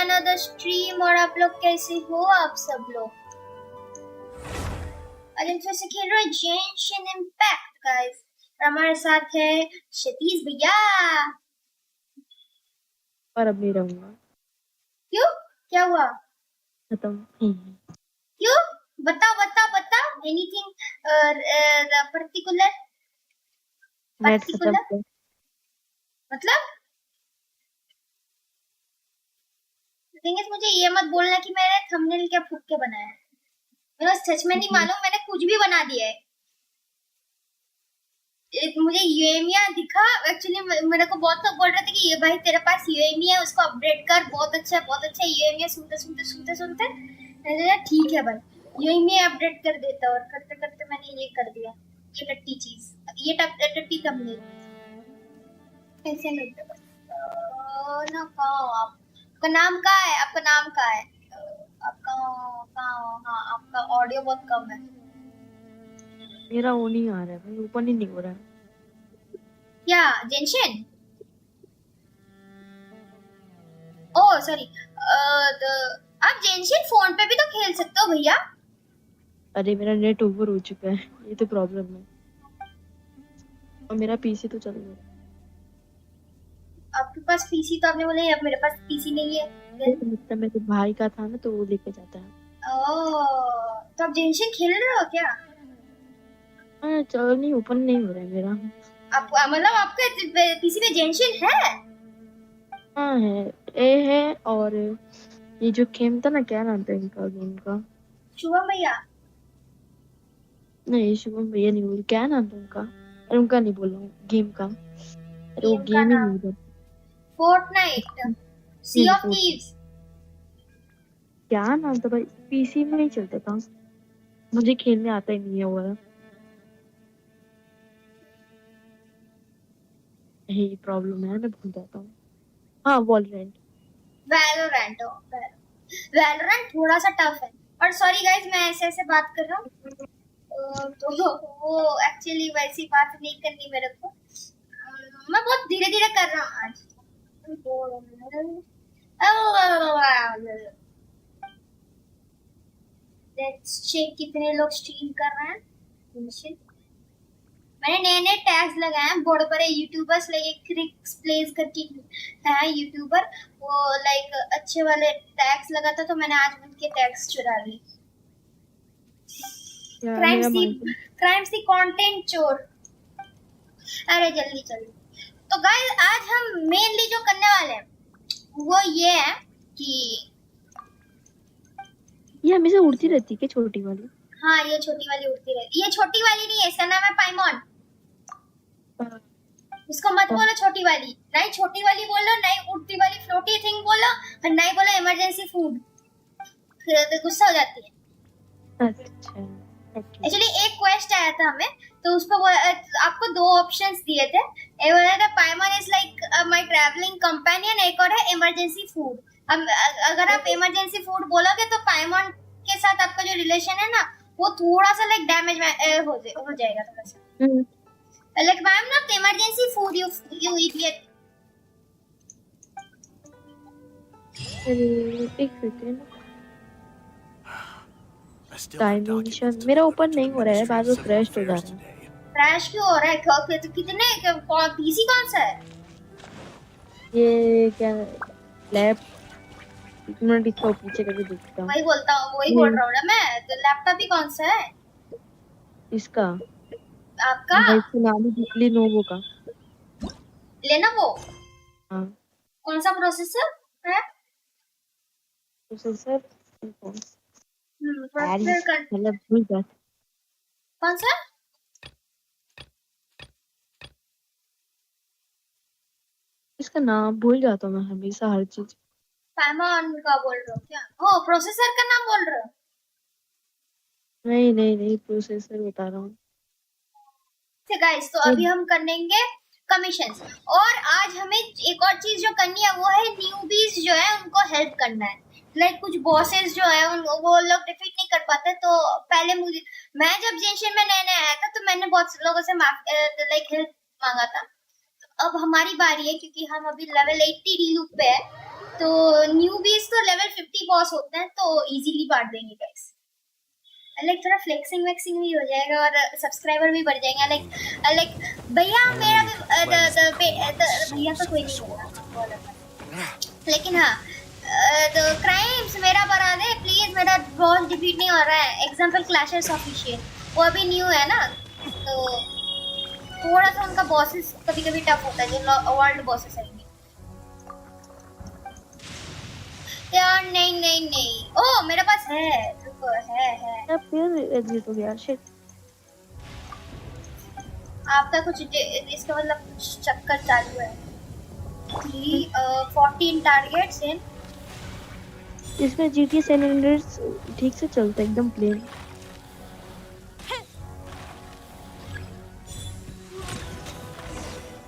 Another stream. और आप लोग कैसे हो आप सब लोग? आज हम फिर से खेल रहे हैं जेंशिन इम्पैक्ट गाइस। और हमारे साथ है सतीश भैया। पर अब नहीं रहूंगा। क्यों, क्या हुआ? खत्म। क्यों? बताओ बताओ बताओ। Anything particular? नेट खत्म है। मतलब मुझे ये मत बोलना कि मैंने थंबनेल क्या फूक के बनाया है। मुझे सच में नहीं मालूम, मैंने कुछ भी बना दिया है। मुझे यूएमिया दिखा एक्चुअली। मेरे को बहुत लोग बोल रहे थे कि ये भाई तेरे पास यूएमिया, उसको अपडेट कर, बहुत अच्छा यूएमिया। सुनते मैंने ठीक है भाई यूएमिया अपडेट कर देता। और करते करते मैंने ये कर दिया, ये टट्टी चीज, ये टट्टी थंबनेल ऐसे लगता है ना। आपका नाम क्या है? आपका नाम क्या है? आपका हाँ, आपका ऑडियो बहुत कम है। मेरा वो नहीं आ रहा है भाई, ओपन ही नहीं हो रहा है। क्या जेंशिन? Oh sorry. आप जेंशिन फोन पे भी तो खेल सकते हो भैया। अरे मेरा नेट ओवर हो चुका है, ये तो प्रॉब्लम है। और मेरा पीसी तो चल रहा है। आपके पास पीसी तो आपने बोला है, अब मेरे पास पीसी नहीं है। मतलब मेरे भाई का था ना, तो वो लेके जाता है। ओह, तो आप जेंशिन खेल रहे हो क्या? हाँ चल, नहीं ओपन नहीं हो रहा है मेरा। आप मतलब आपके पीसी पे जेंशिन है? हाँ है, ए है। और ये जो गेम था ना, क्या नाम था इनका गेम का? शुभम भैया? नहीं शुभम भैया नहीं, बोल क्या नाम था उनका? अरे उनका नहीं बोल रहा हूँ, गेम का। अरे वो गेम का गेम ही नाम नहीं था। Fortnite, Sea of Thieves. क्या नाम था भाई? पीसी में नहीं चलता था, मुझे खेलने आता ही नहीं है वो वाला। यही प्रॉब्लम है, मैं भूल जाता हूँ। हाँ वॉलरेंट। वैलोरेंट। वैलोरेंट थोड़ा सा टफ है। और सॉरी गाइस, मैं ऐसे ऐसे बात कर रहा हूँ तो वो एक्चुअली वैसी बात नहीं करनी मेरे को। मैं बहुत धीरे धीरे कर रहा हूँ आज। लेट्स चेक कितने लोग स्ट्रीम कर रहे हैं। मैंने नए नए टैग्स लगाए हैं, बड़े बड़े यूट्यूबर्स लाइक क्रिक्स प्लेस करके है यूट्यूबर, वो लाइक अच्छे वाले टैग्स लगाता, तो मैंने आज उनके टैग्स चुरा लिए। क्राइम्स दी कंटेंट चोर। अरे जल्दी जल्दी। तो गाइस आज हम मेनली जो करने वाले हैं वो ये है कि ये हमेशा उड़ती रहती है क्या, छोटी वाली? हाँ, ये छोटी वाली उड़ती रहती है। ये छोटी वाली नहीं है, इसका नाम है पाइमॉन। इसको मत बोलो छोटी वाली, नहीं छोटी वाली बोलो, नहीं उड़ती वाली फ्लोटी थिंग बोलो, और नहीं बोलो इमरजेंसी फूड, फिर तो गुस्सा हो जाती है। अच्छा एक्चुअली एक क्वेस्ट आया था हमें, तो उस पर आपको दो ऑप्शंस दिए थे। एक बोला था Paimon is like my travelling companion, एक और है इमरजेंसी फूड। अब अगर आप इमरजेंसी फूड बोलोगे तो पाइमॉन के साथ आपका जो रिलेशन है ना, वो थोड़ा सा लाइक डैमेज हो जाएगा थोड़ा सा। Like, I'm not emergency food, you idiot. एक सेकेंड। डायमेंशन मेरा ओपन नहीं हो रहा है, बाद में क्रैश हो जा रहा है। क्रैश क्यों हो रहा है? तो कितने पीसी कौन सा है? ये क्या लैब? एक मिनट इसको पीछे करके देखता हूँ। वही बोल रहा हूँ ना मैं, तो लैपटॉप ही कौन सा है इसका? आपका? इसका नाम है लेनोवो का। लेनोवो? हाँ। कौन सा प्रोसेसर है? प्रोसेसर प्रोसेसर मतलब भूल जा। कौन सा? इसका नाम भूल जाता हूँ मैं हमेशा, हर चीज। पाइमॉन का बोल रहे हो क्या? हो प्रोसेसर का नाम बोल रहे हो? नहीं नहीं नहीं, प्रोसेसर बता रहा हूँ। गाइस तो अभी हम करेंगे कमीशंस। और आज हमें एक और चीज जो करनी है वो है न्यूबीज जो है उनको हेल्प करना है। लाइक कुछ बॉसेस जो है वो लोग डिफीट नहीं कर पाते, तो पहले मैं जब जेंशन में नया आया था तो मैंने बहुत लोगों से लाइक हेल्प मांगा था। तो अब हमारी बारी है, क्योंकि हम अभी लेवल 80 रीलूप पे है, तो न्यूबीज तो बॉस होते हैं तो इजीली पाट देंगे गाइस। लाइक थोड़ा फ्लेक्सिंग वैक्सिंग भी हो जाएगा और सब्सक्राइबर भी बढ़ जाएंगे। लाइक भैया मेरा भी भैया तो कोई नहीं बोलता, लेकिन हाँ तो क्राइम्स मेरा बना दे प्लीज, मेरा बॉस डिफीट नहीं हो रहा है। एग्जांपल क्लैशेस ऑफिशियल, वो अभी न्यू है ना, तो थोड़ा सा उनका बॉसेस कभी कभी टफ होता है, जो वर्ल्ड बॉसेस है यार। नहीं नहीं नहीं, ओ मेरे पास है, रुको है। फिर एग्जिट हो गया। शिट, आपका कुछ इसका मतलब कुछ चक्कर चालू है कि 14 टारगेट्स इन। इसमें जीटी सैन एंड्रेस ठीक से चलता है, एकदम plain.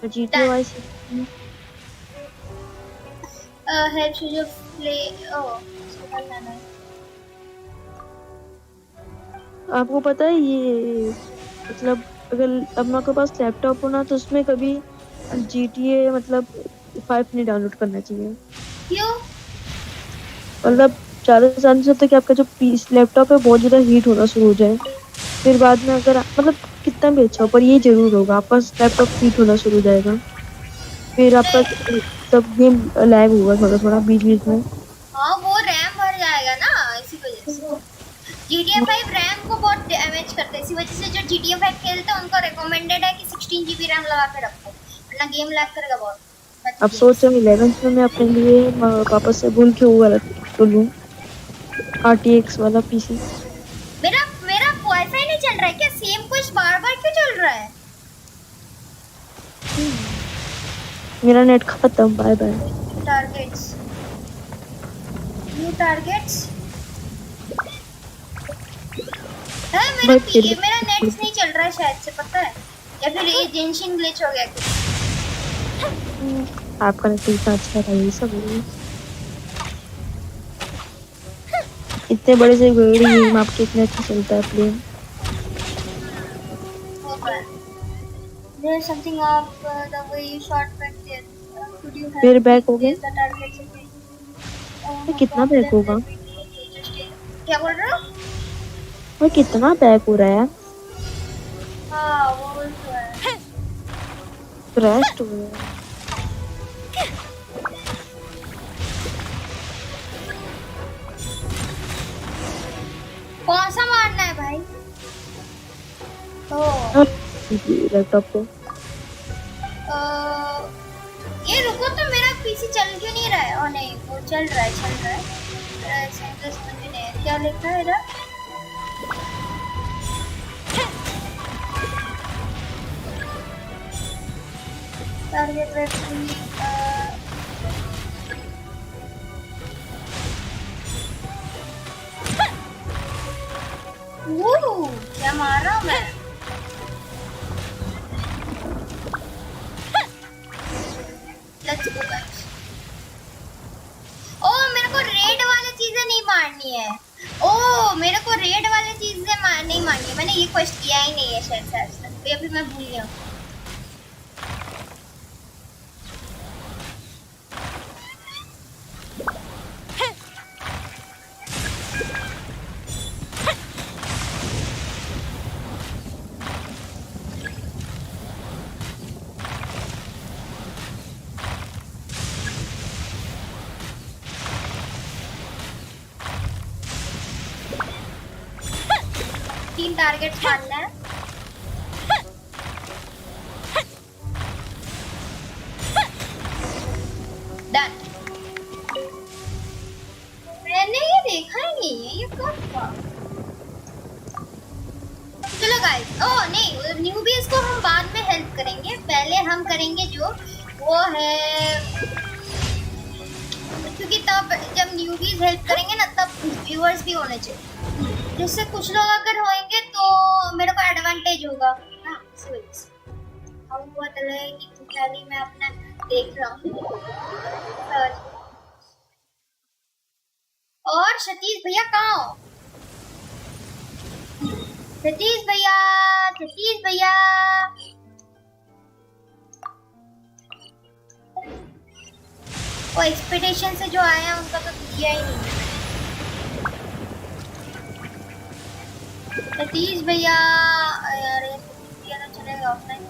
GT vice helps you to play। इसको करना है। आपको पता है ये, मतलब अगर अब आपके पास लैपटॉप हो ना तो उसमें कभी GTA मतलब 5 नहीं डाउनलोड करना चाहिए। क्यों? मतलब ज़्यादा चांस होता है कि आपका जो पीस लैपटॉप है बहुत ज़्यादा हीट होना शुरू हो जाए, फिर बाद में अगर मतलब कितना भी अच्छा हो पर ये जरूर होगा आपका लैपटॉप हीट होना शुरू हो जाएगा, फिर आपका सब गेम लैग होगा थोड़ा थोड़ा बीच बीच में। हाँ वो रैम भर जाएगा ना, इसी वजह से। GTA 5 रैम को बहुत डैमेज करता है, इसी वजह से जो GTA 5 खेलते हैं उनको रिकमेंडेड है कि 16 GB रैम लगा के रखो, वरना गेम लैग करेगा बहुत। अब सोच रहा हूँ 11th में मैं अपने लिए वापस से भूल के वो वाला तो लूँ, RTX वाला पीसी। मेरा मेरा वाईफाई नहीं चल रहा है क्या? सेम कुछ बार बार क्यों चल रहा है? मेरा नेट खत्म, bye bye. Targets, new targets है। मेरा नेट नहीं चल रहा है शायद से, पता है, या फिर ये जेंशिन ग्लिच हो गया कुछ। आपका नेट इतना अच्छा था, ये सब इतने बड़े से बड़ी गेम आपके इतने अच्छा चलता है plane. There is something of the way you shot back there. Could you फिर help बैक me हो गया, place the targets again? ये No कितना बैक problem, होगा? let me do it. Just क्या बोल रहे हो? वो कितना बैक हो रहा है? हाँ वो तो है। क्रैश हो रहा है। कौन सा मारना है भाई? लैपटॉप को ये रुको तो, मेरा पीसी चल क्यों नहीं रहा है? नहीं वो चल रहा है। क्या लिखा है इधर? टारगेट रेफरी क्या मार रहा हूँ मैं? Let's go guys। ओ मेरे को रेड वाली चीजें नहीं मारनी है। मेरे को रेड वाली चीजें नहीं मारनी है। मैंने ये क्वेस्ट किया ही नहीं है शायद से आज तक, या फिर मैं भूल गया। 3 टारगेट्स मारना है। डन। मैंने ये देखा ही नहीं है, ये कब था? चलो गाइस, नहीं, न्यूबीज को हम बाद में हेल्प करेंगे, पहले हम करेंगे जो वो है, क्योंकि तब जब न्यूबीज हेल्प करेंगे ना तब व्यूअर्स भी होने चाहिए, जिससे कुछ लोग अगर होंगे तो मेरे को एडवांटेज होगा ना, इसी वजह से। हम हुआ तले कि पहले मैं अपना देख रहा हूँ। और सतीश भैया कहाँ हो? सतीश भैया वो एक्सपेक्टेशन से जो आया उनका तो दिया ही नहीं। सतीश भैया यार ये सतीश भैया तो चलेगा ऑफलाइन।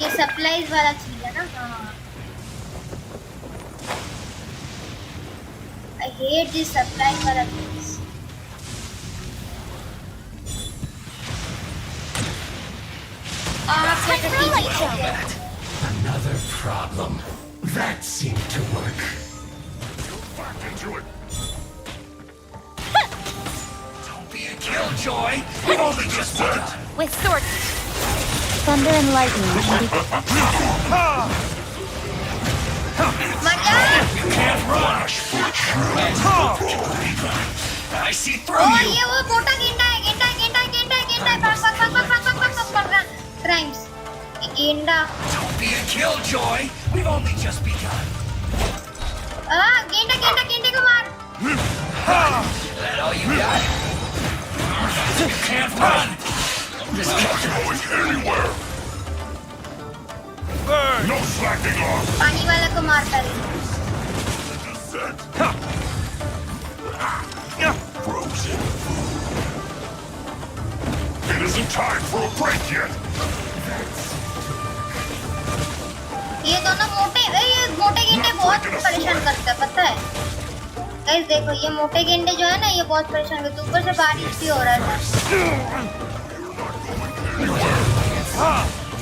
ये सप्लाईज वाला चीज है ना। हाँ I hate this supplies वाला चीज। Another problem. That seemed to work. Back into it. Don't be a killjoy. We've only just begun. With sword, thunder and lightning. You can't rush. I see through और you. ये वो मोटा गेंडा है, गेंडा गेंडा गेंडा गेंडा भाग भाग भाग भाग भाग भाग भाग भाग। क्राइम्स ये गेंडा। Don't be a killjoy. We've only just begun. गेंडा गेंडा गेंडे को मार। That all you got? You can't run. This can't going anywhere. No slacking off. पानी वाला को मार कर। Frozen food. It isn't time for a break yet. ये दोनों मोटे गेंडे बहुत परेशान करते हैं पता है। गाइस देखो ये मोटे गेंडे जो है ना ये बहुत परेशान करते हैं। ऊपर से बारिश भी हो रहा है।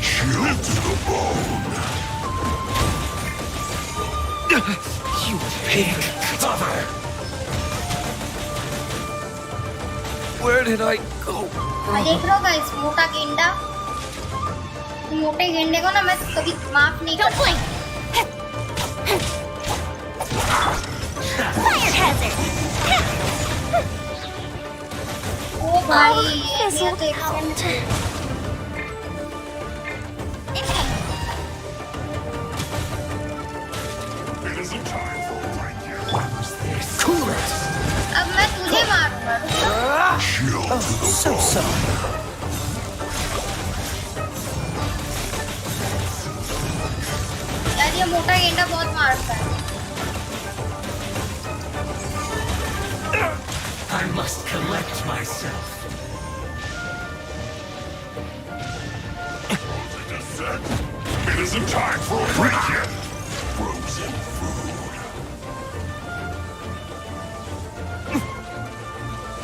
Chill to the bone. You pig. Cover. Where did I go? देख रहे हो गाइस मोटा गेंडा। मोटे गेंडे को ना मैं कभी माफ नहीं करता। Fire hazard. ओ भाई ये this तो will एक count. It isn't time for a break yet. What was this? Coolers. अब मैं तुझे मारूंगा। Chill to the bone. यार ये मोटा गेंडा बहुत मारता है। I must collect myself. It isn't time for a break yet. Frozen food.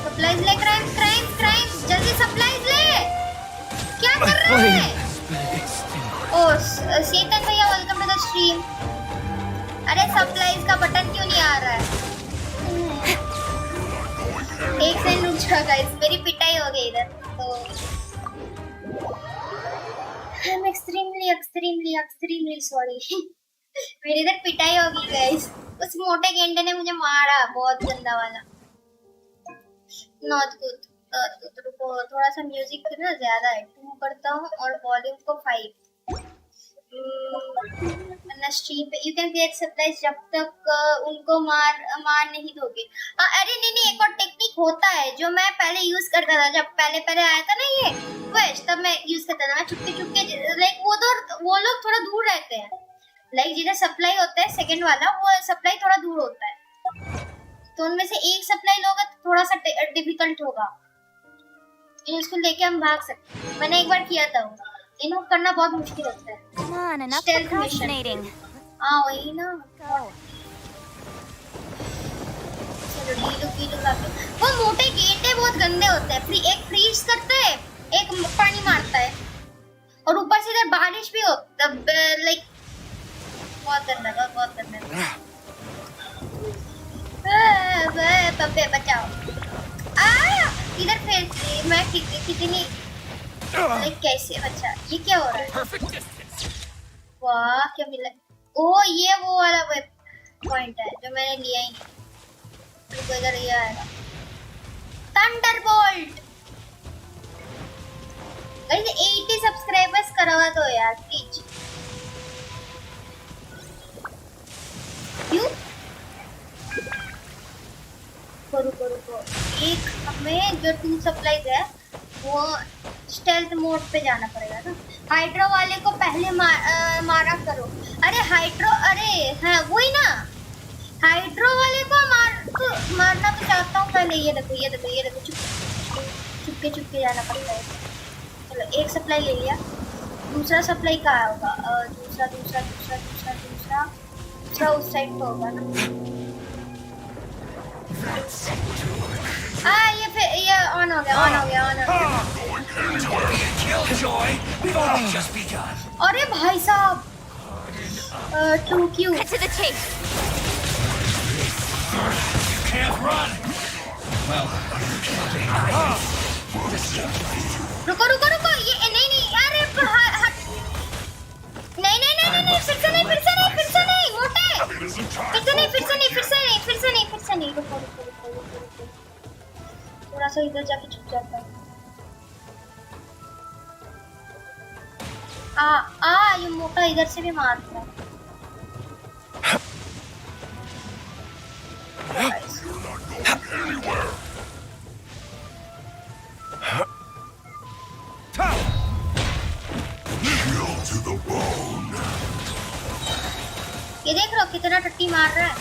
Supplies ले क्राइम्स क्राइम्स क्राइम्स जल्दी सप्लाईज ले। क्या कर रहे हैं? ओ चेतन भैया वेलकम टू द स्ट्रीम। अरे सप्लाईज का बटन क्यों नहीं आ रहा है? एक सेकंड रुक जाओ गाइस मेरी पिटाई हो गई इधर तो आई एम एक्सट्रीमली सॉरी। मेरी इधर पिटाई हो गई गाइस। उस मोटे गेंडे ने मुझे मारा बहुत गंदा वाला। Not good. रुको थोड़ा सा म्यूजिक ना ज्यादा है 2 करता हूँ और वॉल्यूम को 5। वरना स्ट्रीम पे यू कैन गेट सप्लाइज जब तक उनको मार नहीं दोगे। अरे नहीं एक और टेक्निक होता है जो मैं पहले यूज करता था जब पहले आया था ना ये क्वेस्ट तब मैं यूज करता था। मैं चुपके लाइक वो लोग थोड़ा दूर रहते हैं। लाइक जिधर सप्लाई होता है सेकंड वाला वो सप्लाई थोड़ा दूर होता है तो उनमें से एक सप्लाई लोगे तो थोड़ा सा डिफिकल्ट होगा। इसको लेके हम भाग सकते। मैंने एक बार किया था इनको करना बहुत मुश्किल होता है। Come on, enough Stealth procrastinating. वही ना। चलो ढीलो काफी। वो मोटे गेंडे बहुत गंदे होते हैं। एक फ्रीज करता है एक पानी मारता है और ऊपर से इधर बारिश भी होता है लाइक बहुत गंदा। पप्पे बचाओ। इधर फिर मैं कितनी कैसे बचा? ये क्या हो रहा है? वाह क्या मिला? ओ ये वो वाला वेब। पॉइंट है जो मैंने लिया ही नहीं। रुको इधर ये आएगा थंडरबोल्ट। गाइस 80 सब्सक्राइबर्स करवा दो यार प्लीज। क्यों? रुको एक हमें जो 2 सप्लाईज है वो स्टेल्थ मोड पे जाना पड़ेगा ना। हाइड्रो वाले को पहले मारा करो। अरे हाइड्रो, अरे हाँ वही ना, हाइड्रो वाले को मारना तो चाहता हूँ पहले। ये देखो चुपके जाना पड़ता है। चलो एक सप्लाई ले लिया। दूसरा सप्लाई कहाँ होगा? दूसरा उस साइड पे होगा ना। ये ऑन हो गया। अरे भाई साहब 2Q। Cut to the chase. Can't run. Well, रुको ये नहीं अरे नहीं फिर से नहीं मोटे। फिर से नहीं रुको थोड़ा सा इधर जाके छुप जाता है। ये मोटा इधर से भी मारता है। ये देख लो कितना टट्टी मार रहा है।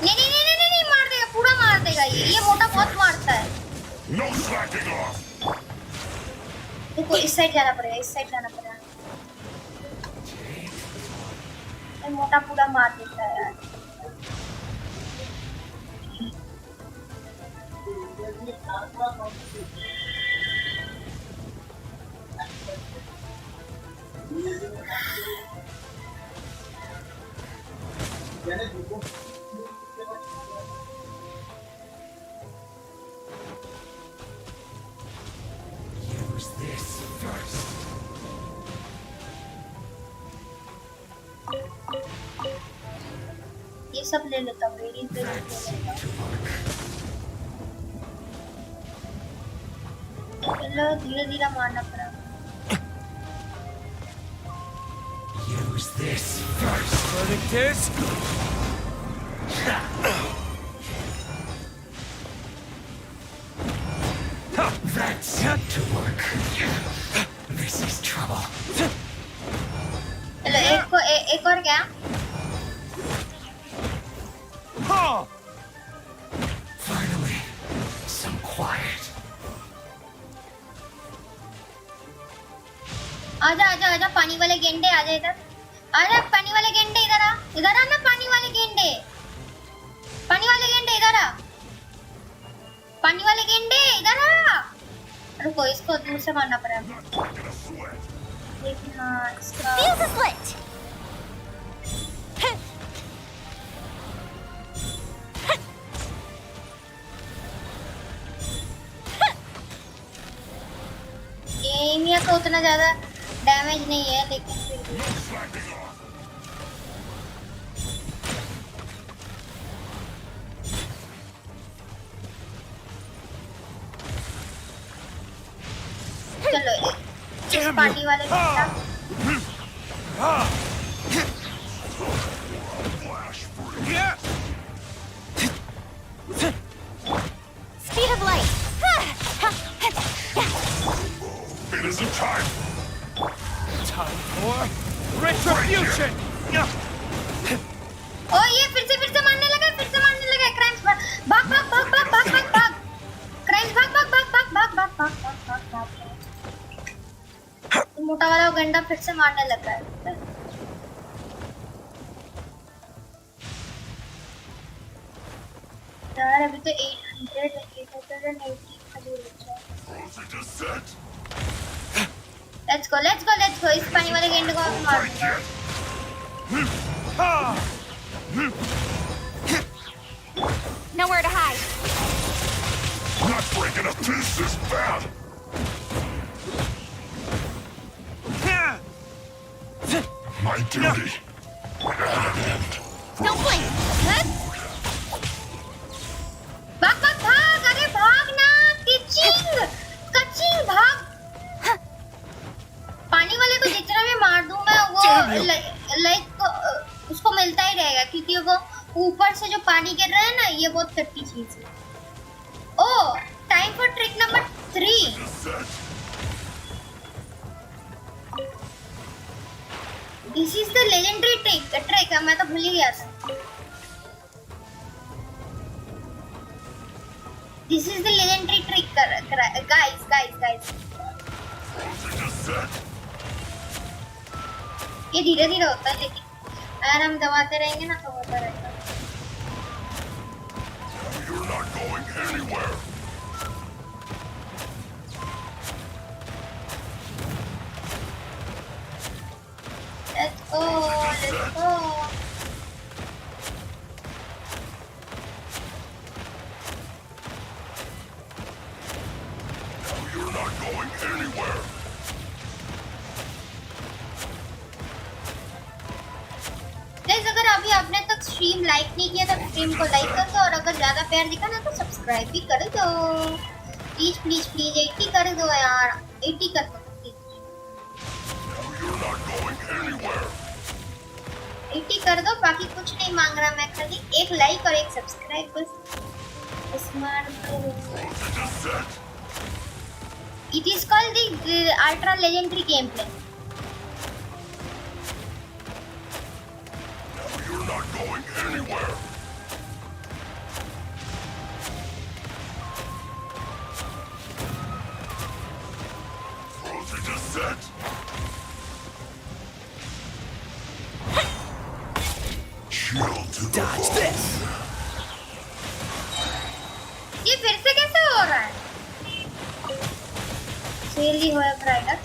नहीं मार देगा, पूरा मार देगा। ये मोटा बहुत मारता है। देखो इस साइड जाना पड़ेगा। ये मोटा पूरा मार देता है यार। use this first. ये सब ले लेता हूँ। चलो धीरे मारना पड़ा। Use this first. Like this? That seemed to work. This is trouble. चलो एक और क्या? Finally, some quiet. आजा पानी वाले गेंडे आजा इधर। आजा पानी वाले गेंडे इधर आ ना। पानी वाले गेंडे इधर आ। पानी वाले गेंडे इधर आ। रुको इसको दूर से मारना पड़ेगा। लेकिन हाँ इसका Fuse is lit. एमिया का उतना ज्यादा डैमेज नहीं है, लेकिन फिर भी चलो इस पार्टी वाले के साथ Speed of light. It isn't time. Time for retribution. ओ ये फिर से मारने लगा। क्राइम्स भाग क्राइम्स भाग। मोटा वाला गंडा फिर से मारने लगा है। यार अभी तो 880 खजूर बचा है। Let's go. इस पानी वाले गेंडे को मार दो। Nowhere to hide. Not breaking a piece is bad. My duty at an end. Don't blink. भाग भाग भाग, अरे भाग ना, किचिंग कचिंग भाग। पानी वाले को जितना भी मार दूं मैं वो लाइक उसको मिलता ही रहेगा क्योंकि वो ऊपर से जो पानी गिर रहा है ना, ये बहुत टट्टी चीज है। Oh, time for trick number 3। This is the legendary trick मैं तो भूल ही गया था। This is the legendary trick guys. ये धीरे धीरे होता है लेकिन अगर हम दबाते रहेंगे ना तो होता रहेगा। You're not going anywhere. Let's go. No, you're not going anywhere. Guys, अगर अभी आपने तक स्ट्रीम लाइक नहीं किया तो स्ट्रीम को लाइक कर दो और अगर ज्यादा प्यार दिखा ना तो सब्सक्राइब भी कर दो। प्लीज 80 कर दो यार, 80 कर दो। No, you're not going anywhere. 80 कर दो, बाकी कुछ नहीं मांग रहा मैं, खाली एक लाइक और एक सब्सक्राइब बस मार दो। Voltage is set. It is called the ultra legendary gameplay. No, you're not going anywhere. Voltage is set. Shield to the Dodge bone. this. ये फिर से कैसे हो रहा है? सेल ही होया bridal.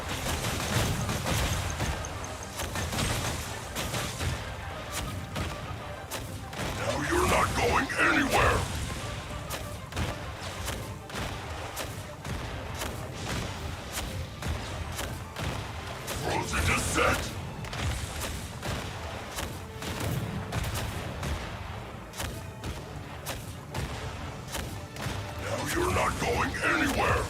No, you're not going anywhere. Voltage is set. No, you're not going anywhere.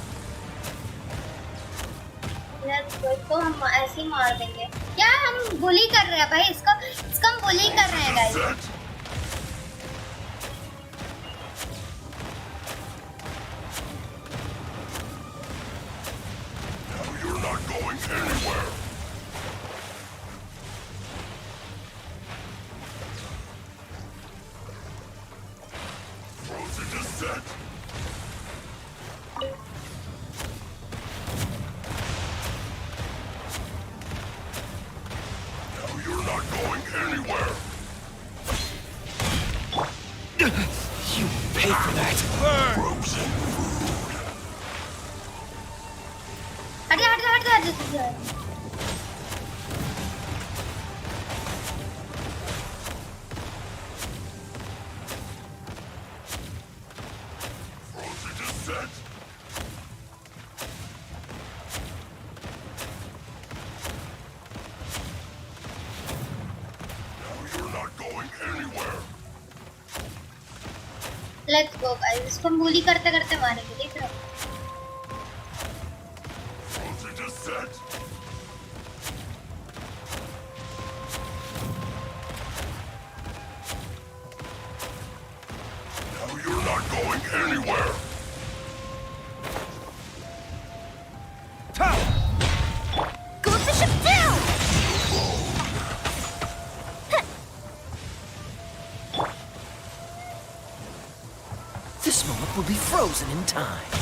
इसको हम ऐसे ही मार देंगे। यार हम बुली कर रहे हैं भाई, इसको हम बुली कर रहे हैं guys. Set. No, you're not going anywhere. Voltage is set. No, you're not going anywhere. You pay for that. Burn. Frozen food. हट जा। Voltage is set. No, you're not going anywhere. Let's go guys, इसको हम बुली करते करते मारेंगे, देख रहे हो? Voltage is set. No, you're not going anywhere. Go the ship down! This moment will be frozen in time.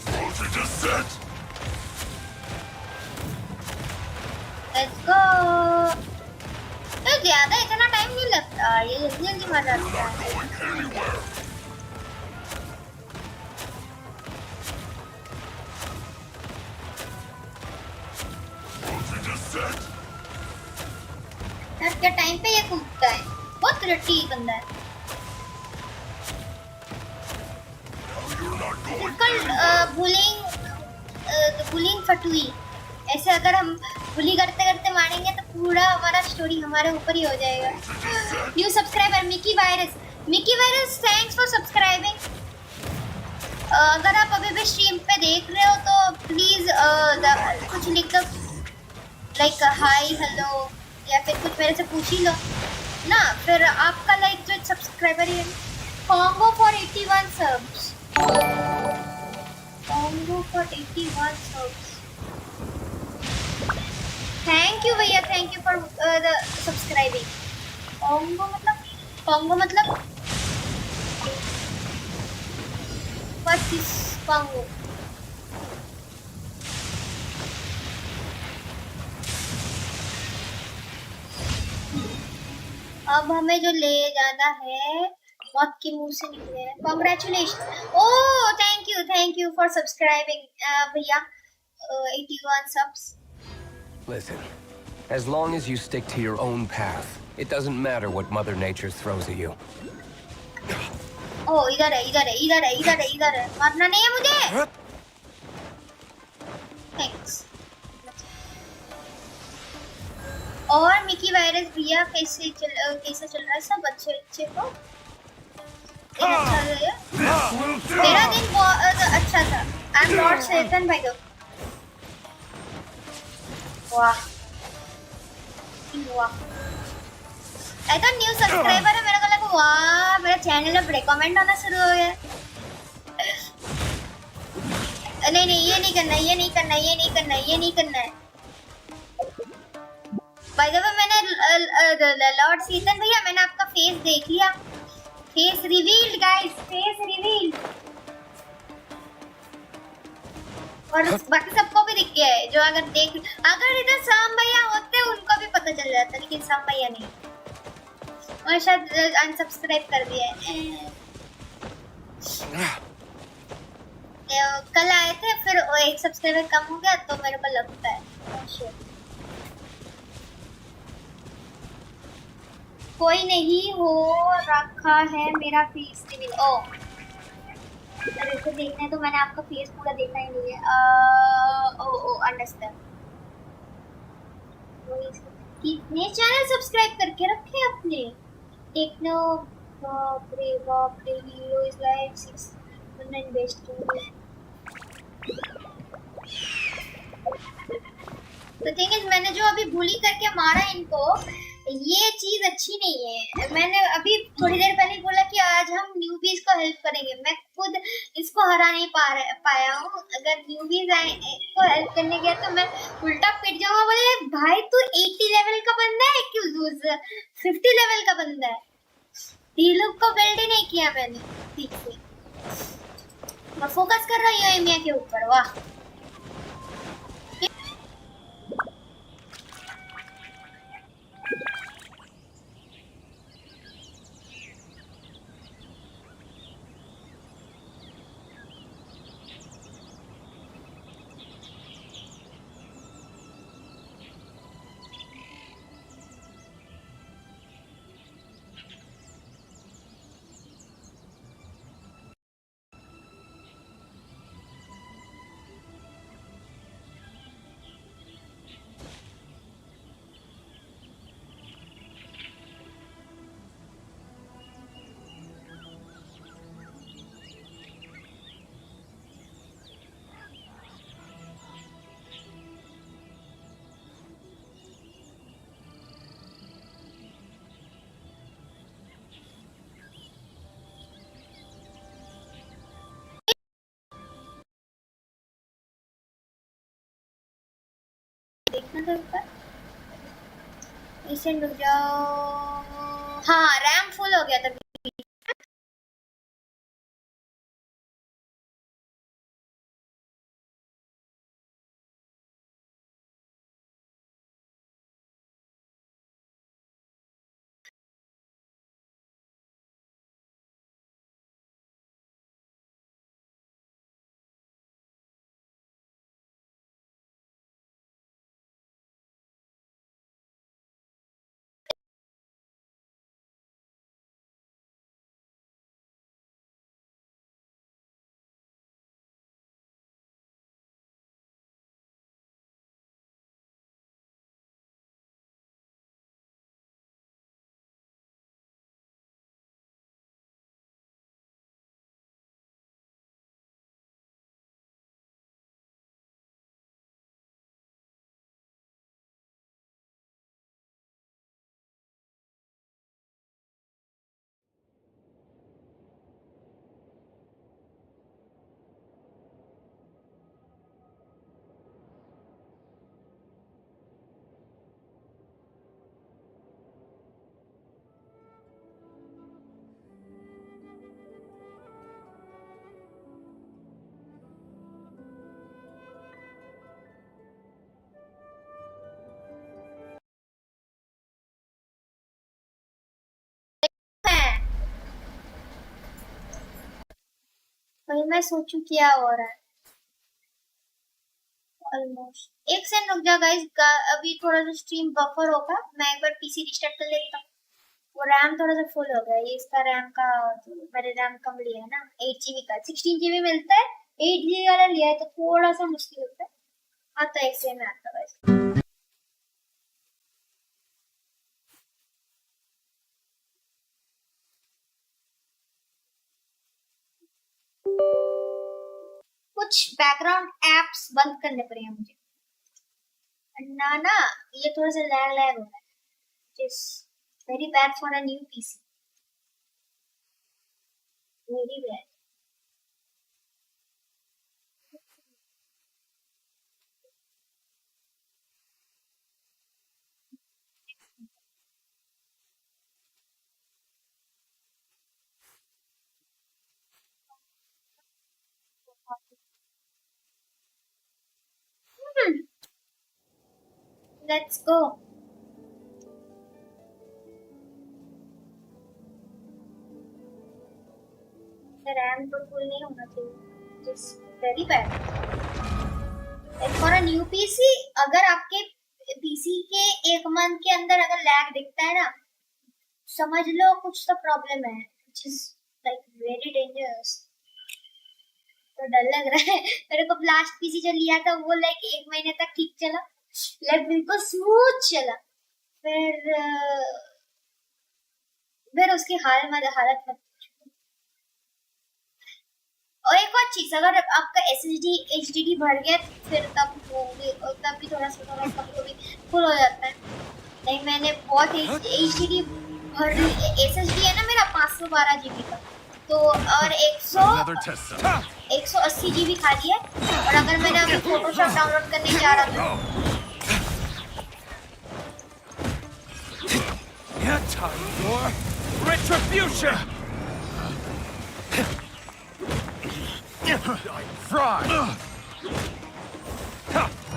Voltage is set. Let's go. तो ज्यादा इतना टाइम नहीं लगता, ये जल्दी मर You're जाता not है। going anywhere. Voltage is set. यार क्या टाइम पे ये कूदता है, बहुत रट्टी बंदा है। No, you're not going कल anywhere. Bullying bullying Fatui. ऐसे अगर हम बुली करते करते मारेंगे तो पूरा हमारा स्टोरी हमारे ऊपर ही हो जाएगा। New subscriber Mickey virus thanks for subscribing. अगर आप अभी भी स्ट्रीम पे देख रहे हो तो प्लीज कुछ लिख दो, लाइक हाय हेलो या फिर कुछ मेरे से पूछ ही लो ना, फिर आपका लाइक जो सब्सक्राइबर है। Combo for 81 subs, combo for 81 subs. Thank you भैया, thank you for the subscribing. Combo मतलब व्हाट इज कॉम्बो? अब हमें जो ले जाना है मौत के मुंह से निकले हैं। Congratulation, oh thank you for subscribing भैया, 81 subs. Listen, as long as you stick to your own path, it doesn't matter what Mother Nature throws at you. ओ इधर है, मरना नहीं है मुझे। थैंक्स। और मिकी वायरस भैया कैसे चल रहा है सब? अच्छे को अच्छा गया। मेरा दिन बहुत अच्छा था। आई एम नॉट सेटन भाई दो। वाह आई तो न्यू सब्सक्राइबर है, मेरे को लगा वाह मेरा चैनल अब रिकमेंड होना शुरू हो गया। नहीं ये नहीं करना है। बाय द वे मैंने लॉर्ड सीजन भैया मैंने आपका फेस देख लिया। Face revealed guys, face revealed. और बाकी सबको भी दिख गया है जो अगर इधर शाम भैया होते उनको भी पता चल जाता, लेकिन शाम भैया नहीं, और शायद अनसब्सक्राइब कर दिया है। कल आए थे फिर एक सब्सक्राइबर कम हो गया तो मेरे को लगता है कोई नहीं हो रखा है मेरा फेस रिवील। ओ अरे तो देखना है तो मैंने आपका फेस पूरा देखा ही नहीं है। ओ अंडरस्टैंड। कितने चैनल सब्सक्राइब करके रखे अपने? टेक्नो बाप रे हीरो इज लाइक 6 बेस्ट। तो थिंग इज मैंने जो अभी बुली करके मारा इनको, ये चीज अच्छी नहीं है। मैंने अभी थोड़ी देर पहले बोला कि आज हम न्यूबीज को हेल्प करेंगे, मैं खुद इसको हरा नहीं पाया हूँ। अगर न्यूबीज को हेल्प करने गया तो मैं उल्टा पिट जाऊंगा। बोले भाई तू 80 लेवल का बंदा है क्यों 50 लेवल का बंदा है? हीलुक को बिल्ड ही नहीं किया मैंने ठीक से। मैं फोकस कर रहा हूँ एमिया के ऊपर। वाह देखना था ऊपर इसे रुक जाओ। हाँ रैम फुल हो गया था। भाई मैं सोचूं क्या हो रहा है। ऑलमोस्ट एक सेकंड रुक जा गाइस, अभी थोड़ा सा स्ट्रीम बफर होगा, मैं एक बार पीसी रिस्टार्ट कर लेता हूँ। वो रैम थोड़ा सा फुल हो गया, ये इसका रैम का, मेरे रैम कम लिया है ना 8 GB का, 16 GB मिलता है, 8 GB वाला लिया है तो थोड़ा सा मुश्किल होता है। आता है एक सेकंड में आता है गाइस। कुछ बैकग्राउंड एप्स बंद करने पड़ेंगे मुझे, ना ये थोड़ा सा लैग हो रहा है, just very bad for a new PC, very bad. Let's go. RAM तो फुल नहीं होना चाहिए, just very bad. Like for a new PC, अगर आपके PC के 1 मंथ के अंदर अगर लैग दिखता है ना, समझ लो कुछ तो प्रॉब्लम है, which is like very dangerous. तो डर लग रहा है। मेरे को लास्ट पीसी जो लिया था वो लाइक 1 महीने तक ठीक चला, लाइक बिल्कुल स्मूथ चला, फिर उसकी हालत मत। और एक और चीज, अगर आपका SSD HDD भर गया फिर तब भी थोड़ा कभी फुल हो जाता है। नहीं मैंने बहुत HDD भर ली, SSD है ना मेरा 512 GB का, तो और 180 GB खा लिया। और अगर मैंने अभी फोटोशॉप डाउनलोड करने जा रहा था,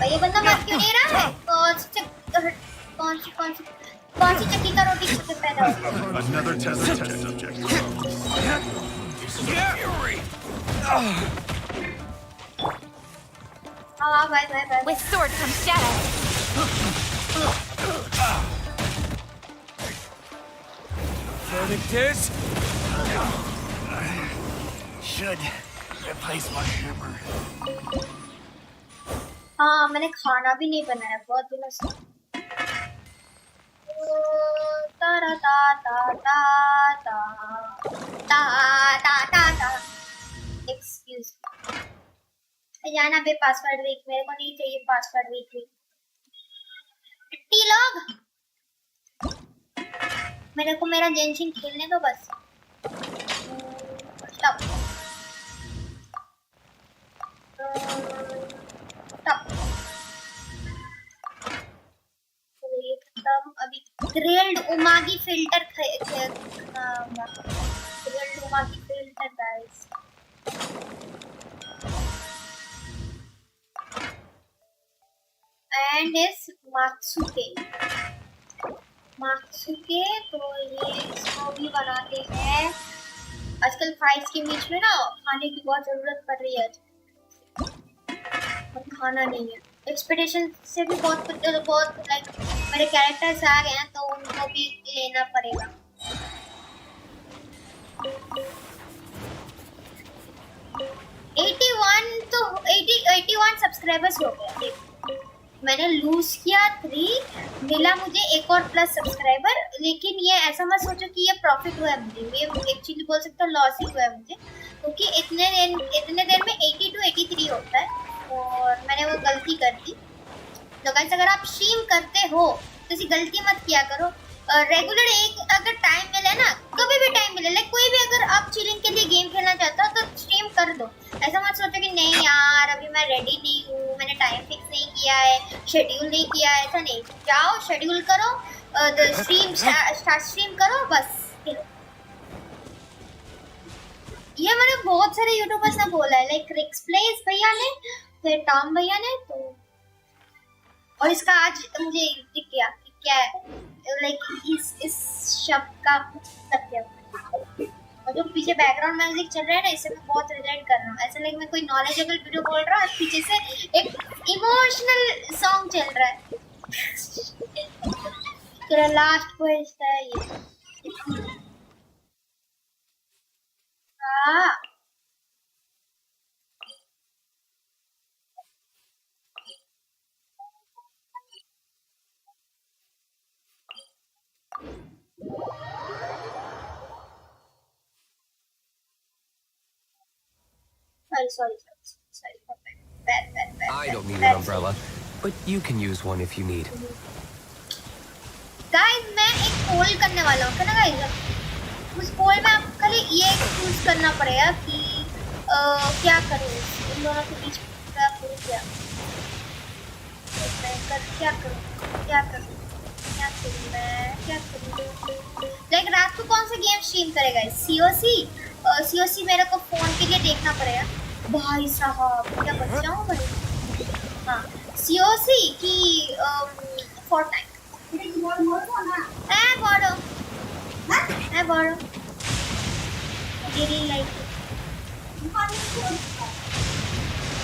ये बंदा मर क्यों नहीं रहा है? कौन सी चक्की का रोटी खा के पैदा हुआ? Another test subject. हाँ भाई। With sword comes shadow. Verdict is... should replace my hammer. हाँ मैंने खाना भी नहीं बनाया बहुत दिनों से। तारा ता ता ता ता ता ता ता ता। Excuse me। जाना बे पासवर्ड वीक, मेरे को नहीं चाहिए पासवर्ड वीक। लोग मेरे को मेरा जेनशिन खेलने दो बस। स्टॉप। ये खत्म। अभी grilled unagi filter grilled unagi filter guys. And इस मात्सुके तो ये इसको भी बनाते हैं। आजकल फाइट्स के बीच में ना खाने की बहुत जरूरत पड़ रही है, और खाना नहीं है। एक्सपेक्टेशन से भी बहुत लाइक मेरे कैरेक्टर्स आ गए हैं तो उनको भी लेना पड़ेगा। तो 81 सब्सक्राइबर्स हो गए। मैंने लूज किया 3, मिला मुझे एक और प्लस सब्सक्राइबर, लेकिन ये ऐसा मत सोचो कि ये प्रॉफिट हुआ है मुझे, ये एक्चुअली बोल सकते हो लॉस ही हुआ है मुझे, क्योंकि इतने देर में 80 to 83 होता है और मैंने वो गलती कर दी। तो गाइस अगर आप स्ट्रीम करते हो तो ऐसी गलती मत किया करो। रेगुलर एक अगर टाइम मिले ना, कभी भी टाइम मिले, लाइक कोई भी अगर आप चिलिंग के लिए गेम खेलना चाहते हो तो स्ट्रीम कर दो। ऐसा मत सोचो कि नहीं यार अभी मैं रेडी नहीं हूँ, मैंने टाइम फिक्स नहीं किया है, शेड्यूल नहीं किया है। ऐसा नहीं, जाओ शेड्यूल करो, स्ट्रीम करो, बस खेलो। ये मैंने बहुत सारे यूट्यूबर्स ने बोला है, लाइक रिक्स प्लेस भैया ने, फिर टॉम भैया ने, तो और इसका आज मुझे दिख गया क्या है, लाइक इस शब्द का मतलब क्या है। और जो पीछे बैकग्राउंड म्यूजिक चल रहा है ना, इससे मैं बहुत रिलेट कर रहा हूँ। ऐसा लगे मैं कोई नॉलेजेबल वीडियो बोल रहा हूँ, पीछे से एक इमोशनल सॉन्ग चल रहा है। तेरा लास्ट क्वेश्चन है ये। हाँ sorry, bad. I don't need an umbrella, but you can use one if you need. Guys मैं एक पोल करने वाला हूँ, ना गाइस। उस पोल में आपको खाली ये चूज करना पड़ेगा कि क्या करूँ इन दोनों के बीच में, क्या करूँ, लाइक रात को कौन सा गेम स्ट्रीम करेगा? सीओसी मेरे को फोन के लिए देखना पड़ेगा भाई साहब, क्या बचाऊं मैं? हाँ सीओसी की फोर्टनाइट बोलो really like it.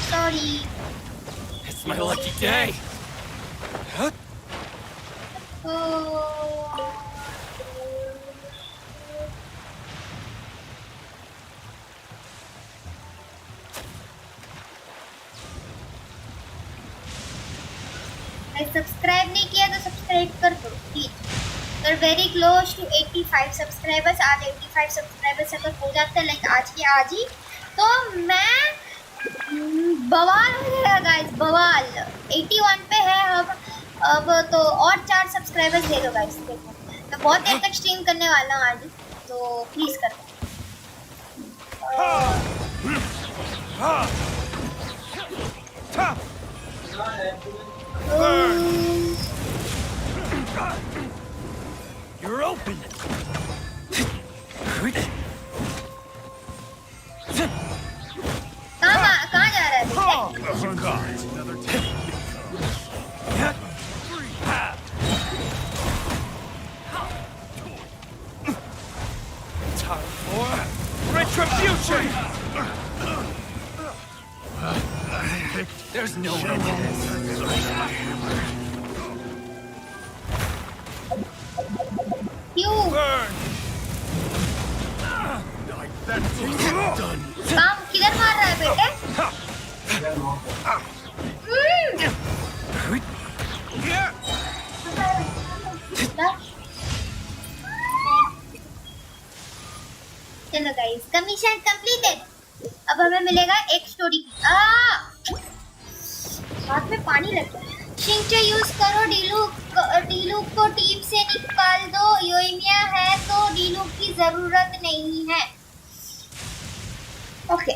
Sorry. It's my lucky day. Huh? Subscribe नहीं किया तो सब्सक्राइब कर दो please. We're very close to 85 subscribers. आज 85 सब्सक्राइबर्स अगर हो जाते हैं लाइक आज के आज ही, तो मैं बवाल हो जाएगा गाइस, बवाल। 81 पे है अब तो और 4 सब्सक्राइबर्स दे दो गाइस। देखो मैं बहुत देर तक स्ट्रीम करने वाला हूँ आज, तो प्लीज कर दो। You're open. कहाँ जा रहा है? Time for retribution. There's no end to this. Burn. That's done. काम किधर मार रहा है बेटे? चलो गाइस, कमीशन कंप्लीटेड। अब हमें मिलेगा एक स्टोरी की। हाथ में पानी लग गया। शिंगचो यूज करो, डीलूक को टीम से निकाल दो। योइमिया है तो डीलूक की जरूरत नहीं है। ओके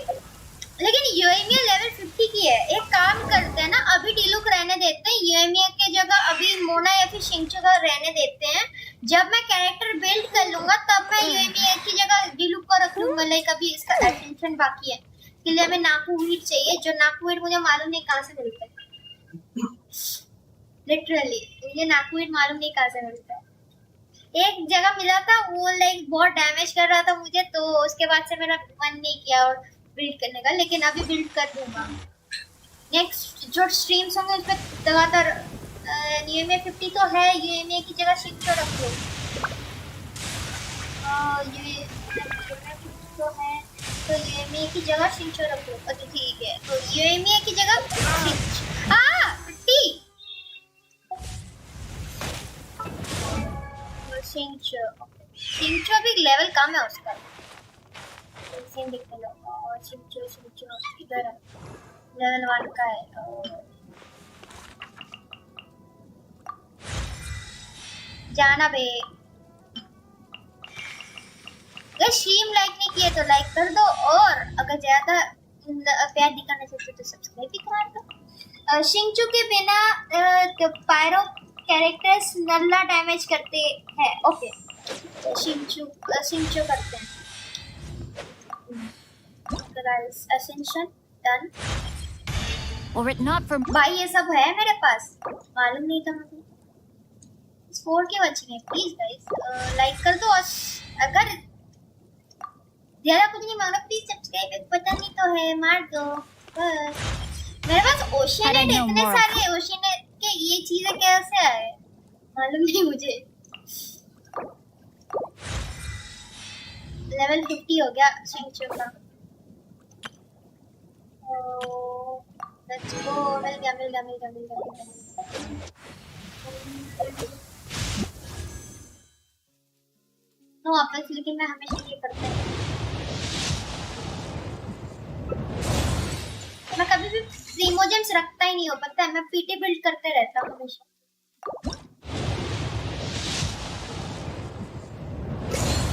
लेकिन योइमिया लेवल 50 की है। एक काम करते हैं ना, अभी डीलूक रहने देते हैं, योइमिया के जगह अभी मोना या फिर शिंगचो का रहने देते हैं। जब मैं कैरेक्टर बिल्ड कर लूंगा तब मैं योइमिया की जगह डीलूक को रख लूंगा। लाइक अभी इसका एटेंशन बाकी है। इसके लिए हमें नाकू वीट चाहिए, जो नाकू वीट मुझे मालूम नहीं कहाँ से मिलता है। लिटरली मुझे नाकूट मालूम नहीं कहाँ से मिलता है। एक जगह मिला था, वो लाइक बहुत डैमेज कर रहा था मुझे, तो उसके बाद से मेरा मन नहीं किया और बिल्ड करने का, लेकिन अभी बिल्ड कर दूंगा। नेक्स्ट जो स्ट्रीम्स होंगे उसमें लगातार यूएमए 50 तो है, यूएमए की जगह शिफ्ट रख लो। तो है तो यूएमए की जगह शिफ्ट रख लो। अच्छा ठीक है, तो यूएमए की जगह शिंचो भी लेवल कम है उसका। सेम देखते लो। और शिंचो इधर लेवल 1 का है। जाना बे। अगर स्ट्रीम लाइक नहीं किए तो लाइक कर दो, और अगर ज्यादा प्यार दिखाना चाहते हो तो सब्सक्राइब भी करा दो। शिंचो के बिना पायरो कैरेक्टर्स नल्ला डैमेज करते हैं। ओके शिंचो करते हैं। Guys ascension done. Were it not for भाई ये सब है मेरे पास, मालूम नहीं था मुझे। स्कोर के बचेंगे प्लीज गाइस, लाइक कर दो। अगर ज्यादा कुछ नहीं मांगा, प्लीज सब्सक्राइब, एक बटन ही तो है, मार दो बस। मेरे पास ओशियनेट इतने सारे ओशियनेट के ये चीजें कैसे आए मालूम नहीं मुझे। लेवल 50 हो गया सिंचो का। लेट्स गो, मिल गया। नो वापस, लेकिन मैं हमेशा ये करता हूँ, मैं कभी भी प्रीमोजेम्स रखता ही नहीं हो, पता है, मैं पीटी बिल्ड करते रहता हूँ हमेशा।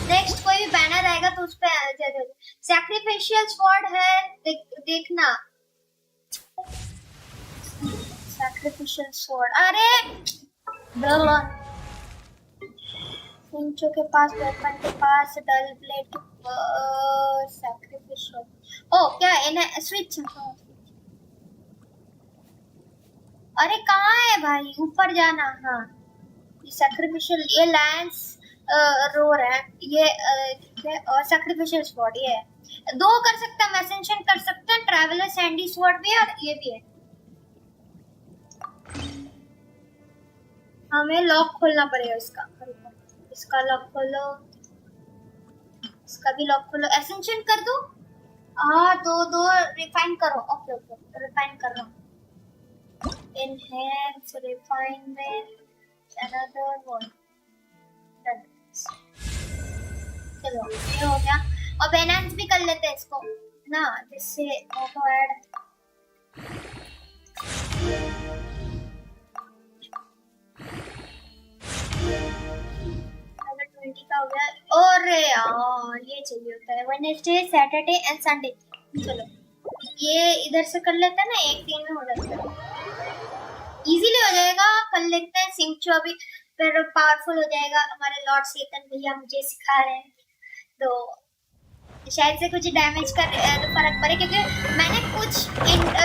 नेक्स्ट कोई भी बैनर आएगा तो उस पे सैक्रिफिशियल स्वॉर्ड है, देखना सैक्रिफिशियल स्वॉर्ड। अरे सिंचो के पास, वेपन के पास, डल ब्लेड सैक्रिफिशियल। ओ क्या इन्हें स्विच। अरे कहाँ है भाई, ऊपर जाना। हाँ ये सैक्रिफिशियल, ये लैंस रोर है, ये सैक्रिफिशियल स्वॉर्ड ये है। दो कर सकते हैं, एसेंशन कर सकते हैं, ट्रैवलर सैंडी स्वॉर्ड भी है और ये भी है। हमें लॉक खोलना पड़ेगा इसका लॉक खोलो, इसका भी लॉक खोलो, एसेंशन कर दो। हाँ दो रिफाइन करो। ओके रिफाइन कर रहा हूँ। Enhance refinement another one. चलो ये हो गया। अब एनहांस भी कर लेते हैं इसको ना, जिससे ऑटो ऐड। अगर 20 का हो गया। और यार ये चाहिए होता है वेडनेसडे, सैटरडे एंड संडे। चलो ये इधर से कर लेते हैं ना, एक दिन में हो जाता है, इजीली हो जाएगा। कर लेते हैं सिंचो अभी, फिर पावरफुल हो जाएगा। हमारे लॉर्ड सेतन भैया मुझे सिखा रहे हैं, तो शायद से कुछ डैमेज कर फर्क पड़े, क्योंकि मैंने कुछ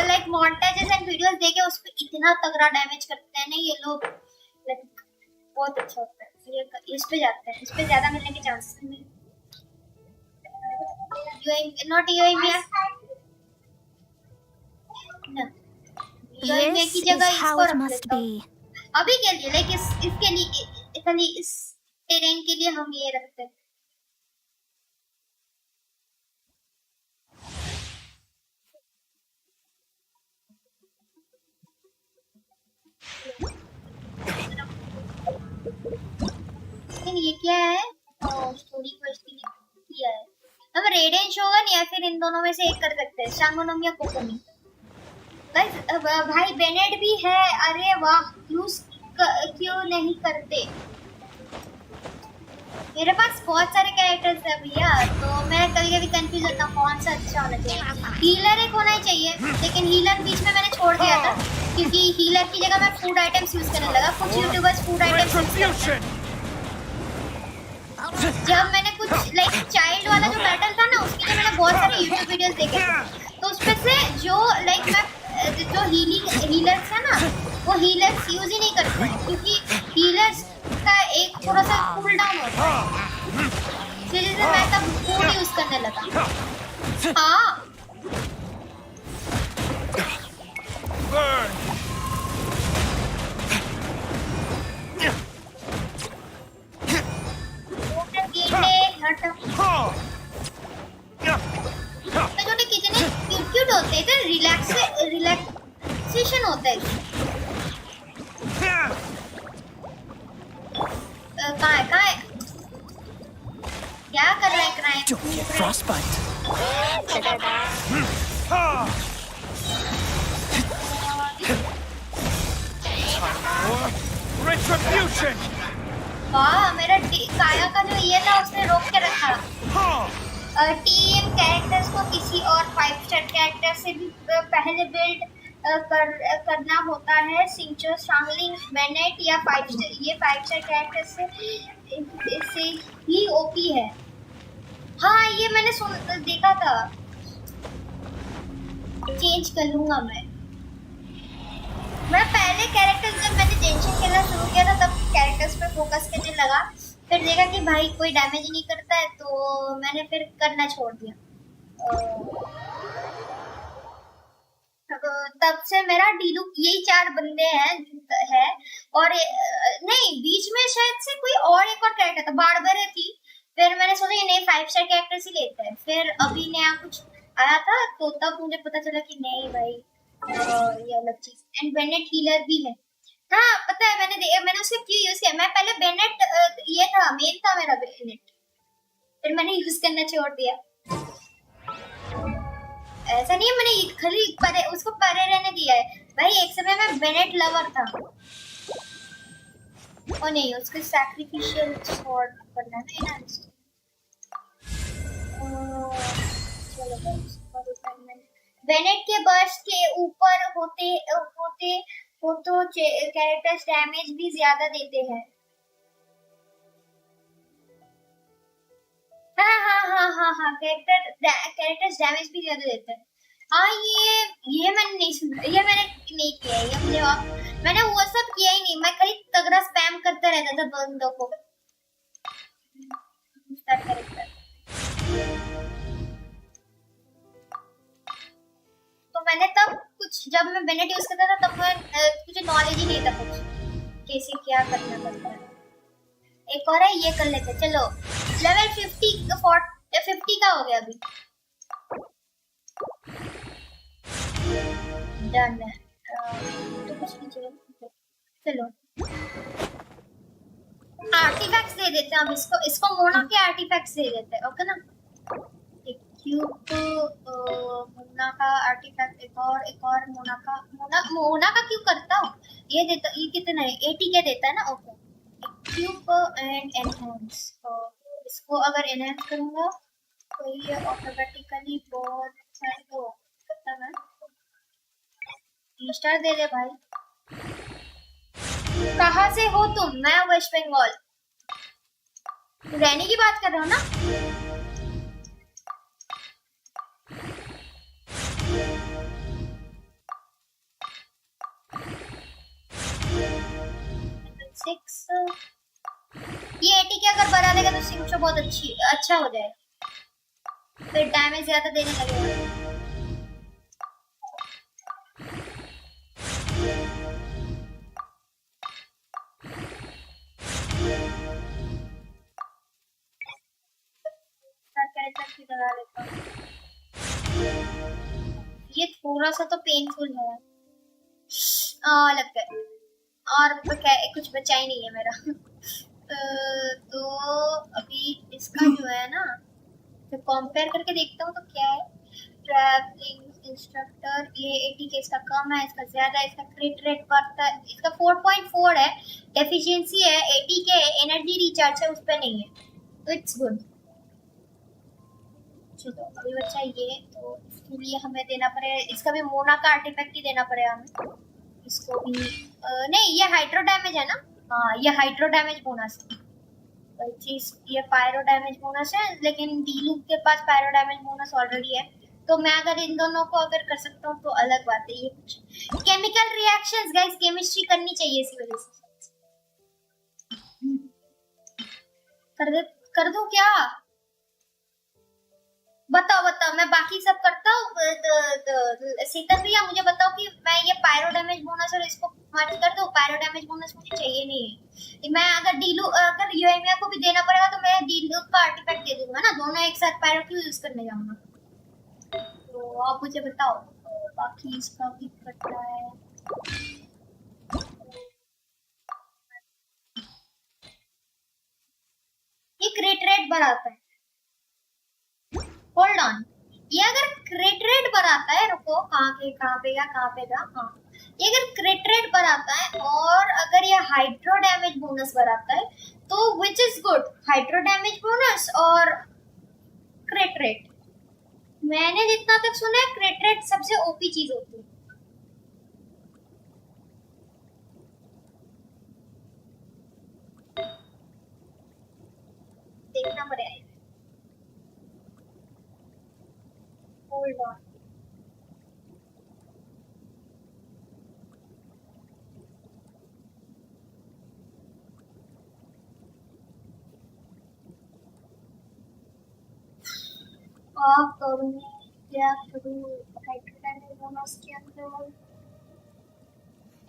लाइक मोंटेजेस एंड वीडियोस देखे, उस पे इतना तगड़ा डैमेज करते हैं ना ये लोग, लाइक बहुत अच्छा होता है। ये इस पे जाते हैं, इस पे ज्यादा मिलने के चांसेस नहीं। नॉट यूएमई ना, यूएमई की जगह इसको रख लेता हूं अभी के लिए, लाइक इसके लिए खाली इस टेरेन के लिए हम ये रखते हैं। ये क्या है? स्टोरी क्वेस्ट के लिए किया है। हम रेडियन शोगन या फिर इन दोनों में से एक कर सकते हैं, शांगोनोम या कोकोमी। गाइस भाई बेनेट भी है, अरे वाह, यूज क्यों नहीं करते? मेरे पास बहुत सारे कैरेक्टर्स हैं भैया, तो मैं कभी-कभी कंफ्यूज होता हूँ कौन सा अच्छा होना चाहिए। हीलर एक होना ही चाहिए, लेकिन हीलर बीच में मैंने छोड़ दिया था, क्योंकि हीलर की जगह मैं फूड आइटम्स यूज करने लगा। कुछ यूट्यूबर्स फूड आइटम्स यूज करते हैं। जब मैंने कुछ लाइक चाइल्ड वाला जो बैटल था ना, उसके लिए मैंने बहुत सारे यूट्यूब वीडियोस देखे थे, तो उसमें से जो लाइक मैं जो हीलर्स है ना, वो हीलर्स यूज ही नहीं करते हैं, क्योंकि हीलर्स का एक थोड़ा सा कूल डाउन होता है, इसलिए मैं तब फूड यूज करने लगा। हाँ छोटे कितने क्यूट होते हैं, रिलैक्सेशन होता है। कहाँ है क्या कर रहा है क्राइम? वाह, मेरा काया का जो ये था उसने रोक के रखा। टीम कैरेक्टर्स को किसी और 5 स्टार कैरेक्टर से भी पहले बिल्ड करना होता है। सिंचो, शांगलिंग, बेनेट या 5 स्टार, ये 5 स्टार कैरेक्टर से ही ओपी है। हाँ ये मैंने देखा था, चेंज कर लूंगा मैं पहले कैरेक्टर्स, जब मैंने जेंशिन खेलना शुरू किया था तब कैरेक्टर्स पे फोकस करने लगा, फिर देखा कि भाई कोई डैमेज नहीं करता है, तो मैंने फिर करना छोड़ दिया। तब से मेरा डीलू यही 4 बंदे हैं है। और नहीं, बीच में शायद से कोई और एक और कैरेक्टर था, बारबरे थी। फिर मैंने सोचा कि नहीं 5 स्टार कैरेक्टर्स ही लेते हैं। फिर अभी नया कुछ आया था, तो तब मुझे पता चला कि नहीं भाई ये अलग चीज। एंड बेनेट हीलर भी है। हाँ पता है, मैंने उसका क्यों यूज किया। मैं पहले बेनेट ये था, मेन था मेरा बेनेट, फिर मैंने यूज करना छोड़ दिया। ऐसा नहीं है मैंने खाली परे उसको परे रहने दिया है भाई। एक समय में बेनेट लवर था। ओ नहीं, उसको सैक्रिफिशियल स्वॉर्ड करना है ना। चलो गाइस, बेनेट के बर्स्ट के ऊपर होते होते हो तो कैरेक्टर्स डैमेज भी ज्यादा देते हैं। हाँ, कैरेक्टर्स डैमेज भी ज्यादा देते हैं। हाँ ये मैंने नहीं सुना, ये मैंने नहीं किया है। ये मैंने वो सब किया ही नहीं। मैं खाली तगड़ा स्पैम करता रहता था बंदों को। तो मैंने तब कुछ, जब मैं बेनेट यूज करता था तब मैं मुझे नॉलेज ही नहीं था कुछ कैसे क्या करना पड़ता है। एक और है, ये कर लेते। चलो लेवल 50 का हो गया अभी। डन है। तो कुछ नहीं चाहिए। चलो आर्टिफैक्ट्स दे देते हैं अब इसको मोना के आर्टिफैक्ट्स दे देते हैं। ओके ना, एक क्यूब मोना का आर्टिफैक्ट, एक और मोना का क्यों करता हूँ। ये देता, ये कितना है 80 के देता है ना। Okay, cube and enhance. इसको अगर एनहांस करूंगा तो ये ऑटोमेटिकली बहुत अच्छा करता है। स्टार दे दे भाई। कहाँ से हो तुम? मैं वेस्ट बंगाल। रहने की बात कर रहे हो ना? सिक्स ये 80 के अगर बढ़ा देगा तो सिंचो बहुत अच्छा हो जाए। फिर डैमेज ज्यादा देने लगेगा। लगा लेता हूँ। ये थोड़ा सा तो पेनफुल है। लग गए। और कुछ बचा ही नहीं है मेरा। तो अभी इसका जो है ना, तो कंपेयर करके देखता हूँ तो क्या है। ट्रैवलिंग इंस्ट्रक्टर ये 80 के इसका कम है, इसका ज्यादा है। इसका क्रिट रेट बढ़ता है, इसका 4.4 है। एफिशिएंसी है 80 के। एनर्जी रिचार्ज है उस पर नहीं है, तो इट्स गुड। चलो अभी बच्चा ये, तो इसके लिए हमें देना पड़ेगा, इसका भी मोना का आर्टिफैक्ट ही देना पड़ेगा हमें। इसको भी नहीं, ये हाइड्रो डैमेज है ना। हाँ ये हाइड्रो डैमेज बोनस है चीज। ये पायरो डैमेज बोनस है, लेकिन डीलू के पास पायरो डैमेज बोनस ऑलरेडी है। तो मैं अगर इन दोनों को अगर कर सकता हूँ तो अलग बात है। ये कुछ केमिकल रिएक्शंस गाइस, केमिस्ट्री करनी चाहिए इसी वजह से। कर दो क्या? बताओ मैं बाकी सब करता हूँ। सीतल भैया मुझे बताओ कि मैं ये पायरो डैमेज बोनस और इसको मर्ज कर दूं। पायरो डैमेज बोनस मुझे चाहिए नहीं है। मैं अगर यूएमिया को भी देना पड़ेगा तो मैं डीलू का आर्टिफैक्ट दे दूंगा ना। दोनों एक साथ पायरो क्यों यूज करने जाऊंगा। तो आप मुझे बताओ बाकी इसका भी करता है। ये क्रिट रेट बढ़ाता है। होल्ड ऑन, ये अगर क्रिट रेट बढ़ाता है, रुको कहाँ पे हाँ, ये अगर क्रिट रेट बढ़ाता है और अगर ये हाइड्रो डैमेज बोनस बढ़ाता है तो which is good, hydro damage bonus और क्रिट रेट। मैंने जितना तक सुना है क्रिट रेट सबसे ओपी चीज होती है। देखना पड़ेगा। होल्ड ऑन, करूँ क्या करूँ हाइड्रोडायनामोस के अंदर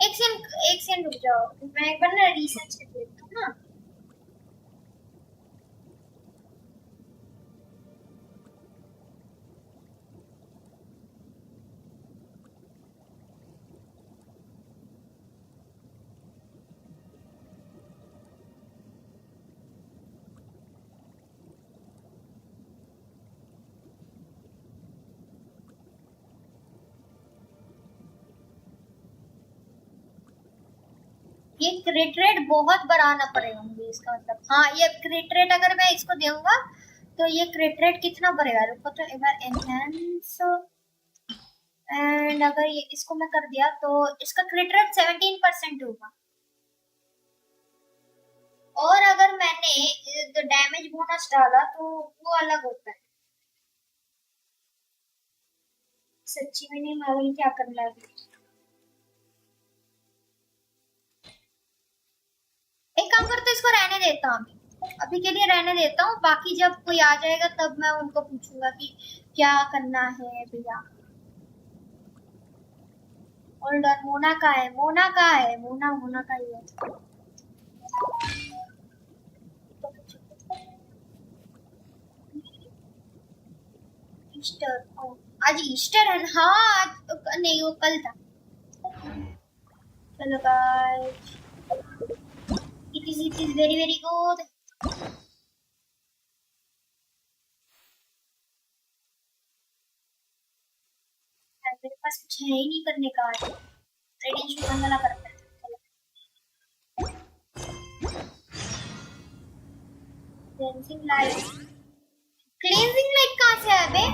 एक सेकंड रुक जाओ मैं एक बार ना रिसर्च कर लेता हूँ ना ये क्रिट रेट बहुत बढ़ाना पड़ेगा मुझे इसका मतलब हाँ ये क्रिट रेट अगर मैं इसको दूंगा तो ये क्रिट रेट कितना बढ़ेगा रुको तो एक बार एनहांस एंड अगर ये इसको मैं कर दिया तो इसका क्रिट रेट 17% होगा और अगर मैंने तो डैमेज बोनस डाला तो वो अलग होता है सच्ची में नहीं मालूम क्या करना है एक काम करते इसको रहने देता हूँ अभी के लिए रहने देता हूँ बाकी जब कोई आ जाएगा तब मैं उनको पूछूंगा कि क्या करना है भैया होल्डर मोना का है मोना मोना का ही है ईस्टर आज ईस्टर है हाँ आज नहीं वो कल था चलो guys it is very good मेरे पास कुछ है ही नहीं करने का ट्रेडिंग शुरू वाला करते हैं क्लेंजिंग लाइट कहाँ से है बे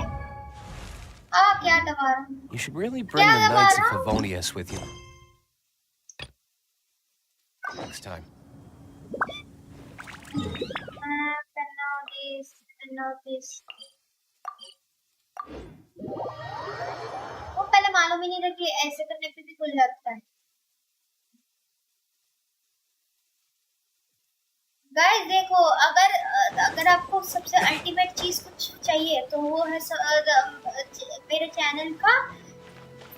क्या दबा रहा हूँ You should really bring the Knights of Favonius with you next time. Now this. वो पहले मालूम ही नहीं था कि ऐसे करने पे भी कुछ लगता है गाइस देखो अगर आपको सबसे अल्टीमेट चीज कुछ चाहिए तो वो है मेरे चैनल का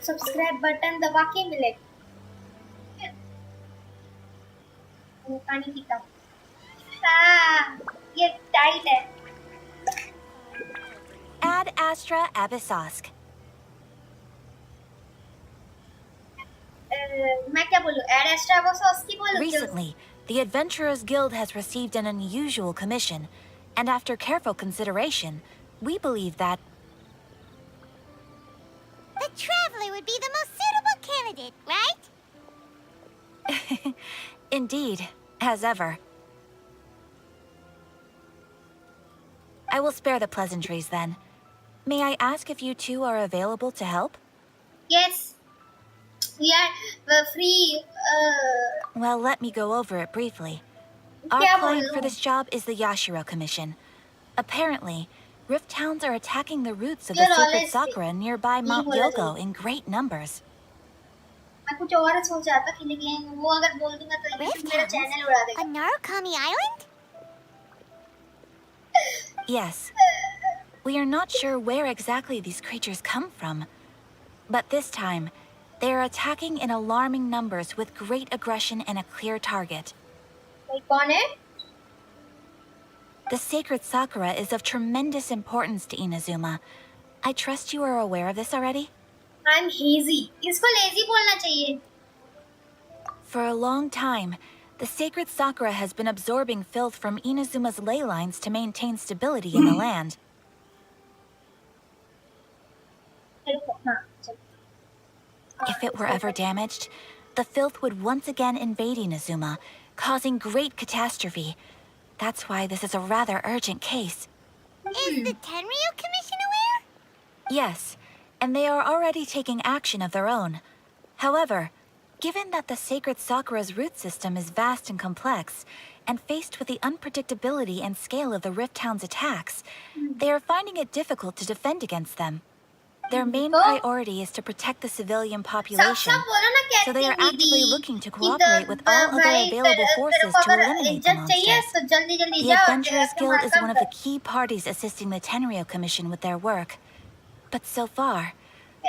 सब्सक्राइब बटन दबा के मिलेगा वो पानी पीता ये टाइट है Ad Astra Abyssosk. मैं क्या बोलूं? Ad Astra Abyssosk की बोलूं? Recently, the Adventurers Guild has received an unusual commission, and after careful consideration, we believe that the Traveler would be the most suitable candidate, right? Indeed, as ever. I will spare the pleasantries then. May I ask if you two are available to help? Yes. We are free. Well, let me go over it briefly. Our client for this job is the Yashiro Commission. Apparently, Rift Towns are attacking the roots of the sacred sakura nearby Mount Yogo in great numbers. मैं कुछ और सोचा था कि लेकिन वो अगर बोल दूंगा तो मेरा चैनल उड़ा देगा. A Narukami Island? Yes. We are not sure where exactly these creatures come from. But this time, they are attacking in alarming numbers with great aggression and a clear target. कौन है? The sacred sakura is of tremendous importance to Inazuma. I trust you are aware of this already? I'm hazy. इसको lazy बोलना चाहिए. For a long time, the sacred sakura has been absorbing filth from Inazuma's ley lines to maintain stability in the land. If it were ever damaged, the filth would once again invade Inazuma, causing great catastrophe. That's why this is a rather urgent case. Is the Tenryu Commission aware? Yes, and they are already taking action of their own. However, given that the sacred sakura's root system is vast and complex, and faced with the unpredictability and scale of the Rift Town's attacks, they are finding it difficult to defend against them. Their main तो priority is to protect the civilian सब population, सब बोलो ना so they Catherine are दीदी actively looking to कि cooperate with all other भाई available तेरे forces को to अगर eliminate the इज्जत चाहिए monsters. तो जल्दी जल्दी The जाओ Adventurers Guild is तुम्हारा one काम of the कर key parties assisting the Tenryou Commission with their work. But so far, the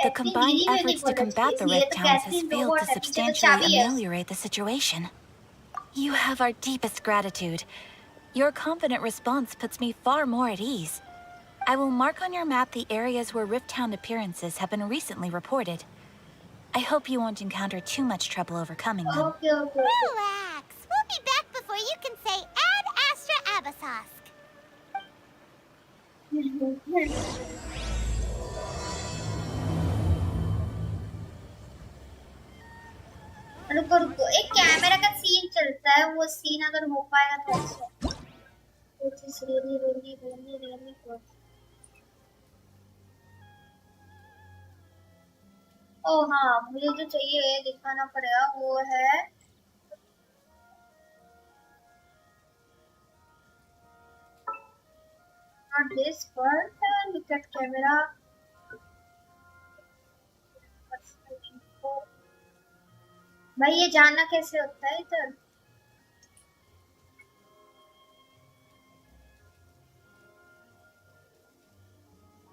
Catherine combined दीदी भी नहीं efforts to बोलना combat the चाहिए ये Rift तो Towns has Catherine failed to robot है पीछे तो substantially चाबी है ameliorate the situation. You have our deepest gratitude. Your confident response puts me far more at ease. I will mark on your map the areas where Rift Town appearances have been recently reported. I hope you won't encounter too much trouble overcoming them. Okay okay okay Relax. We'll be back before you can say Ad Astra Abyssosque. रुको रुको एक camera का scene चलता है वो scene अगर हो पाएगा तो अच्छा which is really good. ओ हाँ मुझे जो चाहिए दिखाना पड़ेगा वो है not this but look at camera भाई ये जानना कैसे होता है इधर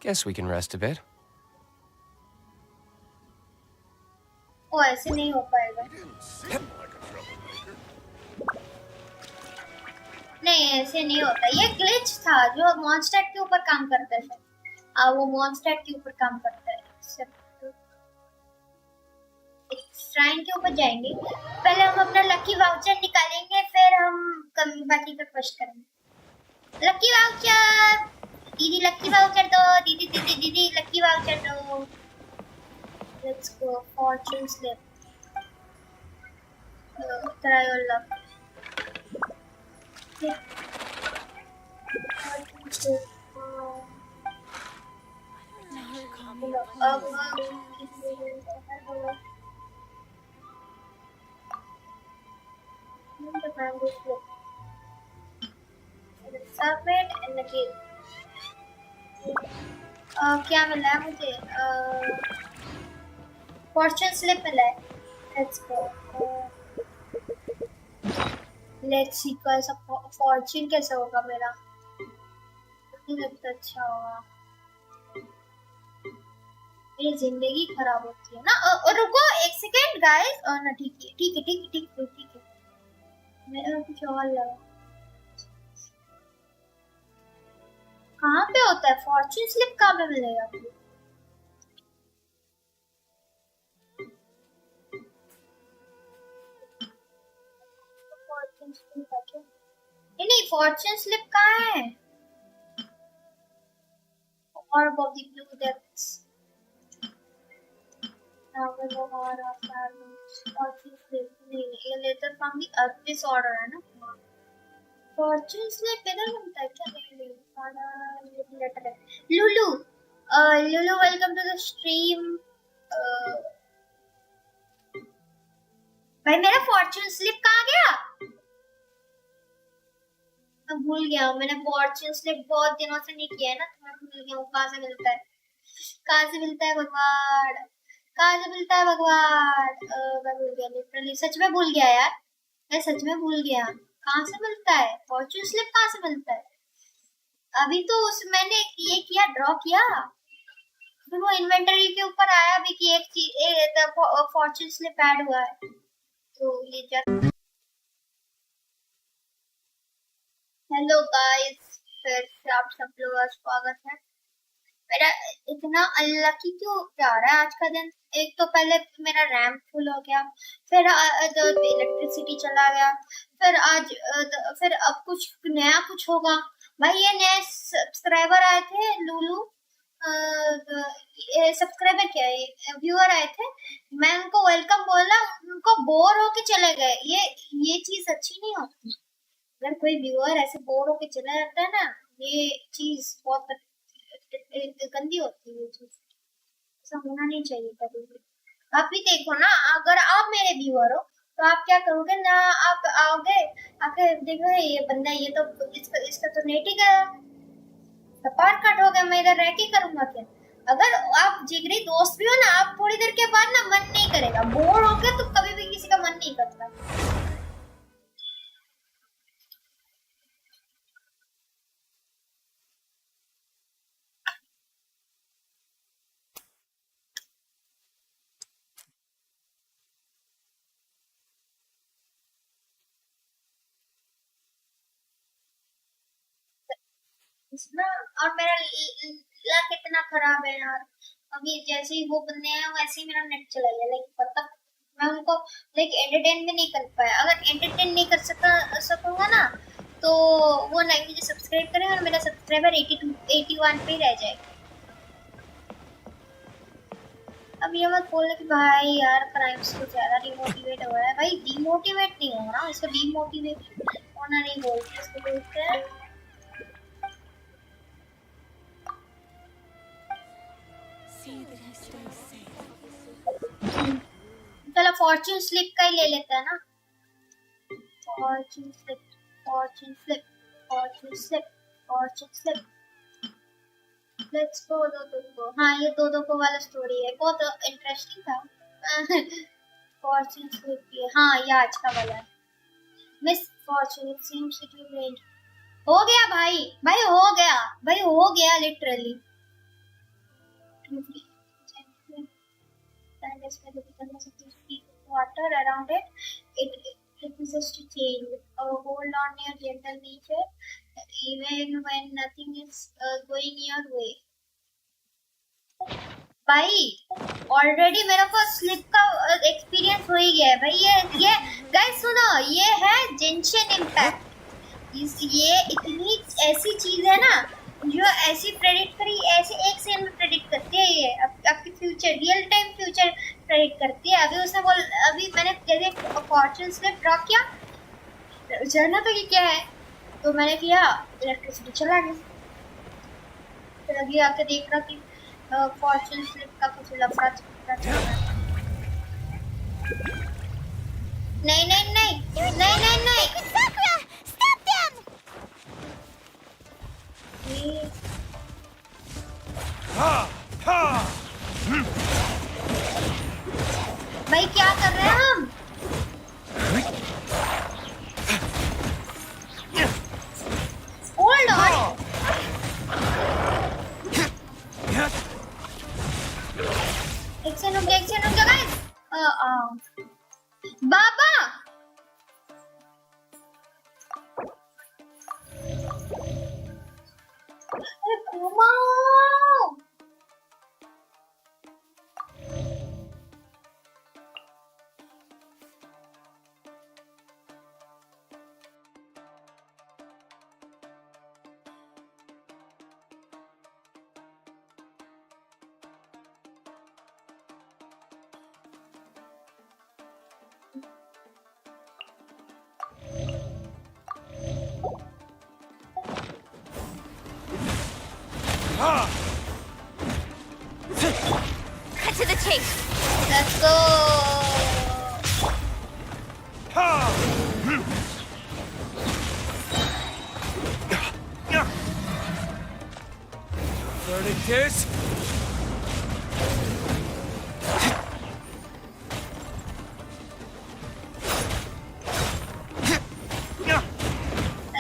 Guess we can rest a bit. ओ ऐसे नहीं हो पाएगा नहीं ऐसे नहीं होता ये ग्लिच था जो मॉन्स्टर के ऊपर काम करता है वो मॉन्स्टर के ऊपर काम करता है श्राइन के ऊपर जाएंगे पहले हम अपना लकी वाउचर निकालेंगे फिर हम बाकी का क्वेश्चन करेंगे लकी वाउचर दीदी लकी वाउचर दो दीदी दीदी दीदी लकी वाउचर दो let's go Fortune slip try your luck the mango slip. Submit and again. क्या मिला है मुझे? Fortune slip मिला है. Let's go. Let's see कैसा fortune कैसा होगा मेरा. नहीं लगता अच्छा होगा. मेरी जिंदगी खराब होती है ना. और रुको एक सेकेंड गाइस. ना ठीक है. मेरा कुछ और लगा कहाँ पे होता है फॉर्च्यून स्लिप कहाँ पे मिलेगा फॉर्च्यून स्लिप है क्या नहीं फॉर्च्यून स्लिप कहाँ है orb of the blue depths fortune slip नहीं ये letter from the earth disorder है ना फॉर्च्यून स्लिप इधर मिलता है क्या नहीं लेटर है Lulu welcome to the stream भाई मेरा फॉर्च्यून स्लिप कहाँ गया मैं भूल गया हूँ मैंने फॉर्च्यून स्लिप बहुत दिनों से नहीं किया है ना तो मैं भूल गया हूँ कहाँ से मिलता है भगवान मैं भूल गया लिटरली सच में भूल गया यार मैं सच में भूल गया कहाँ से मिलता है फॉर्च्यून स्लिप कहाँ से मिलता है अभी तो उस मैंने ये किया ड्रॉ किया फिर वो इन्वेंटरी के ऊपर आया भी कि एक चीज फॉर्च्यून स्लिप ऐड हुआ है तो ये हेलो गाइस फिर से आप सब लोगों का स्वागत है मेरा इतना अनलकी क्यों जा रहा है आज का दिन एक तो पहले मेरा रैम फुल हो गया फिर इलेक्ट्रिसिटी चला गया फिर अब कुछ नया कुछ होगा भाई ये नए सब्सक्राइबर आए थे लूलू सब्सक्राइबर क्या है व्यूअर आए थे मैं उनको वेलकम बोला उनको बोर होके चले गए ये चीज अच्छी नहीं होती अगर कोई व्यूअर ऐसे बोर होके चला जाता है ना ये चीज बहुत गंदी होती है ये चीज ऐसा होना नहीं चाहिए कभी भी आप भी देखो ना अगर आप मेरे व्यूअर हो तो आप क्या करोगे ना आप आओगे आके देखो ये बंदा ये तो इसका तो नेट ही गया पार कट हो गया मैं इधर रह के करूंगा क्या अगर आप जिगरी दोस्त भी हो ना, आप थोड़ी देर के बाद ना मन नहीं करेगा, बोर हो गए तो कभी भी किसी का मन नहीं करता। ना, और मेरा लक इतना खराब है यार, अभी जैसे ही वो बंदे हैं वैसे ही मेरा नेट चला गया, लाइक मतलब मैं उनको लाइक एंटरटेन भी नहीं कर पाया। अगर एंटरटेन नहीं कर सकूंगा ना तो वो नहीं मुझे सब्सक्राइब करें और मेरा सब्सक्राइबर 82 81 पे ही रह जाएगा। अब ये मत बोलना कि भाई यार क्राइम्स को ज्यादा डिमोटिवेट हो रहा है। भाई डिमोटिवेट नहीं हो रहा, इसको डिमोटिवेट होना नहीं बोलते, इसको बोलते हैं चलो फॉर्च्यून स्लिप का ही ले लेते हैं ना। Fortune slip, Fortune slip, Fortune slip, Fortune slip, let's go. दो को, हाँ ये दो को वाला स्टोरी है, बहुत इंटरेस्टिंग था। फॉर्च्यून स्लिप ये, हाँ ये आज का वाला है। Miss Fortune it seems it will rain. हो गया भाई, भाई हो गया, भाई हो गया literally. Water around it, it refuses to change. Hold on your gentle nature, even when nothing is going your way. भाई ऑलरेडी मेरे को स्लिप का एक्सपीरियंस हो ही गया है भाई। ये गाइस सुनो, ये है जेंशिन इम्पैक्ट। ये इतनी ऐसी चीज है ना जो ऐसी प्रेडिक्ट करी, ऐसे एक सेकंड में प्रेडिक्ट करती है। ये आपकी future, real time future predict करती है। अभी उसने अभी मैंने जैसे फॉर्च्यून स्लिप ड्रॉ किया, जानना था कि क्या है, तो मैंने किया, इलेक्ट्रिसिटी चला गया। फिर अभी आके देख रहा कि फॉर्च्यून स्लिप का कुछ लफड़ा चल रहा है। नहीं नहीं नहीं नहीं नहीं नहीं, Stop them! भाई क्या कर रहे हैं हम? Hold on. एक से रुक जा guys. Baba Cut to the chase. let's go. Verdict is...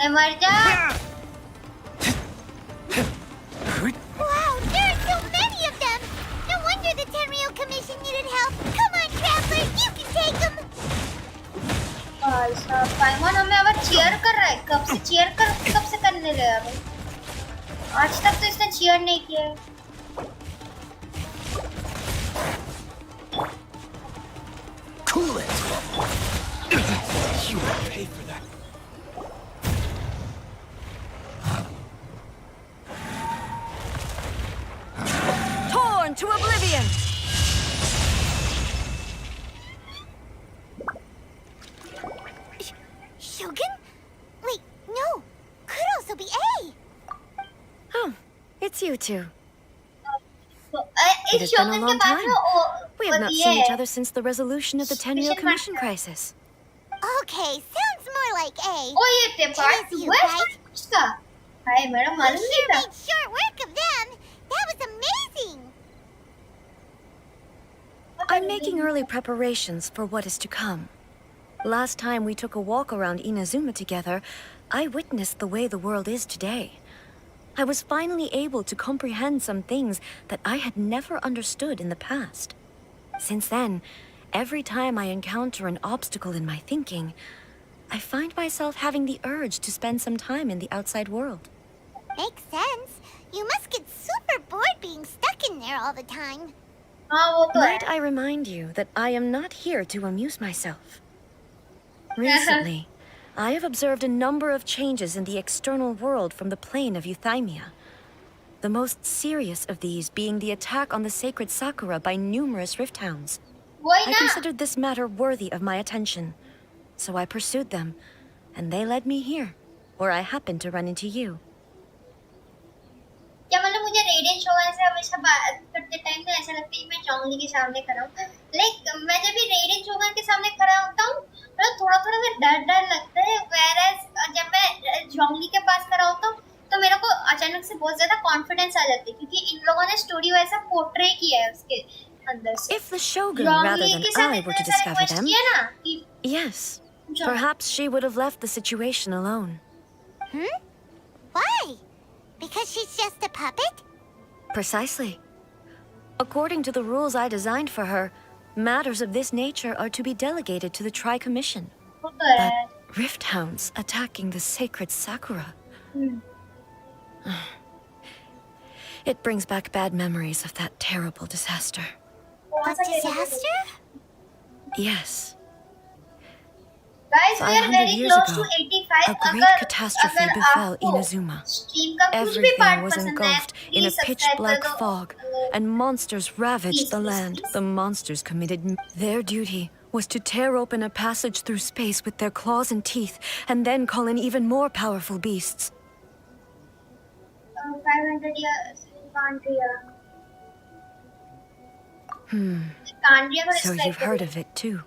मर जा। Wow, there are so many of them! No wonder the Tenryou Commission needed help. Come on, Traveler, you can take them! भाई साहब, पाइमन हमें अब cheer कर रहा है। कब से करने लगा भाई? आज तक तो इसने चीयर नहीं किया है। Cool it! You will pay for that. Torn to oblivion. Shogun? Wait, no. Could also be A. Oh, it's you two. तो It इस has been a शोगन के long बाद time. में We have not ये seen each है। other since the resolution of the Tenryou Mission Commission Master. crisis. Okay, sounds more like A. ओ ये थे part Cheers, 2 you है guys. इसका। हाय मेरा You मालूम नहीं sure था। made short work of them. That was amazing. I'm making early preparations for what is to come. Last time we took a walk around Inazuma together, I witnessed the way the world is today. I was finally able to comprehend some things that I had never understood in the past. Since then, every time I encounter an obstacle in my thinking, I find myself having the urge to spend some time in the outside world. Makes sense. You must get super bored being stuck in there all the time. हाँ वो तो है. Might I remind you that I am not here to amuse myself. Recently, I have observed a number of changes in the external world from the plane of Euthymia. The most serious of these being the attack on the sacred Sakura by numerous rift hounds. वही I ना. considered this matter worthy of my attention, so I pursued them, and they led me here, where I happened to run into you. क्या मतलब मुझे radian show से हमेशा बात करते time तो ऐसा लगता है कि मैं जोंगली के सामने खड़ा हूँ. लाइक मैं जब भी रेडियन शो के सामने खड़ा होता हूँ मतलब थोड़ा थोड़ा सा डर लगता है. whereas जब मैं जोंगली के पास खड़ा होता हूँ तो मेरे को अचानक से बहुत ज्यादा कॉन्फिडेंस आ जाती है क्योंकि इन लोगों ने स्टोरी वैसा पोर्ट्रे किया है उसके अंदर से. If the Shogun, rather than I, were to discover them, किया ना कि yes, perhaps she would have left the situation alone. Why? Because she's just a puppet? Precisely. According to the rules I designed for her, matters of this nature are to be delegated to the Tri-Commission. वो तो है. But rift hounds attacking the sacred Sakura. It brings back bad memories of that terrible disaster. A disaster? Yes. Guys, we are 500 very years close ago, to 85. a great catastrophe befell Inazuma. Stream का कुछ भी Everything part was पसंद है, engulfed in a please pitch subscribe black कर दो. fog, and monsters ravaged the Please, land. please. The monsters committed. Their duty was to tear open a passage through space with their claws and teeth, and then call in even more powerful beasts. 500 years Kandria. So you've heard of it too.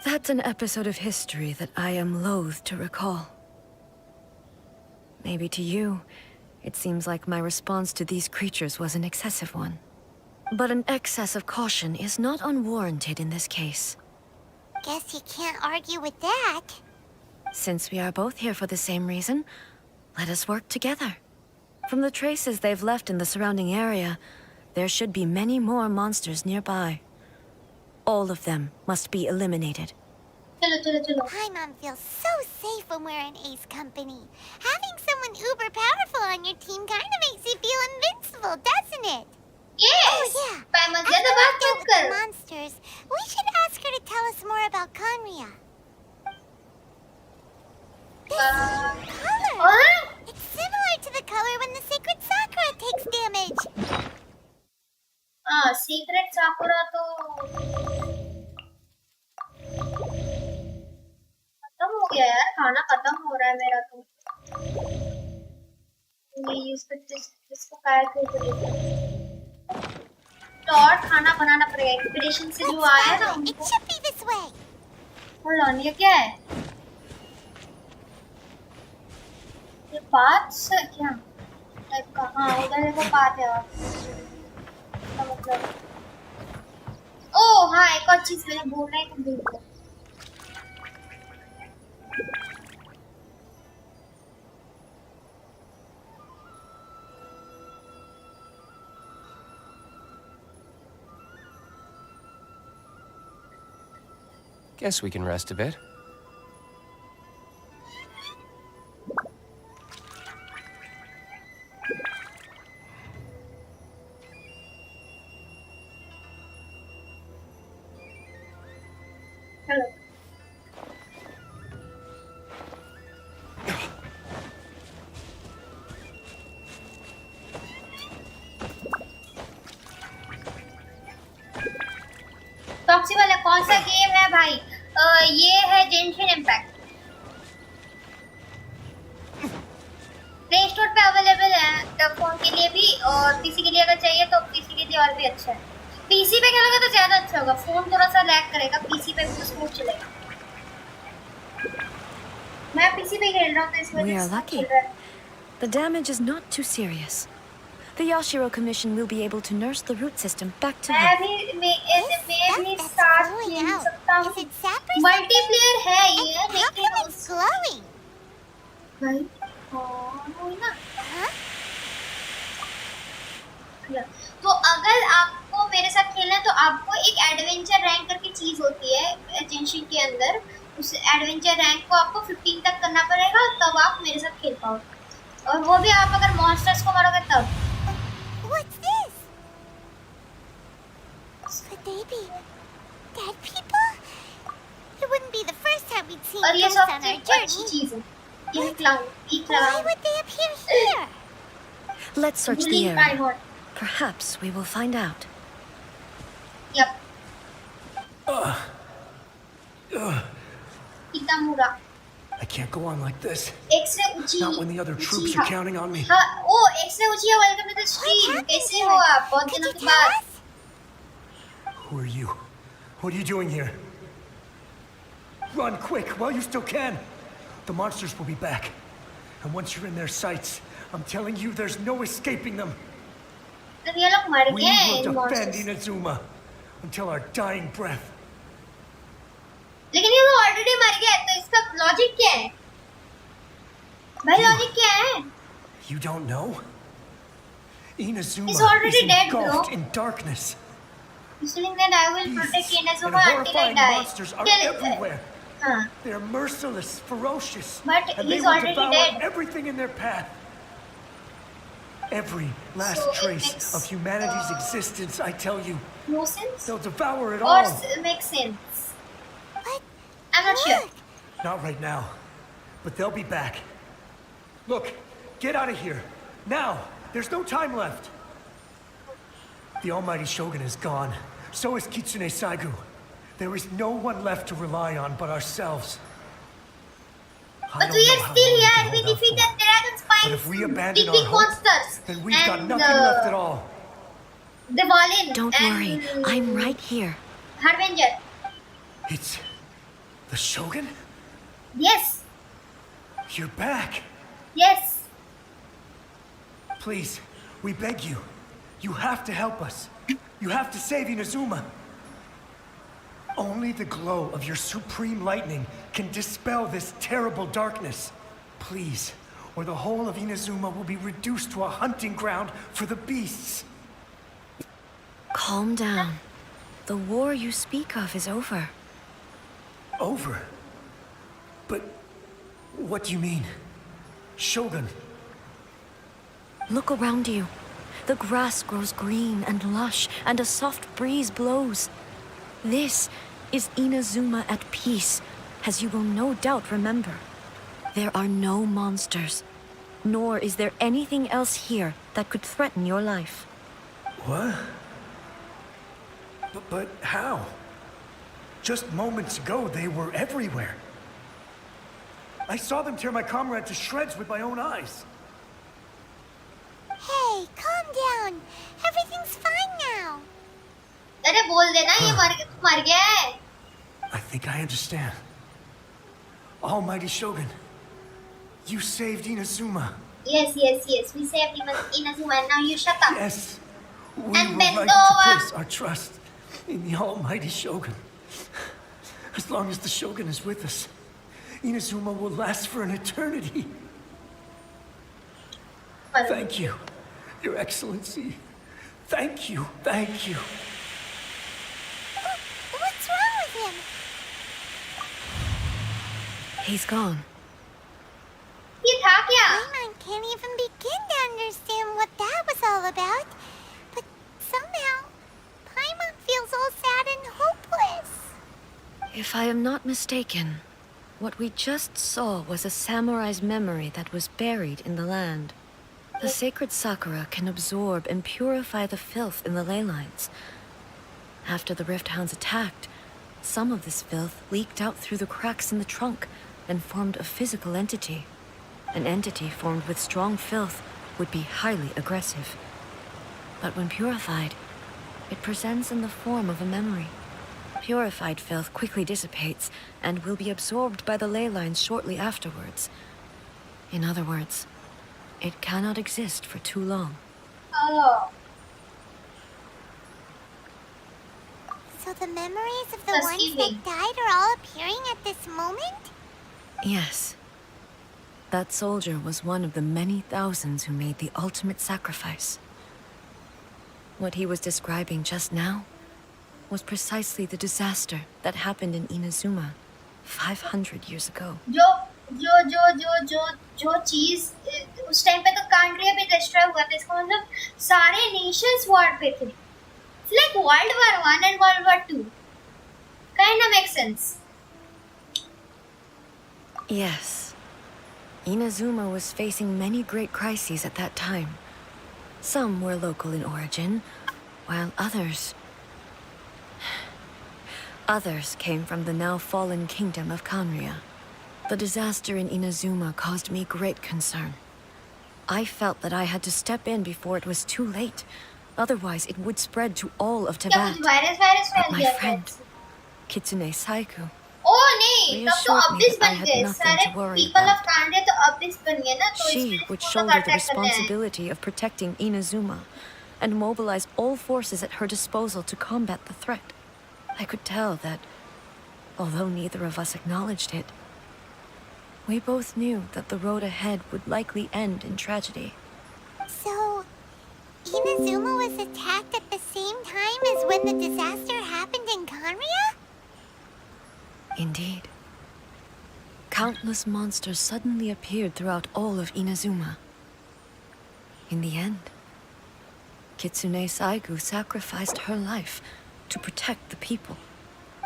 That's an episode of history that I am loath to recall. Maybe to you, it seems like my response to these creatures was an excessive one. But an excess of caution is not unwarranted in this case. Guess you can't argue with that. Since we are both here for the same reason, let us work together. From the traces they've left in the surrounding area, there should be many more monsters nearby. All of them must be eliminated. चलो. Paimon feels so safe when we're in Ace Company. Having someone uber powerful on your team kind of makes you feel invincible, doesn't it? Yes. Oh yeah. Paimon, After ज़्यादा we बात dealt मत with the कर. monsters, we should ask her to tell us more about Conria. This color. और It's similar to the color when the sacred Sakura takes damage. हाँ, secret साकुरा तो खत्म हो गया यार. खाना खत्म हो रहा है मेरा तो. ये इसको काय को तो और खाना बनाना पड़ेगा. एक्सपीडिशन से जो आया ना It उनको. should be this way. Hold on, ये क्या है? ये पाथ्स है क्या टाइप का? हाँ, उधर देखो पाथ है. और मतलब ओह हाँ, एक और चीज मैंने बोलना है तुम देखो. Guess we can rest a bit. चलो. टॉक्सी वाला कौन सा गेम है भाई? ये है जेंशिन इम्पैक्ट. प्ले स्टोर पे अवेलेबल है फोन के लिए भी और पीसी के लिए अगर चाहिए तो पीसी के लिए और भी अच्छा है. पीसी पे खेलोगे तो ज्यादा अच्छा होगा. फोन थोड़ा सा लैग करेगा, पीसी पे स्मूथ चलेगा. मैं पीसी पे खेल रहा हूं तो इस We वजह are से lucky. चल रहा है. The damage is not too serious. The Yashiro Commission will be able to nurse the root system back to मैं health. भी मैं This भी stuff that's स्टार्ट flowing खेल out, सकता is हूँ. it sap or मल्टीप्लेयर है something? ये And how लेकिन come it's glowing? भाई हाँ ना. Huh? तो अगर आपको मेरे साथ खेलना है तो आपको एक एडवेंचर रैंक करके चीज होती है जेंशिन के अंदर. उस एडवेंचर रैंक को आपको 15 तक करना पड़ेगा तब आप मेरे साथ खेल पाओ. और वो भी आप अगर मॉन्स्टर्स को मारोगे तब. What's this? Could they be dead people? It wouldn't be the first time we'd seen और ये ghosts on सबसे our अच्छी journey. चीज है. ये clown Why would they appear here? Let's search the Bullying area. Primal. Perhaps we will find out. Yep. Itamura. I can't go on like this. X-ray Uchi. Not when the other troops are counting on me. हाँ, ओ X-ray Uchi, welcome to the stream. कैसे हो आप? बहुत Could दिनों you के tell बाद. us? Who are you? What are you doing here? Run quick while you still can. The monsters will be back. And once you're in their sights, I'm telling you, there's no escaping them. तो ये लोग मर We गए हैं will in defend monsters. Inazuma until our dying breath. लेकिन ये तो already मर गया है तो इसका लॉजिक क्या है? भाई लॉजिक क्या है? You don't know? Inazuma He's already is dead, bro. engulfed in darkness. You think that I will protect Beasts and Inazuma until I horrifying die? monsters are Kill it. everywhere. हाँ. They're merciless, ferocious, But and they he's will already devour dead. everything in their path. Every last So it trace makes, of humanity's existence, I tell you, No sense? they'll devour it Or all. makes sense? But I'm not sure. look, Not right now, but they'll be back. Look, get out of here. Now, there's no time left. The almighty Shogun is gone. So is Kitsune Saigu. There is no one left to rely on but ourselves. I But don't we know are how still long we here. can We hold out defeated for. dragon But spines, if we abandon big our big hope, monsters, then we've got and nothing left at all. the Volin. Don't and worry, I'm right here. Harbinger. It's the Shogun? Yes. You're back. Yes. Please, we beg you. You have to help us. You have to save Inazuma. Only the glow of your supreme lightning can dispel this terrible darkness. Please, or the whole of Inazuma will be reduced to a hunting ground for the beasts. Calm down. The war you speak of is over. Over? But what do you mean? Shogun. Look around you. The grass grows green and lush, and a soft breeze blows. This is Inazuma at peace, as you will no doubt remember. There are no monsters, nor is there anything else here that could threaten your life. What? But how? Just moments ago, they were everywhere. I saw them tear my comrade to shreds with my own eyes. hey, calm down. Everything's fine now. अरे बोल देना ये मर गया है. I think I understand. Almighty Shogun, you saved Inazuma. Yes. We saved Inazuma and now you shut up. Yes, we And were bend right to over. place our trust in the Almighty Shogun. As long as the Shogun is with us, Inazuma will last for an eternity. Thank you, Your Excellency. Thank you. What's wrong with him? He's gone. ये था क्या? My mind can't even begin to understand what that was all about. But somehow, Paimon feels all sad and hopeless. If I am not mistaken, what we just saw was a samurai's memory that was buried in the land. The sacred sakura can absorb and purify the filth in the ley lines. After the Rift Hounds attacked, some of this filth leaked out through the cracks in the trunk and formed a physical entity. An entity formed with strong filth would be highly aggressive. But when purified, it presents in the form of a memory. Purified filth quickly dissipates and will be absorbed by the ley lines shortly afterwards. In other words, it cannot exist for too long. Oh, So the memories of the ones perceiving. that died are all appearing at this moment? Yes. That soldier was one of the many thousands who made the ultimate sacrifice. What he was describing just now was precisely the disaster that happened in Inazuma 500 years ago. जो जो जो जो जो जो चीज उस time पे तो कंट्री भी डिस्ट्रॉय हुआ था, इसका मतलब सारे नेशंस वॉर पे थे. It's like World War One and World War Two. Kind of makes sense. Yes. Inazuma was facing many great crises at that time. Some were local in origin, while others came from the now fallen kingdom of Kanria. The disaster in Inazuma caused me great concern. I felt that I had to step in before it was too late. Otherwise, it would spread to all of क्या Tibet. कुछ virus virus But फैल my गया था? friend, Kitsune Saiku, ओह नहीं, तब तो reassured me Abish that I बन had गए. nothing सारे to worry people about. of कांडे तो अबिस बन गए ना, तो She इसमें would इसको shoulder the अटैक करना है. responsibility of protecting Inazuma and mobilize all forces at her disposal to combat the threat. I could tell that, although neither of us acknowledged it, we both knew that the road ahead would likely end in tragedy. So, Inazuma was attacked at the same time as when the disaster happened in Kanria? Indeed. Countless monsters suddenly appeared throughout all of Inazuma. In the end, Kitsune Saigu sacrificed her life to protect the people.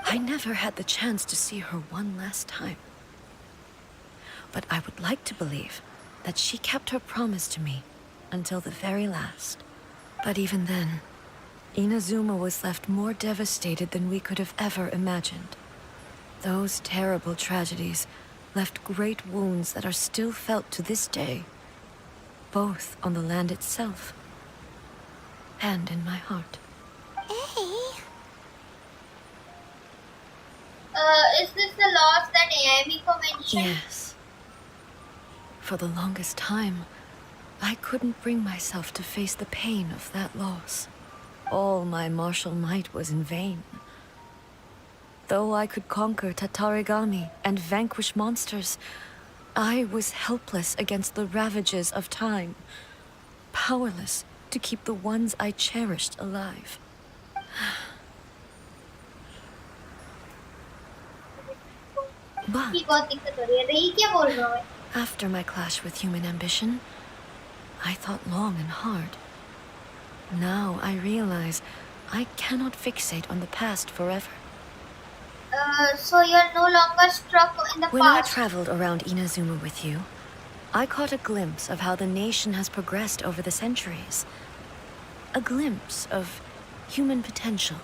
I never had the chance to see her one last time. But I would like to believe that she kept her promise to me until the very last. But even then, Inazuma was left more devastated than we could have ever imagined. Those terrible tragedies left great wounds that are still felt to this day, both on the land itself and in my heart. Hey, Is this the loss that Amy mentioned? Yes. For the longest time, I couldn't bring myself to face the pain of that loss. All my martial might was in vain. Though I could conquer Tatarigami and vanquish monsters, I was helpless against the ravages of time, powerless to keep the ones I cherished alive. But की बहुत दिक्कत हो रही है. रही क्या बोल रहा है? after my clash with human ambition, I thought long and hard. Now I realize I cannot fixate on the past forever. So you're no longer stuck in the When I past. traveled around Inazuma with you, I caught a glimpse of how the nation has progressed over the centuries. A glimpse of human potential.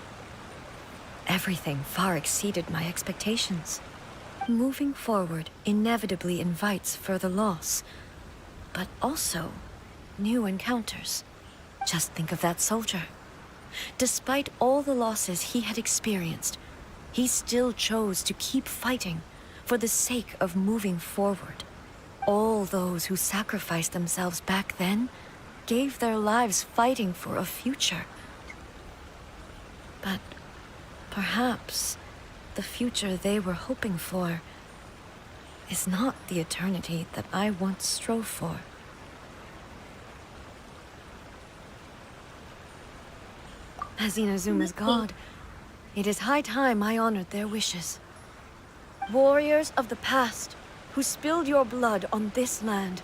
Everything far exceeded my expectations. Moving forward inevitably invites further loss, but also new encounters. Just think of that soldier. Despite all the losses he had experienced, he still chose to keep fighting for the sake of moving forward. All those who sacrificed themselves back then gave their lives fighting for a future. But perhaps the future they were hoping for is not the eternity that I once strove for. As Inazuma's god, it is high time I honored their wishes. Warriors of the past, who spilled your blood on this land,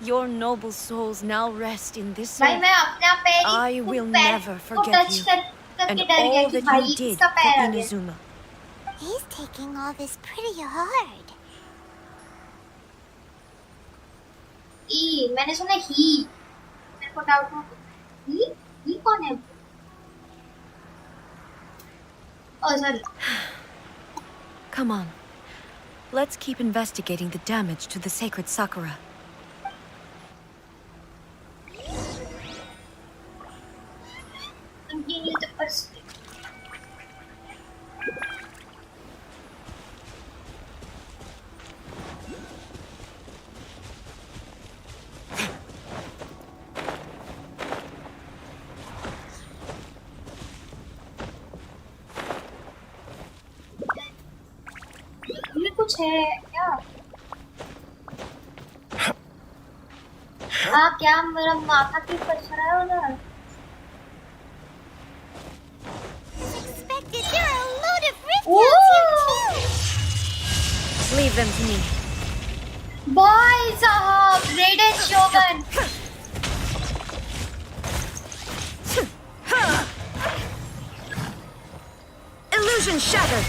your noble souls now rest in this भाई earth. मैं अपने आप पैर I he will पैर never को forget touch you करके and डर गया all कि that भाई you did इसका for पैर आ गया. Inazuma. he's taking all this pretty hard. मैंने सुना ही. मेरे को डाउट हुआ. ही कौन है? Oh, sorry. Come on. Let's keep investigating the damage to the sacred Sakura. Continue the pursuit. कुछ है क्या? हाँ क्या मेरा माथा क्यों कट रहा है उधर? Expected, there are a load of rift here too. Leave them to me. Boy साहब, Raiden Shogun. Illusion shattered.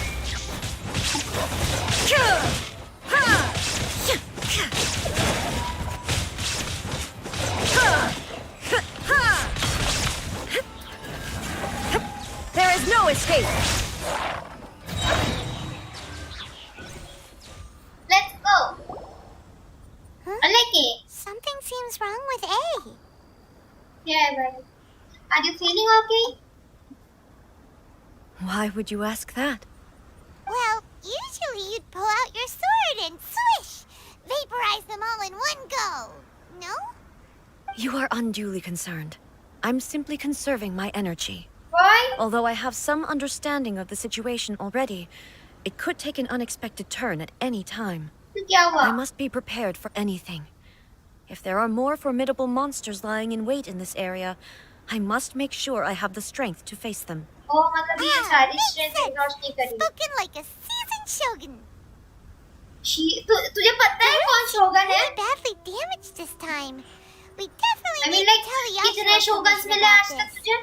There is no escape. Let's go. I like it. Something seems wrong with A. Yeah, buddy. Are you feeling okay? Why would you ask that? Well, usually you'd pull out your sword and swish! Vaporize them all in one go! No? You are unduly concerned. I'm simply conserving my energy. Why? Although I have some understanding of the situation already, it could take an unexpected turn at any time. तो क्या हुआ? I must be prepared for anything. If there are more formidable monsters lying in wait in this area, I must make sure I have the strength to face them. Oh, मतलब ये सारी makes strength sense. exhaust नहीं करी. Spoken like a seasoned shogun. तुझे पता है कौन शोगन है? Really badly damaged this time. We definitely I mean need like to tell कितने Yashiro शोगन्स मिले about आज तक this. तुझे?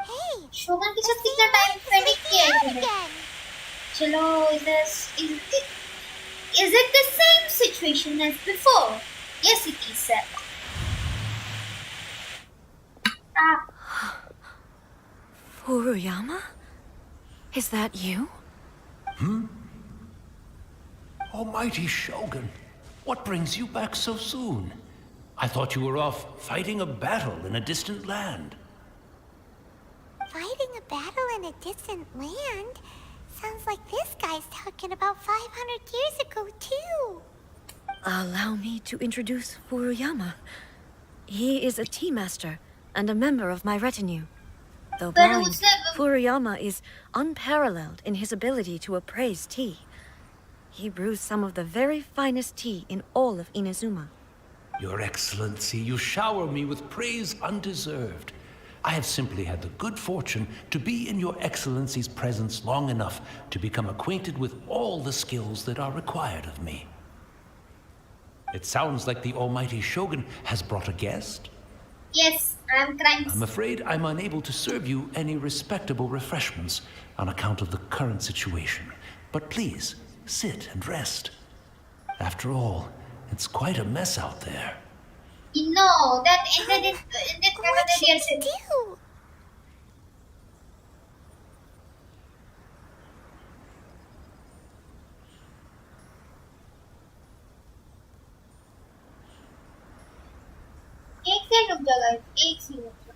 Hey, शोगन के साथ the कितना टाइम scene स्पेंड is किया है out तूने? again. चलो is it the same situation as before? Yes, it is, sir. Furuyama? Is that you? Almighty Shogun, what brings you back so soon? I thought you were off fighting a battle in a distant land. Fighting a battle in a distant land? Sounds like this guy's talking about 500 years ago, too. Allow me to introduce Furuyama. He is a tea master and a member of my retinue. Though पर blind, उसने Furuyama is unparalleled in his ability to appraise tea. He brews some of the very finest tea in all of Inazuma. Your Excellency, you shower me with praise undeserved. I have simply had the good fortune to be in Your Excellency's presence long enough to become acquainted with all the skills that are required of me. It sounds like the Almighty Shogun has brought a guest. Yes, I am Krimes. I'm afraid I'm unable to serve you any respectable refreshments on account of the current situation. But please, sit and rest. After all, it's quite a mess out there. No, that ended What should we do? एक second रुक जाओ guys, एक second रुक जाओ.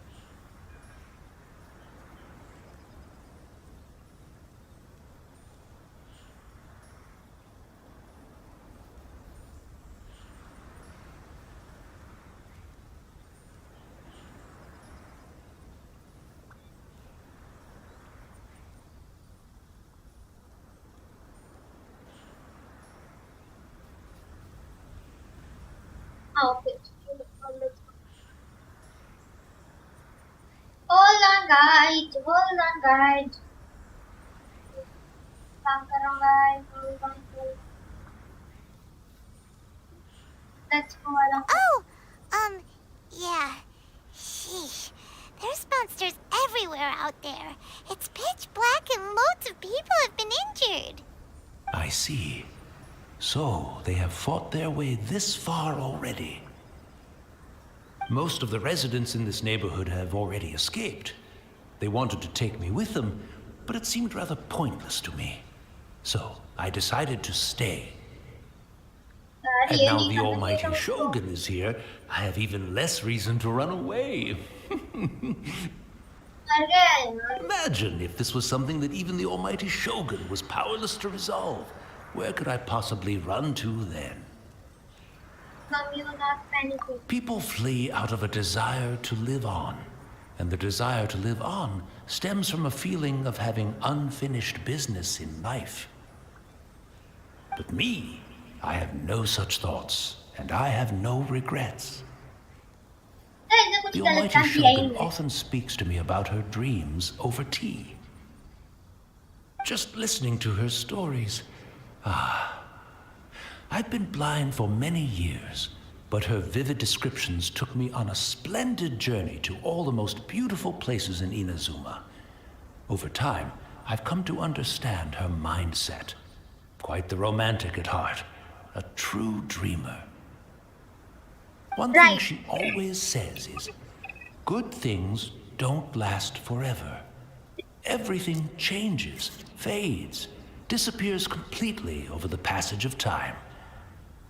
Okay. Hold on, guys. Hold on, guys. काम कर रहा हूँ, guys. Hold on, hold on. Let's go along. Oh, yeah. Sheesh. There's monsters everywhere out there. It's pitch black and loads of people have been injured. I see. So, they have fought their way this far already. Most of the residents in this neighborhood have already escaped. They wanted to take me with them, but it seemed rather pointless to me. So, I decided to stay. And now the Almighty Shogun is here, I have even less reason to run away. Imagine if this was something that even the Almighty Shogun was powerless to resolve. Where could I possibly run to then? People flee out of a desire to live on. And the desire to live on stems from a feeling of having unfinished business in life. But me, I have no such thoughts, and I have no regrets. The almighty Shogun often speaks to me about her dreams over tea. Just listening to her stories. I've been blind for many years, but her vivid descriptions took me on a splendid journey to all the most beautiful places in Inazuma. Over time, I've come to understand her mindset. Quite the romantic at heart, a true dreamer. One thing she always says is, good things don't last forever. Everything changes, fades, disappears completely over the passage of time.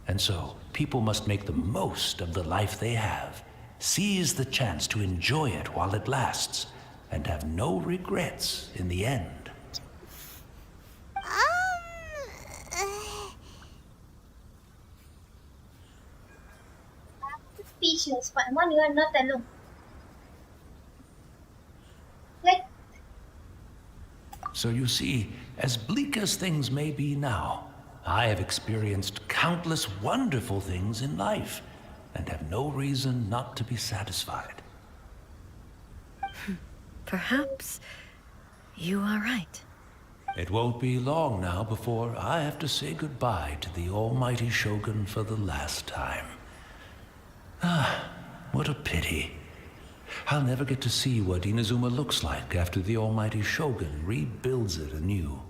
And so, people must make the most of the life they have, seize the chance to enjoy it while it lasts, and have no regrets in the end. Speechless, Paimon, you are not alone. Like. So you see, as bleak as things may be now, I have experienced countless wonderful things in life, and have no reason not to be satisfied. Perhaps you are right. It won't be long now before I have to say goodbye to the almighty Shogun for the last time. What a pity. I'll never get to see what Inazuma looks like after the almighty Shogun rebuilds it anew.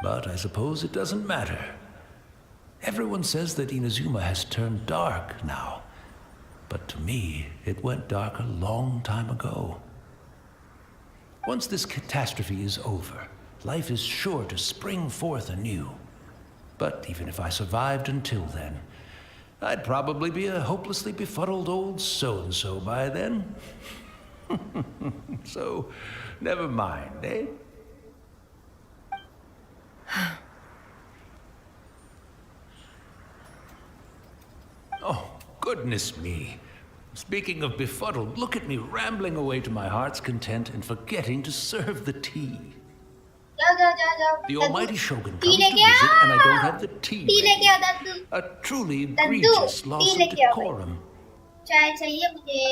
But I suppose it doesn't matter. Everyone says that Inazuma has turned dark now. But to me, it went dark a long time ago. Once this catastrophe is over, life is sure to spring forth anew. But even if I survived until then, I'd probably be a hopelessly befuddled old so-and-so by then. So, never mind, eh? Oh, goodness me. Speaking of befuddled, look at me rambling away to my heart's content and forgetting to serve the tea. The almighty Shogun comes to visit and I don't have the tea ready. A truly egregious loss of decorum.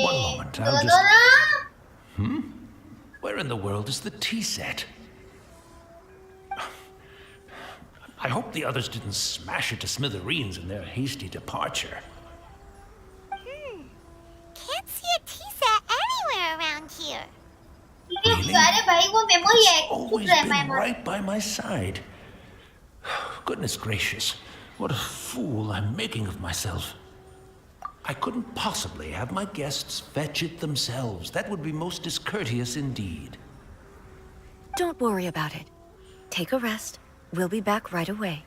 One moment, I'll just... Where in the world is the tea set? I hope the others didn't smash it to smithereens in their hasty departure. Can't see a tea set anywhere around here. Really? It's always been right by my side. Goodness gracious, what a fool I'm making of myself. I couldn't possibly have my guests fetch it themselves. That would be most discourteous indeed. Don't worry about it. Take a rest. We'll be back right away.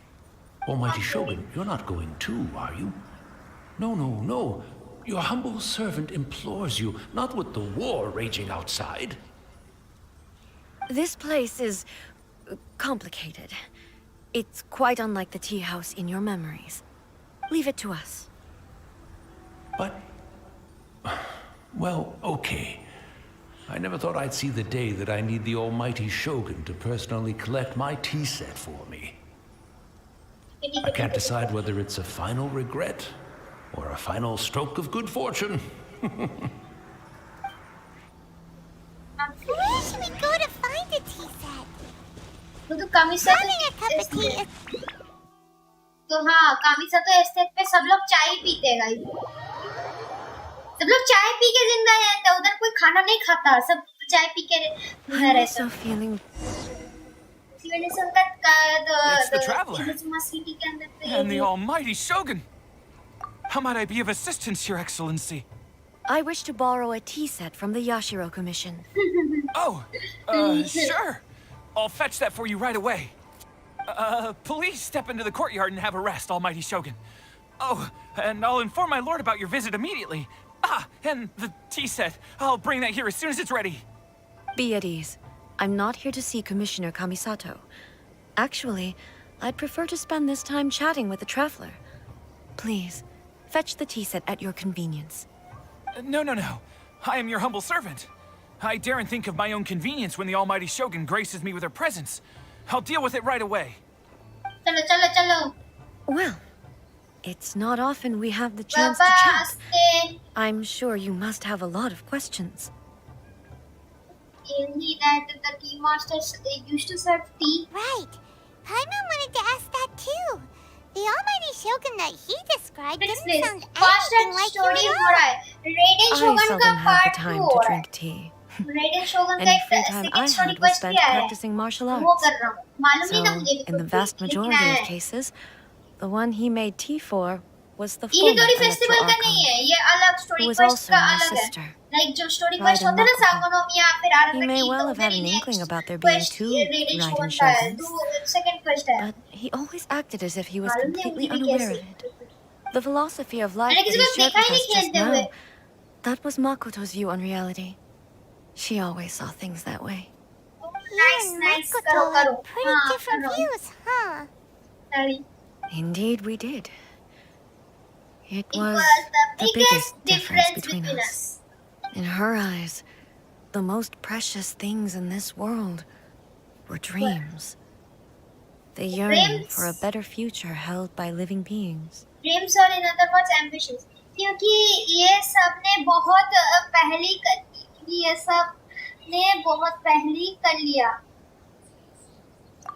Almighty Shogun, you're not going too, are you? No. Your humble servant implores you, not with the war raging outside. This place is complicated. It's quite unlike the tea house in your memories. Leave it to us. But... well, okay. I never thought I'd see the day that I need the almighty Shogun to personally collect my tea set for me. I can't decide whether it's a final regret or a final stroke of good fortune. Where should we go to find a tea set? Having a cup of tea is... तो हाँ, कामिसा तो estate पे सब लोग चाय पीते हैं guys. सब लोग चाय पी के जिंदा रहते हैं, उधर कोई खाना नहीं खाता, सब चाय पी के जिंदा रहते हैं। इसी वजह से उनका इनाजुमा सिटी के अंदर पे and the almighty Shogun. How might I be of assistance, Your Excellency? I wish to borrow a tea set from the Yashiro Commission. Oh, sure. I'll fetch that for you right away. Please step into the courtyard and have a rest, almighty Shogun. Oh, and I'll inform my lord about your visit immediately. And the tea set. I'll bring that here as soon as it's ready. Be at ease. I'm not here to see Commissioner Kamisato. Actually, I'd prefer to spend this time chatting with the traveler. Please, fetch the tea set at your convenience. No. I am your humble servant. I daren't think of my own convenience when the almighty Shogun graces me with her presence. I'll deal with it right away. चलो चलो चलो Well, it's not often we have the chance to पापा chat. आस्ते I'm sure you must have a lot of questions. only that the tea masters used to serve tea. Right. Paimon wanted to ask that too. The almighty shogun that he described Please, didn't sound fast anything and like you story at हो रहा all. है Raiden I Shogun seldom का have the part 2 time हो to रहा है drink tea. Raiden Shogun का Any एक free time I second story had was quest spent भी आया है practicing martial वो arts. कर रहा हूँ मालूम नहीं था So, मुझे in the vast majority of cases, the one he made tea for was the former इलिटोरी Electro festival का नहीं Archon, है ये अलग story who was quest also का my अलग है sister. लाइक जो स्टोरी Right क्वेस्ट in होता है ना Makoto. सागोनोमिया फिर He आरता may की well तो have had मेरी an inkling next about there being quest two रेडिन Raiden शोगन का है Shoguns, दो सेकंड क्वेस्ट है but he always acted as if he was मालूम नहीं completely उनकी भी unaware कैसी of it. The philosophy of life मैंने that किसी he को shared देखा with ही us नहीं just खेलते हुए now, that was Makoto's view on reality. She always saw things that way. Nice You nice and करो Makoto करो had pretty हाँ different करो views, huh? sorry Indeed, we did. It it was was the the biggest difference difference between between us. In her eyes, the most precious things in this world were dreams. The yearning Dreams? for a better future held by living beings. dreams or in other words ambitions क्योंकि ये सब ने बहुत पहले ये सब ने बहुत पहले कर लिया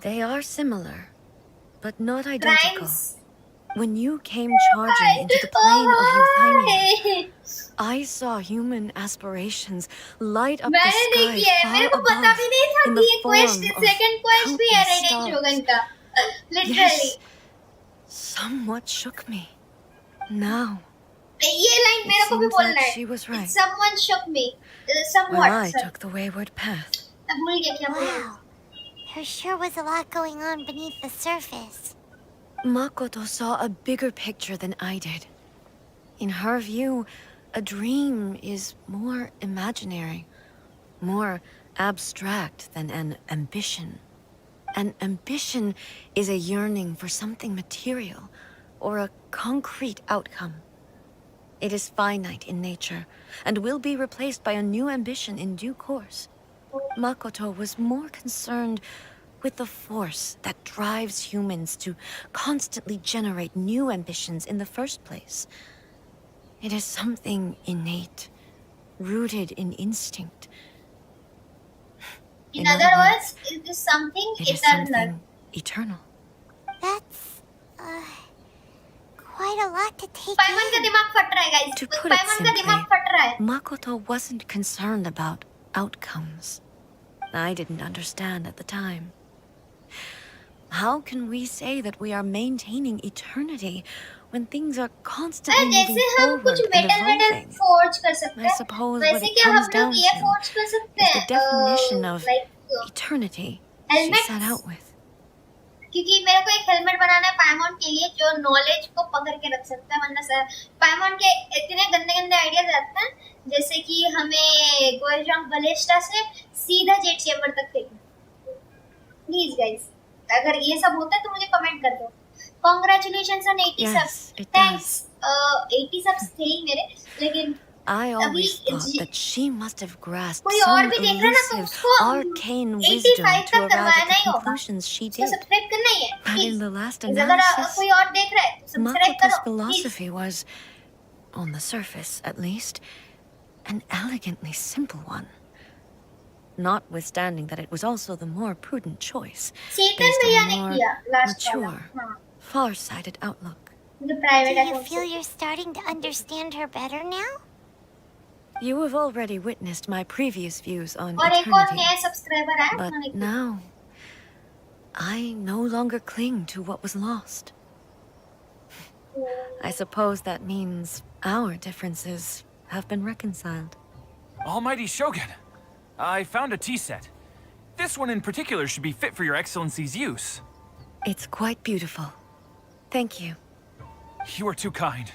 They are similar, but not identical. crimes When you came charging into the plane of Euthymia, I saw human aspirations light up the मैंने sky देखी है far मेरे को पता above भी नहीं था in कि the ये quest form of second quest भी है countless रेडिन शोगन stars. का literally Yes, somewhat shook me. Now, ये लाइन मेरे को भी seems बोलना like है she was right. someone shook me well, somewhat I sir. took the wayward path. मैं भूल गया क्या बोला Wow. There sure was a lot going on beneath the surface. Makoto saw a bigger picture than I did. In her view, a dream is more imaginary, more abstract than an ambition. An ambition is a yearning for something material or a concrete outcome. It is finite in nature and will be replaced by a new ambition in due course. Makoto was more concerned with the force that drives humans to constantly generate new ambitions in the first place. It is something innate, rooted in instinct. in other words it is something it is eternal something eternal. That's quite a lot to take पाइमन का in. दिमाग फट रहा है guys To put it पाइमन का दिमाग simply, फट रहा है Makoto wasn't concerned about outcomes. I didn't understand at the time. How can we say that we are maintaining eternity when things are constantly moving जैसे हम forward कुछ and metal evolving? Forge कर सकते I हैं suppose what वैसे it क्या comes हम down लोग ये to फोर्ज कर सकते is the हैं definition of like eternity she helmets? set out with. क्योंकि मेरे को एक हेलमेट बनाना है पाइमन के लिए जो नॉलेज को पकड़ के रख सकता है वरना सर पाइमन के इतने गंदे गंदे आइडियाज आते हैं जैसे कि हमें गोएजोंग बलेस्टा से सीधा जेट चेम्बर तक फेंकना प्लीज गाइस अगर ये सब होता है तो मुझे कमेंट कर दो congratulations on 80 Yes, subs it thanks 80 subs थे ही मेरे लेकिन I always अभी thought that she must have grasped कोई और some भी देख रहा है ना तो elusive, उसको arcane 85 wisdom तक to arrive करवाना at the ही होगा conclusions she उसको did. सब्सक्राइब करना ही है But please in the last अगर analysis, कोई और देख रहा है तो सब्सक्राइब Makoto's करो please philosophy was, on the surface at least, an elegantly simple one. Notwithstanding that it was also the more prudent choice, सीटन based भैया on ने a more किया लास्ट वाला mature, हाँ far-sighted outlook. मुझे Do private you account feel you're starting to understand her better now? You have already witnessed my previous views on और एक और eternity, नया सब्सक्राइबर आया but उन्होंने किया now I no longer cling to what was lost. I suppose that means our differences have been reconciled. Almighty Shogun, I found a tea set. This one in particular should be fit for your excellency's use. It's quite beautiful. Thank you. You are too kind.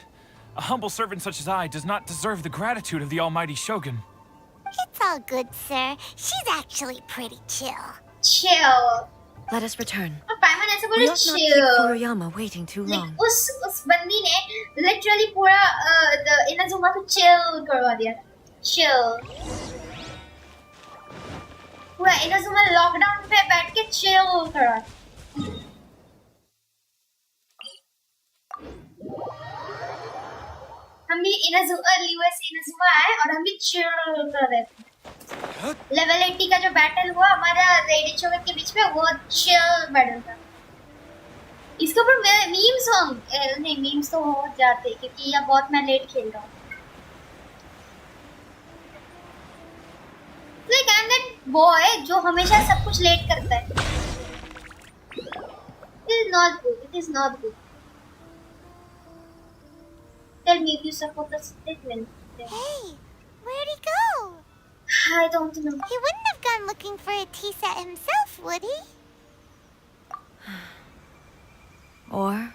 A humble servant such as I does not deserve the gratitude of the Almighty Shogun. It's all good, sir. She's actually pretty chill. chill Let us return. और पाइमन ऐसे We बोले ought not keep chill Furuyama waiting too long. उस बंदी ने literally पूरा Inazuma को chill करवा दिया chill पूरा इनाजुमा लॉकडाउन पे बैठ के chill करा हम भी इनाजुमा है और हम भी चिल कर रहे थे। लेवल 80 का जो बैटल हुआ हमारा रेडियो शोगन के बीच में, वो चिल बैटल था। इसके ऊपर मीम्स नहीं, मीम्स तो हो जाते क्योंकि ये बहुत मैं लेट खेल रहा हूँ। Like I'm that boy जो हमेशा सब कुछ लेट करता है। It is not good. It is not good. Tell me if you support the statement. Hey, where'd he go? I don't know. He wouldn't have gone looking for a tea set himself, would he? Or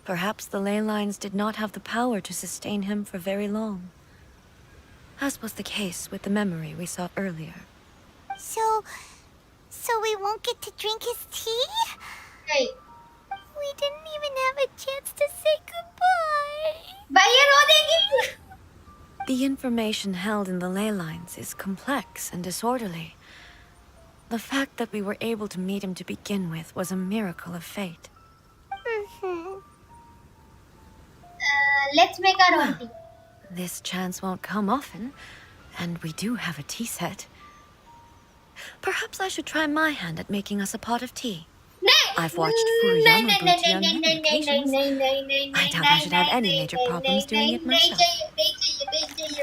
perhaps the ley lines did not have the power to sustain him for very long, as was the case with the memory we saw earlier. So we won't get to drink his tea? Hey. We didn't even have a chance to say goodbye. भैया रो देगी। The information held in the ley lines is complex and disorderly. The fact that we were able to meet him to begin with was a miracle of fate. Let's make our own tea. This chance won't come often, and we do have a tea set. Perhaps I should try my hand at making us a pot of tea. I've watched Furuyama brew tea on many occasions. I doubt I should have any major problems doing it myself. The tea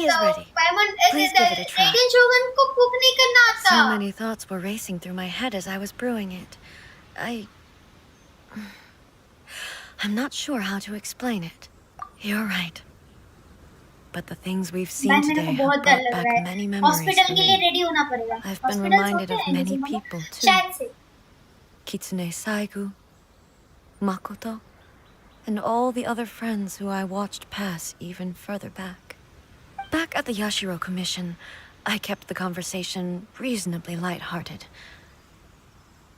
is ready. Please give it a try. So many thoughts were racing through my head as I was brewing it. I'm not sure how to explain it. You're right. But the things we've seen today have brought back many memories for me. I've been reminded of many people too. Kitsune Saigu, Makoto, and all the other friends who I watched pass even further back. Back at the Yashiro Commission, I kept the conversation reasonably lighthearted.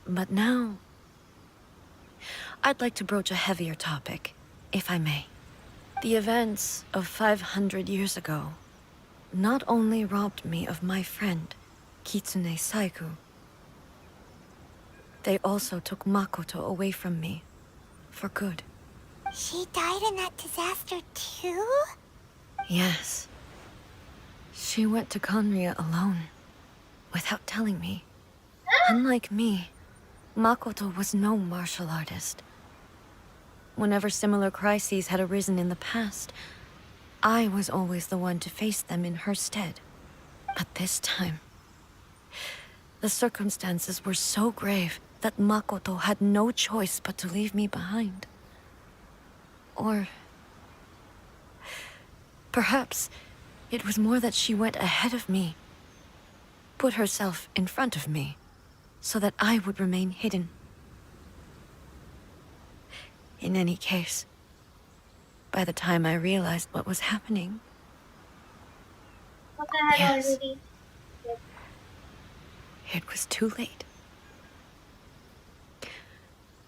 But now, I'd like to broach a heavier topic, if I may. The events of 500 years ago not only robbed me of my friend, Kitsune Saigu, they also took Makoto away from me for good. She died in that disaster too? Yes. She went to Conria alone, without telling me. Unlike me, Makoto was no martial artist. Whenever similar crises had arisen in the past, I was always the one to face them in her stead. But this time, the circumstances were so grave that Makoto had no choice but to leave me behind. Or perhaps it was more that she went ahead of me, put herself in front of me, so that I would remain hidden. In any case, by the time I realized what was happening, yes, it was too late.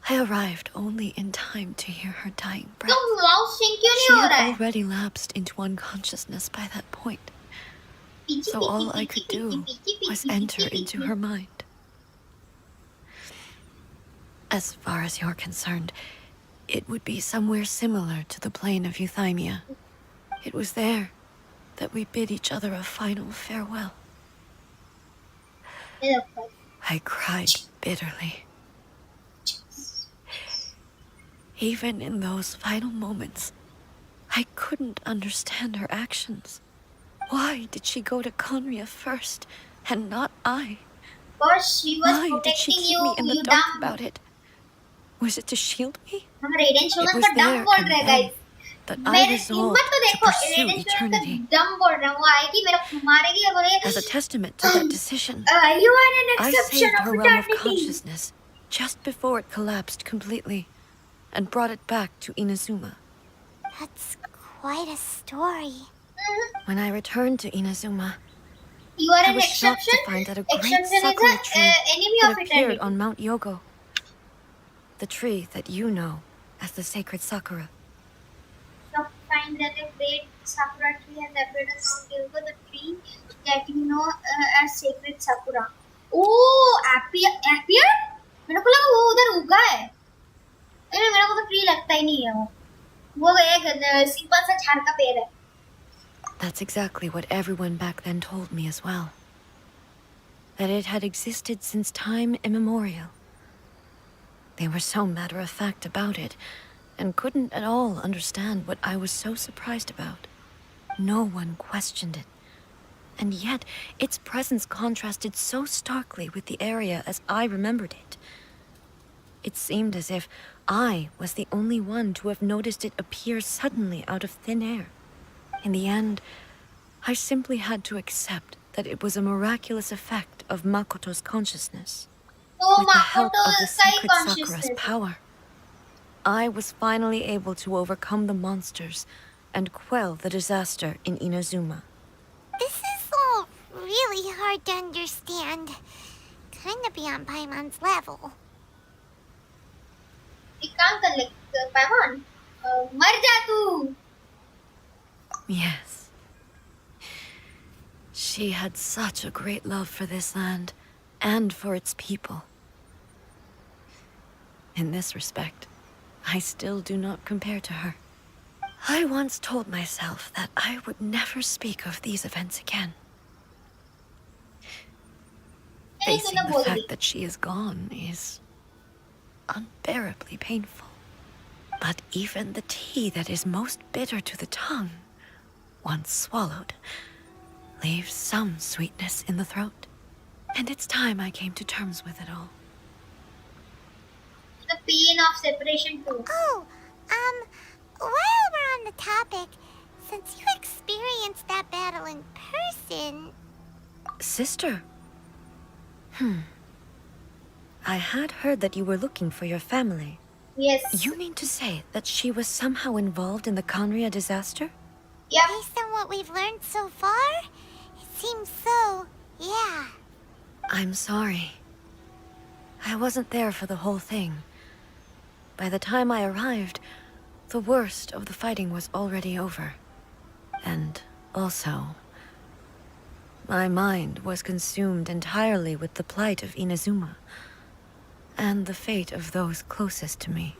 I arrived only in time to hear her dying breath. She had already lapsed into unconsciousness by that point, so all I could do was enter into her mind. As far as you're concerned, it would be somewhere similar to the plain of Euthymia. It was there that we bid each other a final farewell. I cried bitterly. Even in those final moments, I couldn't understand her actions. Why did she go to Conria first, and not I? Why did she keep me in the dark about it? Was it to shield me? It was there and then that I resolved to pursue eternity. As a testament to that decision, I saved her realm of consciousness just before it collapsed completely and brought it back to Inazuma. That's quite a story. When I returned to Inazuma, You are I an was shocked to exception. find that a Exception great is a sakura tree enemy had of appeared eternity. on Mount Yogo. The tree that you know as the sacred sakura. So find that a great sakura tree has appeared on Mount Yogo, the tree that you know as sacred sakura. Oh, appeared? मेरे को लगा वो उधर उगा है. अरे मेरे को तो फ्री लगता ही नहीं है वो एक सिंपल सा झाड़ का पेड़ है. That's exactly what everyone back then told me as well. That it had existed since time immemorial. They were so matter-of-fact about it, and couldn't at all understand what I was so surprised about. No one questioned it. And yet, its presence contrasted so starkly with the area as I remembered it. It seemed as if I was the only one to have noticed it appear suddenly out of thin air. In the end, I simply had to accept that it was a miraculous effect of Makoto's consciousness. With the help of the sacred Sakura's power, I was finally able to overcome the monsters and quell the disaster in Inazuma. This is all really hard to understand. Kinda beyond Paimon's level. एक काम कर ले पैमान मर जा तू. Yes. She had such a great love for this land and for its people. In this respect, I still do not compare to her. I once told myself that I would never speak of these events again. Facing the fact that she is gone is unbearably painful. But even the tea that is most bitter to the tongue, once swallowed, leaves some sweetness in the throat. And it's time I came to terms with it all. The pain of separation too. Oh, while we're on the topic, since you experienced that battle in person... Sister? I had heard that you were looking for your family. Yes. You mean to say that she was somehow involved in the Conria disaster? Yep. Based on what we've learned so far, it seems so, yeah. I'm sorry. I wasn't there for the whole thing. By the time I arrived, the worst of the fighting was already over. And also, my mind was consumed entirely with the plight of Inazuma and the fate of those closest to me.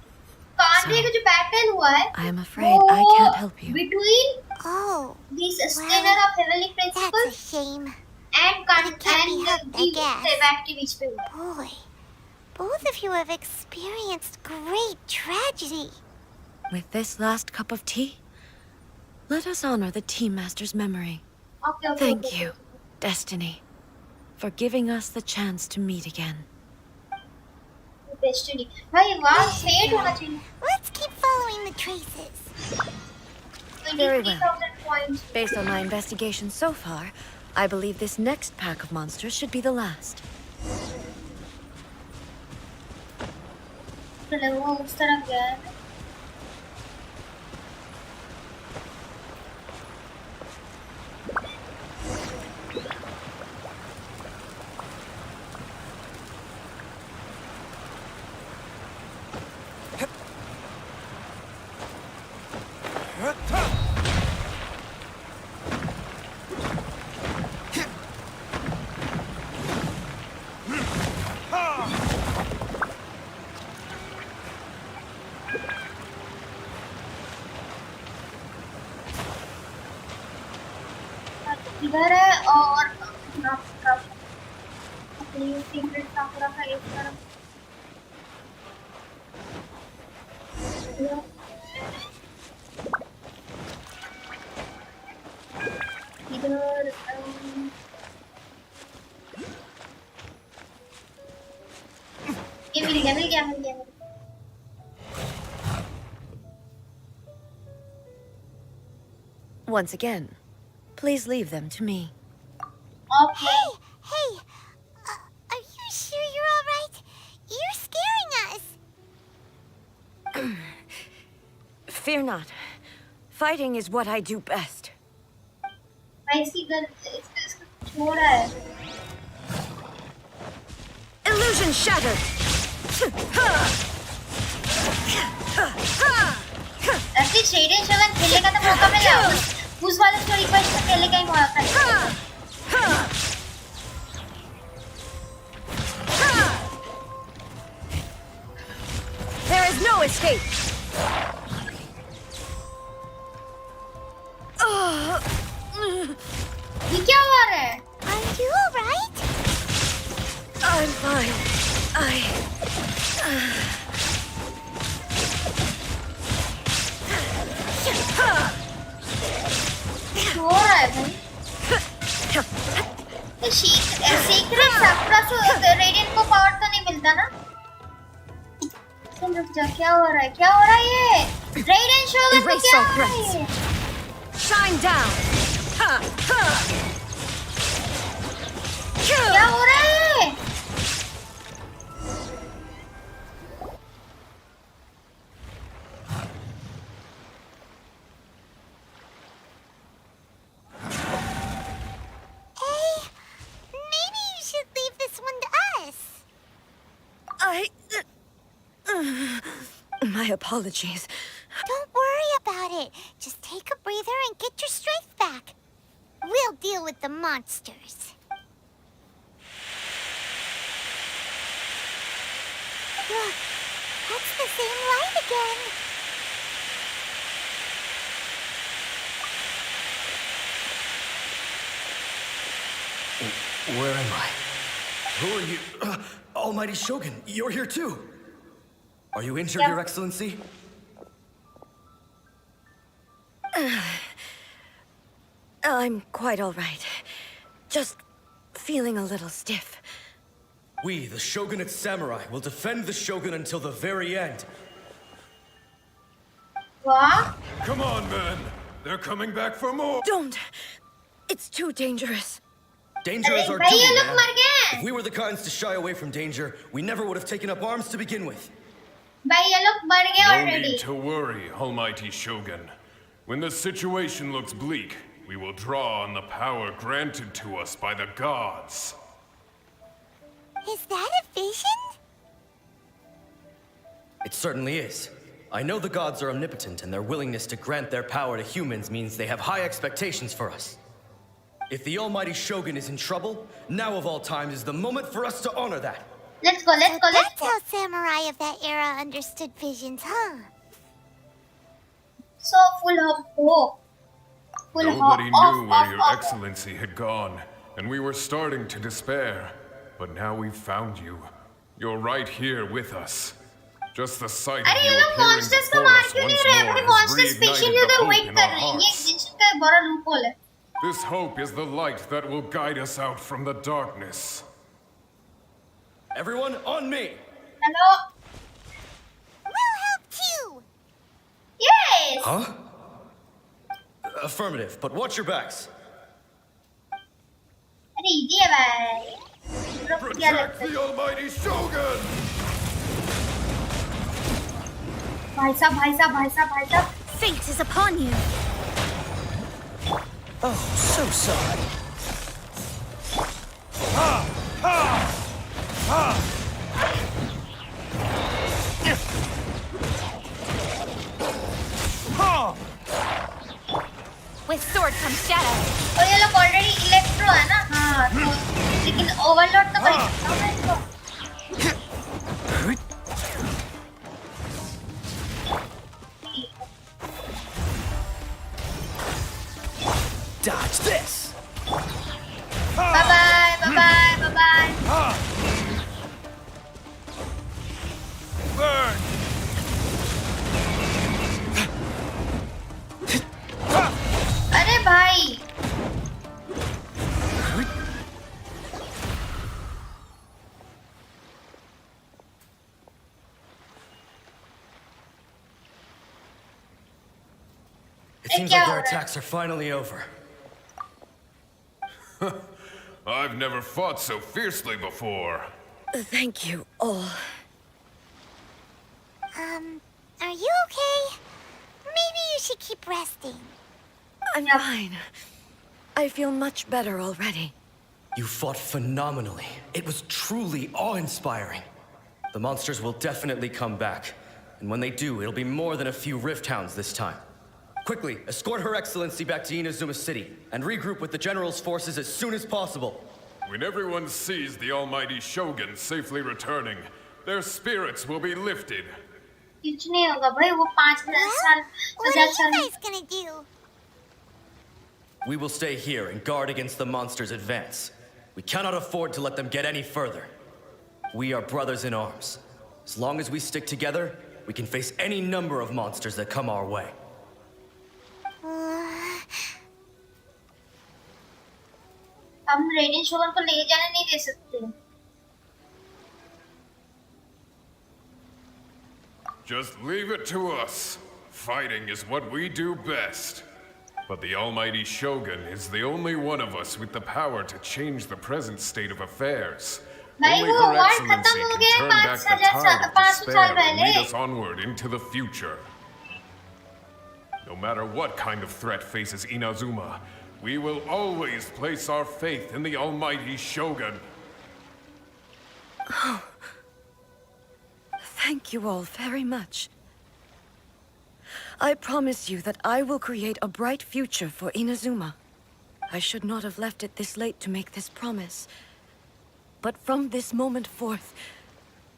कांडे का जो battle हुआ है, I am afraid I can't help you. Between this sustainer of heavenly principles that's a shame. And the Boy, both of you have experienced great tragedy. With this last cup of tea, let us honor the Tea Master's memory. Thank you, Destiny, for giving us the chance to meet again. Destiny. भाई वहाँ fate होना चाहिए. Let's keep following the traces. Very well. 23,000 points. Based on my investigation so far, I believe this next pack of monsters should be the last. चलो वो उस तरफ गया है. इधर है और अपनी सीक्रेट साकुरा का एक तरफ इधर ये मिल गया Once again, please leave them to me. Okay. Hey, are you sure you're all right? You're scaring us. Fear not. Fighting is what I do best. Illusion shattered. ऐसे शेडन शवन खेलने का तो मौका मिला उस वाले स्टोरी पर खेलने का ही मौका मिला There is no No escape! ये क्या हो रहा है? Are you alright? I'm fine. क्या हो रहा है भाई? ये सीक्रेट साकुरा से रेडियंट को पावर तो नहीं मिलता ना? रुक जा, क्या हो रहा है? क्या हो रहा है ये? रेडियंट शोगन को क्या हो रहा है? Shine down! क्या हो रहा है? Maybe you should leave this one to us. My apologies. Don't worry about it. Just take a breather and get your strength back. We'll deal with the monsters. Look, that's the same light again. Where am I? Who are you? Almighty Shogun, you're here too. Are you injured, Your Excellency? I'm quite all right. Just feeling a little stiff. We, the Shogunate Samurai, will defend the Shogun until the very end. What? Come on, men. They're coming back for more. Don't! It's too dangerous. Danger is our भाई duty, ये लोग man. मर गए. If we were the kinds to shy away from danger, we never would have taken up arms to begin with. भाई ये लोग मर गए No already. need to worry, Almighty Shogun. When the situation looks bleak, we will draw on the power granted to us by the gods. Is that a vision? It certainly is. I know the gods are omnipotent, and their willingness to grant their power to humans means they have high expectations for us. If the Almighty Shogun is in trouble, now of all times is the moment for us to honor that. Let's go, let's go, let's That's go. how samurai of that era understood visions, huh? So full of hope. Full Nobody of knew where Your Excellency had gone, and we were starting to despair. But now we've found you. You're right here with us. Just the sight of अरे you ये लोग appearing monsters को before मार us क्यों नहीं once रहे? more अपने has monsters specially reignited उधर the वेट hope in कर our रहे हैं. ये hearts. Genshin का बड़ा loophole है. This hope is the light that will guide us out from the darkness. Everyone, on me! Hello. We'll help too! Yes. Huh? Affirmative, but watch your backs. अरे easy है भाई. लोग क्या Protect लगता है? the Almighty Shogun! भाई साहब, भाई साहब, भाई साहब, भाई साहब. Fate is upon you! Oh, so sorry. With sword comes shadow. और ये लोग ऑलरेडी इलेक्ट्रो है ना? हाँ. तो लेकिन ओवरलोड तो कर सकता हूँ मैं इसको. Dodge this! Bye bye, bye bye, bye bye. Burn! अरे भाई. It seems like their attacks are finally over. I've never fought so fiercely before. Thank you all. Are you okay? Maybe you should keep resting. I'm fine. I feel much better already. You fought phenomenally. It was truly awe-inspiring. The monsters will definitely come back. And when they do, it'll be more than a few Rift Hounds this time. Quickly, escort Her Excellency back to Inazuma City, and regroup with the General's forces as soon as possible. When everyone sees the Almighty Shogun safely returning, their spirits will be lifted. कुछ नहीं होगा भाई, वो 5,000 साल What are you guys gonna do? We will stay here and guard against the monsters' advance. We cannot afford to let them get any further. We are brothers in arms. As long as we stick together, we can face any number of monsters that come our way. हम radian शोगन को ले जाने नहीं दे सकते। Just leave it to us. Fighting is what we do best. But the almighty Shogun is the only one of us with the power to change the present state of affairs. Only Her Excellency can turn back the tide of despair and lead us onward into the future. No matter what kind of threat faces Inazuma, we will always place our faith in the almighty Shogun. Oh. Thank you all very much. I promise you that I will create a bright future for Inazuma. I should not have left it this late to make this promise. But from this moment forth,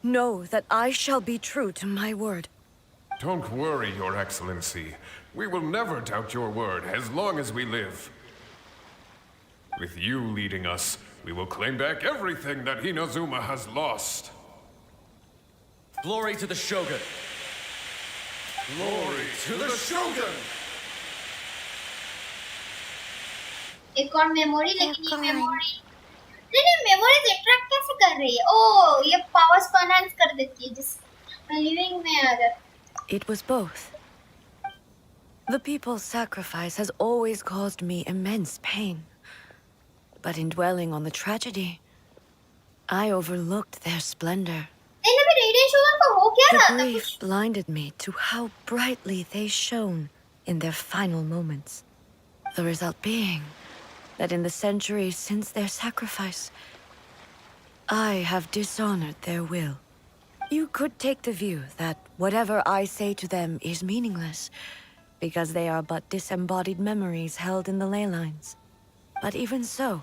know that I shall be true to my word. Don't worry, Your Excellency. We will never doubt your word as long as we live. With you leading us, we will claim back everything that Inazuma has lost. Glory to the Shogun! Glory to the Shogun! एक और memory, लेकिन ये memory नहीं memories interact कैसे कर रही है? ओह, ये पावर्स को एनहांस कर देती है जिस लिविंग में अगर। It was both. The people's sacrifice has always caused me immense pain. But in dwelling on the tragedy, I overlooked their splendor. The grief blinded me to how brightly they shone in their final moments. The result being that in the centuries since their sacrifice, I have dishonored their will. You could take the view that whatever I say to them is meaningless, because they are but disembodied memories held in the ley lines. But even so,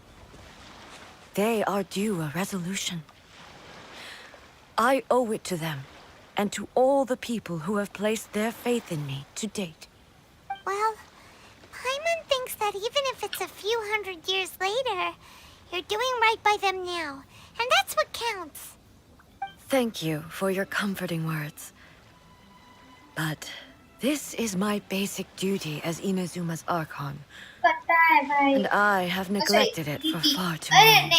they are due a resolution. I owe it to them, and to all the people who have placed their faith in me to date. Well, Paimon thinks that even if it's a few hundred years later, you're doing right by them now, and that's what counts. Thank you for your comforting words. But this is my basic duty as Inazuma's Archon. And I have neglected it for far too long.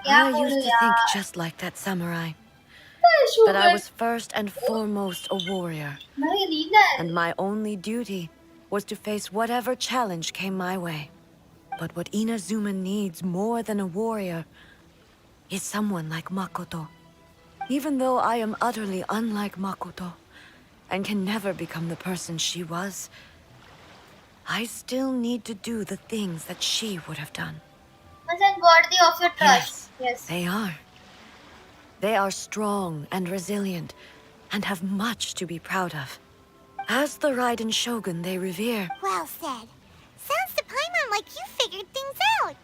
I used to think just like that samurai. That I was first and foremost a warrior. And my only duty was to face whatever challenge came my way. But what Inazuma needs more than a warrior is someone like Makoto. Even though I am utterly unlike Makoto, and can never become the person she was, I still need to do the things that she would have done. Worthy of your trust. Yes, they are. They are strong and resilient, and have much to be proud of. As the Raiden Shogun they revere. Well said. Sounds to Paimon like you figured things out.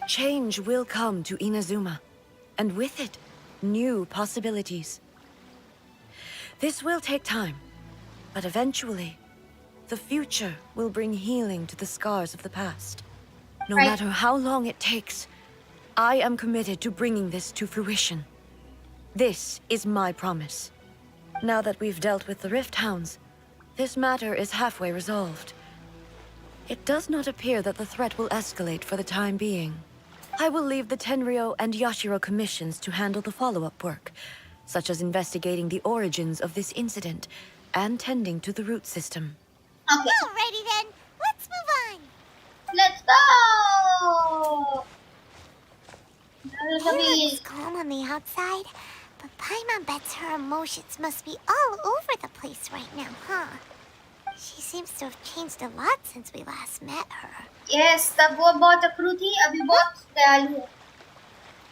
Change will come to Inazuma, and with it, new possibilities. This will take time, but eventually, the future will bring healing to the scars of the past. No matter how long it takes, I am committed to bringing this to fruition. This is my promise. Now that we've dealt with the Rift Hounds, this matter is halfway resolved. It does not appear that the threat will escalate for the time being. I will leave the Tenryo and Yashiro commissions to handle the follow-up work, such as investigating the origins of this incident and tending to the root system. Okay. Alrighty then, let's move on. Let's go! It looks calm on the outside, but Paimon bets her emotions must be all over the place right now, huh? She seems to have changed a lot since we last met her. Yes, तब वो बहुत अखरू थी, अभी बहुत दयालु है.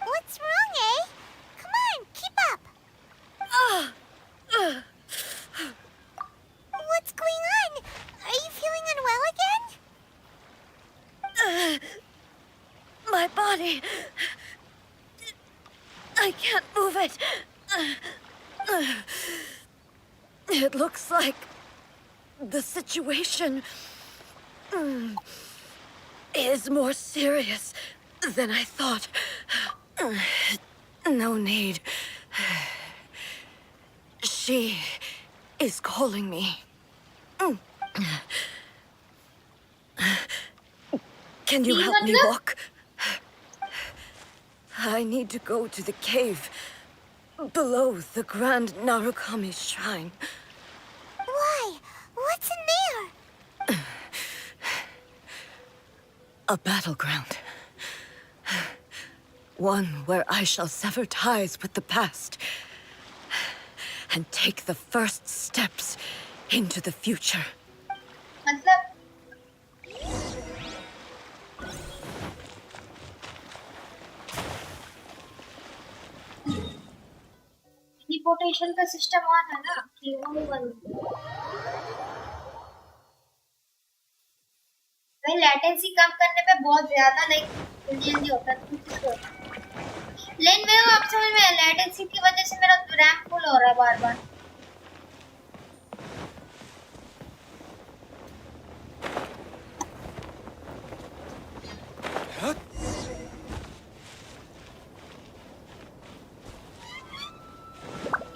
What's wrong, eh? Come on, keep up. What's going on? Are you feeling unwell again? My body... I can't move it. It looks like the situation is more serious than I thought. No need. She is calling me. Can you help me walk? I need to go to the cave below the Grand Narukami Shrine. Why? What's in there? A battleground. One where I shall sever ties with the past and take the first steps into the future. मतलब deportation का system on है ना कि वो बंद भाई latency कम करने पे बहुत ज्यादा नहीं जल्दी होता है लेकिन मेरे को अब समझ में लेटेंसी की वजह से मेरा रैम फुल हो रहा है बार-बार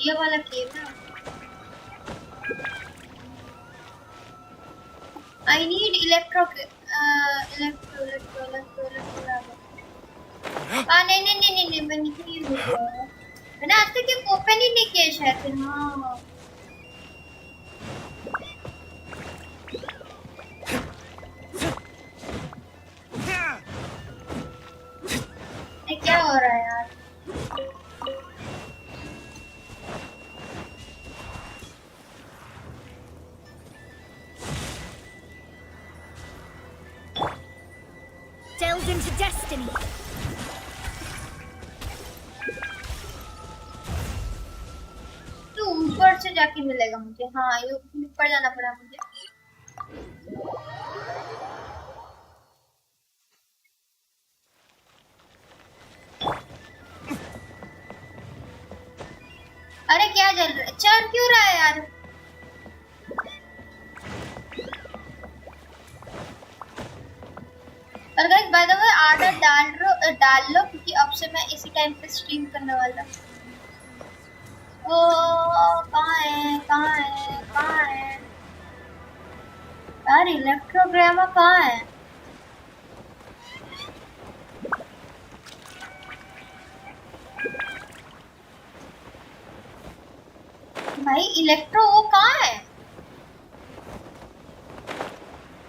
ये वाला केव ना I need electro नहीं मैं नहीं यूज मैंने आज तक ये ओपन ही नहीं किया शायद फिर हाँ ये क्या हो रहा है यार Delved into destiny. तो ऊपर से जाके मिलेगा मुझे हाँ ये ऊपर जाना पड़ा मुझे अरे क्या चल रहा है चढ़ क्यों रहा है यार और guys by the way order डाल लो क्योंकि अब से मैं इसी टाइम पे स्ट्रीम करने वाला ओ कहाँ है यार इलेक्ट्रोग्रामा कहाँ है भाई इलेक्ट्रो वो कहाँ है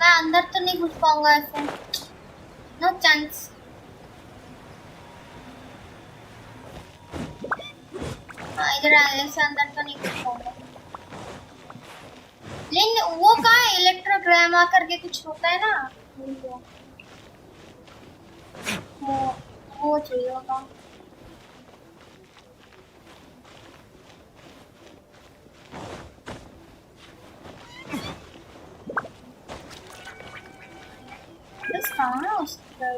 मैं अंदर तो नहीं घुस पाऊंगा ऐसे नो चांस इधर ऐसे अंदर तो नहीं घुस पाऊंगा लेकिन वो कहाँ है इलेक्ट्रोग्रामा करके कुछ होता है ना वो चाहिए होगा बस कहाँ है उसका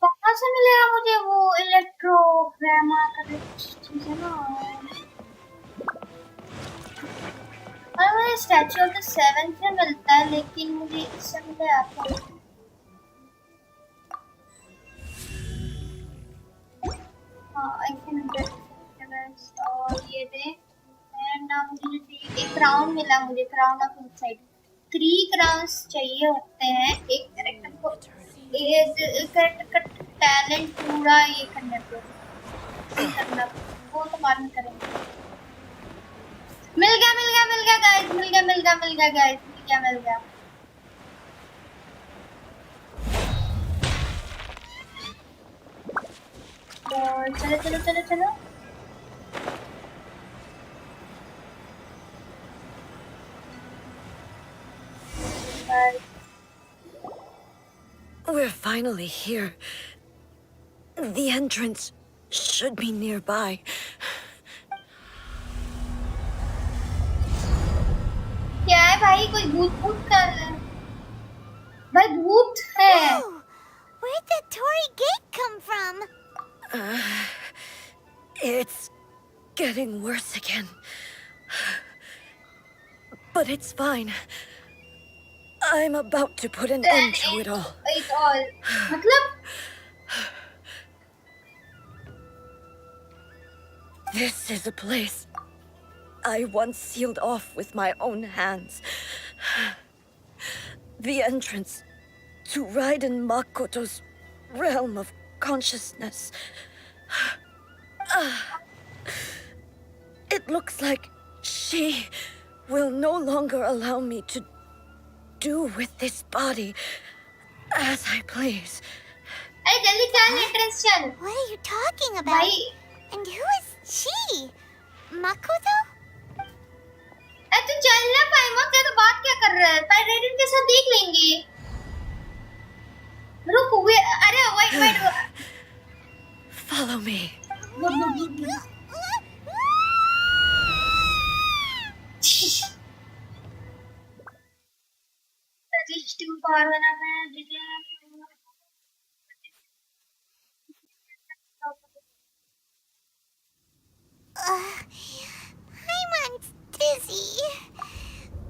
वो कहाँ से मिलेगा मुझे वो इलेक्ट्रोग्रामा का चीज़ है ना और मुझे स्टैचू ऑफ द सेवन से मिलता है लेकिन मुझे इससे मिले आता है हाँ ऐसे मिलता है और ये दे एंड मुझे एक क्राउन मिला मुझे क्राउन ऑफ इनसाइड 3 क्राउन्स चाहिए होते हैं एक कैरेक्टर को एक कैरेक्टर का टैलेंट पूरा ये करने को वो तो बाद में करेंगे मिल गया गाइस मिल गया तो चलो चलो चलो चलो। We're finally here. The entrance should be nearby. क्या है भाई, कोई भूत भूत कर रहा है भाई, भूत है। Whoa! Where'd the Torii gate come from? It's getting worse again. But it's fine. I'm about to put an end to it all. It all मतलब This is a place I once sealed off with my own hands. The entrance to Raiden Makoto's realm of consciousness. It looks like she will no longer allow me to do with this body as I please. अरे जल्दी चल, entrance चल। What are you talking about? भाई And who is she? Makoto? अरे तू चल ना भाई, मत तो बात क्या कर रहा है, पर रेडिन के साथ देख लेंगे। रुक वे, अरे wait wait. Follow me. Register पार बना मैं Paimon's dizzy.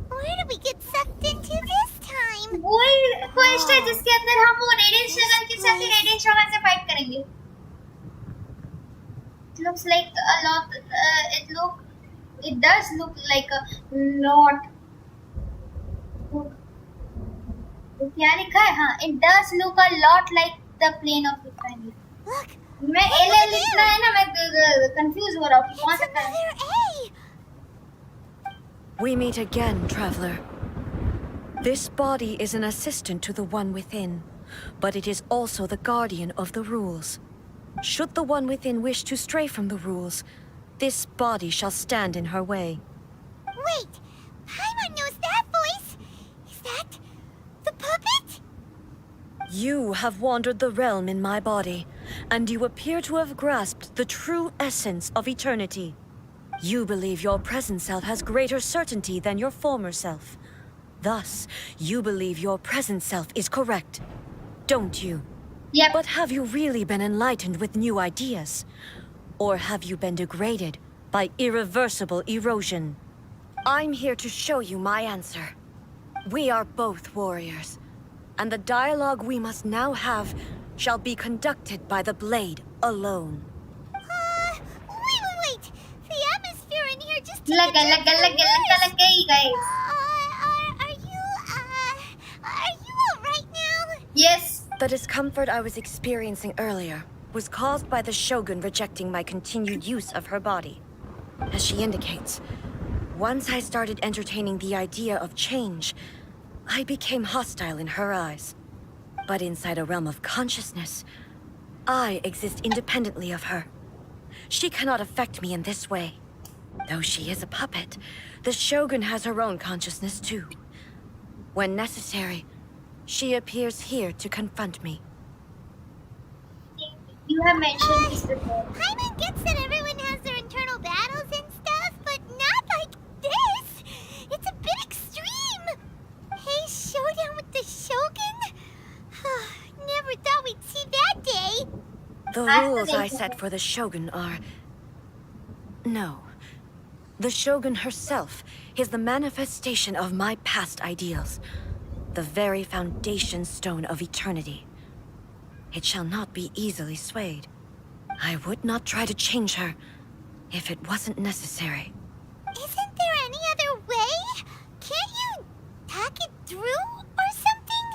Where did we get sucked into this time? वही क्वेस्ट है जिसके अंदर हम वो रेडियन स्ट्रगल के साथ ही रेडियन स्ट्रगल से फाइट करेंगे। It looks like a lot. It does look like a lot. क्या लिखा है? हाँ, it does look a lot like the plane of refinery. Look, मैं एल लिखना है ना, मैं कंफ्यूज हो रहा हूँ कि कौन सा another A. We meet again, traveler. This body is an assistant to the one within, but it is also the guardian of the rules. Should the one within wish to stray from the rules, this body shall stand in her way. Wait, Paimon knows that voice. Is that the puppet? You have wandered the realm in my body, and you appear to have grasped the true essence of eternity. You believe your present self has greater certainty than your former self. Thus, you believe your present self is correct, don't you? Yep. But have you really been enlightened with new ideas? Or have you been degraded by irreversible erosion? I'm here to show you my answer. We are both warriors, and the dialogue we must now have shall be conducted by the blade alone. Wait. The atmosphere in here just लगा ही गए। Are you alright now? Yes. The discomfort I was experiencing earlier was caused by the Shogun rejecting my continued use of her body. As she indicates, once I started entertaining the idea of change, I became hostile in her eyes. But inside a realm of consciousness, I exist independently of her. She cannot affect me in this way. Though she is a puppet, the Shogun has her own consciousness too. When necessary, she appears here to confront me. You have mentioned this before. Paimon gets that everyone has their internal battles and stuff, but not like this. It's a bit extreme. Hey, showdown with the Shogun? Never thought we'd see that day. The rules I set for the Shogun are... No. The Shogun herself is the manifestation of my past ideals. The very foundation stone of eternity. It shall not be easily swayed. I would not try to change her if it wasn't necessary. Isn't there any other way? Can't you talk it through or something?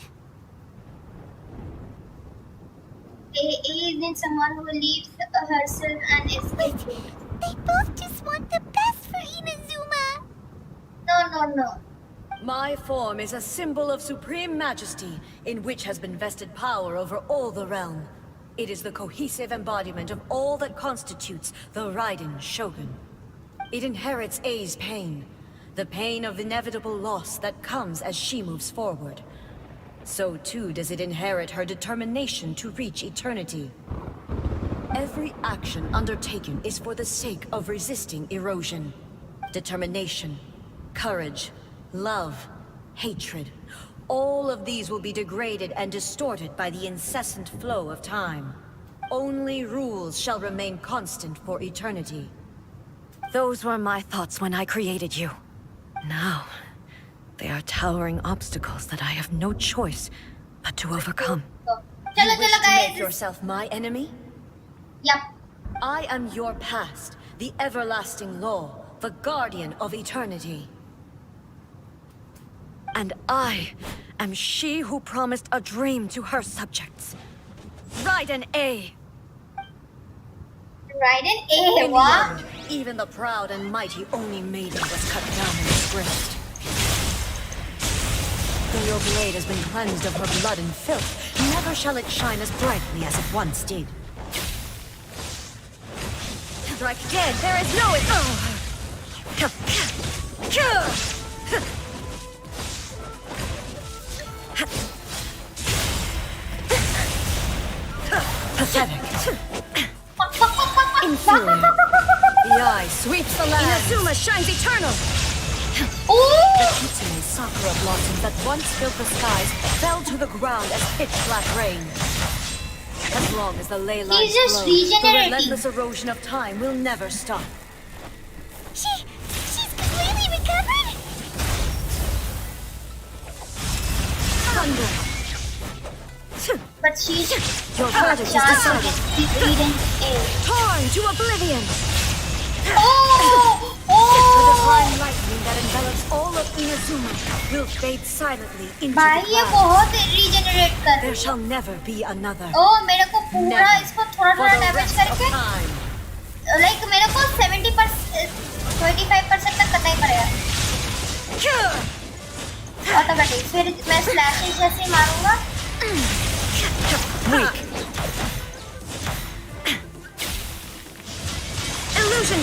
Isn't someone who leaves herself and escapes? They both just want the best for Inazuma. No. My form is a symbol of supreme majesty, in which has been vested power over all the realm. It is the cohesive embodiment of all that constitutes the Raiden Shogun. It inherits A's pain, the pain of inevitable loss that comes as she moves forward. So too does it inherit her determination to reach eternity. Every action undertaken is for the sake of resisting erosion. Determination, courage, love, hatred. All of these will be degraded and distorted by the incessant flow of time. Only rules shall remain constant for eternity. Those were my thoughts when I created you. Now, they are towering obstacles that I have no choice but to overcome. You wish to make yourself my enemy? Yep. I am your past, the everlasting law, the guardian of eternity. And I am she who promised a dream to her subjects. Raiden A. Raiden A, In the what? end, even the proud and mighty Oni maiden was cut down and disgraced. Though your blade has been cleansed of her blood and filth, never shall it shine as brightly as it once did. Strike dead, there is no pathetic. Infuriating. The eye sweeps the land. Inazuma shines eternal. The Kitsune Sakura blossoms that once filled the skies fell to the ground as pitch-black rain. As long as the ley lines He's just flow, the regenerating. relentless erosion of time will never stop. She's completely recovered? Thunder! But she's Your verdict is decided. Raiden A. Torn to oblivion! Oh! The Oh! divine lightning that envelops all of Inazuma will fade silently into भाई the ये clouds. बहुत regenerate कर रही There है. shall never be another. Oh, मेरे को पूरा Never. इसको थोड़ा For थोड़ा the डैमेज rest of करके time. लाइक मेरे को 70% 25% तक करना ही पड़ेगा. ऑटोमेटिक फिर मैं स्लैशेस जैसे ही मारूंगा. Weak. Illusion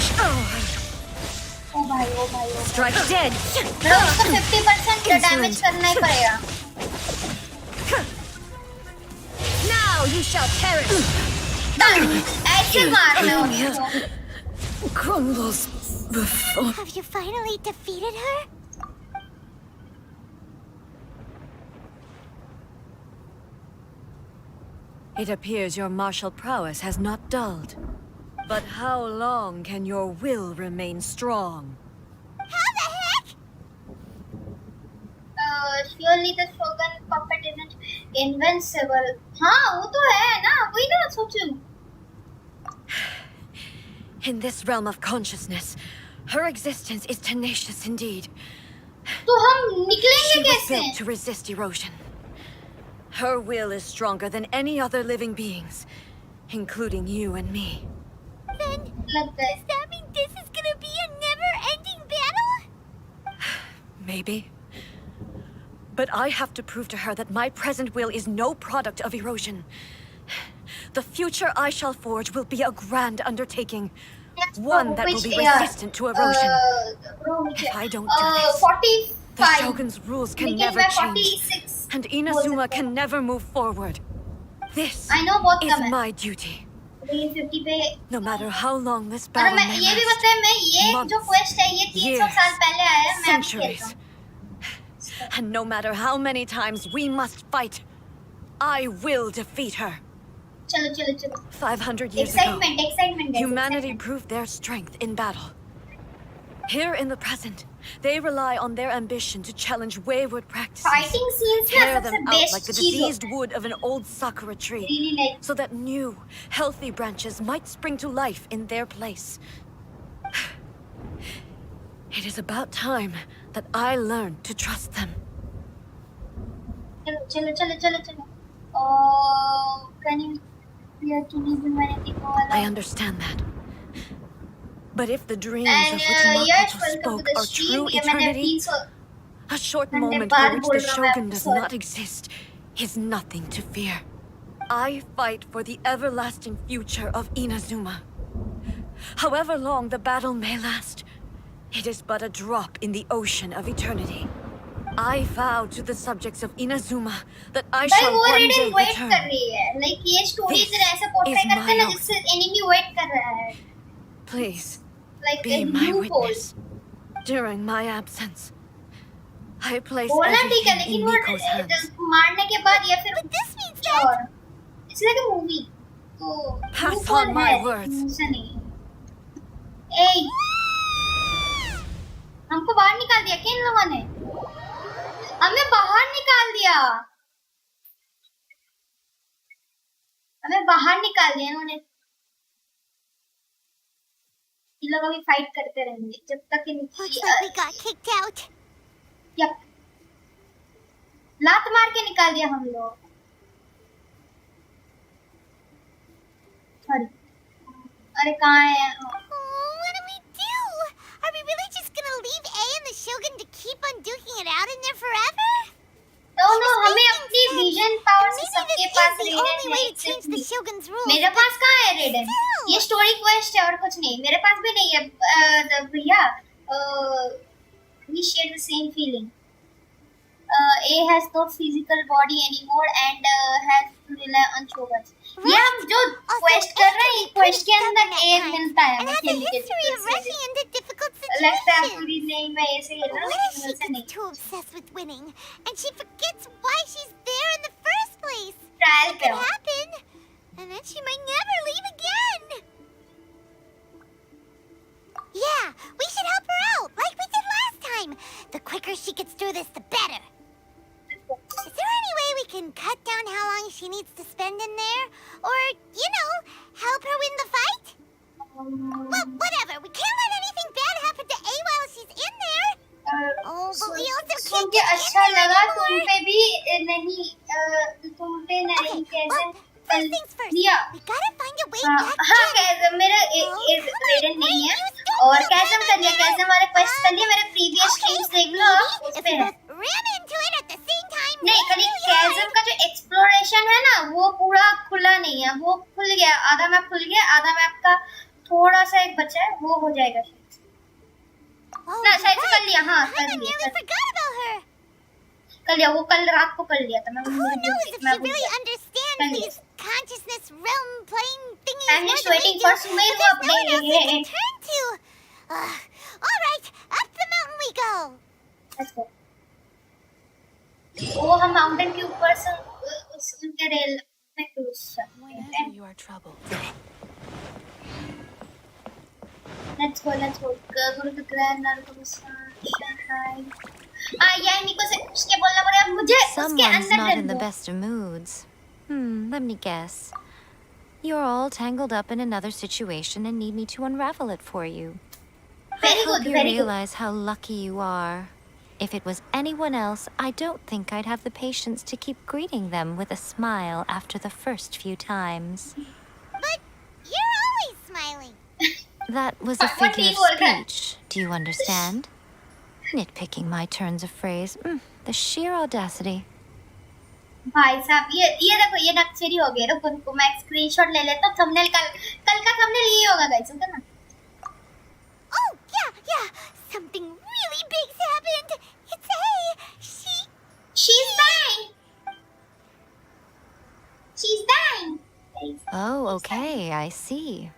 ओ भाई ओ भाई ओ. Strike dead. मेरे को उसको 50% डैमेज करना ही पड़ेगा. Now you shall perish. ऐसे मारना है Yes. उसको. Crumbles before. Have you finally defeated her? It appears your martial prowess has not dulled. But how long can your will remain strong? How the heck? Surely the Shogun puppet isn't invincible. हाँ वो तो है ना वही तो सोचूं. In this realm of consciousness, her existence is tenacious indeed. तो हम निकलेंगे She was कैसे? built to resist erosion. Her will is stronger than any other living beings, including you and me. Then, लगता है. does that mean this is gonna be a never-ending battle? Maybe. But I have to prove to her that my present will is no product of erosion. The future I shall forge will be a grand undertaking. One that will be resistant to erosion. If I don't do this, 45. the Shogun's rules can लेकिन never मैं change. 46 And Inazuma can never move forward. This I know बहुत is कम है. my duty. ये 50 पे. No matter how long this और battle मैं may ये भी last. पता है मैं ये months, जो quest है ये 300 years, साल पहले आया है मैं अभी खेल centuries. रहा हूँ. And no matter how many times we must fight, I will defeat her. चलो चलो चलो. 500 years ago, Excitement guys. humanity excitement. proved their strength in battle. Here in the present, they rely on their ambition to challenge wayward practices. Fighting scenes ना Tear सबसे them out best like the चीज diseased होता है. wood of an old sakura tree, Really like. so that new, healthy branches might spring to life in their place. It is about time that I learned to trust them. चलो चलो चलो चलो चलो. Oh, can you even anything more? I understand that. But if the dreams And of which yes, Makoto welcome to spoke the are stream. true ये मैंने eternity, अपनी so a short मैंने moment bar for which बोल the रहा हूँ, Shogun मैं does sorry. not exist is nothing to fear. I fight for the everlasting future of Inazuma. However long the battle may last, it is but a drop in the ocean of eternity. I vow to the subjects of Inazuma that I भाई shall वो one रेडिन day wait कर return. रही है, like ये story This तरह ऐसा portray is करते हैं my ना oath. जिससे एनिमी वेट कर रहा है, Please, like be my loop hole. witness. During my absence, I place बोलना ठीक है, everything लेकिन in वो Miko's hands. मारने के बाद या फिर But this means क्या और इट्स लाइक अ मूवी, तो Pass loop hole on my है, words. ऐसा नहीं. ए हमको बाहर निकाल दिया क्या इन लोगों ने? हमें बाहर निकाल दिया, हमें बाहर निकाल दिया इन्होंने. ये लोग अभी फाइट करते रहेंगे जब तक Looks like we got kicked out. Yup, लात मार के निकाल दिया हम लोग. सॉरी, अरे कहाँ है? Oh, what do we do? Are we really just gonna leave A and the Shogun to keep on duking it out in there forever? दोनों हमें अपनी विजन पावर से Maybe सबके this pass is the रेडन only way है. to change the Shogun's rules. मेरे पास कहाँ है रेडन? Still. ये स्टोरी क्वेस्ट है और कुछ नहीं. मेरे पास भी नहीं है भैया. We share the same feeling. A has no physical body anymore and has to rely on Shoguns. ये हम जो क्वेस्ट कर रहे हैं, क्वेस्ट के अंदर A मिलता है And हमें has a खेलने के history of लिए. rushing into difficult लगता है situations. पूरी नहीं, मैं ऐसे खेल रहा हूँ What if लेकिन she वैसे नहीं. gets too obsessed with winning and she forgets why she's there in the first place? Trial That पे could happen, and then she might never leave again. Yeah, we should help her out, like we did last time. The quicker she gets through this, the better. Is there any way we can cut down how long she needs to spend in there? Or, you know, help her win the fight? Well, whatever. We can't let anything bad happen to A while she's in there. Oh, but we also can't सुन के get in अच्छा there लगा. anymore. तुम पे भी नहीं, तुम पे नहीं Okay, कैसे well, first things first. दिया. We gotta find a way हाँ back हाँ, in. कैसे मेरा रेडन नहीं है और कैसे कर लिया, कैसे हमारे क्वेस्ट कर लिया. मेरे प्रीवियस स्ट्रीम्स देख लो आप, उस If पे we है. both ran into it at the same time, नहीं, then कभी you कैज़म का जो एक्सप्लोरेशन है ना, वो पूरा खुला नहीं है. वो खुल गया, आधा मैप खुल गया, आधा मैप का थोड़ा सा एक बचा है, वो हो जाएगा शायद. Oh, ना शायद से right. कर लिया. हाँ I कर nearly लिया, forgot about her. कर लिया. वो कल रात को कर लिया था मैं. Who knows if she really understands Tell me. these consciousness realm playing thingies I'm more just than we waiting do, for Sumer but there's to no one else we update can it. turn to. All right, up the mountain we go. Let's go. वो हम mountain के ऊपर से उनके rail में cruise सकते हैं. Whenever you are troubled. Let's go. Go to the Grand Naruto Shanghai. यार निको से उसके बोलना पड़ेगा मुझे. उसके Someone's अंदर not कर in the दो. best of moods. Let me guess. You're all tangled up in another situation and need me to unravel it for you. Very I hope good, you very good. realize how lucky you are. If it was anyone else, I don't think I'd have the patience to keep greeting them with a smile after the first few times. But you're always smiling. That was a What figure of do you want? speech. Do you understand? Nitpicking my turns of phrase. The sheer audacity. भाई साहब ये देखो ये नक्चरी हो गया. रुको मैं screenshot ले लेता हूँ. थंबनेल कल का थंबनेल ये होगा गाइस, ओके ना? Oh, yeah. Something really big's happened. It's A. She's dying. She's dying. Oh, okay, I see.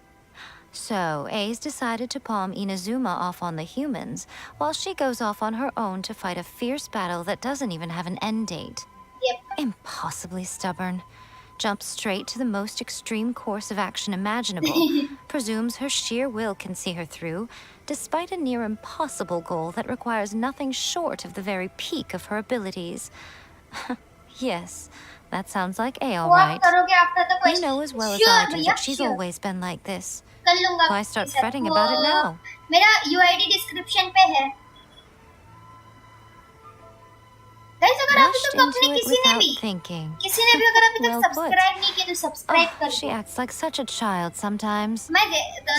So, A's decided to palm Inazuma off on the humans, while she goes off on her own to fight a fierce battle that doesn't even have an end date. Yep. Impossibly stubborn. Jumps straight to the most extreme course of action imaginable. Presumes her sheer will can see her through, despite a near impossible goal that requires nothing short of the very peak of her abilities. Yes, that sounds like A, all वो आप right. करोगे after the You question. know as well as Sure, I do भैया, that she's sure. always been like this. कर लूँगा. Why start ये सब. fretting about it now? मेरा UID description पे है. गाइस अगर अभी Rushed तक आपने into it किसी ने without भी thinking. अगर अभी तक Well put. सब्सक्राइब नहीं किया तो सब्सक्राइब Oh, कर she दो. acts like such a child sometimes. मैं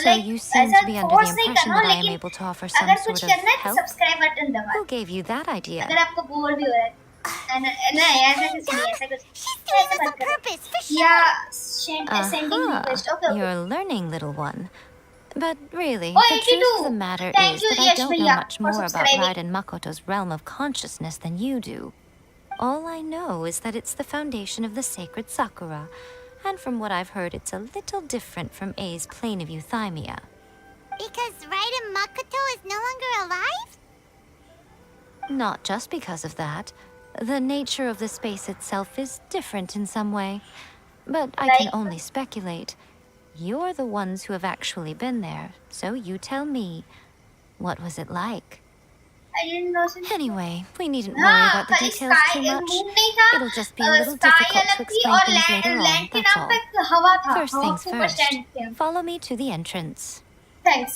So you seem to be under the force नहीं impression कर रहा that हूँ, I am लेकिन able to offer some अगर sort कुछ of करना है तो help? सब्सक्राइब बटन दबा. Who gave you that idea? अगर आपको बोर भी हो रहा है ऐसा कुछ नहीं, ऐसा कुछ She's doing this on purpose, for sure. या sending request. Okay. You're learning, little one. But really, Oh, the truth of the 82. matter Thank is you, that I Yash don't know Bhaiya, much for more about subscribing. Raiden Makoto's realm of consciousness than you do. All I know is that it's the foundation of the sacred Sakura, and from what I've heard, it's a little different from A's plane of euthymia. Because Raiden Makoto is no longer alive? Not just because of that. The nature of the space itself is different in some way. But I can Like? only speculate. You're the ones who have actually been there, so you tell me. What was it like? I didn't know since. Anyway, we needn't worry about the खाली details sky too एक much. moon नहीं था. It'll just be a little Sky difficult अलग to थी explain और things later on, land के that's नाम all. पे हवा था. First हवा things के ऊपर first. stand थे. Follow me to the entrance. Thanks.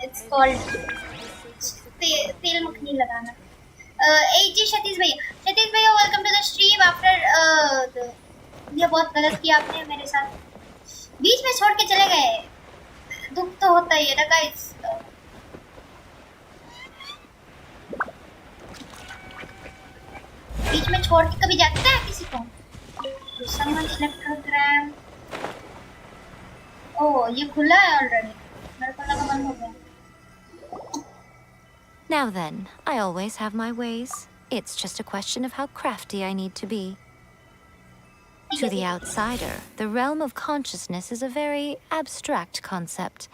It's called तेल मखनी लगाना. जी सतीश भैया welcome to the stream after ये बहुत गलत किया आपने मेरे साथ, बीच में छोड़ के चले गए. दुख तो होता ही है ना गाइस. बीच में छोड़ के कभी जाता है किसी को? someone electrogram. ओह ये खुला है ऑलरेडी, मेरे को लगा बंद हो गया. Now then, I always have my ways. It's just a question of how crafty I need to be. To the outsider, the realm of consciousness is a very abstract concept.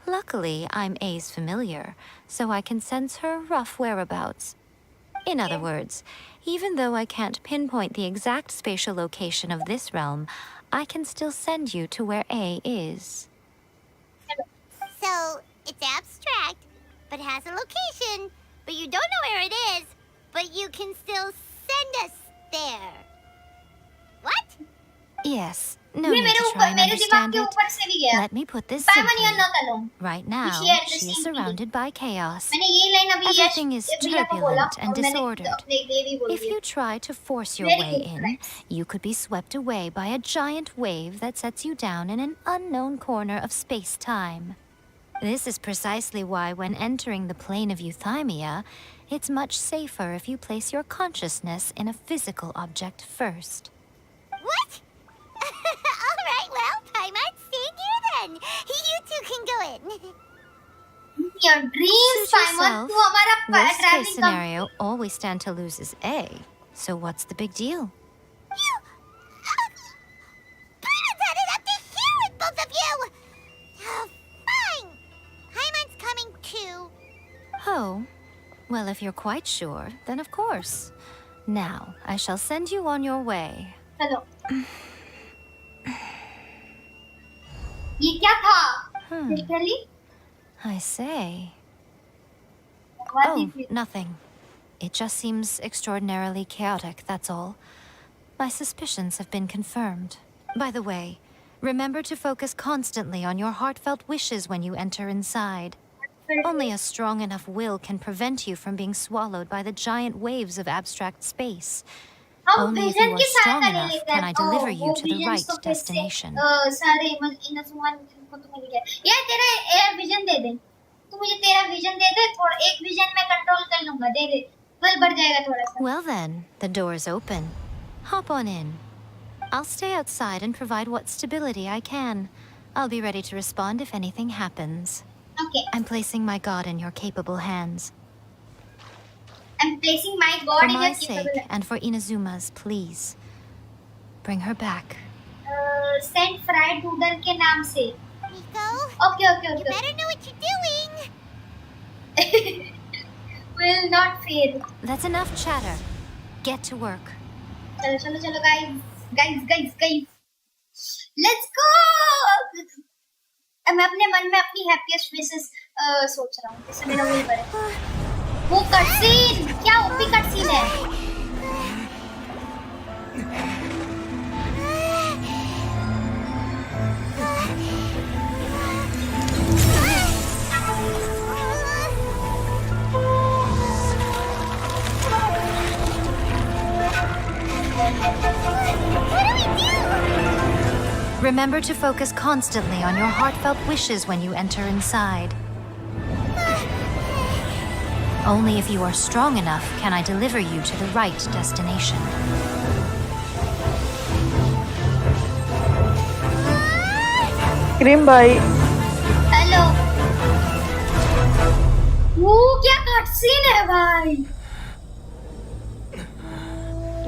Luckily, I'm A's familiar, so I can sense her rough whereabouts. In other words, even though I can't pinpoint the exact spatial location of this realm, I can still send you to where A is. So, it's abstract, but has a location, but you don't know where it is, but you can still send us there. What? Yes, no need to try and understand it. Let me put this simply. Right now, she is surrounded by chaos. Everything is turbulent and disordered. If you try to force your way in, you could be swept away by a giant wave that sets you down in an unknown corner of space-time. This is precisely why when entering the plane of euthymia, it's much safer if you place your consciousness in a physical object first. What? Alright, well, Paimon's staying here then. You two can go in. Your dreams, Paimon. तू हमारा Worst case traveling scenario, all we stand to lose is A. So what's the big deal? You... Paimon's had it up to here with both of you! Oh, fine. Paimon's coming too. Oh, well, if you're quite sure, then of course. Now, I shall send you on your way. चलो. ये क्या था? Literally? I say. What Oh, is it? nothing. It just seems extraordinarily chaotic, that's all. My suspicions have been confirmed. By the way, remember to focus constantly on your heartfelt wishes when you enter inside. Only a strong enough will can prevent you from being swallowed by the giant waves of abstract space. Only if you are strong enough can I deliver you to the right destination. सारे इनसुमान को तुम्हें दिया. यार तेरा vision दे दे. तू मुझे तेरा vision दे दे और एक विजन मैं कंट्रोल कर लूँगा. दे दे. बल बढ़ जाएगा थोड़ा सा. Well then, the door's open. Hop on in. I'll stay outside and provide what stability I can. I'll be ready to respond if anything happens. Okay. I'm placing my god in your capable hands. I'm placing my god For in my your sake capable. and for Inazuma's, please. Bring her back. Send fried noodle के नाम से. Nico? Okay. You better know what you're doing. Will not fail. That's enough chatter. Get to work. चलो guys. Let's go. मैं अपने मन में अपनी happiest wishes सोच रहा हूँ. जैसे मेरा विल करे. वो कटसीन क्या ओपी कटसीन है. Remember to focus constantly on your heartfelt wishes when you enter inside. Only if you are strong enough can I deliver you to the right destination. Cream भाई hello. वो क्या cutscene है भाई?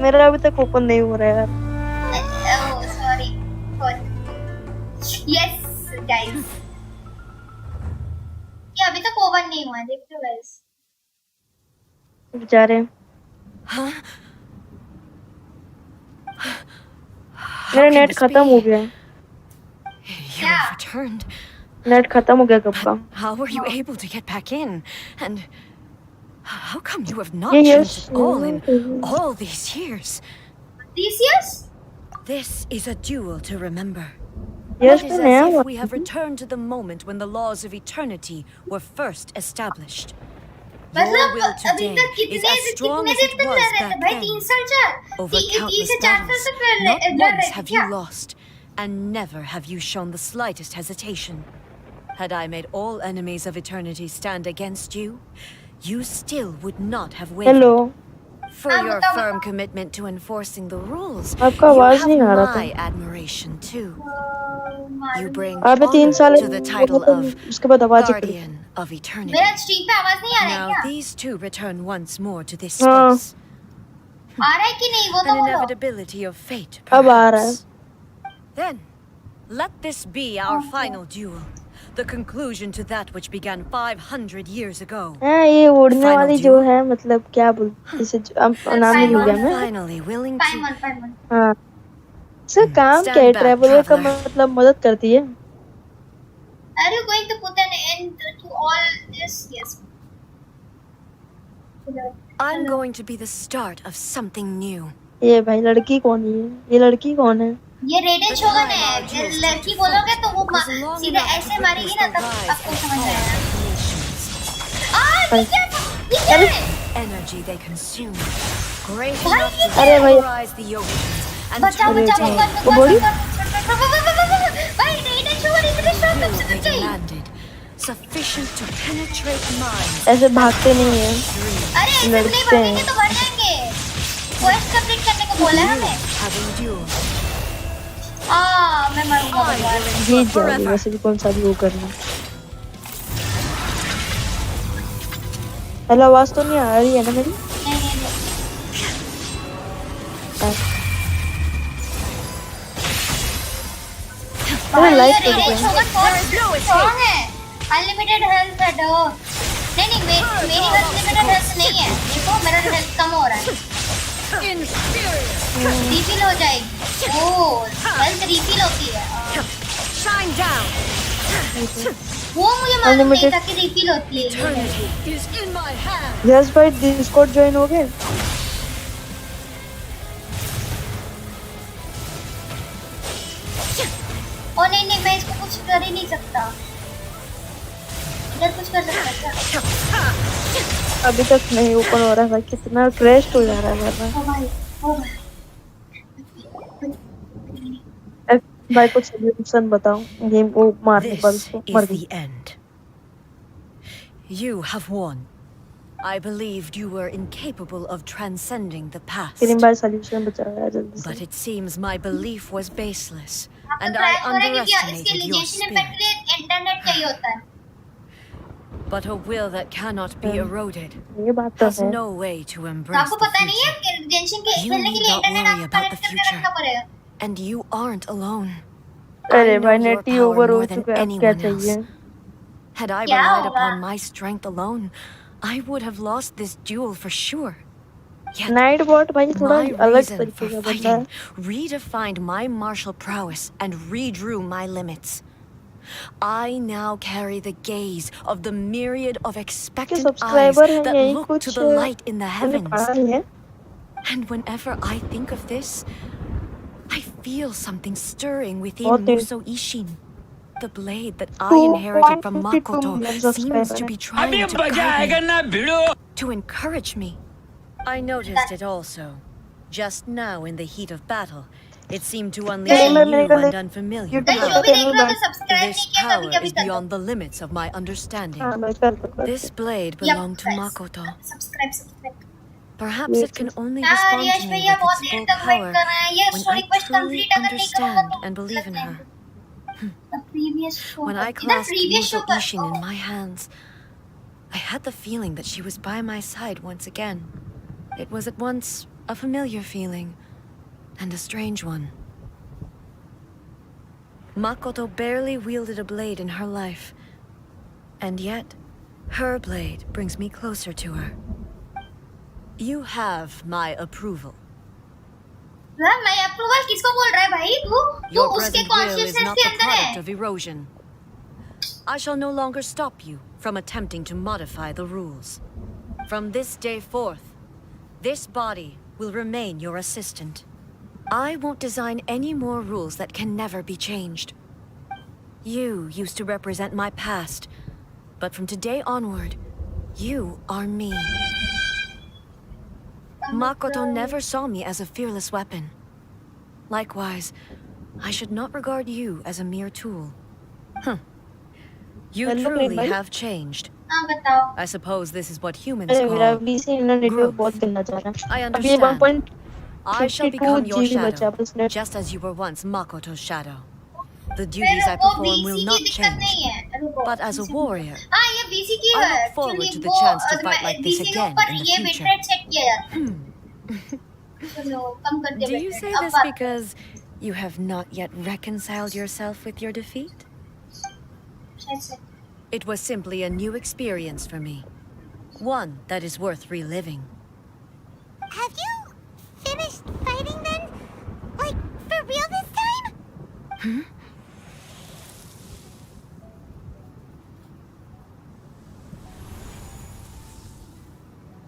मेरा अभी तक open नहीं हो रहा है यार। Oh, sorry. Yes, guys. ये अभी तक ओपन नहीं हुआ है, देखो guys. बेचारे मेरा नेट खत्म हो गया। You have returned. नेट खत्म हो गया कब का। How were you able to get back in? And how come you have not changed at all in all these years? These years? This is a duel to remember. Yes, It is as if we have returned to the moment when the laws of eternity were first established. Your will today is as strong as it was back then. Over countless battles, not once have you lost, and never have you shown the slightest hesitation. Had I made all enemies of eternity stand against you, you still would not have wavered. Hello. For your firm commitment to enforcing the rules, आपका you आवाज have नहीं आ रहा था। my admiration too. You bring अबे 3 साल honor to the title of उसके बाद आवाज ही करी। Guardian of Eternity. मेरा स्ट्रीम पे आवाज नहीं आ रहा है Now क्या? these two return once more to this हाँ। space. आ रहा है कि नहीं वो तो An बोलो। inevitability of fate, अब आ रहा है। perhaps. Then, let this be our final duel. The conclusion to that which began 500 years ago. हाँ ये उड़ने Final वाली duel. जो है मतलब क्या बोल इसे नाम नहीं भूल गया मैं। Finally willing to Paimon. हाँ सर काम Stand क्या है back, ट्रैवलर का traveler. मतलब मदद करती है। Are you going to put an end to all this? Yes. I'm going to be the start of something new. ये भाई लड़की कौन है ये लड़की कौन है? ये रेडेन शोगन है। लड़की बोलोगे तो वो सीधे ऐसे मारेगी ना तब आपको समझ आएगा। ये क्या था? ये क्या है? Energy they consume, great enough to अरे भाई vaporize the oceans and बचाओ turn बचाओ day बचाओ वो बोली? भाई रेडेन शोगन इतने शॉट Will तब they से चाहिए। demanded, sufficient to penetrate minds. ऐसे भागते नहीं है। अरे ऐसे नहीं लड़ते हैं। भागेंगे तो मर जाएंगे। क्वेस्ट कंप्लीट करने को बोला है हमें। Having duels. मैं मरूंगा भगवान। जीत जाओगे वैसे भी कौन सा भी वो करना। हेलो आवाज तो नहीं आ रही है ना मेरी? भाई लाइट ये कर रेडेन दो। शोगन बहुत स्ट्रांग है। अनलिमिटेड हेल्थ है डो। नहीं मेरी अनलिमिटेड हेल्थ नहीं है। देखो मेरा हेल्थ कम हो रहा है। रिफिल हो जाएगी। ओह हेल्थ रिफिल होती है। Shine down. वो मुझे मालूम नहीं था कि रिफिल होती है। Eternity is in my hand. Yes भाई डिस्कॉर्ड ज्वाइन हो गए? ओ नहीं मैं इसको कुछ कर ही नहीं सकता। इधर कुछ कर सकता है क्या? अभी तक नहीं ओपन हो रहा है। कितना क्रैश हो जा रहा है मेरा। ओ भाई भाई कुछ सॉल्यूशन बताओ गेम को मारने पर This उसको is मर the गई। end. You have won. I believed you were incapable of transcending the past. Cream भाई सॉल्यूशन बचाओ यार जल्दी But से। it seems my belief was baseless, and I crash हो रहा है क्योंकि इसके underestimated लिए your जेशन इम्पैक्ट के spirit. लिए इंटरनेट चाहिए होता है। But a will that cannot be eroded ये बात तो has है। no way to embrace आपको the पता नहीं है future. कि जेशन के You खेलने के need लिए not इंटरनेट worry आपको about the कनेक्ट करके रखना future. पड़ेगा। And you aren't alone. अरे I know भाई your net he power over हो more than चुका है। अब क्या anyone else. चाहिए? Had I क्या relied होगा? upon my strength alone, I would have lost this duel for sure. Yet, Nightbot भाई थोड़ा my अलग reason तरीके for का बंदा है। fighting redefined my martial prowess and redrew my limits. I now carry the gaze of the myriad of के expectant eyes subscriber हैं that यही look कुछ to the light in the मैंने heavens. पढ़ा नहीं है। And whenever I think of this, I feel something stirring within बहुत ही- Muso Ishin. The blade that I inherited from 2.52 Makoto million seems subscribers. to be trying to guide me, to encourage me. I noticed it also. Just now in the heat of battle, It seemed to unleash नहीं, a मैं new मेरे ख्याल and से unfamiliar YouTube जो power. भी देख रहे हो तो चैनल सब्सक्राइब नहीं This किया तो power अभी is कर दो। beyond the limits of my understanding. हाँ मैं कर This blade Yep, belonged to guys. Makoto. Subscribe. Perhaps it can only यार respond यश to me भैया with बहुत its देर full तक वेट power कर रहे हैं। ये when story I quest truly complete अगर नहीं करूंगा understand तो and believe in गलत her. है। The previous show When I इधर clasped previous show Muso का Ishin in my hands, I had the feeling that she was by my side once again. It was at once a familiar feeling and a strange one. Makoto barely wielded a blade in her life, and yet, her blade brings me closer to her. You have my approval. मैं approval किसको बोल रहा है भाई तू Your उसके present will is consciousness not के the अंदर product है। of erosion. I shall no longer stop you from attempting to modify the rules. From this day forth, this body will remain your assistant. I won't design any more rules that can never be changed. You used to represent my past, but from today onward, you are me. Makoto never saw me as a fearless weapon. Likewise, I should not regard you as a mere tool. You Hello, truly bhai. have changed. हाँ बताओ। I suppose this is what humans अरे मेरा call अभी से network growth. बहुत गंदा जा रहा I है। अभी 1.52 I shall become your GB बचा shadow, बस net. just as you were once Makoto's shadow. The फिर duties I वो perform will BC not की दिक्कत change. नहीं है। रुको, But as a BC warrior, हाँ ये BC की I look है। forward Actually to the वो chance to fight like this BC के again ऊपर in the ये future. bitrate सेट किया जाता है। चलो कम कर दे Do you bitrate। say अब this बात- because you have not yet reconciled yourself with your defeat? शायद से। It was simply a new experience for me. One that is worth reliving. Have you finished fighting then? Like, for real this time?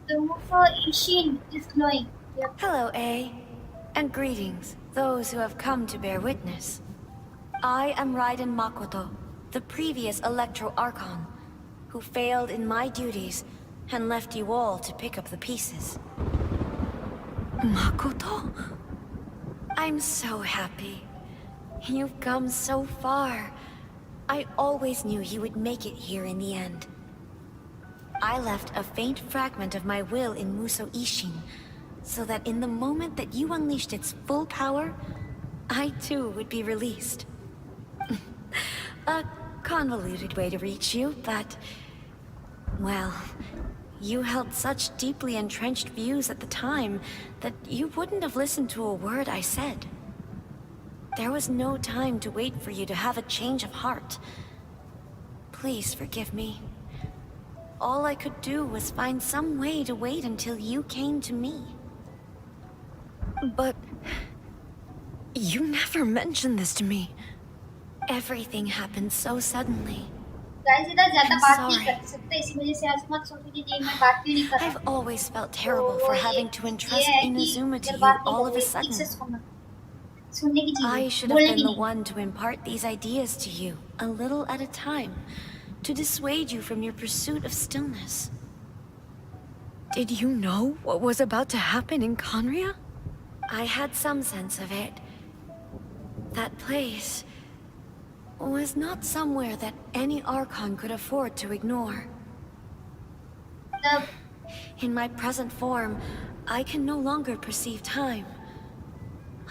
The move for Ishin is glowing. Yep. Hello, A. And greetings, those who have come to bear witness. I am Raiden Makoto, the previous Electro Archon, who failed in my duties and left you all to pick up the pieces. Makoto? I'm so happy. You've come so far. I always knew you would make it here in the end. I left a faint fragment of my will in Muso Ishin, so that in the moment that you unleashed its full power, I too would be released. A convoluted way to reach you, but... well, you held such deeply entrenched views at the time that you wouldn't have listened to a word I said. There was no time to wait for you to have a change of heart. Please forgive me. All I could do was find some way to wait until you came to me. But... you never mentioned this to me. Everything happened so suddenly. Guys इधर ज़्यादा I'm बात नहीं sorry. कर सकते इसी वजह से आज मत सोचो कि ये मैं बात क्यों नहीं कर रहा। I've always felt terrible for तो having to ये entrust है कि Inazuma to जब you बात नहीं all of a करोगे, ठीक से sudden. सुनने की चीज़ I should have बोलने been की the नहीं। one to impart these ideas to you, a little at a time, to dissuade you from your pursuit of stillness. Did you know what was about to happen in Conria? I had some sense of it. That place was not somewhere that any Archon could afford to ignore. तब In my present form, I can no longer perceive time.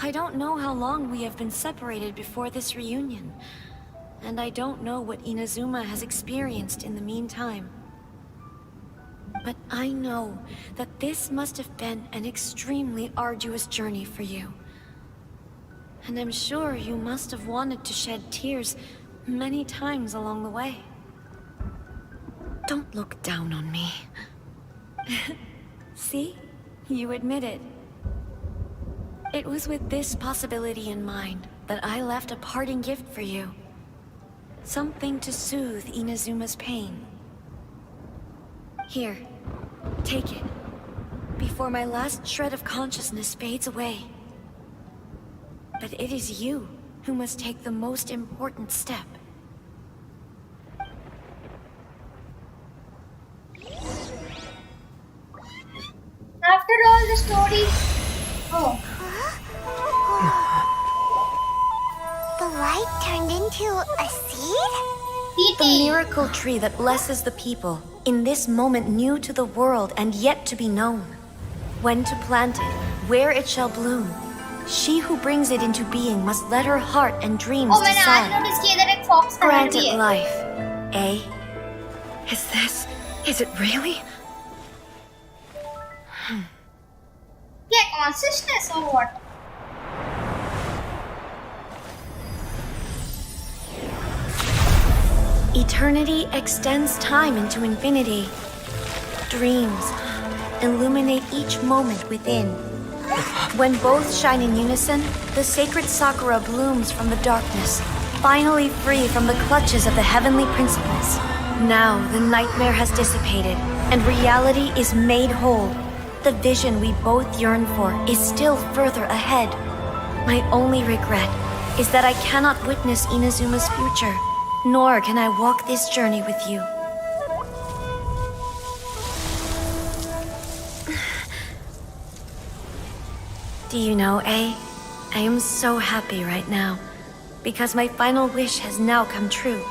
I don't know how long we have been separated before this reunion, and I don't know what Inazuma has experienced in the meantime. But I know that this must have been an extremely arduous journey for you. And I'm sure you must have wanted to shed tears many times along the way. Don't look down on me. See? You admit it. It was with this possibility in mind that I left a parting gift for you. Something to soothe Inazuma's pain. Here, take it, before my last shred of consciousness fades away. But it is you who must take the most important step. after all the story, oh I turned into a seed? The miracle tree that blesses the people, in this moment new to the world and yet to be known. When to plant it, where it shall bloom. She who brings it into being must let her heart and dreams Oh, मैंने आज decide. notice किया इधर एक fox का head Grant भी it है. life, eh? Is it really? क्या consciousness or what? Eternity extends time into infinity. Dreams illuminate each moment within. When both shine in unison, the sacred Sakura blooms from the darkness, finally free from the clutches of the heavenly principles. Now the nightmare has dissipated, and reality is made whole. The vision we both yearn for is still further ahead. My only regret is that I cannot witness Inazuma's future, nor can I walk this journey with you. Do you know, I am so happy right now, because my final wish has now come true.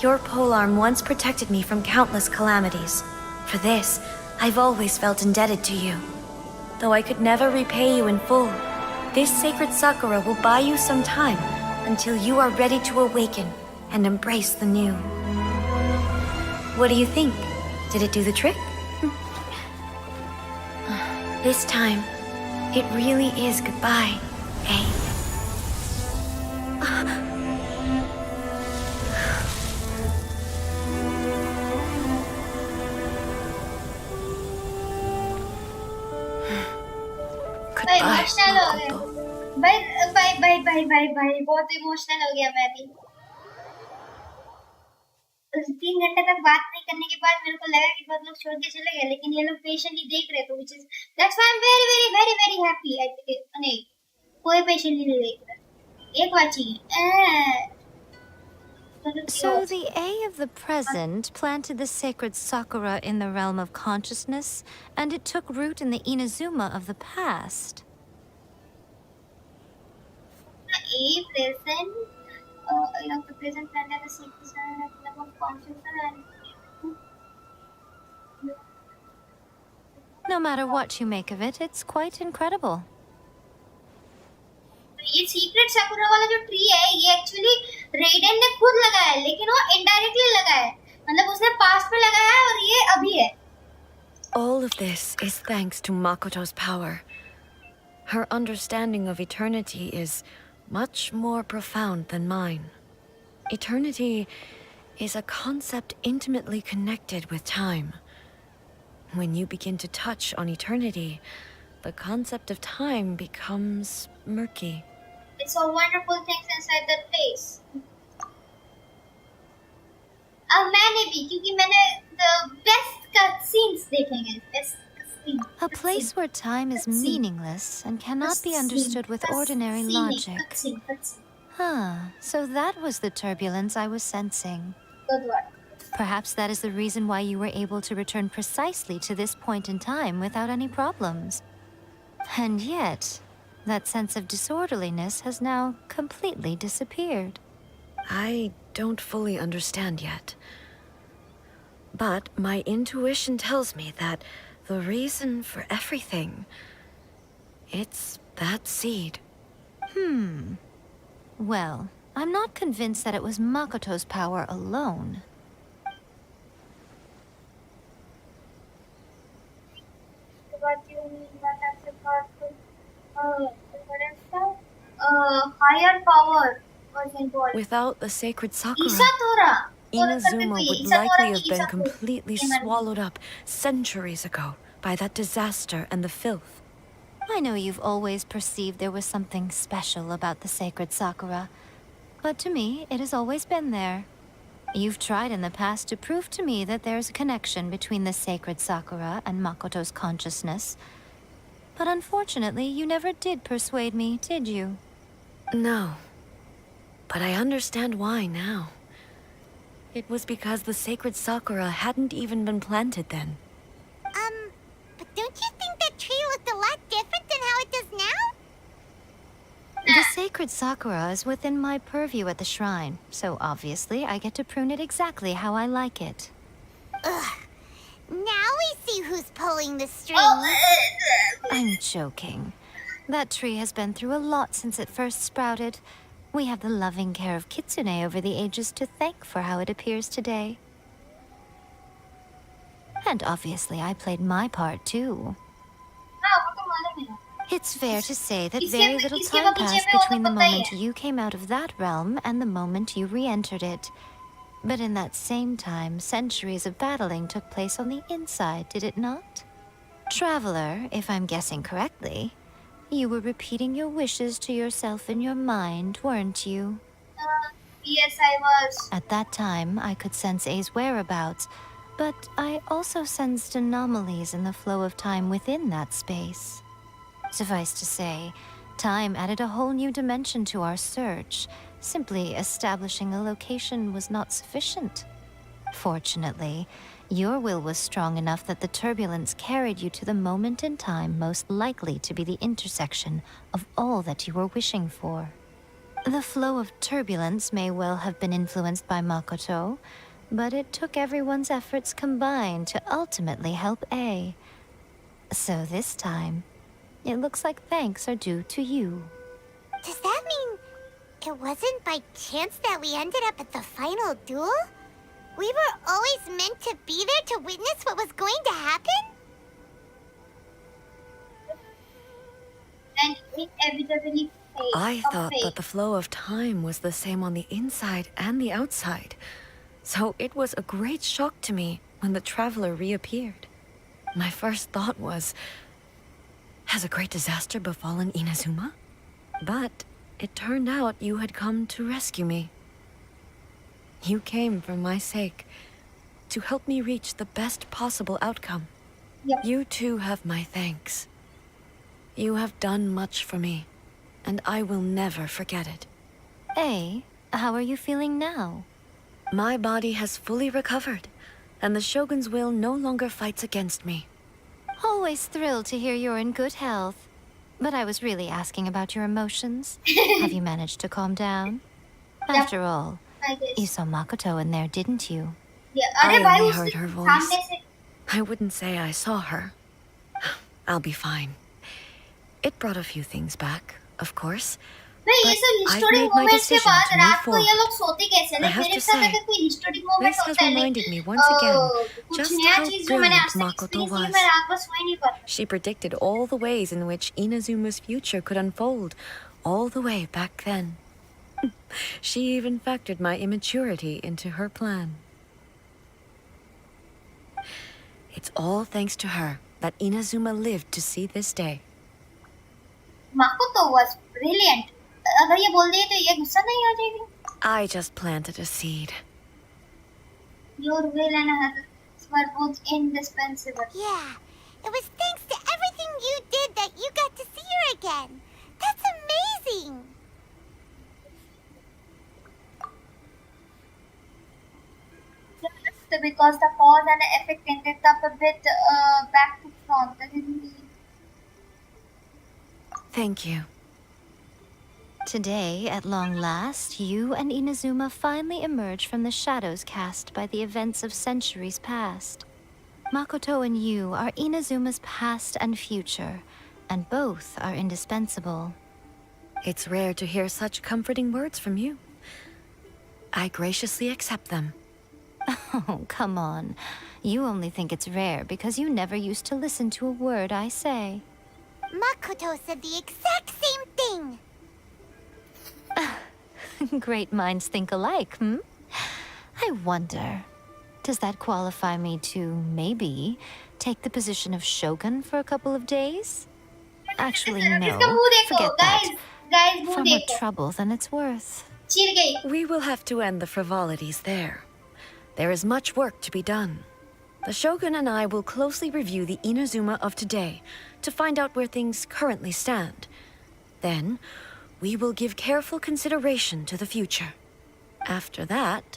Your polearm once protected me from countless calamities. For this, I've always felt indebted to you. Though I could never repay you in full, this sacred Sakura will buy you some time until you are ready to awaken and embrace the new. What do you think? Did it do the trick? This time, it really is goodbye, eh? भाई emotional हो गया भाई बहुत emotional हो गया मैं भी 3 घंटे तक बात नहीं करने के बाद मेरे को लगा कि बहुत लोग छोड़ के चले गए लेकिन ये लोग पेशेंटली देख रहे तो which is that's why I'm very happy I think नहीं कोई पेशेंटली नहीं देख रहा एक बात चाहिए So the A of the present planted the sacred Sakura in the realm of consciousness, and it took root in the Inazuma of the past. The A present, of the present planted the sacred Sakura in the realm of consciousness and... No matter what you make of it, it's quite incredible. ये secret साकुरा वाला जो tree है ये actually रेडेन ने खुद लगाया है लेकिन वो इनडायरेक्टली लगाया है मतलब उसने पास्ट में लगाया है और ये अभी है All of this is thanks to Makoto's power. Her understanding of eternity is much more profound than mine. Eternity is a concept intimately connected with time. When you begin to touch on eternity, the concept of time becomes murky. It's so wonderful things inside that place. अब मैंने भी क्योंकि मैंने the best cutscenes देखेंगे best cutscenes. A place where time is meaningless and cannot be understood with ordinary logic. So that was the turbulence I was sensing. Good work. Perhaps that is the reason why you were able to return precisely to this point in time without any problems. And yet, that sense of disorderliness has now completely disappeared. I don't fully understand yet. But my intuition tells me that the reason for everything, it's that seed. Well, I'm not convinced that it was Makoto's power alone. What do you mean by that's a powerful higher power was involved. Without the sacred Sakura, Isatora. Inazuma would likely have been completely swallowed up centuries ago by that disaster and the filth. I know you've always perceived there was something special about the sacred Sakura, but to me, it has always been there. You've tried in the past to prove to me that there's a connection between the sacred Sakura and Makoto's consciousness, but unfortunately, you never did persuade me, did you? No, but I understand why now. It was because the sacred Sakura hadn't even been planted then. But don't you think that tree looked a lot different than how it does now? The sacred sakura is within my purview at the shrine, so obviously I get to prune it exactly how I like it. Ugh. Now we see who's pulling the strings. I'm joking. That tree has been through a lot since it first sprouted. We have the loving care of Kitsune over the ages to thank for how it appears today. And obviously I played my part too. It's fair to say that very little time passed between the moment you came out of that realm and the moment you re-entered it. But in that same time, centuries of battling took place on the inside, did it not? Traveler, if I'm guessing correctly, you were repeating your wishes to yourself in your mind, weren't you? Yes, I was. At that time, I could sense A's whereabouts, but I also sensed anomalies in the flow of time within that space. Suffice to say, time added a whole new dimension to our search. Simply establishing a location was not sufficient. Fortunately, your will was strong enough that the turbulence carried you to the moment in time most likely to be the intersection of all that you were wishing for. The flow of turbulence may well have been influenced by Makoto, but it took everyone's efforts combined to ultimately help A. So this time, it looks like thanks are due to you. Does that mean it wasn't by chance that we ended up at the final duel? We were always meant to be there to witness what was going to happen? And inevitably I thought that the flow of time was the same on the inside and the outside. So it was a great shock to me when the traveler reappeared. My first thought was, has a great disaster befallen Inazuma? But it turned out you had come to rescue me. You came for my sake, to help me reach the best possible outcome. Yep. You too have my thanks. You have done much for me, and I will never forget it. A, how are you feeling now? My body has fully recovered, and the Shogun's will no longer fights against me. Always thrilled to hear you're in good health. But I was really asking about your emotions. Have you managed to calm down? After all, you saw Makoto in there, didn't you? I only heard her voice. I wouldn't say I saw her. I'll be fine. It brought a few things back, of course. But I've made my decision to move forward. I have to say, this has reminded me once again just how brilliant Makoto was. She predicted all the ways in which Inazuma's future could unfold, all the way back then. She even factored my immaturity into her plan. It's all thanks to her that Inazuma lived to see this day. Makoto was brilliant. अगर ये बोल दिए तो ये गुस्सा नहीं हो जाएगी? I just planted a seed. Your will and her were both indispensable. Yeah, it was thanks to everything you did that you got to see her again. That's amazing. Just because the cause and effect ended up a bit back to front. Thank you. Today, at long last, you and Inazuma finally emerge from the shadows cast by the events of centuries past. Makoto and you are Inazuma's past and future, and both are indispensable. It's rare to hear such comforting words from you. I graciously accept them. Oh, come on. You only think it's rare because you never used to listen to a word I say. Makoto said the exact same thing. Great minds think alike, hmm? I wonder, does that qualify me to, maybe, take the position of Shogun for a couple of days? Actually, no. Forget that. Far more trouble than it's worth. We will have to end the frivolities there. There is much work to be done. The Shogun and I will closely review the Inazuma of today to find out where things currently stand. Then, we will give careful consideration to the future. After that,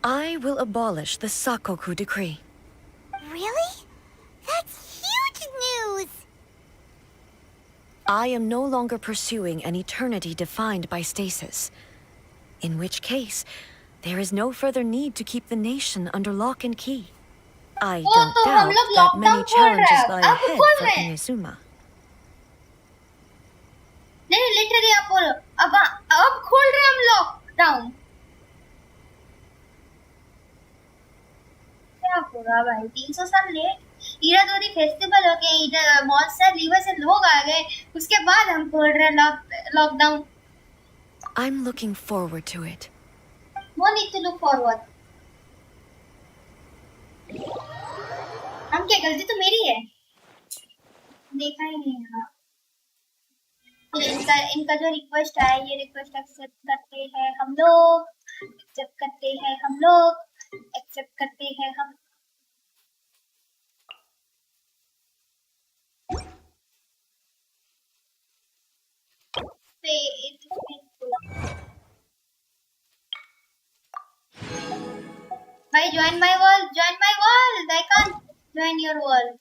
I will abolish the Sakoku decree. Really? That's huge news! I am no longer pursuing an eternity defined by stasis. In which case, there is no further need to keep the nation under lock and key. I वो don't तो हम doubt लोग that many lockdown खोल रहे challenges हैं lie अब ahead खोल for रहे हैं Inazuma. नहीं लिटरली आप बोलो अब खोल रहे हैं हम लॉकडाउन क्या पूरा भाई 300 साल लेट ईरादोरी फेस्टिवल हो गया इधर मॉन्स्टर लीवर से लोग आ गए उसके बाद हम खोल रहे हैं lockdown I'm looking forward to it. No need to look forward. हम क्या गलती तो मेरी है देखा ही नहीं है इनका जो रिक्वेस्ट है ये रिक्वेस्ट एक्सेप्ट करते हैं हम लोग एक्सेप्ट करते हैं हम लोग एक्सेप्ट करते हैं हम भाई join my world I can't join your world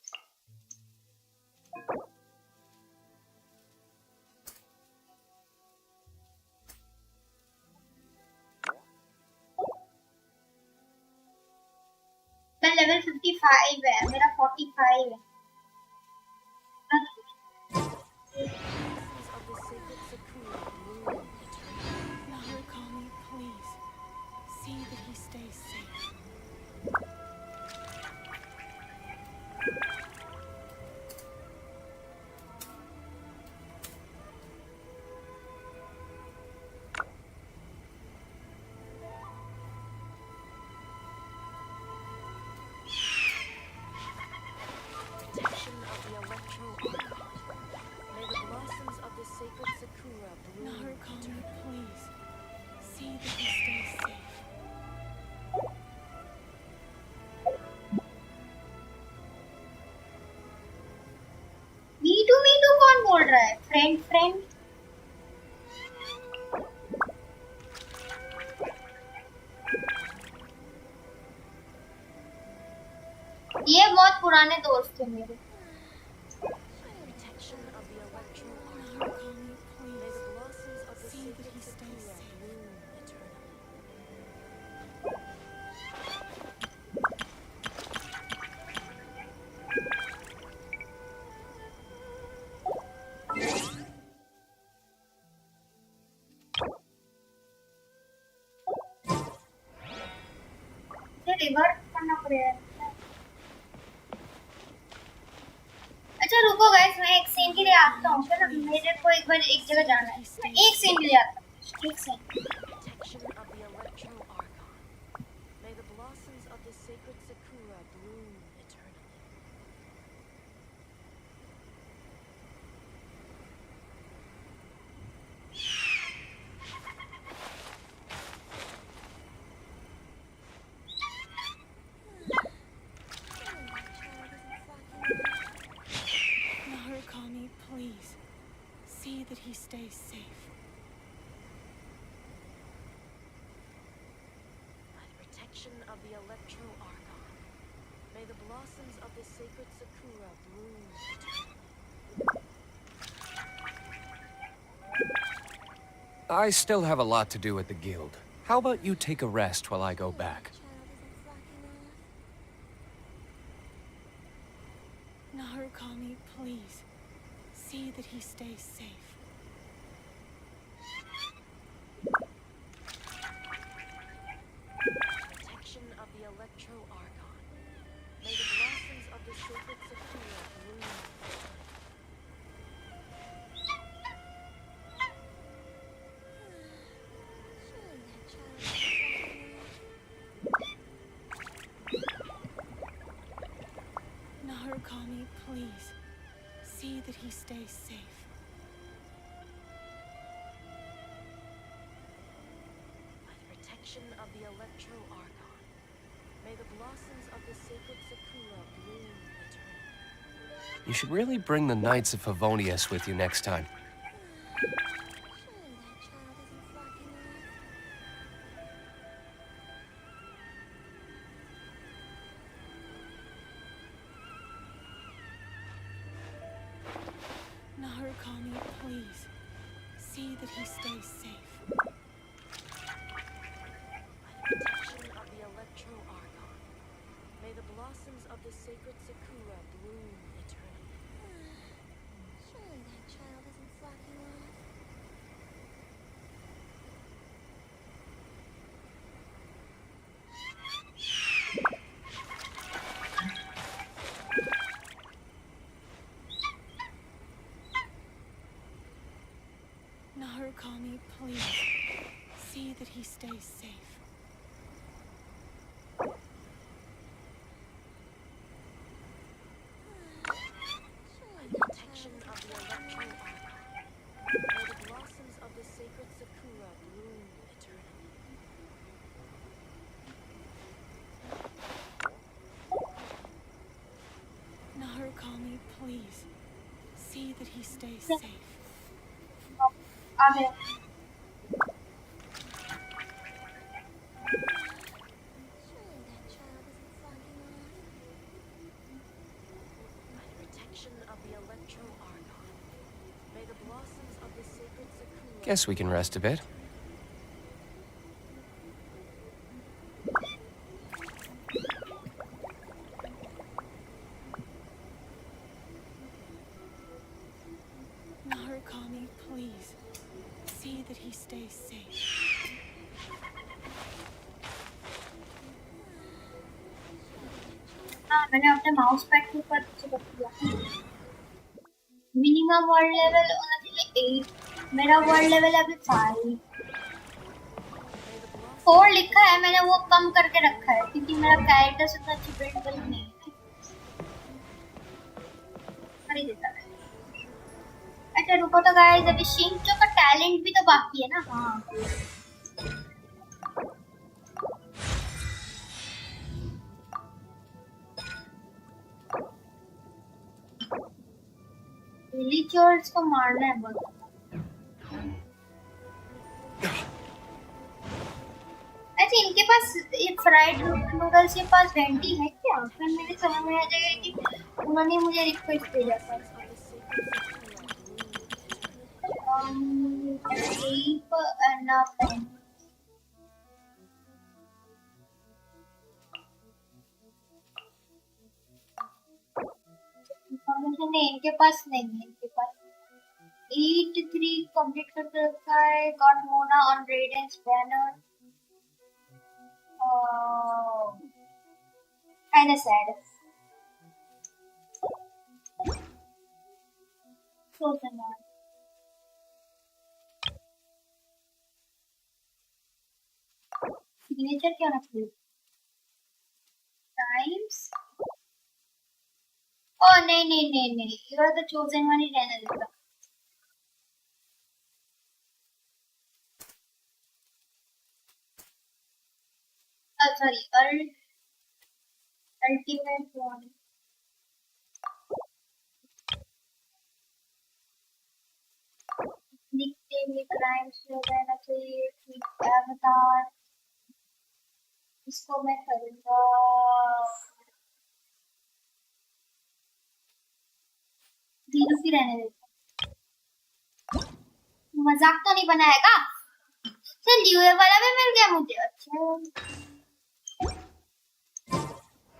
मैं लेवल 55 है मेरा 45 है मीटू कौन बोल रहा है फ्रेंड ये बहुत पुराने दोस्त थे मेरे रिवर्ट करना पड़ेगा अच्छा रुको गाइस मैं एक सीन के लिए आता हूँ ना मेरे को एक बार एक जगह जाना है मैं एक सीन के लिए आता हूँ एक scene I still have a lot to do at the guild. How about you take a rest while I go back? Narukami, please. See that he stays safe. Protection of the Electro Archon. May the blossoms of the sacred Sakura bloom. Narukami, please. See that he stays safe. By the protection of the Electro Archon, may the blossoms of the sacred Sakura bloom eternally. You should really bring the Knights of Favonius with you next time. Narukami, please. See that he stays safe. By the protection of the Electro Argon, may the blossoms of the sacred Sakura bloom eternally. Surely that child isn't flocking off. Narukami, please. See that he stays safe. By the protection of the Electro Argon, may the blossoms of the sacred Sakura bloom eternally. Narukami, please. See that he stays safe. आ गया Surely that child isn't flocking off. By the protection of the Electro Argon, may the blossoms of the sacred Sakura. Guess we can rest a bit. Narukami, please. See that he stays safe. हाँ मैंने अपने mouse pad के ऊपर पीछे कर दिया minimum world level होना चाहिए 8 मेरा वर्ल्ड लेवल अभी 4 लिखा है मैंने वो कम करके रखा है क्योंकि मेरा कैरेक्टर से उतना अच्छी बिल्ड नहीं है खरीद देता है अच्छा रुको तो गाइस अभी शिंचो का टैलेंट भी तो बाकी है ना हाँ विलीचर्स को मारना है बस अच्छा इनके पास ये फ्राइड नूडल्स के पास वेंटी है क्या फिर मेरे समझ में आ जाएगा कि उन्होंने मुझे रिक्वेस्ट भेजा था sleep and nothing इंफॉर्मेशन नहीं इनके पास नहीं है इनके पास 8-3 कंप्लीट कर रखा है got Mona on radiance banner kinda sad frozen one signature क्या रखी times oh नहीं you are the chosen one ही रहने देता sorry ultimate one nickname में crimes में रहना चाहिए avatar इसको मैं करूँगा जीरो की रहने देता मजाक तो नहीं बनाएगा चल यूए वाला भी मिल गया मुझे अच्छा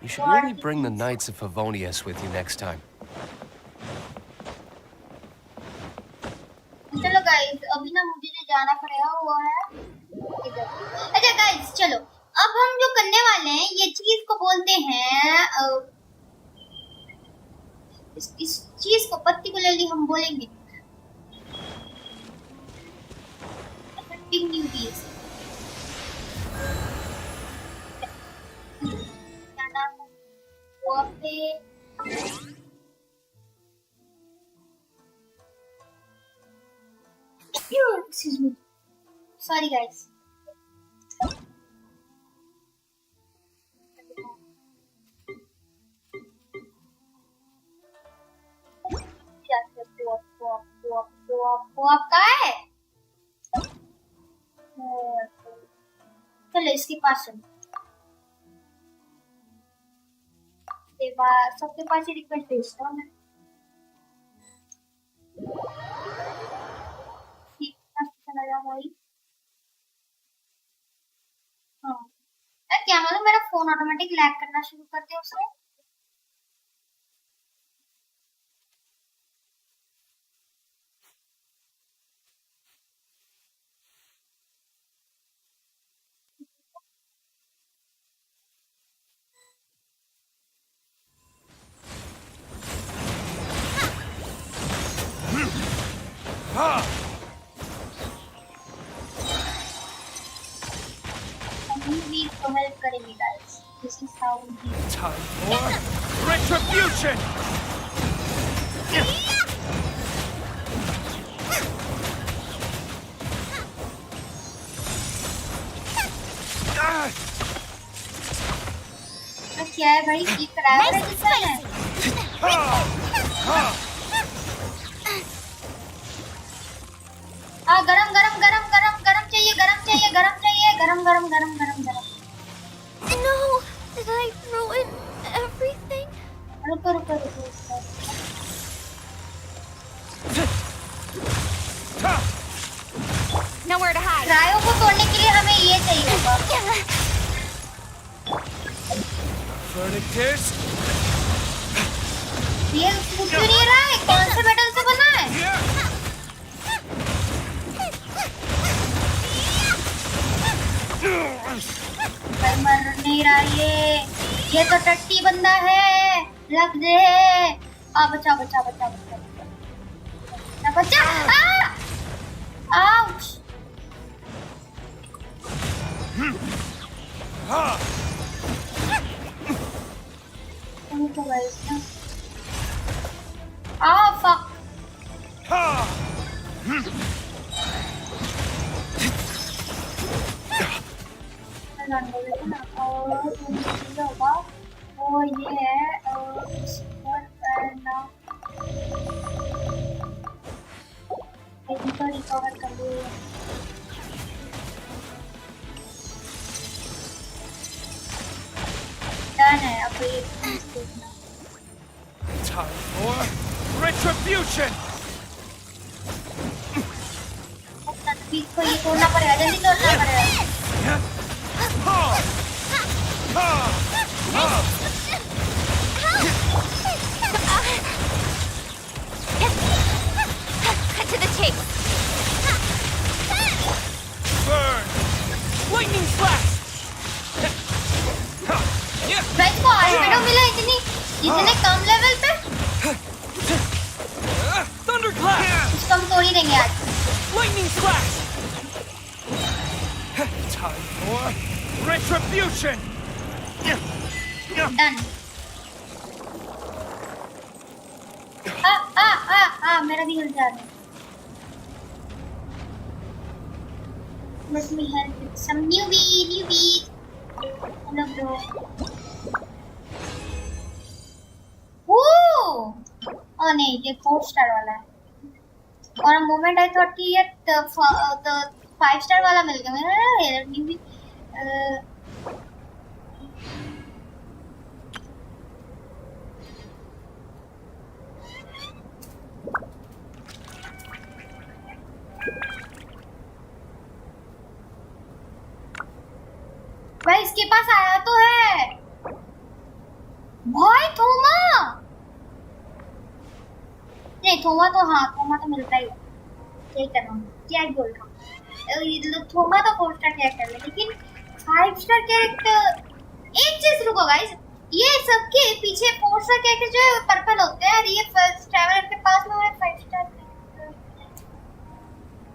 You should really bring the Knights of Favonius with you next time. चलो गाइस अभी ना मुझे जो जाना पड़ेगा वो है इधर अच्छा गाइस चलो अब हम जो करने वाले हैं ये चीज को बोलते हैं इस चीज को पर्टिकुलरली हम बोलेंगे न्यूबीज क्या नाम है वो पे excuse me sorry guys वो आपका है चलो इसके पास सबके पास ही रिक्वेस्ट भेजता हूँ मैं गया भाई। हाँ क्या मालूम मेरा फोन ऑटोमेटिक लैग करना शुरू कर दिया उसने। We to help करेंगे guys. This is how we do. Time for retribution! क्या है भाई की कराया है गरम गरम गरम गरम गरम चाहिए गरम चाहिए गरम चाहिए गरम गरम गरम गरम गरम। No, did I ruin everything? रुको रुको रुको। Nowhere to hide. क्रायो को तोड़ने के लिए हमें ये चाहिए होगा। Verdict is ये कुछ भी नहीं रहा है, कौन से मेटल से बना है? भाई मर नहीं रहा ये तो टट्टी बंदा है, लग दे। बचा बचा बचा बचा बचा आउच। fuck. और ये है रिकवर कर लिया। डन है अब ये देखना। time for retribution. इसको ये तोड़ना पड़ेगा, जल्दी तोड़ना पड़ेगा। Cut to the chase. Burn. Lightning flash. Guys को आर्मेडो मिला इतने कम लेवल पे। Thunderclap. इसको हम तोड़ ही देंगे आज। Lightning flash. Time for retribution. Done. मेरा भी हिल जा रहा है। Let me help with some newbie. Hello bro. Oh नहीं, ये 4 स्टार वाला है। और मोमेंट आई थॉट कि ये 5 स्टार वाला मिल गया मेरा newbie। भाई इसके पास आया तो है भाई थोमा। नहीं थोमा तो मिलता ही है। क्या कर रहा हूँ, क्या बोल रहा हूँ। थोमा तो 4 स्टार कैरेक्टर है, लेकिन 5 स्टार कैरेक्टर। एक चीज रुको गाइस, ये सबके पीछे 4 स्टार कैरेक्टर जो है पर्पल होते हैं और ये फर्स्ट ट्रैवलर के पास में 5 स्टार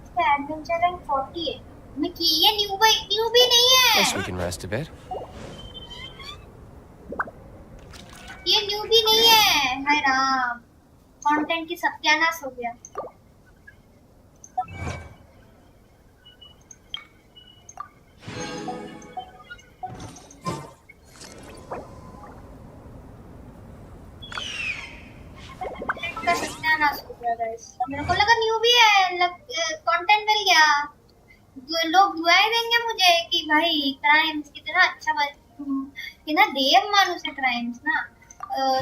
इसका एडवेंचर रैंक 40 है। मैं कि ये न्यूबी नहीं है। Guess we can rest a bit. ये न्यूबी नहीं है। हाय राम, कंटेंट की सत्यानाश हो गया। का सत्यानाश हो गया गाइस। मेरे को लगा न्यूबी है, कंटेंट मिल गया। लोग दुआएं देंगे मुझे कि भाई क्राइम्स कितना अच्छा कितना देव मानुस है क्राइम्स ना।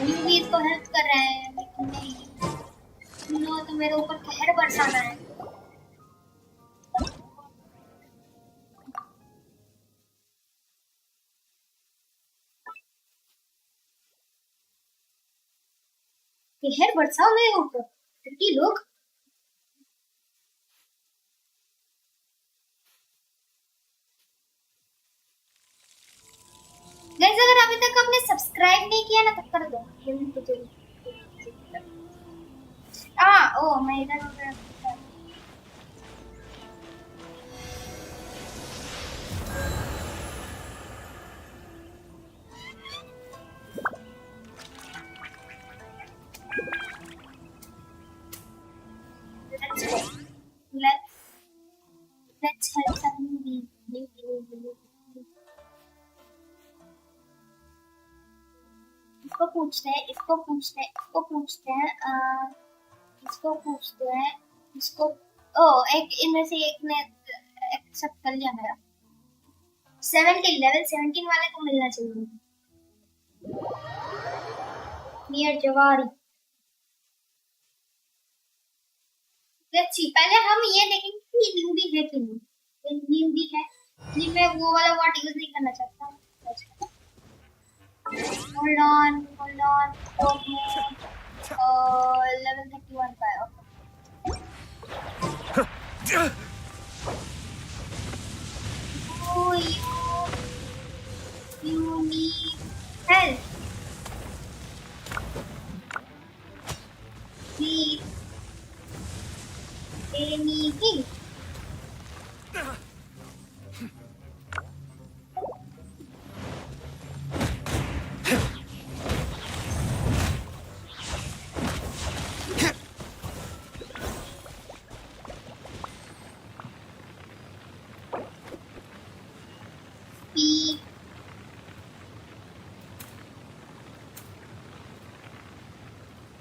न्यूबीज को हेल्प कर रहे हैं, लेकिन नहीं, तो मेरे ऊपर कहर बरसाना है। कहर बरसाओ नहीं ऊपर क्योंकि लोग गाइस अगर अभी तक आपने सब्सक्राइब नहीं किया ना तो कर दो जल्दी से जल्दी ओ मैं इधर उधर let's help some इसको पूछते हैं इसको पूछते हैं इसको पूछते हैं इसको पूछते हैं इसको एक इनमें से एक ने एक्सेप्ट कर लिया मेरा 17 लेवल 17 वाले को मिलना चाहिए नियर जवारी लेट्स सी पहले हम ये देखेंगे कि न्यूबी है कि नहीं ये न्यूबी है नहीं मैं वो वाला वर्ड यूज नहीं करना चाहता hold on level 31 का है oh you need help need anything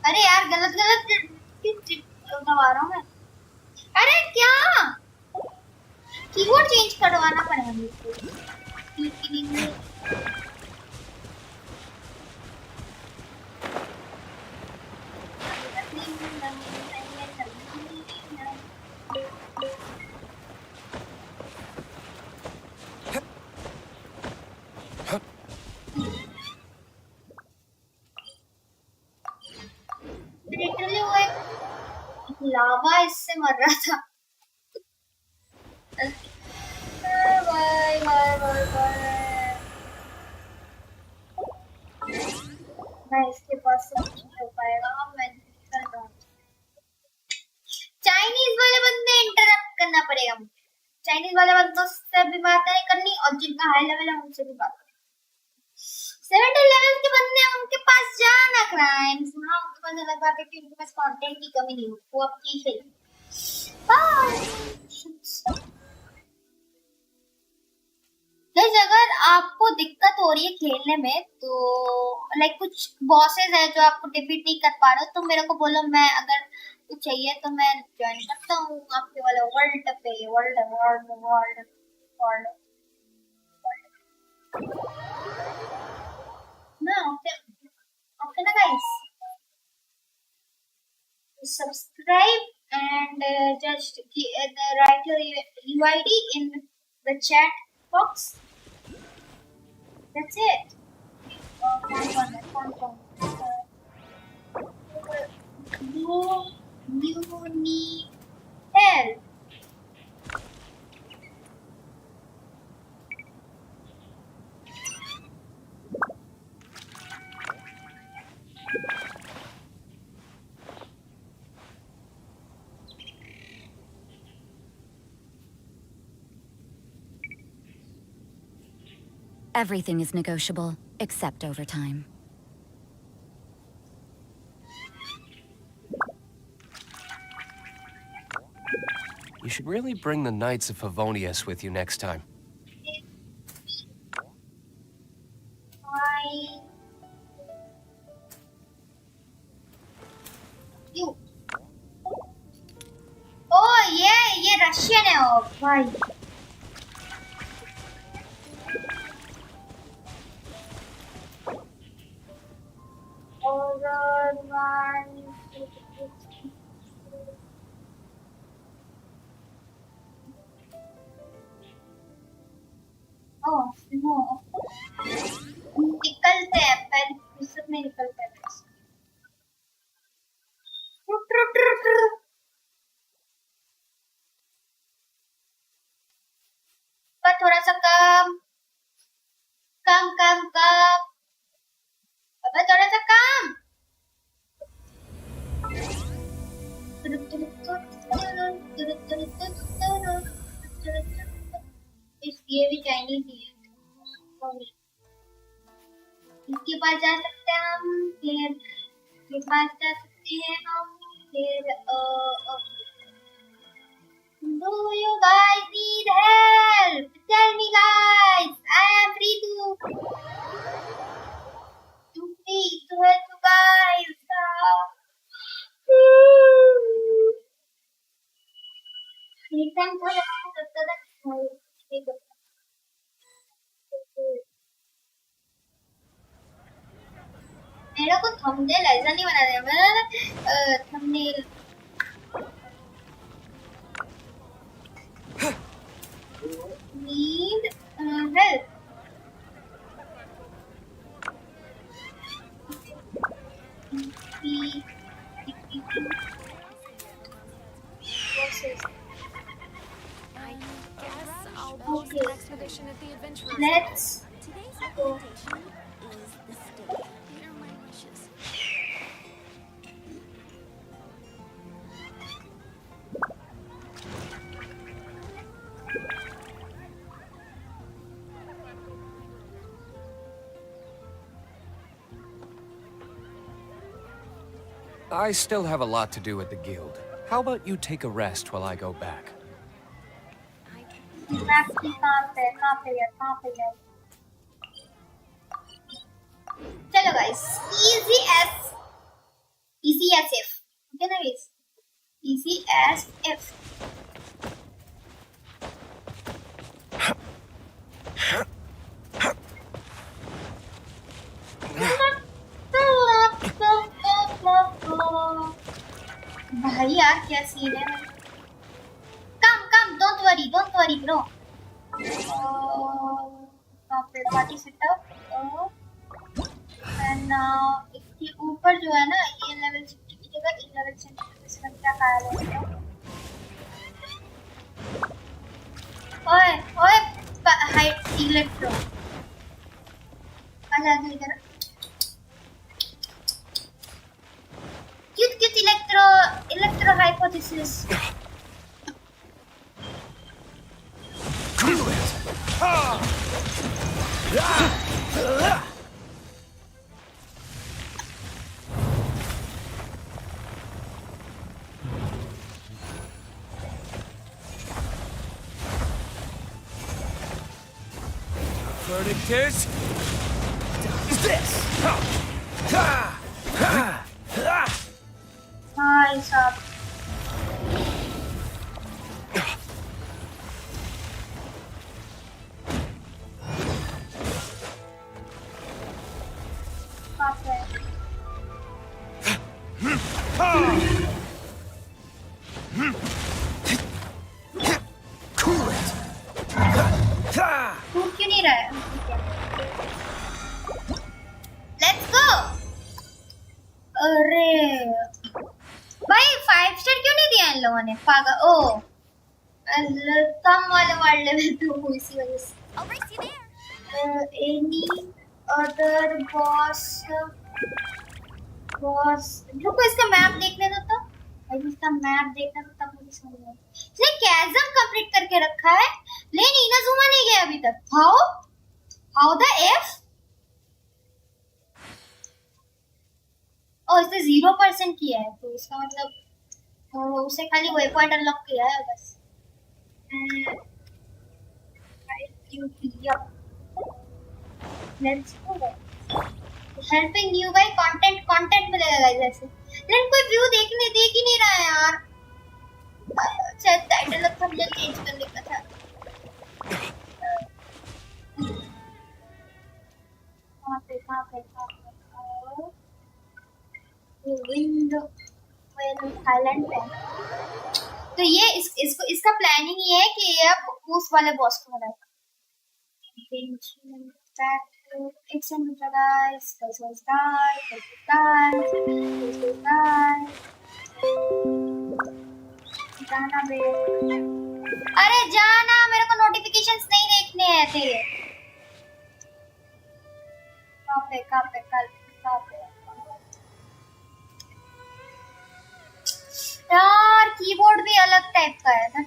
अरे यार गलत दबा रहा हूँ मैं अरे क्या कीबोर्ड चेंज करवाना पड़ेगा मुझको लिटरली वो एक लावा इससे मर रहा था बाय बाय बाय बाय मैं इसके पास से कुछ नहीं हो पाएगा मैं कर रहा हूँ चाइनीज वाले बंदे इंटरप्ट करना पड़ेगा मुझे चाइनीज वाले बंदों से भी बात नहीं करनी और जिनका हाई लेवल है उनसे भी बात करनी 70 लेवल के बंदे हैं उनके पास जाना क्राइम्स हाँ उनके पास अलग बात है कि उनके पास कंटेंट की कमी नहीं वो अब की है गाइस अगर आपको दिक्कत हो रही है खेलने में तो लाइक कुछ बॉसेस है जो आपको डिफीट नहीं कर पा रहे हो तो मेरे को बोलो मैं अगर कुछ चाहिए तो मैं ज्वाइन करता हूँ आपके वाला वर्ल्ड पे world No, okay, na guys. Subscribe and just write your UID in the chat box. That's it. You need help. Everything is negotiable, except overtime. You should really bring the Knights of Favonius with you next time. You. Oh yeah, ये Russian है ओ भाई. निकलते हैं पहले फुर्सत में निकलते हैं ये भी चाइनीज ही है। इसके पास जा सकते हैं हम, फिर इसके पास जा सकते हैं हम, फिर Do you guys need help? Tell me guys, I am free to help you guys. Next time कोई आपको करता था नहीं करता। मेरा को थंबनेल ऐसा नहीं बना दिया मैंने, thumbnail need help. I guess I'll post Okay. an expedition at the adventurers. Let's Today's go. recommendation is the steak. Here are my wishes. I still have a lot to do at the guild. How about you take a rest while I go back? Map की कहाँ पे है? चलो guys, easy as if, okay ना guys? Easy as if. भाई यार क्या scene है? Come, don't worry bro. Party setup, and इसके ऊपर जो है ना, ये लेवल 60 की जगह 11 सेंटीमीटर का क्या ख्याल है? ओए हाइट इलेक्ट्रो आजा इधर। Cute electro hypothesis. Verdict is this. भाई साहब क्यों नहीं रहा है? Let's go. अरे भाई 5 स्टार क्यों नहीं दिया इन लोगों ने? पागल। ओ कम वाले वर्ड लेवल तो हुई इसी वजह से। Any other boss रुको इसका मैप देखने दो तो। भाई इसका मैप देखना तो तब मुझे समझ में आएगा। इसने कैज़म कंप्लीट करके रखा है लेकिन इनाजुमा नहीं गया अभी तक। How the F? ओ इसने 0% किया है तो इसका मतलब उसे खाली वे पॉइंट अनलॉक किया है बस। Let's go. Helping new buy content मिलेगा गाइस ऐसे। लेकिन कोई व्यू देख ही नहीं रहा है यार। अच्छा टाइटल अब थंबनेल चेंज करने का था। कहाँ पे विंड थाईलैंड पे। तो ये इसका प्लानिंग ये है कि ये अब उस वाले बॉस को हराएगा। It's in the guys, जाना बे। अरे जाना, मेरे को नोटिफिकेशंस नहीं देखने हैं तेरे। कहाँ पे यार कीबोर्ड भी अलग टाइप का है ना।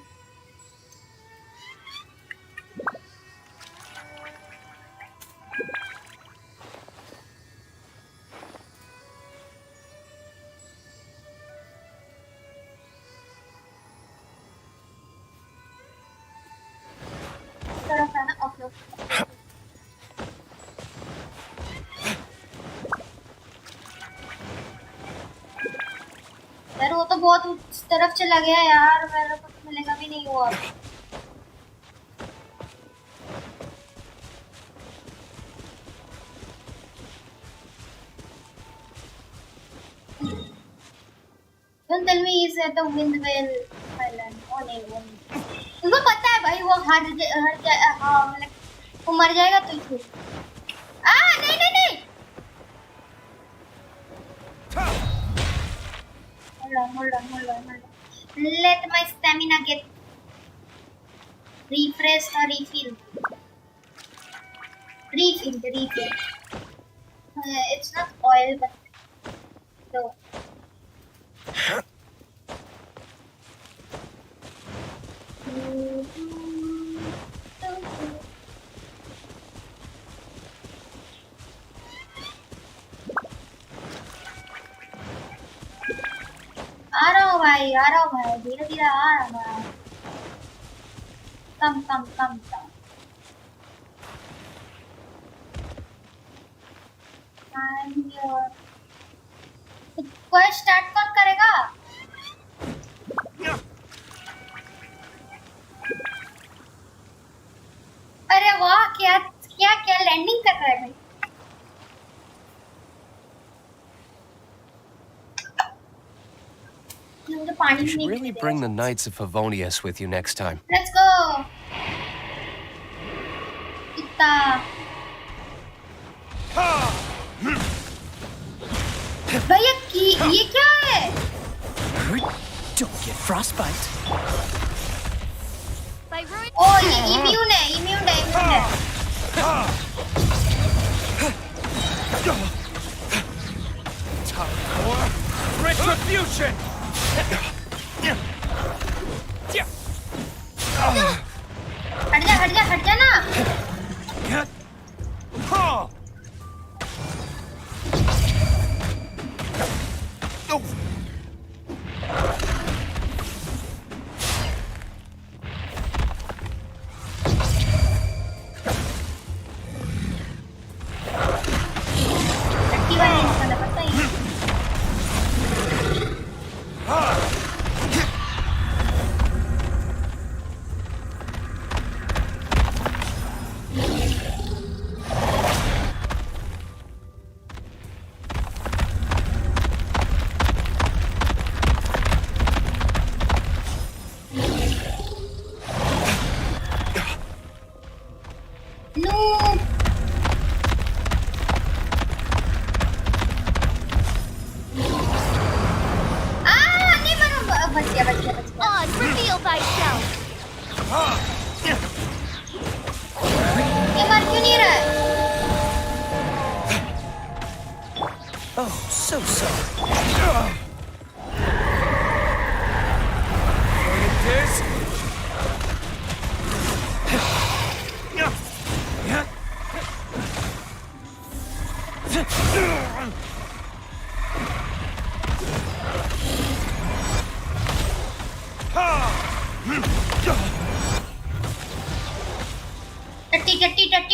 तो बहुत उस तरफ चला गया यार, मेरे को तो मिलेगा भी नहीं वो अब। Don't tell me he's at the Windwell Island. Oh नहीं वो नहीं। उनको पता है भाई वो हाँ मतलब वो मर जाएगा तो ही। नहीं नहीं नहीं। Hold on. Let my stamina get refreshed or refilled. Refill. It's not oil, but no. आ रहा हूँ भाई, धीरे धीरे आ रहा भाई। कम। क्वेस्ट स्टार्ट कौन करेगा? अरे वाह, क्या लैंडिंग कर रहा है भाई। You should really bring the Knights of Favonius with you next time. Let's go. इतना भैया ये क्या है? Don't get frostbite. Oh, ये immune है. Time for retribution. हट जा ना.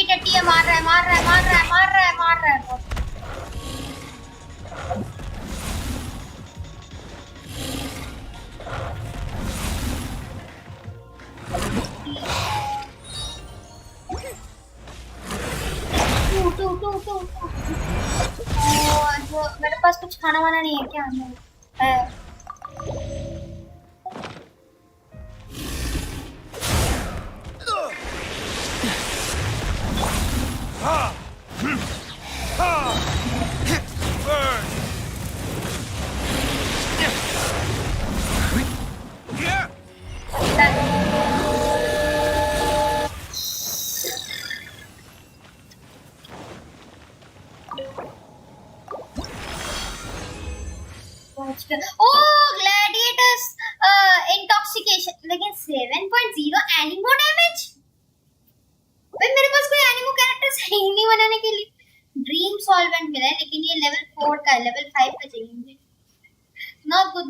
टट्टी मार रहा है मेरे पास कुछ खाना वाना नहीं है क्या? ग्लैडिएटर्स इंटॉक्सिकेशन, लेकिन 7.0 एनिमो डैमेज। भाई मेरे पास कोई एनिमो कैरेक्टर्स है ही नहीं बनाने के लिए। ड्रीम सॉल्वेंट मिला है, लेकिन ये लेवल 4 का है, लेवल 5 का चाहिए मुझे। Not good.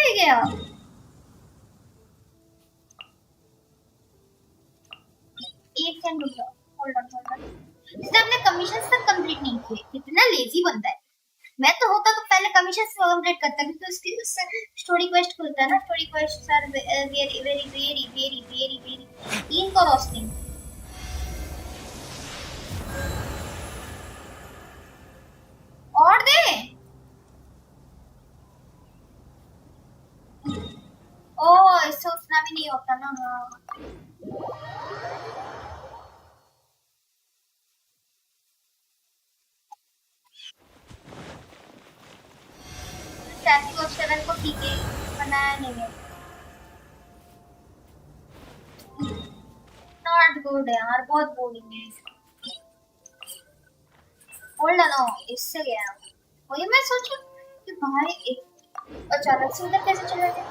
कैसे गया? एक सेकंड रुक जाओ, होल्ड ऑन। इसने अपने कमीशंस तक कंप्लीट नहीं किए, कितना लेजी बंदा है। मैं तो होता तो पहले कमीशंस कंप्लीट करता, क्योंकि उससे स्टोरी क्वेस्ट खुलता है ना। Story quest are very very very very very very इनकॉस्टिंग। और दे। ओह, इससे उतना भी नहीं होता ना। हाँ, स्टैटिक ऑफ 7 को ठीक है बनाया नहीं है। नॉट गुड यार, बहुत बोरिंग है इसका। होल्ड ऑन, इससे गया। वही मैं सोचूं कि भाई एक अचानक से उधर कैसे चला गया।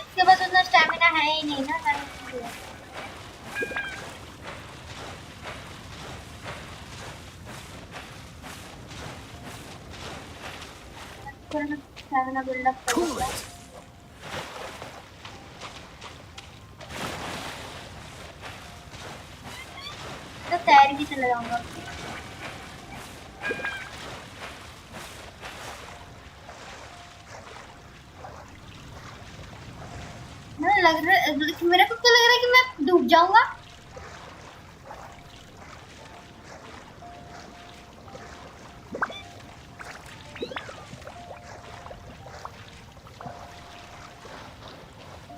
इसके पास उतना स्टैमिना है ही नहीं ना, स्टैमिना बिल्डअप करूंगा। तो तैर भी चला जाऊंगा। मेरे को क्या लग रहा है कि मैं डूब जाऊंगा।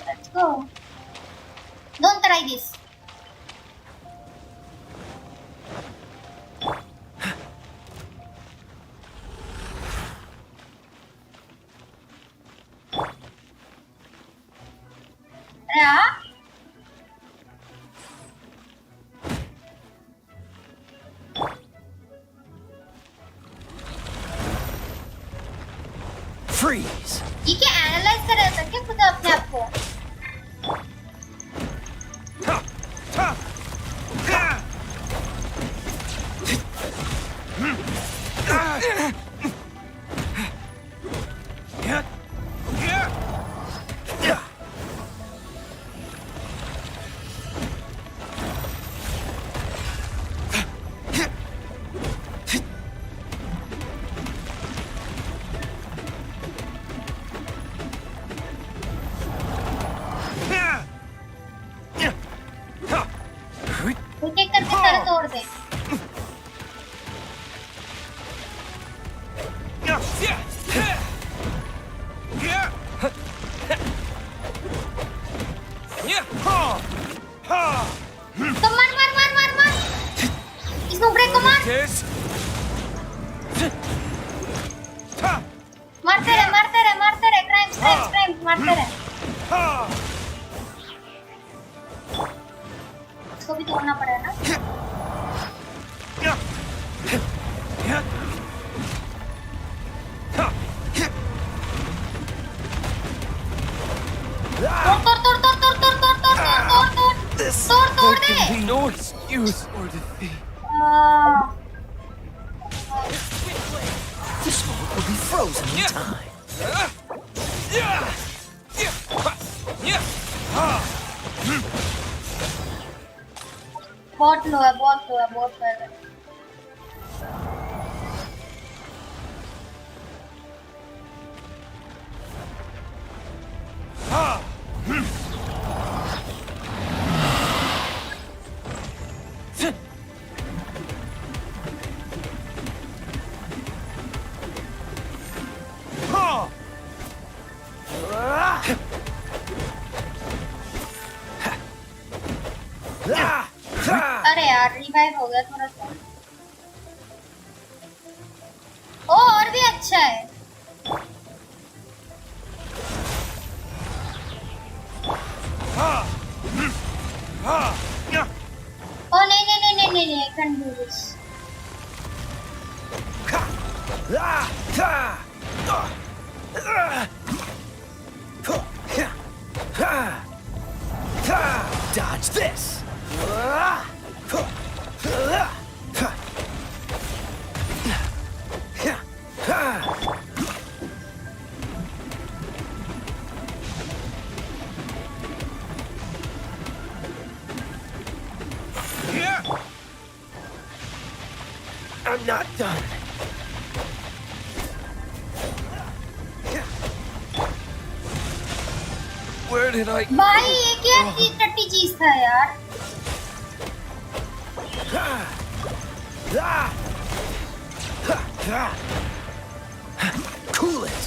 Let's go. Don't try this. Freeze. ये क्या एनालाइज कर रहा था क्या खुद अपने आप को? एक करके सारे तोड़ दे। तो मार मार मार मार मार, इसको ब्रेक को मार। मारते रहे मारते रहे मारते रहे, क्राइम्स क्राइम्स क्राइम्स मारते रहे। इसको भी तोड़ना पड़ेगा ना। तोड़ दे। No excuse or defeat. This world will be frozen in time. बहुत लो है, बहुत लो है, बहुत लो है। अरे यार रिवाइव हो गया थोड़ा सा। ओ और भी अच्छा है। ओ नहीं नहीं नहीं नहीं नहीं, I can't do this. Dodge this! I'm not done. Where did I... भाई ये क्या टट्टी चीज था यार? Cool it.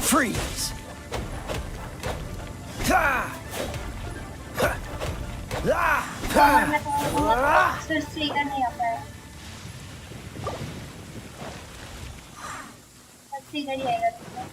Freeze. फिर स्ट्रीकर नहीं आता है। स्ट्रीकर ही आएगा तुमको।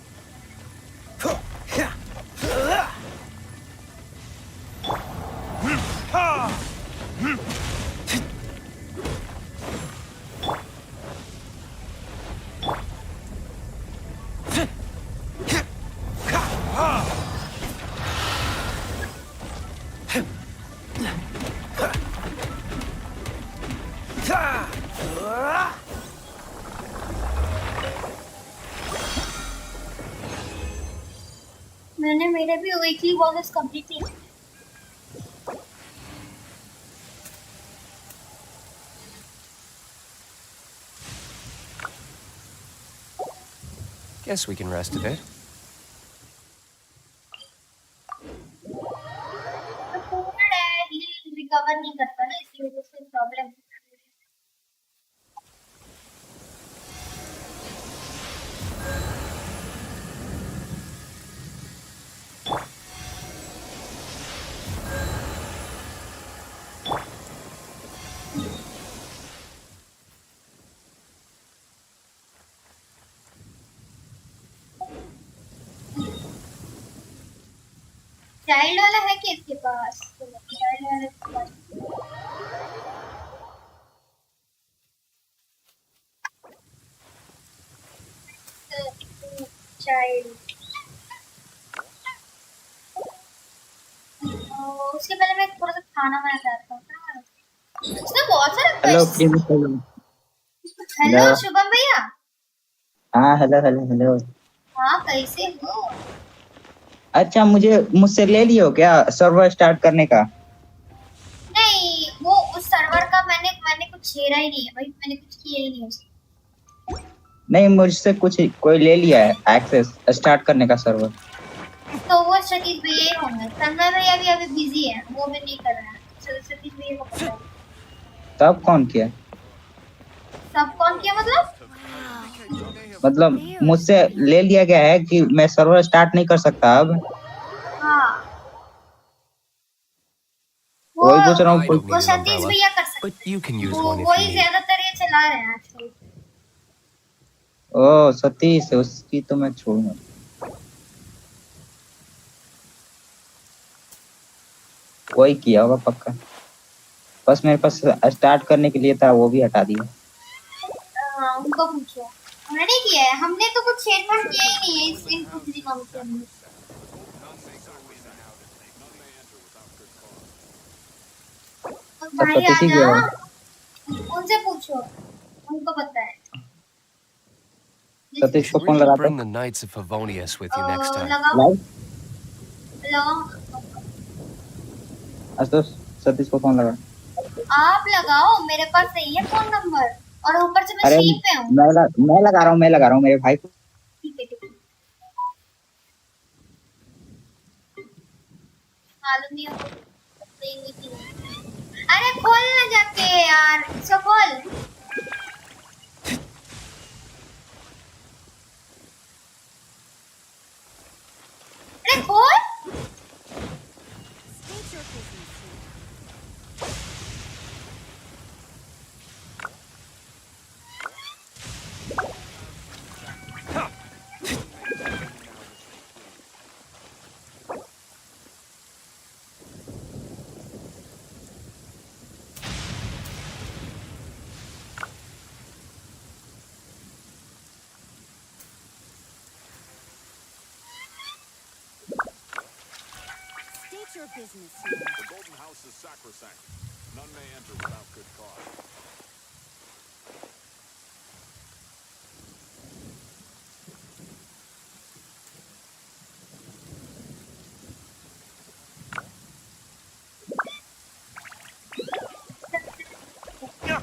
मैंने मेरे भी वीकली बॉसेस कंप्लीट किए। Guess we can rest a bit. Recover नहीं करता ना, इसी वजह से प्रॉब्लम। चाइल्ड वाला है कि इसके पास? चाइल्ड वाले के पास चाइल्ड। उसके पहले मैं थोड़ा सा खाना बना चाहता हूँ। उसने बहुत सारे hello question. Hello hello Shubham भैया। हाँ हेलो हेलो हेलो। हाँ कैसे हो? अच्छा मुझसे ले लियो क्या सर्वर स्टार्ट करने का? नहीं, वो उस सर्वर का मैंने कुछ छेड़ा ही नहीं है भाई, मैंने कुछ किया ही नहीं उसको। नहीं मुझसे कुछ कोई ले लिया है एक्सेस स्टार्ट करने का सर्वर। तो वो सतीश भैया ही होंगे। संजय भैया भी अभी बिजी है, वो भी नहीं कर रहा है। सतीश भैया को पता है। तब कौन किया? सब कौन किया मतलब मुझसे ले लिया गया है कि मैं सर्वर स्टार्ट नहीं कर सकता अब। हाँ वही पूछ रहा हूँ। वो सतीश भैया कर सकते हैं। वही ज्यादातर ये चला रहे हैं आजकल। ओ सतीश उसकी तो मैं छोड़ूंगा। वही किया होगा पक्का। बस मेरे पास स्टार्ट करने के लिए था, वो भी हटा दिया। उनको पूछो, उन्होंने किया है। हमने तो कुछ छेड़छाड़ किया ही नहीं है इन कुछ दिनों के अंदर। भाई आना, उनसे पूछो, उनको पता है। सतीश को फोन लगाते Bring the Knights of Favonius with you next time. लगाओ। तो सतीश को फोन लगा। आप लगाओ, मेरे पास नहीं है फोन नंबर और ऊपर से मैं स्ट्रीम पे हूँ। मैं लगा रहा हूँ मेरे भाई को। ठीक है। मालूम नहीं हो। अरे खोल ना जाके यार, इसको खोल। अरे खोल। your business here. The Golden House is sacrosanct. None may enter without good cause.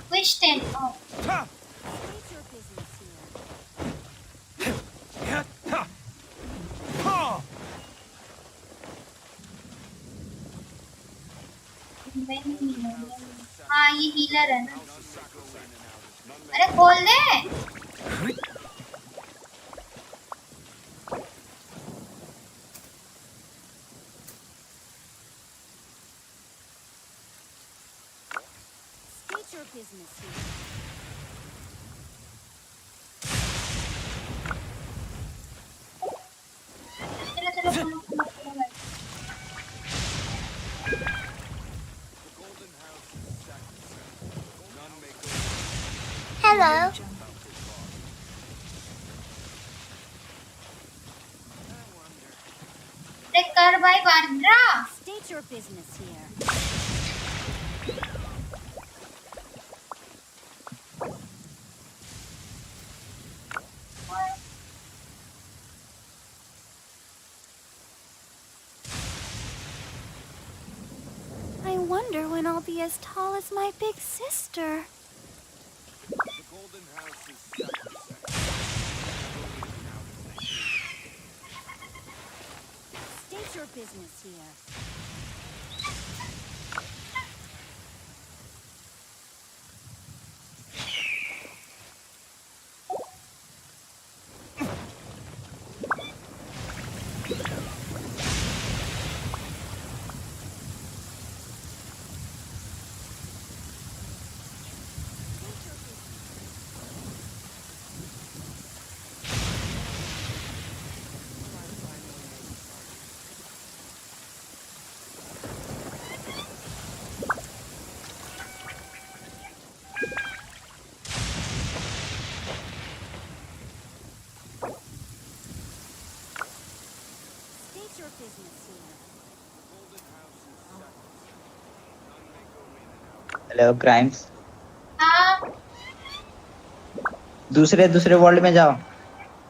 Which 10? Oh. State your business here. हाँ ये हीलर है ना। अरे खोल दे। State your business here. चलो चलो खोलो। Hello. कर भाई Bandra. State your business here. I wonder when I'll be as tall as my big sister. The Golden House is sacrosanct. State your business here. State your business here. Hello crimes. हाँ। दूसरे world में जाओ।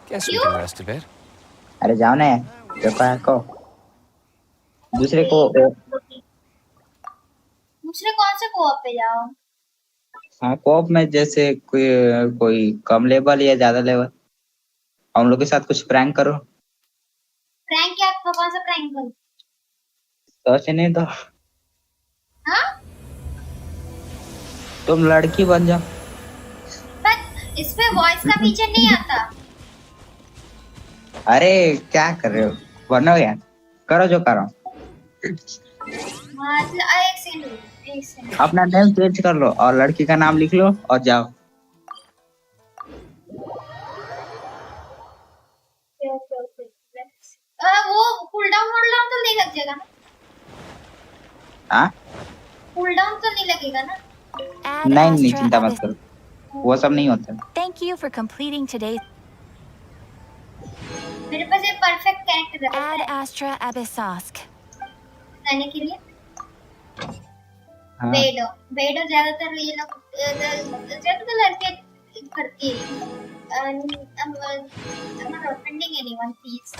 Guess we can rest a bit. अरे जाओ ना paper को। दूसरे कौन से कोऑप पे जाओ? हाँ कोऑप में जैसे कोई कम लेवल या ज्यादा लेवल। हम लोग के साथ कुछ प्रैंक करो। प्रैंक क्या? कौन सा प्रैंक करूं? सोचने दो। हाँ? तुम लड़की बन जाओ। बट इस पे वॉइस का फीचर नहीं आता। अरे क्या कर रहे हो? बनो यार, करो जो करो। एक सेकंड। अपना नेम चेंज कर लो और लड़की का नाम लिख लो और जाओ। वो कूलडाउन तो नहीं लग जाएगा ना? हाँ? कूलडाउन तो नहीं लगेगा ना? नहीं चिंता मत करो, वो सब नहीं होता। Thank you for completing today's. मेरे पास एक परफेक्ट कैरेक्टर है। Ad Astra Abyssosk. जाने के लिए। हाँ। बेडो ज्यादातर ये लोग ज्यादातर लड़के करती है। I'm not offending anyone, please.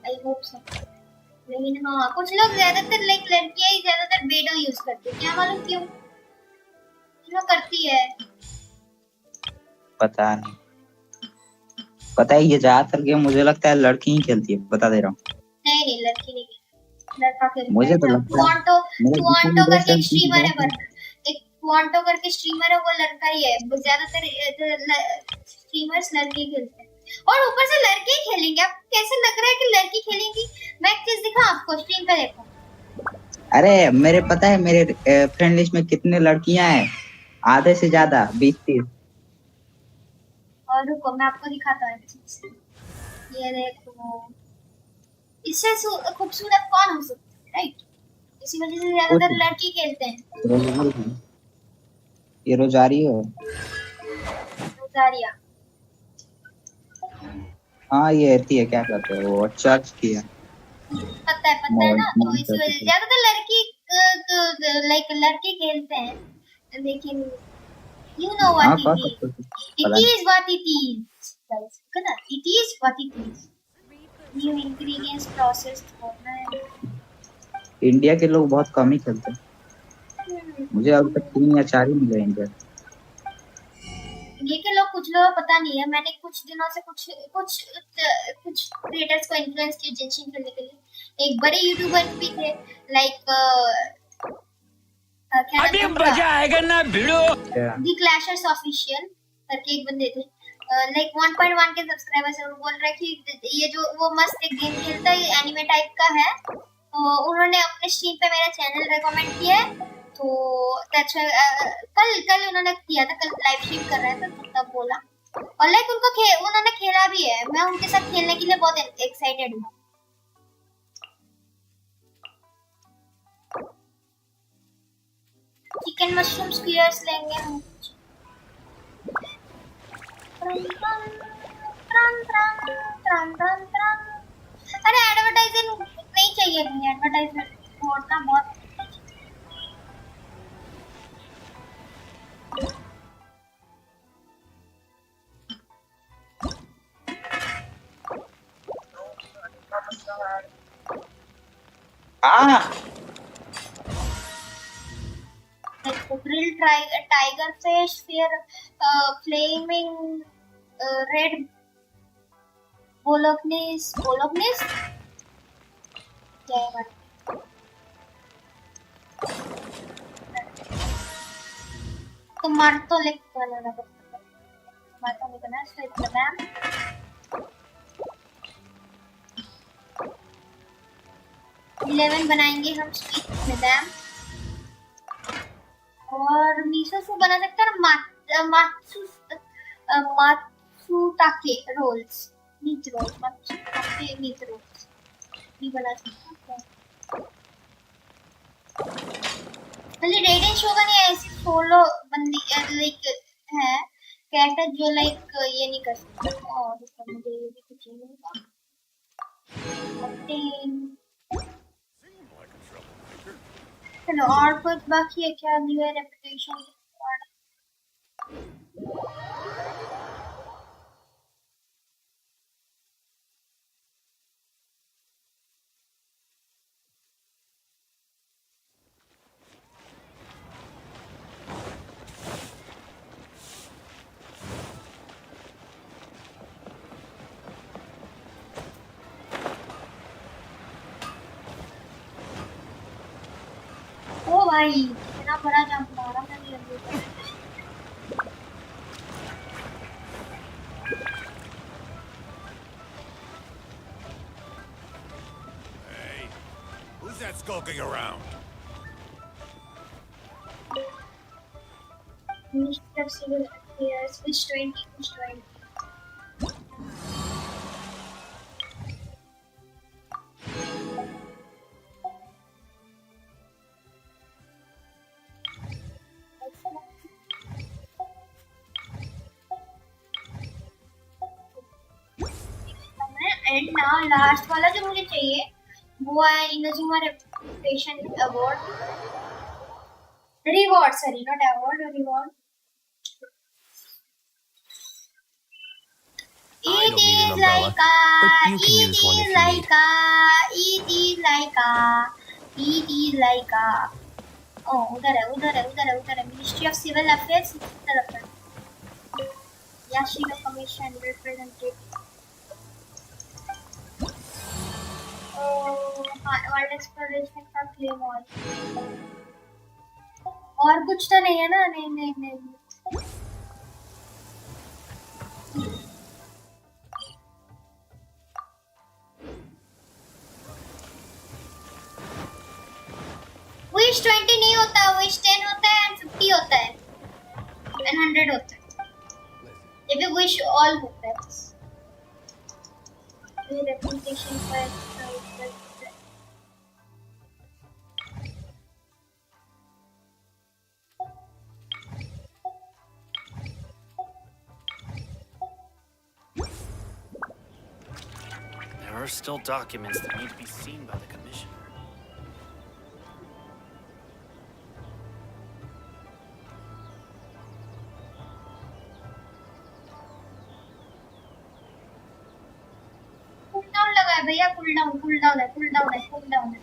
I hope so. लेकिन हाँ कुछ लोग ज्यादातर लड़कियां ही ज्यादातर बेडो यूज करती है। क्या मालूम क्यों? क्यों करती है? पता नहीं। पता है ये ज्यादातर गेम मुझे लगता है लड़की ही खेलती है, बता दे रहा हूँ। नहीं लड़की नहीं, लड़का खेलता मुझे तो लगता है। क्वांटो करके एक स्ट्रीमर है, एक क्वांटो करके स्ट्रीमर है, वो लड़का ही है। ज्यादातर स्ट्रीमर्स लड़के खेलते हैं और ऊपर से लड़के ही खेलेंगे। आपको कैसे लग रहा है कि लड़की खेलेंगी? मैं एक चीज दिखाऊं आपको, स्ट्रीम पे देखो। अरे मेरे पता है मेरे फ्रेंड लिस्ट में कितने लड़कियां हैं? आधे से ज्यादा 20-30। और रुको मैं आपको दिखाता हूँ एक चीज। ये देखो, इससे खूबसूरत कौन हो सकता है, राइट? इसी वजह से ज्यादातर लड़की खेलते हैं। ये रोजारियो। हाँ ये ऐसी है, क्या कहते हैं वो, चर्च की है। पता है ना, तो इसी वजह से ज्यादातर लड़की लाइक लड़के खेलते हैं, लेकिन you know what it is. It is what it is, guys. ना, it is what it is. New ingredients processed होना है. इंडिया के लोग बहुत कम ही खेलते हैं। मुझे अब तक 3 या 4 ही मिले इंडिया। ये के लोग कुछ लोग पता नहीं है, मैंने कुछ दिनों से कुछ क्रिएटर्स को इन्फ्लुएंस किया जेंशिन खेलने के लिए। एक बड़े यूट्यूबर भी थे लाइक अभी मजा आएगा ना भिड़ो। दी क्लैशर्स ऑफिशियल करके एक बंदे थे लाइक 1.1 के सब्सक्राइबर्स है। वो बोल रहे कि ये जो वो मस्त एक गेम खेलता है, ये एनिमे टाइप का है। तो उन्होंने अपने स्ट्रीम पे मेरा चैनल रेकमेंड किया है, तो कल उन्होंने किया था, कल लाइव स्ट्रीम कर रहे थे, तो तब बोला। और लाइक उन्होंने खेला भी है, मैं उनके साथ खेलने के लिए बहुत एक्साइटेड हूँ। चिकन मशरूम स्क्वायर्स लेंगे हम। अरे एडवर्टाइजिंग नहीं चाहिए, एडवर्टाइजमेंट छोड़ना बहुत। Grilled tiger fish, flaming red bolognese क्या है बात? tomato like बनाना पड़ता है, tomato नहीं बनाना, sweet badam, $11 बनाएंगे हम स्वीट badam। और मिसो सूप बना सकते हैं, matsutake rolls, meat rolls, matsutake meat rolls भी बना सकते हैं। खाली रेडियन शोगन या ऐसी सोलो बंदी लाइक है कैरेक्टर जो लाइक ये नहीं कर सकते। और मुझे ये भी कुछ नहीं होगा। चलो और कुछ बाकी है क्या? न्यू ईयर रेपुटेशन भाई, इतना बड़ा जंप मारा मैंने अभी तक। Hey, who's that skulking around? Ministry of Civil Affairs, which 20. And ना लास्ट वाला जो मुझे चाहिए वो है Inazuma reputation award, reward, sorry not award, reward. I don't need an umbrella, but you can use one if you need. Oh, उधर है ministry of civil affairs तरफ है। याशिरो कमीशन रिप्रेजेंटेटिव। वर्ल्ड एक्सप्लोरेशन का क्लेम और कुछ तो नहीं है ना? नहीं विश 20 नहीं होता, विश 10 होता है एंड 50 होता है एंड 100 होता है। ये भी विश ऑल होता है बस। ये रेपुटेशन पर are still documents that need to be seen by the Commissioner. Cooldown लगा है भैया, कूलडाउन कूलडाउन है कूलडाउन है कूलडाउन है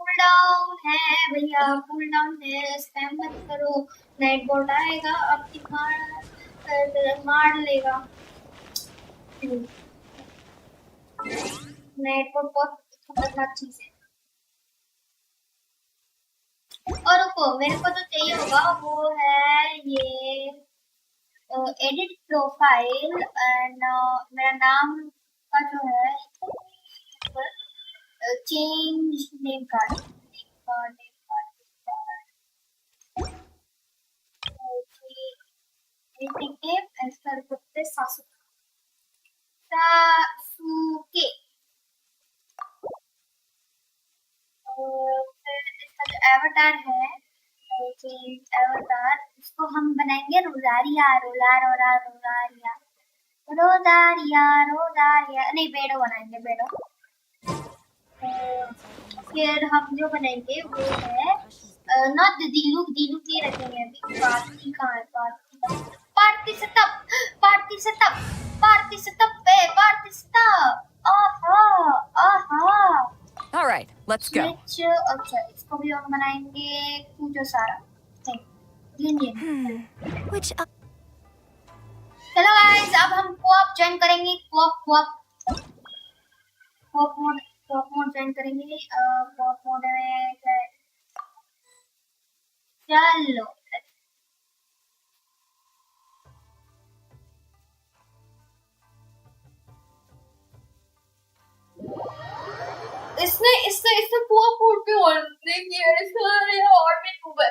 कूलडाउन है भैया, कूलडाउन है। स्पैम मत करो, नाइट बोर्ड आएगा आपकी मार लेगा। नाइट बोर्ड बहुत खतरनाक चीज है। और रुको, मेरे को तो चाहिए होगा, वो है ये एडिट प्रोफाइल एंड मेरा नाम का जो है चेंज नेम कार्ड सासुके। फिर इसका जो एवटार है, चेंज एवटार, इसको हम बनाएंगे रोजारिया, रोजारिया नहीं, बेडो बनाएंगे, बेडो। फिर हम जो बनाएंगे वो है नॉट दीलू नहीं रखेंगे अभी। पार्टी कहाँ है? पार्टी सेटअप आहा। All right, let's go. अच्छा, इसको भी हम बनाएंगे पूजो सारा। चलो गाइस, अब हम कोऑप ज्वाइन करेंगे। कोऑप मोड ज्वाइन करेंगे। कोऑप मोड में चलो इसने कोऑप मोड पे और देखिए, इसका और भी खूब है।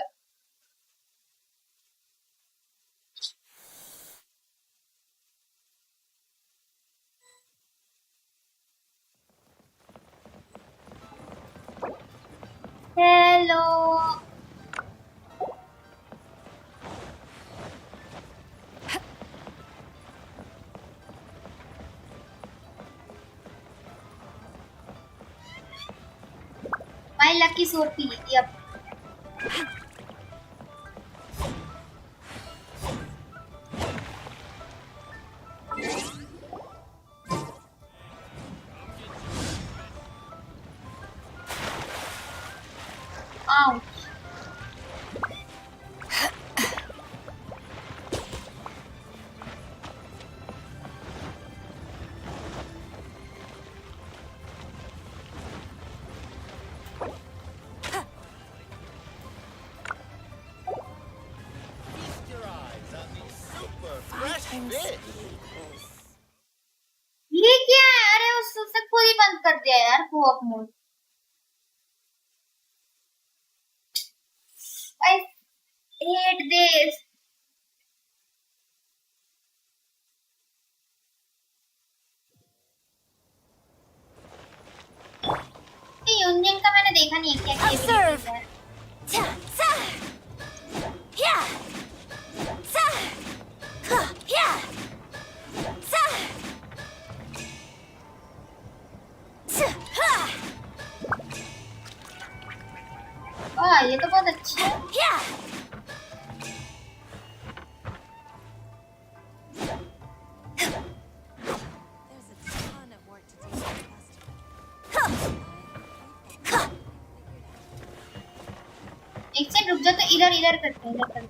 Hello my lucky sortie. Yup, ouch. ये क्या है? अरे उससे खुद ही बंद कर दिया यार co-op mode. I hate this. ये यूनियन का मैंने देखा नहीं है, क्या एबिलिटीज है। ये तो बहुत अच्छी है। एक से रुक जा, तो इधर करते हैं।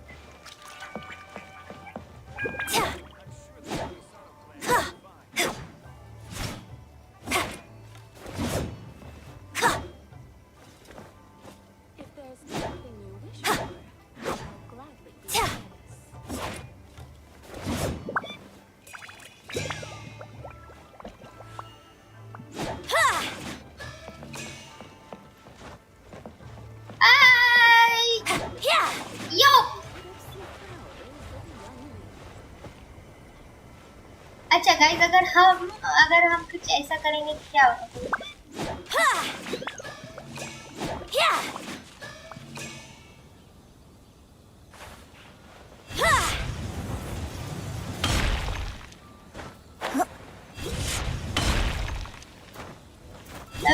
अच्छा गाइस, अगर हम कुछ ऐसा करेंगे तो क्या होगा?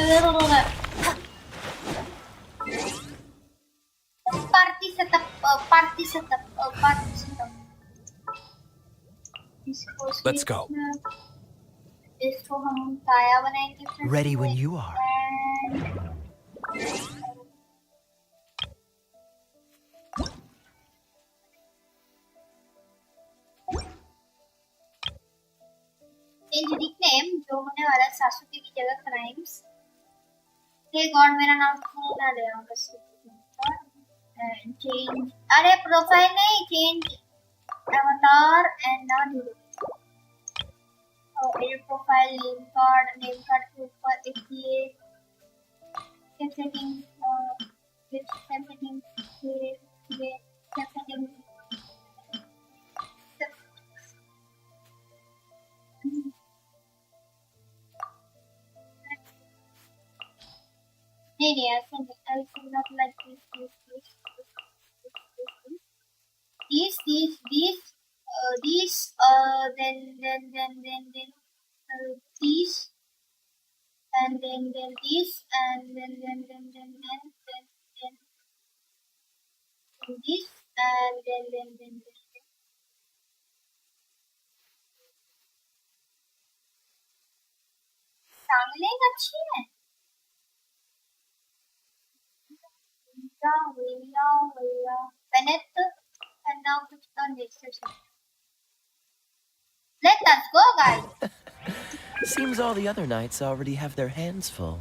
Party setup. Let's go. इसको हम काया बनाएंगे फिर Ready when you are. Change nickname जो होने वाला है सासुके की जगह क्राइम्स। हे गॉड मेरा नाम क्यों ना ले रहा हूँ बस चेंज अरे प्रोफाइल नहीं चेंज अवतार and not edit profile name card के ऊपर देखिए सेटिंग नहीं ऐसे नहीं not like this these then these and then this and then this and then this सांगलें अच्छी है Bennett and now which the next session. Let us go, guys. Seems all the other knights already have their hands full.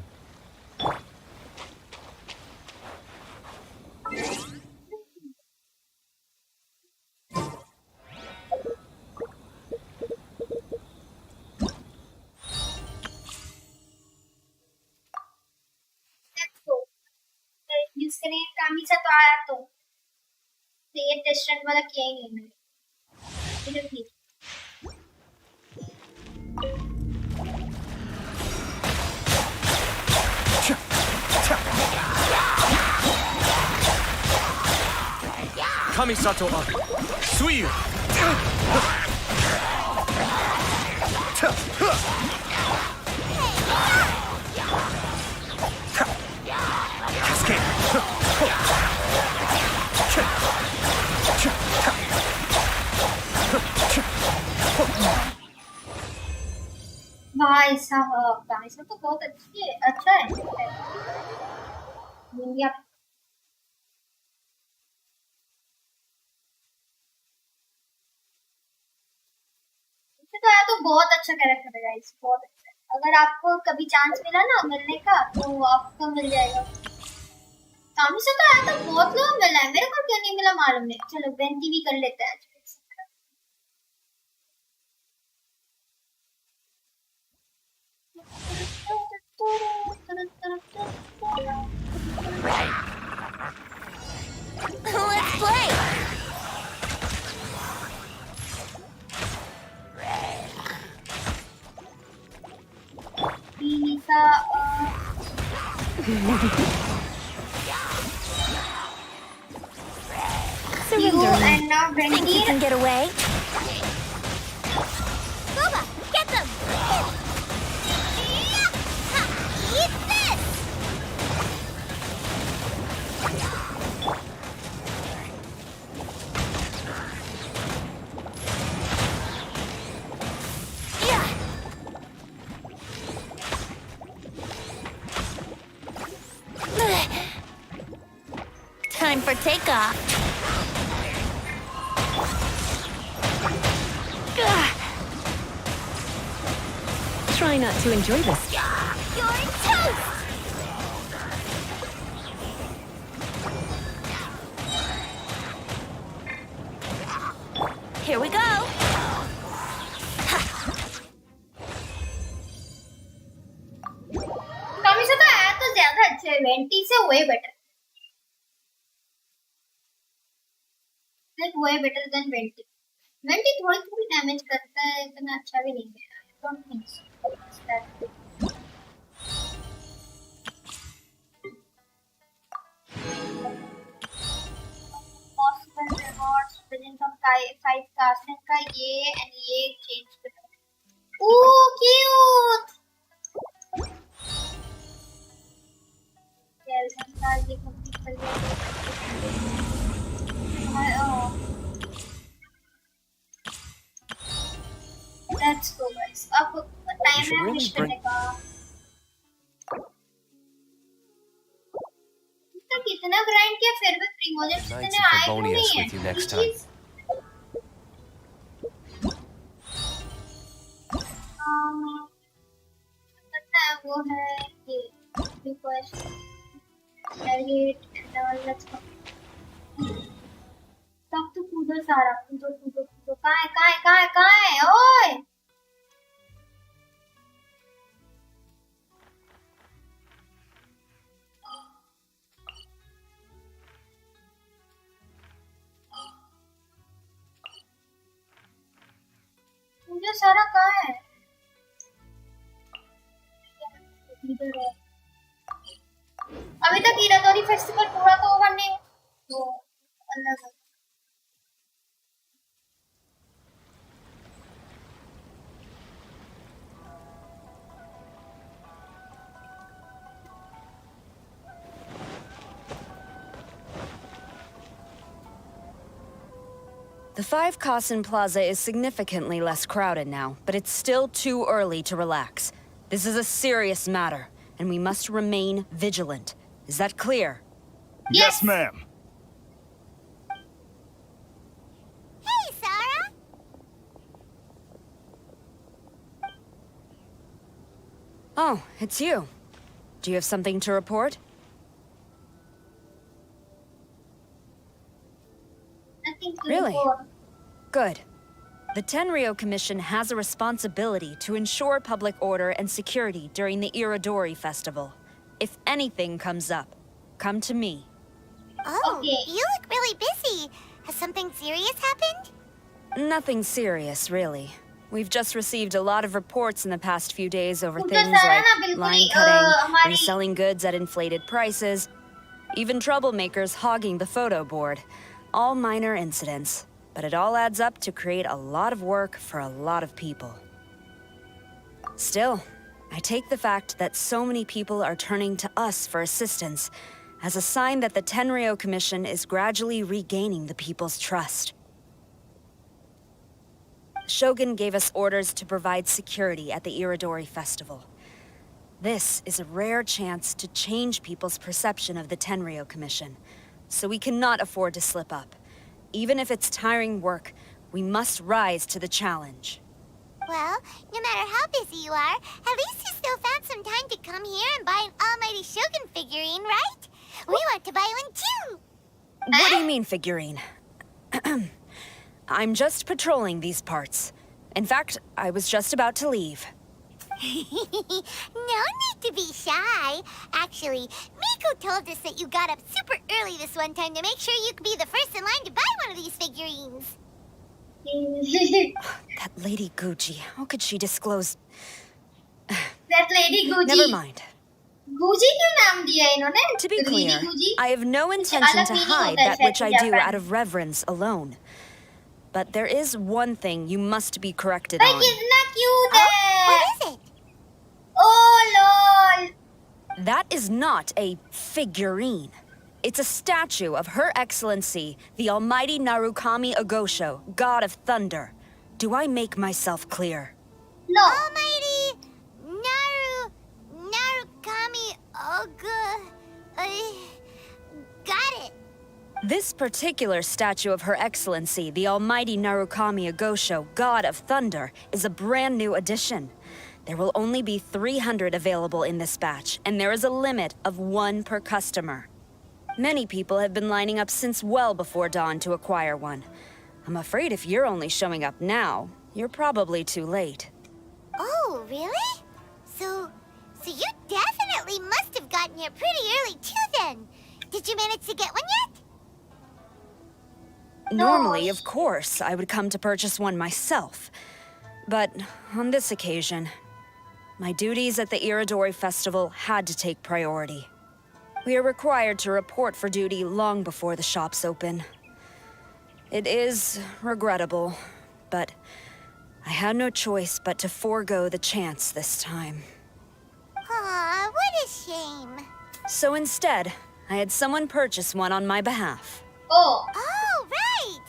Let's go. Use करें कामी से तो आया तो ये टेस्ट रन वाला किया ही नहीं मैंने इधर भी Kamisato up. Suiyu. भाई साहब गाइस तो बहुत अच्छी है अच्छा है इंडिया तो आया तो बहुत अच्छा कैरेक्टर है गाइस बहुत अच्छा है अगर आपको कभी चांस मिला ना मिलने का तो आपको मिल जाएगा कामी से तो आया तो बहुत लोग मिला है मेरे को क्यों नहीं मिला मालूम नहीं चलो बेंटी भी कर लेते हैं Let's play! Lisa, you and now Brandy. Think you can get away? Boba, get them! Eat this! Time for takeoff. Try not to enjoy this. You're toast! Here we go. कामी से तो आया तो ज्यादा अच्छे है वेंटी से way better like way better than vanity vanity थोड़ी थोड़ी डैमेज करता है इतना अच्छा भी नहीं है I don't think so it's that good. Possible rewards within from 5,000 का ये and ये change करो ooh cute गया संस्कार ये कंप्लीट कर लिया लेट्स गो गाइस अब टाइम है विश करने का तो कितना ग्राइंड किया फिर भी प्रीमोजेंस इतने आए क्यों नहीं है प्लीज पता है वो है ये रिक्वेस्ट टारगेट लेट्स गो तब तो कूदो सारा कूदो कूदो कूदो कहाँ है ओए मुझे सारा कहाँ है इधर है अभी तक ईरादोरी फेस्टिवल पूरा तो ओवर नहीं तो अलग है The Five Kasen Plaza is significantly less crowded now, but it's still too early to relax. This is a serious matter, and we must remain vigilant. Is that clear? Yes, ma'am. Hey, Sarah! Oh, it's you. Do you have something to report? Really? Good. The Tenryo Commission has a responsibility to ensure public order and security during the Irodori Festival. If anything comes up, come to me. Oh, you look really busy. Has something serious happened? Nothing serious, really. We've just received a lot of reports in the past few days over things like line cutting, reselling goods at inflated prices, even troublemakers hogging the photo board. All minor incidents, but it all adds up to create a lot of work for a lot of people. Still, I take the fact that so many people are turning to us for assistance as a sign that the Tenryo Commission is gradually regaining the people's trust. Shogun gave us orders to provide security at the Irodori Festival. This is a rare chance to change people's perception of the Tenryo Commission, so we cannot afford to slip up. Even if it's tiring work, we must rise to the challenge. Well, no matter how busy you are, at least you still found some time to come here and buy an Almighty Shogun figurine, right? We want to buy one too! What do you mean, figurine? I'm just patrolling these parts. In fact, I was just about to leave. No need to be shy. Actually, Miko told us that you got up super early this one time to make sure you could be the first in line to buy one of these figurines. That Lady Gucci, how could she disclose... That Lady Gucci. Never mind. Gucci क्यों नाम दिया इन्होंने? To be clear, I have no intention to hide that which I do out of reverence alone. But there is one thing you must be corrected on. कितना cute है? What is it? Oh lol. That is not a figurine. It's a statue of Her Excellency, the Almighty Narukami Agosho, God of Thunder. Do I make myself clear? No. Almighty Narukami got it. This particular statue of Her Excellency, the Almighty Narukami Agosho, God of Thunder, is a brand new addition. There will only be 300 available in this batch, and there is a limit of 1 per customer. Many people have been lining up since well before dawn to acquire one. I'm afraid if you're only showing up now, you're probably too late. Oh, really? So you definitely must have gotten here pretty early too then. Did you manage to get one yet? Normally, of course, I would come to purchase one myself. But on this occasion, my duties at the Irodori Festival had to take priority. We are required to report for duty long before the shops open. It is regrettable, but I had no choice but to forego the chance this time. Aw, what a shame. So instead, I had someone purchase one on my behalf. Oh. Oh, right!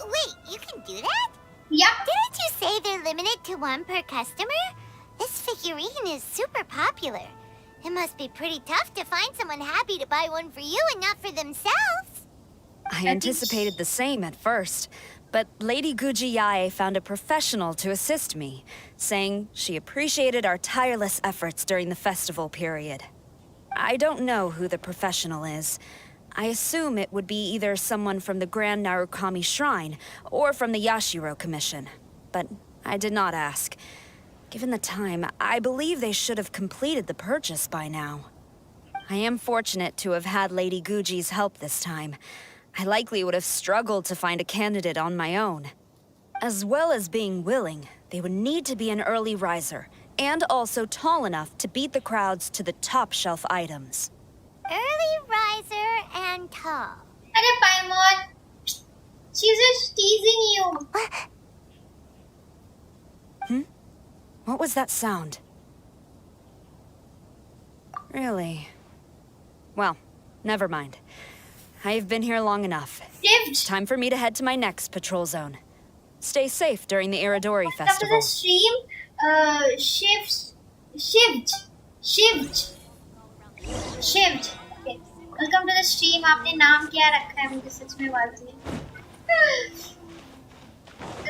Wait, you can do that? Yep. Didn't you say they're limited to one per customer? This figurine is super popular. It must be pretty tough to find someone happy to buy one for you and not for themselves. I anticipated the same at first, but Lady Gujiyae found a professional to assist me, saying she appreciated our tireless efforts during the festival period. I don't know who the professional is. I assume it would be either someone from the Grand Narukami Shrine or from the Yashiro Commission, but I did not ask. Given the time, I believe they should have completed the purchase by now. I am fortunate to have had Lady Guji's help this time. I likely would have struggled to find a candidate on my own. As well as being willing, they would need to be an early riser, and also tall enough to beat the crowds to the top shelf items. Early riser and tall. Arey Paimon, she's just teasing you. What was that sound? Really? Well, never mind. I've been here long enough. It's time for me to head to my next patrol zone. Stay safe during the Iridori Festival. After the stream, Shived. Okay. Welcome to the stream. आपने नाम क्या रखा है मुझे सच में मालूम नहीं.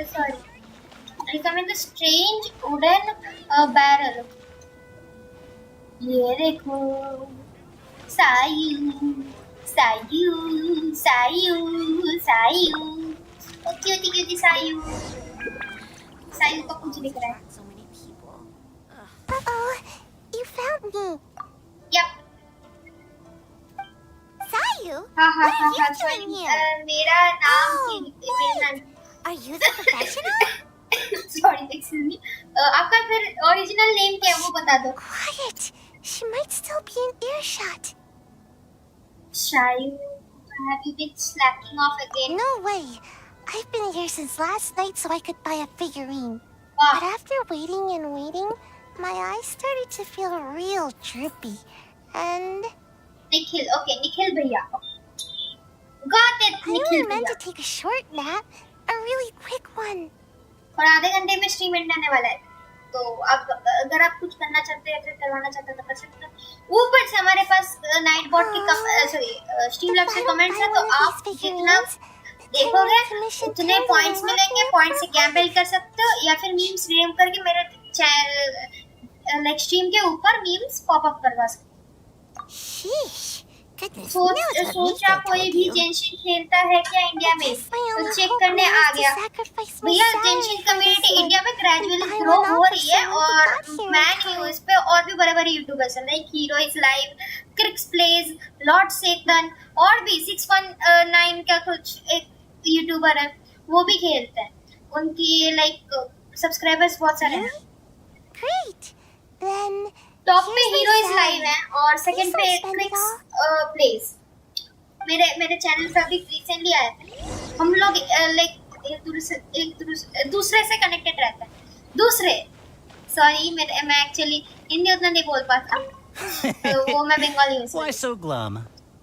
Sorry. I come in the strange wooden barrel. ये देखो. Sayu. Oh, cutie Sayu. Sayu का कुछ लिख रहा है. Uh-oh, you found me. Yep. Sayu? What are you doing here? मेरा नाम Are you the professional? Sorry, excuse me. आपका फिर original name क्या है वो बता दो. Quiet. She might still be in earshot. Shayu, have you been slacking off again? No way. I've been here since last night so I could buy a figurine. But after waiting and waiting, my eyes started to feel real droopy. And... Nikhil, okay, Nikhil bhaiya. Got it, Nikhil I only meant to take a short nap. A really quick one. और आधे घंटे में stream and आने वाला है. तो अब अगर आप कुछ करना चाहते हैं या करवाना चाहते हैं तो कर सकते हैं. ऊपर से हमारे पास नाइट बॉट की स्ट्रीमलैब्स के कमेंट्स हैं, तो आप जितना देखोगे उतने पॉइंट्स मिलेंगे. पॉइंट्स से गेम बिल्ड कर सकते हो या फिर मीम्स रिडीम करके मेरे चैनल लाइक स्ट्रीम के ऊपर मीम्स पॉप अप करवा सकते हो. सोचा कोई भी जेंशिन खेलता है क्या इंडिया में, तो चेक करने आ गया. भैया जेंशिन कम्युनिटी इंडिया में ग्रेजुअली ग्रो हो रही है और मैं नहीं हूँ इस पे. और भी बड़े बड़े यूट्यूबर्स हैं like Hero is Live, Crix Plays, Lord Setan और भी 619 का कुछ एक यूट्यूबर है वो भी खेलते हैं. उनकी लाइक सब्सक्राइबर्स बहुत सारे हैं. Great. Then टॉप पे हीरो इज लाइव है और सेकंड पे क्रिक्स प्लेज. मेरे चैनल पे अभी रिसेंटली आए थे. हम लोग लाइक एक दूसरे से कनेक्टेड रहते हैं. सॉरी मैं एक्चुअली हिंदी उतना नहीं बोल पाता, तो वो मैं बंगाली हूँ. Why so glum?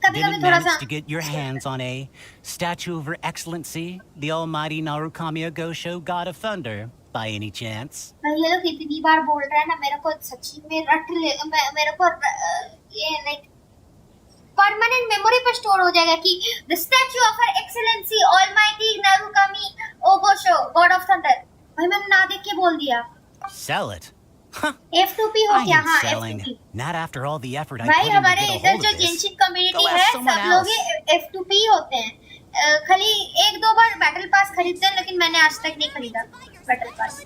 Didn't manage to get your hands on a statue of Her Excellency, the Almighty Narukami Agosho, God of Thunder, by any chance? भाई ये लोग इतनी बार बोल रहे हैं ना, मेरे को सच्ची में मेरे को ये लाइक परमानेंट मेमोरी पर स्टोर हो जाएगा कि the statue of Her Excellency Almighty Narukami Agosho, God of Thunder. भाई मैंने ना देख के बोल दिया. Sell it. F2P हो क्या? हाँ selling. F2P. Not after all the effort I भाई put in to हमारे get a इधर hold जो of this. जेंशिन कम्युनिटी Go है ask someone सब लोग else. F2P होते हैं. खाली एक दो बार बैटल पास खरीदते हैं, लेकिन मैंने आज तक नहीं खरीदा battle pass.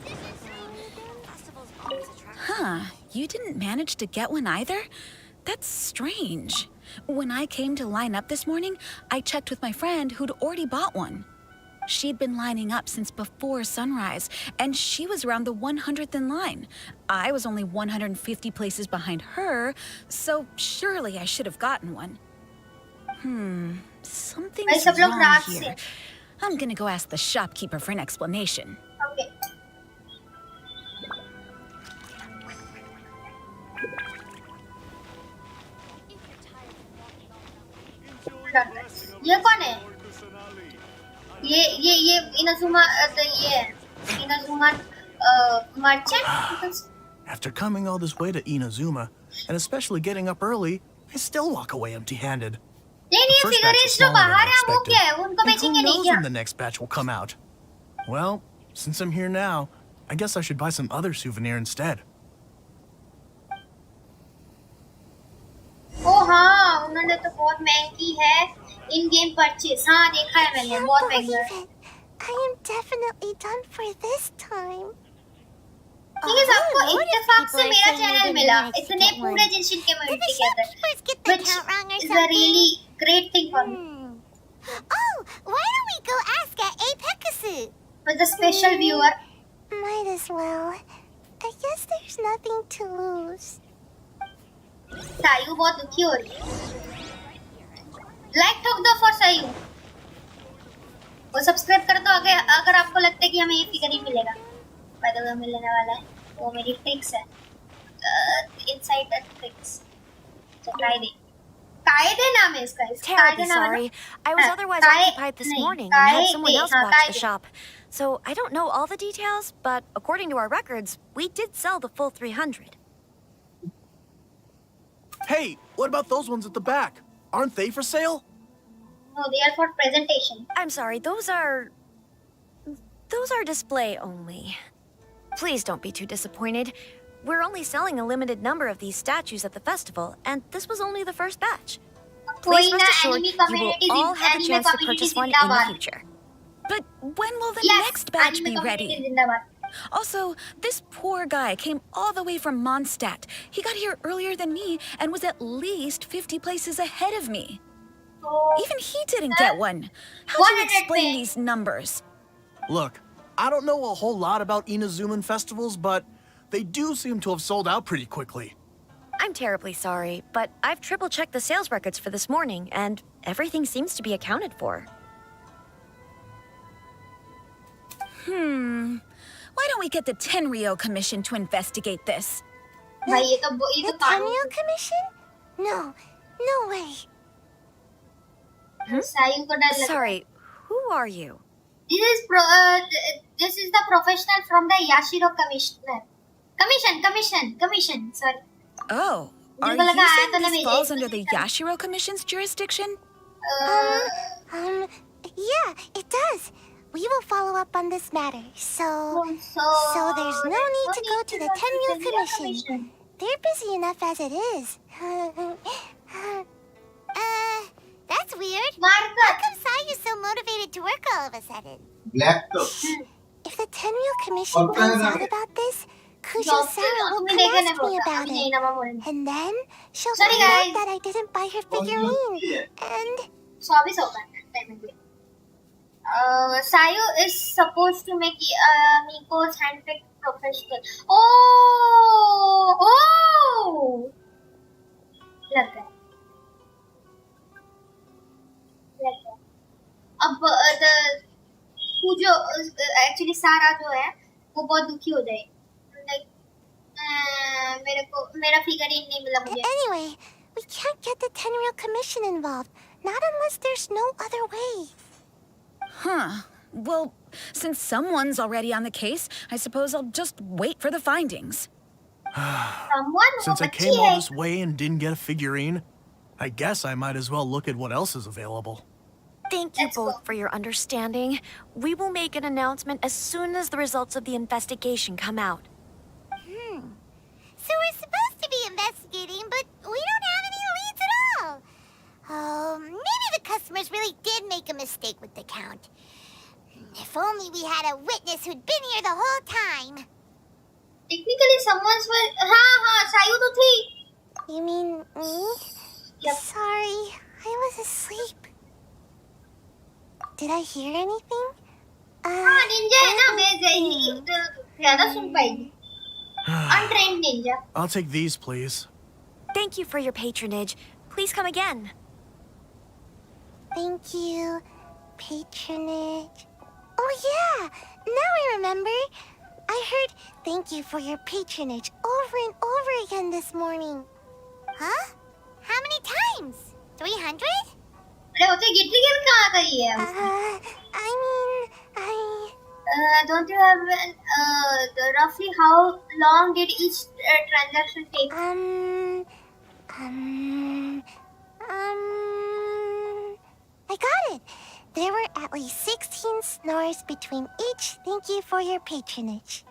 Huh, you didn't manage to get one either? That's strange. When I came to line up this morning, I checked with my friend who'd already bought one. She'd been lining up since before sunrise, and she was around the 100th in line. I was only 150 places behind her, so surely I should have gotten one. Something's wrong here. I'm gonna go ask the shopkeeper for an explanation. Okay. डालता है। ये कौन है? ये Inazuma ये है Inazuma merchant. After coming all this way to Inazuma, and especially getting up early, I still walk away empty-handed. नहीं The first batch was figurines जो smaller than बाहर I है वो expected. क्या है? उनको And who बेचेंगे नहीं knows क्या? when the next batch will come out? Well, since I'm here now, I guess I should buy some other souvenir instead. ओ हाँ, उन्होंने तो बहुत महंगी है इन गेम परचेस। हाँ देखा है मैंने, बहुत महंगा है। I am definitely done for this time. ठीक है, सबको इत्तेफाक से मेरा चैनल मिला इतने पूरे जेंशिन कम्युनिटी के अंदर, which is a really great thing for me. Oh, why don't we go ask at Apekasu? For the special viewer. Might as well. I guess there's nothing to lose. सायू बहुत दुखी हो रही है। लाइक ठोक दो for सायू। वो subscribe कर दो अगर आपको लगता है कि हमें ये फिगर ही मिलेगा। बाय द वे मिलने वाला है, वो मेरी ट्रिक्स है, इनसाइडर ट्रिक्स। तो कायदे नाम है इसका। Terribly sorry. I was otherwise occupied this morning and had someone else watch the shop. So I don't know all the details, but according to our records, we did sell the full 300. Hey, what about those ones at the back? Aren't they for sale? No, they are for presentation. I'm sorry, those are display only. Please don't be too disappointed. We're only selling a limited number of these statues at the festival, and this was only the first batch. Please rest assured, you will all have a chance to purchase one in the future. But when will the next batch be ready? Also, this poor guy came all the way from Mondstadt. He got here earlier than me and was at least 50 places ahead of me. Even he didn't get one. How do you explain these numbers? Look, I don't know a whole lot about Inazuman festivals, but they do seem to have sold out pretty quickly. I'm terribly sorry, but I've triple-checked the sales records for this morning, and everything seems to be accounted for. Why don't we get the Tenryou Commission to investigate this? The Tenryou Commission? No, no way. Sorry, who are you? This is the professional from the Yashiro Commission. Sorry. Oh, are you saying this falls under the Yashiro Commission's jurisdiction? Yeah, it does. We will follow up on this matter, so there's no need to go to the Tenryou Commission. They're busy enough as it is. That's weird. How come Sayu's so motivated to work all of a sudden? If the Tenryou Commission finds out about this, Kujo-sama will come ask me about it. And then she'll find out that I didn't buy her figurine. And... Sayu is supposed to make Miko's handpicked professional. Oh! लग गया. अब जो actually सारा जो है वो बहुत दुखी हो जाए. मेरा फिगरीन नहीं मिला मुझे. Anyway, we can't get the Tenryou Commission involved, not unless there's no other way. Huh. Well, since someone's already on the case, I suppose I'll just wait for the findings. Since I came all this way and didn't get a figurine, I guess I might as well look at what else is available. Thank you both for your understanding. We will make an announcement as soon as the results of the investigation come out. So we're supposed to be investigating, but we don't have any leads at all. Oh, maybe the customers really did make a mistake with the count. If only we had a witness who'd been here the whole time. Technically, someone's well. हाँ, Sayu तो थी. You mean me? Yep. Sorry, I was asleep. Did I hear anything? हाँ, ninja है ना, मैं ज़्यादा सुन पाएगी. Untrained ninja. I'll take these, please. Thank you for your patronage. Please come again. Thank you. Patronage. Oh yeah! Now I remember. I heard thank you for your patronage over and over again this morning. Huh? How many times? 300? अरे वो तो गिट्टी गिर कहाँ गई है? I mean, don't you have roughly how long did each transaction take? I got it. There were at least 16 snores between each. Thank you for your patronage.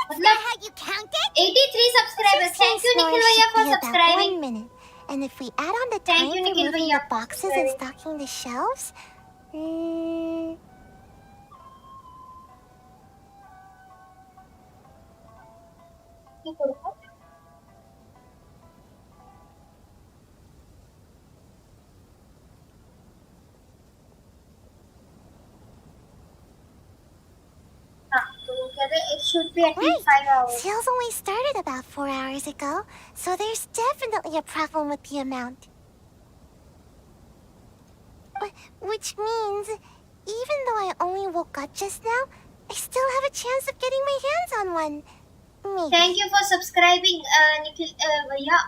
That's not how you count it. 83 subscribers. Thank you, Nikhil Bhaiya, for subscribing. 1 minute. And if we add on the time for moving the boxes and stocking the shelves, it should be at least 5 hours. Sales only started about 4 hours ago, so there's definitely a problem with the amount. Which means, even though I only woke up just now, I still have a chance of getting my hands on one. Maybe. Thank you for subscribing, Nikhil Bhaiya.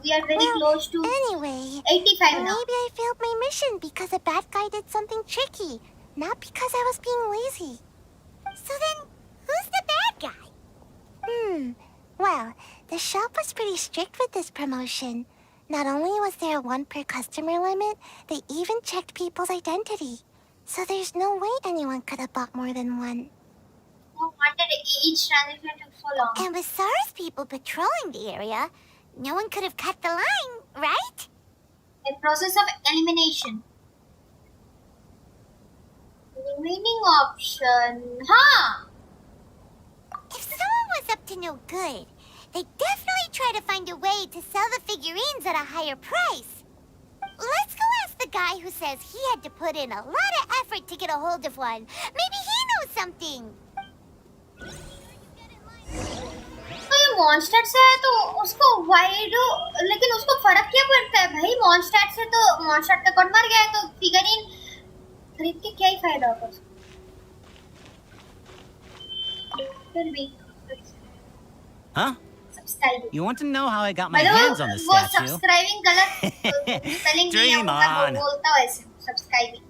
We are very close to 85 now. Maybe I failed my mission because a bad guy did something tricky, not because I was being lazy. So then, who's the bad guy? Well, the shop was pretty strict with this promotion. Not only was there a 1 per customer limit, they even checked people's identity. So there's no way anyone could have bought more than one. No wonder each transaction took so long. And with SARS people patrolling the area, no one could have cut the line, right? A process of elimination. Remaining option. If someone was up to no good, they'd definitely try to find a way to sell the figurines at a higher price. Let's go ask the guy who says he had to put in a lot of effort to get a hold of one. Maybe he knows something. तो ये monster से है तो उसको wide लेकिन उसको फर्क क्या पड़ता है भाई मॉन्स्टर से तो मॉन्स्टर का कौन मर गया है तो फिगरिन खरीद के क्या ही फायदा होगा उसको फिर भी Huh? Subscribing. You want to know how I got my hands on this वो statue? subscribing गलत spelling Dream on. बोलता वैसे subscribing.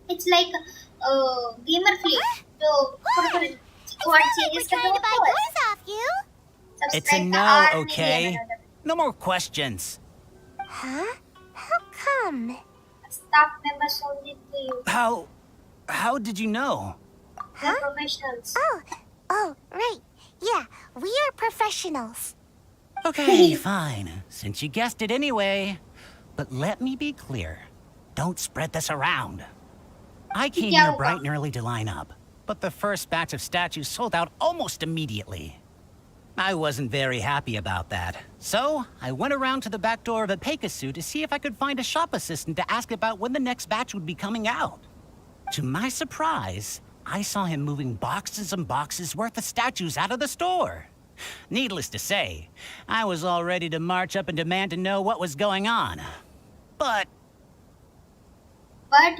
It's like gamer flip जो थोड़ा word changes करके होता है. It's a no, okay? No more questions. Huh? How come? Staff members sold it to you. How did you know? They're professionals. Oh, right. Yeah, we are professionals. Okay, fine. Since you guessed it anyway. But let me be clear. Don't spread this around. I came here bright and early to line up, but the first batch of statues sold out almost immediately. I wasn't very happy about that. So, I went around to the back door of a Pegasus to see if I could find a shop assistant to ask about when the next batch would be coming out. To my surprise, I saw him moving boxes and boxes worth of statues out of the store. Needless to say, I was all ready to march up and demand to know what was going on. But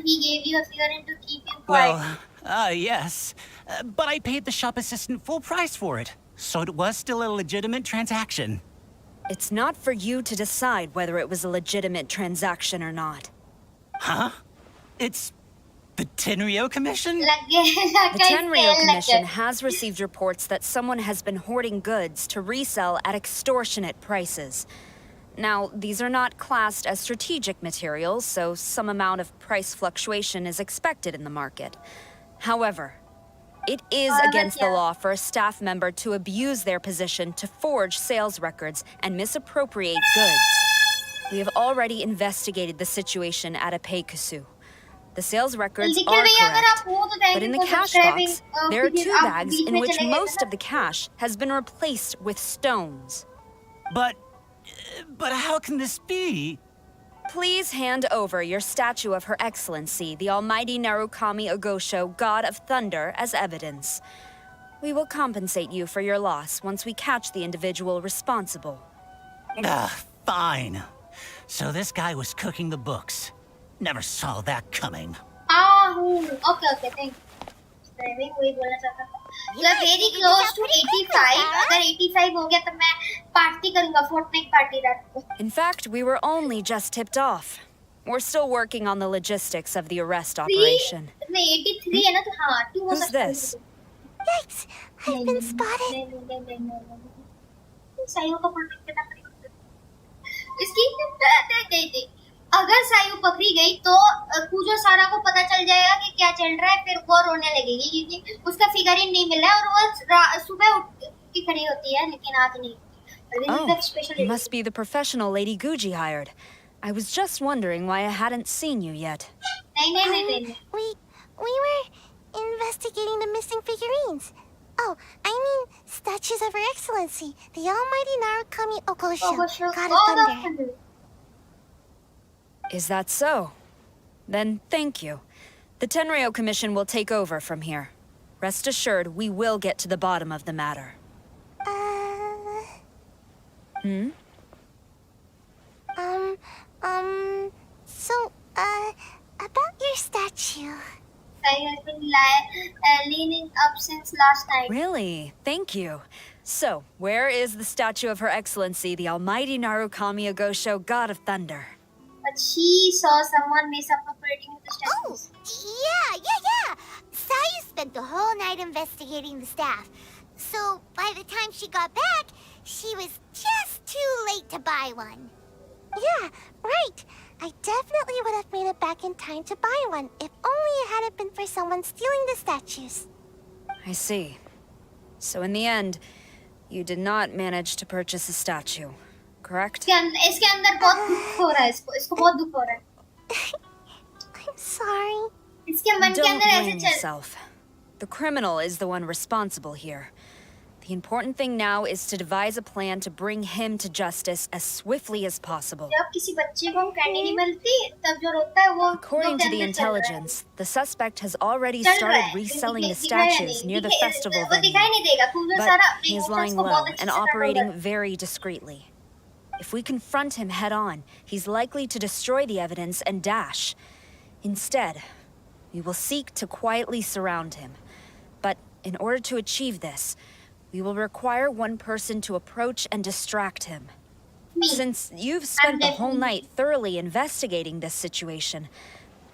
he gave you a figurine to keep you quiet. Well, yes. But I paid the shop assistant full price for it, so it was still a legitimate transaction. It's not for you to decide whether it was a legitimate transaction or not. Huh? It's the Tenryo Commission? The Tenryo Commission has received reports that someone has been hoarding goods to resell at extortionate prices. Now, these are not classed as strategic materials, so some amount of price fluctuation is expected in the market. However, it is against the law for a staff member to abuse their position to forge sales records and misappropriate goods. We have already investigated the situation at Apeikusu. The sales records are correct, but in the cash box, there are 2 bags in which most of the cash has been replaced with stones. But how can this be? Please hand over your statue of Her Excellency, the Almighty Narukami Ogosho, God of Thunder, as evidence. We will compensate you for your loss once we catch the individual responsible. Fine. So this guy was cooking the books. Never saw that coming. Okay, thank you. वही बोलना चाहता था. We are very close to 85. अगर 85 हो गया तो मैं party करूँगा, FORTNITE party रात को. In fact, we were only just tipped off. We're still working on the logistics of the arrest operation. 83 है ना तो हाँ 2 हो Who's सकता है this? Yikes! I've been spotted. साइयो का प्रोटेक्ट करना पड़ेगा इसकी अगर साइयो पकड़ी गई तो पूजो सारा को पता चल जाएगा कि क्या चल रहा है फिर वो रोने लगेगी क्योंकि उसका फिगर ही नहीं मिला और वो सुबह उठ के खड़ी होती है लेकिन आज नहीं Oh, must be the professional Lady Guji hired. I was just wondering why I hadn't seen you yet. We were investigating the missing figurines. Oh, I mean statues of Her Excellency, the Almighty Narukami Okosho, God of Thunder. Is that so? Then thank you. The Tenryo Commission will take over from here. Rest assured, we will get to the bottom of the matter. So, about your statue. Sai has been leaning up since last night. Really? Thank you. So, where is the statue of Her Excellency, the Almighty Narukami Ogosho, God of Thunder? But she saw someone misappropriating the statues. Oh, yeah. Sayu spent the whole night investigating the staff. So, by the time she got back, she was just too late to buy one. Yeah, right. I definitely would have made it back in time to buy one, if only it hadn't been for someone stealing the statues. I see. So in the end, you did not manage to purchase a statue, correct? इसके अंदर बहुत दुख हो रहा है इसको बहुत दुख हो रहा है. I'm sorry. इसके मन के Don't अंदर ऐसे blame yourself. The criminal is the one responsible here. The important thing now is to devise a plan to bring him to justice as swiftly as possible. जब किसी बच्चे को कैंडी नहीं मिलती तब जो रोता है वो According to the intelligence, the suspect has already started reselling the statues near the festival venue. But he is lying low and operating very discreetly. If we confront him head-on, he's likely to destroy the evidence and dash. Instead, we will seek to quietly surround him. But in order to achieve this, we will require one person to approach and distract him. Since you've spent the whole night thoroughly investigating this situation,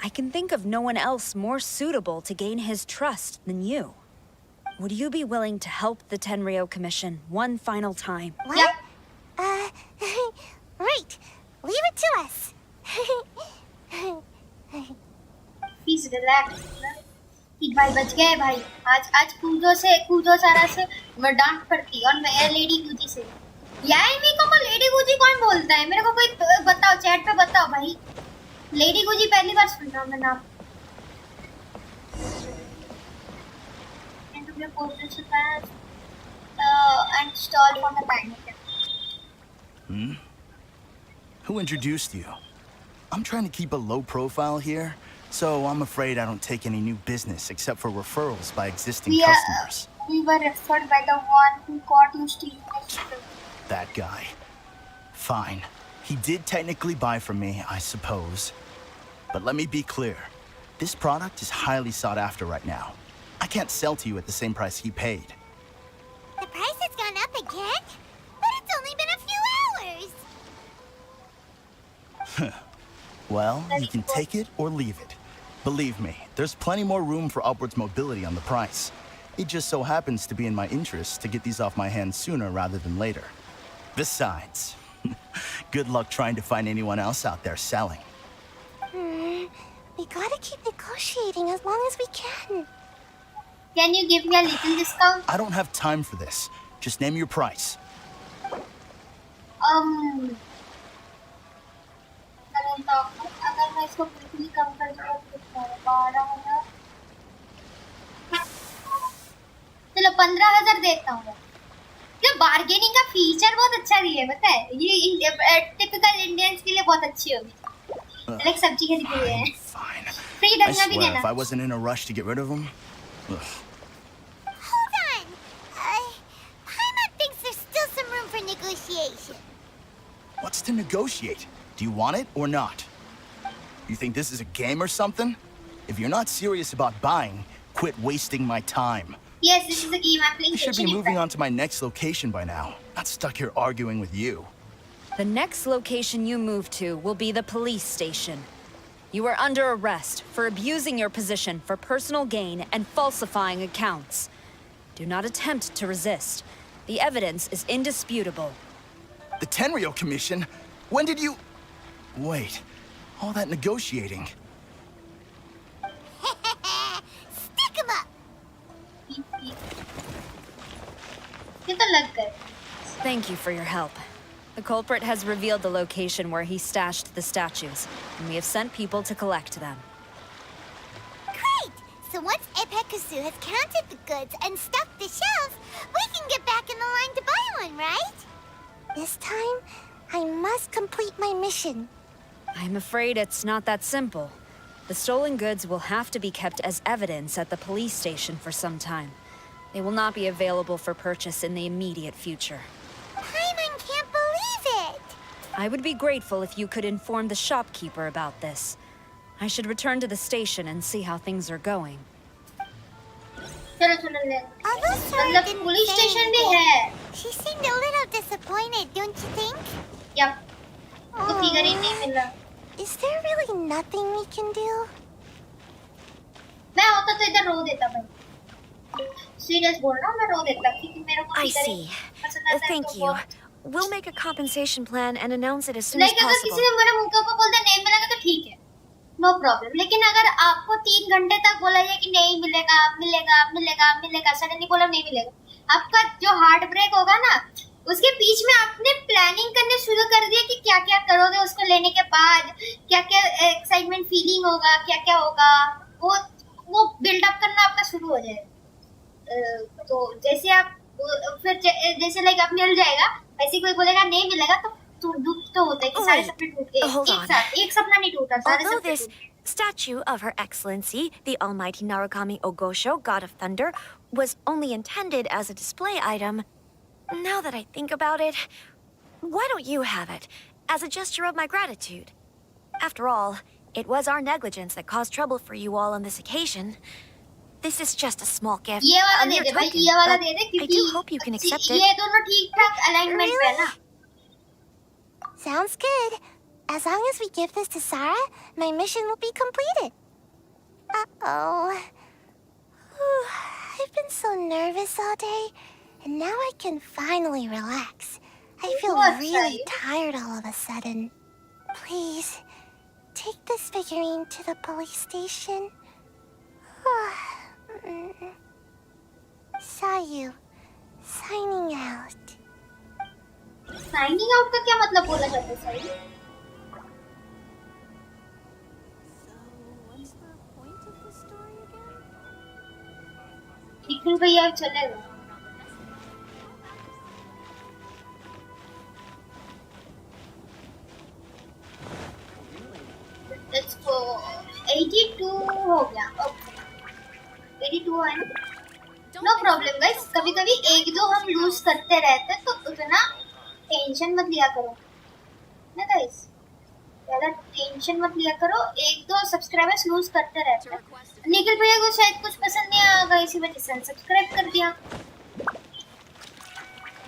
I can think of no one else more suitable to gain his trust than you. Would you be willing to help the Tenryo Commission one final time? What? Right. Leave it to us. Please relax. भाई बच गए भाई आज कूदो सारा से मैं डांट पड़ती और मैं लेडी गुजी से यार मेरे को लेडी गुजी कौन बोलता है मेरे को कोई बताओ चैट पे बताओ भाई लेडी गुजी पहली बार सुन रहा हूं मैं नाम into the portal pass and install on the timer. Who introduced you? I'm trying to keep a low profile here. So I'm afraid I don't take any new business except for referrals by existing customers. We were referred by the one who caught you stealing. That guy. Fine. He did technically buy from me, I suppose. But let me be clear. This product is highly sought after right now. I can't sell to you at the same price he paid. The price has gone up again? But it's only been a few hours. Well, you can take it or leave it. Believe me, there's plenty more room for upwards mobility on the price. It just so happens to be in my interest to get these off my hands sooner rather than later. Besides, good luck trying to find anyone else out there selling. We gotta keep negotiating as long as we can. Can you give me a little discount? I don't have time for this. Just name your price. अगर मैं इसको बिल्कुल कम कर दूँ तो 12,000 चलो 15,000 देता हूँ ये बार्गेनिंग का फीचर बहुत अच्छा दिया है पता है ये टिपिकल इंडियंस के लिए बहुत अच्छी होगी लाइक सब्जी खरीद के लिए फ्री धनिया भी देना if I wasn't in a rush to get rid of them. Hold on. Paimon thinks there's still some room for negotiation. What's to negotiate? Do you want it or not? You think this is a game or something? If you're not serious about buying, quit wasting my time. Yes, this is a game I'm playing. I should be moving on to my next location by now. Not stuck here arguing with you. The next location you move to will be the police station. You are under arrest for abusing your position for personal gain and falsifying accounts. Do not attempt to resist. The evidence is indisputable. The Tenryou Commission? When did you... Wait, all that negotiating. Stick 'em up! Thank you for your help. The culprit has revealed the location where he stashed the statues, and we have sent people to collect them. Great! So once Epekusu has counted the goods and stuffed the shelves, we can get back in the line to buy one, right? This time, I must complete my mission. I'm afraid it's not that simple. The stolen goods will have to be kept as evidence at the police station for some time. They will not be available for purchase in the immediate future. Paimon can't believe it! I would be grateful if you could inform the shopkeeper about this. I should return to the station and see how things are going. मतलब police station भी है. She seemed a little disappointed, don't you think? Yep. तो figure ही नहीं मिला. Is there really nothing we can do? मैं होता तो इधर रो देता भाई. Serious बोल रहा हूँ, मैं रो देता क्योंकि मेरे को I फिगर see. पसंद आता है. Thank you. We'll make a compensation plan and announce it as soon as Like अगर possible. किसी ने मेरे मुंह के ऊपर बोल दिया नहीं मिलेगा तो ठीक है. No problem. लेकिन अगर आपको 3 घंटे तक बोला जाए कि नहीं मिलेगा, मिलेगा, मिलेगा, मिलेगा, सडनली बोला नहीं मिलेगा, आपका जो हार्ट ब्रेक होगा ना, उसके बीच में आपने प्लानिंग करने शुरू कर दिया कि क्या क्या करोगे उसको लेने के बाद, क्या क्या एक्साइटमेंट फीलिंग होगा, क्या क्या होगा, वो बिल्डअप करना आपका शुरू हो जाएगा. तो जैसे आप फिर जैसे लाइक आप मिल जाएगा, वैसे कोई बोलेगा नहीं मिलेगा तो दुख तो होता है कि सारे सपने टूट गए. एक साथ एक सपना नहीं टूटा, सारे Although सपने this statue of Her Excellency, the Almighty Narukami Ogosho, God of Thunder, was only intended as a display item, now that I think about it, why don't you have it, as a gesture of my gratitude? After all, it was our negligence that caused trouble for you all on this occasion. This is just a small gift, ये वाला a they mere दे भाई, token, ये वाला but they they I क्योंकि do hope you can accept it. ये दोनों ठीक ठाक अलाइनमेंट पे है ना. Sounds good. As long as we give this to Sarah, my mission will be completed. Uh-oh. I've been so nervous all day, and now I can finally relax. I feel really tired all of a sudden. Please, take this figurine to the police station. Sayu, signing out. Signing out का क्या मतलब बोला जाता है सही? निखिल भैया चलेगा. Let's go. 82 हो गया. Okay. 82 है ना? No problem guys. कभी-कभी एक दो हम लूज करते रहते हैं तो उतना टेंशन मत लिया करो ना गाइस. ज्यादा टेंशन मत लिया करो. एक दो सब्सक्राइबर्स लूज करते रहते हैं. निखिल भैया को शायद कुछ पसंद नहीं आया, इसी वजह से सब्सक्राइब कर दिया.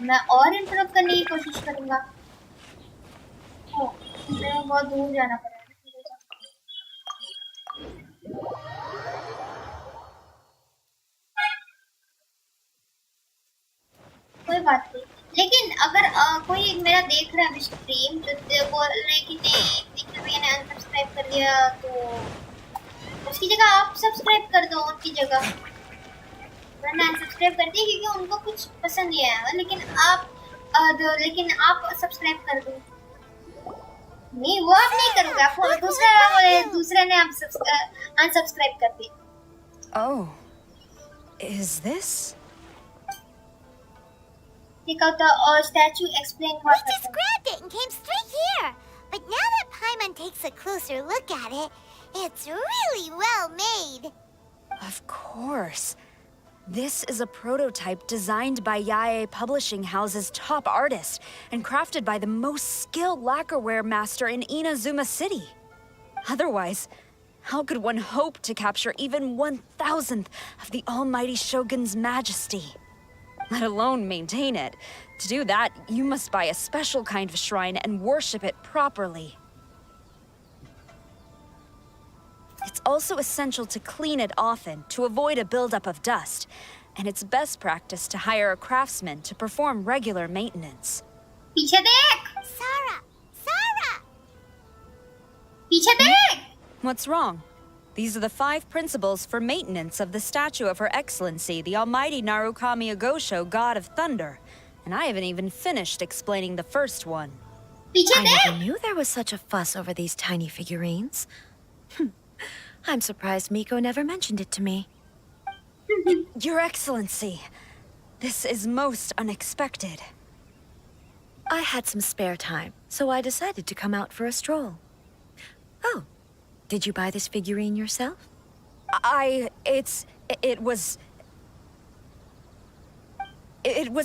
मैं और इंटरप्ट करने की कोशिश करूंगा. मुझे बहुत दूर जाना पड़ेगा. कोई बात नहीं. लेकिन अगर कोई मेरा देख रहा है स्ट्रीम तो बोल रहे हैं कि नहीं निखिल भैया ने अनसब्सक्राइब कर दिया, तो उसकी जगह आप सब्सक्राइब कर दो. उनकी जगह मैंने अनसब्सक्राइब कर दिया क्योंकि उनको कुछ पसंद नहीं आया, लेकिन आप सब्सक्राइब कर दो. नहीं वो आप नहीं करूँगा, आपको दूसरे ने आप अनसब्सक्राइब कर दिया. Oh, is this? Take out the statue, explain what We just grabbed it and came straight here. But now that Paimon takes a closer look at it, it's really well made. Of course. This is a prototype designed by Yae Publishing House's top artist and crafted by the most skilled lacquerware master in Inazuma City. Otherwise, how could one hope to capture even 1,000th of the Almighty Shogun's majesty? Let alone maintain it. To do that, you must buy a special kind of shrine and worship it properly. also essential to clean it often to avoid a buildup of dust, and it's best practice to hire a craftsman to perform regular maintenance. पीछे देख! Sarah! Sarah! पीछे देख! What's wrong? These are the 5 principles for maintenance of the statue of Her Excellency, the Almighty Narukami Agosho, God of Thunder. And I haven't even finished explaining the first one. I never knew there was such a fuss over these tiny figurines. I'm surprised Miko never mentioned it to me. Your Excellency, this is most unexpected. I had some spare time, so I decided to come out for a stroll. Oh, did you buy this figurine yourself? It was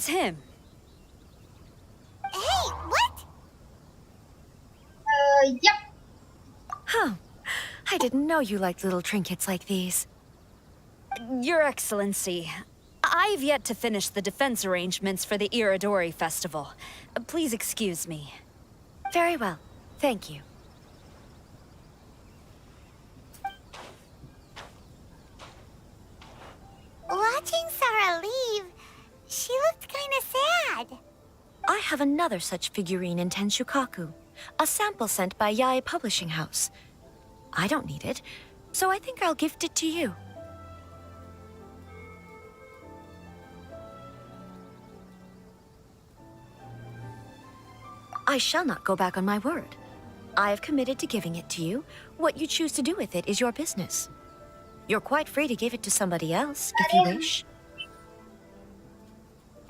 him. Hey, what? Yep. Huh. I didn't know you liked little trinkets like these. Your Excellency, I've yet to finish the defense arrangements for the Iridori Festival. Please excuse me. Very well. Thank you. Watching Sarah leave, she looked kind of sad. I have another such figurine in Tenshukaku, a sample sent by Yae Publishing House. I don't need it, so I think I'll gift it to you. I shall not go back on my word. I have committed to giving it to you. What you choose to do with it is your business. You're quite free to give it to somebody else, if you wish.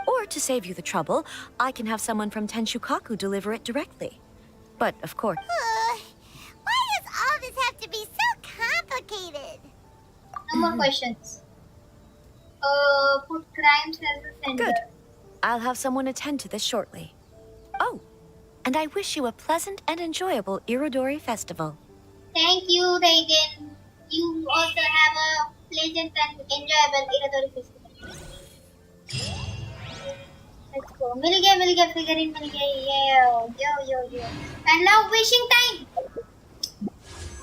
Or to save you the trouble, I can have someone from Tenshukaku deliver it directly. But, of course... Why does all this have to be so complicated? No more questions. Put Krimes as a sender. Good. I'll have someone attend to this shortly. Oh, and I wish you a pleasant and enjoyable Irodori festival. Thank you, Reagan. You also have a pleasant and enjoyable Irodori festival. Let's go. मिल गया figurine मिल गया. Yo. And now wishing time.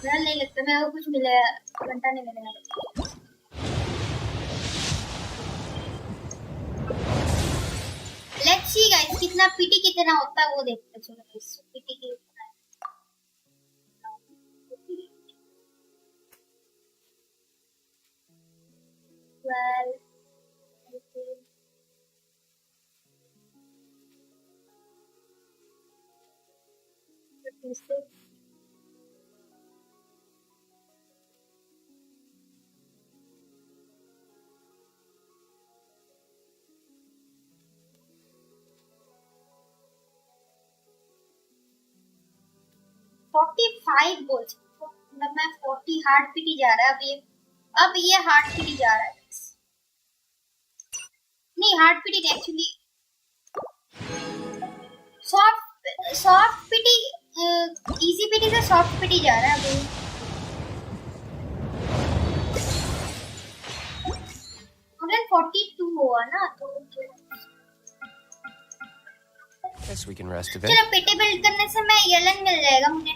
डर नहीं लगता मेरे को कुछ मिलेगा. घंटा नहीं मिलेगा. Let's see guys, कितना पीटी कितना होता है वो देखते चलो guys. पीटी कितना well 56 45 बोल मतलब मैं 40 हार्ड पीटी जा रहा है अब ये हार्ड पीटी जा रहा है नहीं hard PT actually soft PT easy PT से सॉफ्ट पीटी जा रहा है अभी 142 हुआ ना तो Guess we can rest a bit. चलो पीटी बिल्ड करने से मैं येलन मिल जाएगा मुझे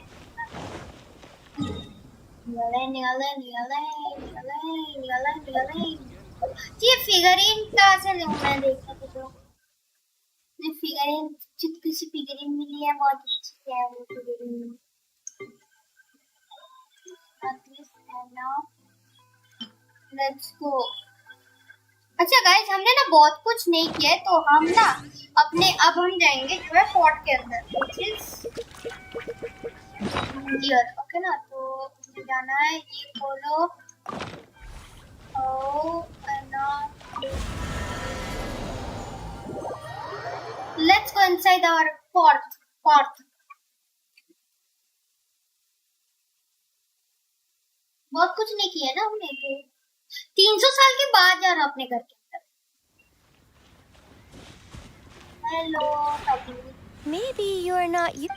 निकाले ये फिगरिन कहाँ से लूँ मैं देखा तो ये फिगरिन चित्ती सी फिगरिन मिली है बहुत अच्छी है वो फिगरिन लेट्स गो अच्छा गाइस हमने ना बहुत कुछ नहीं किया है तो हम ना अब हम जाएंगे जो है फोर्ट के अंदर which is here ओके ना तो मुझे जाना है ये खोलो let's go inside our fort बहुत कुछ नहीं किया ना हमने तो 300 साल के बाद जा रहा अपने घर के अंदर hello Maybe you're not you.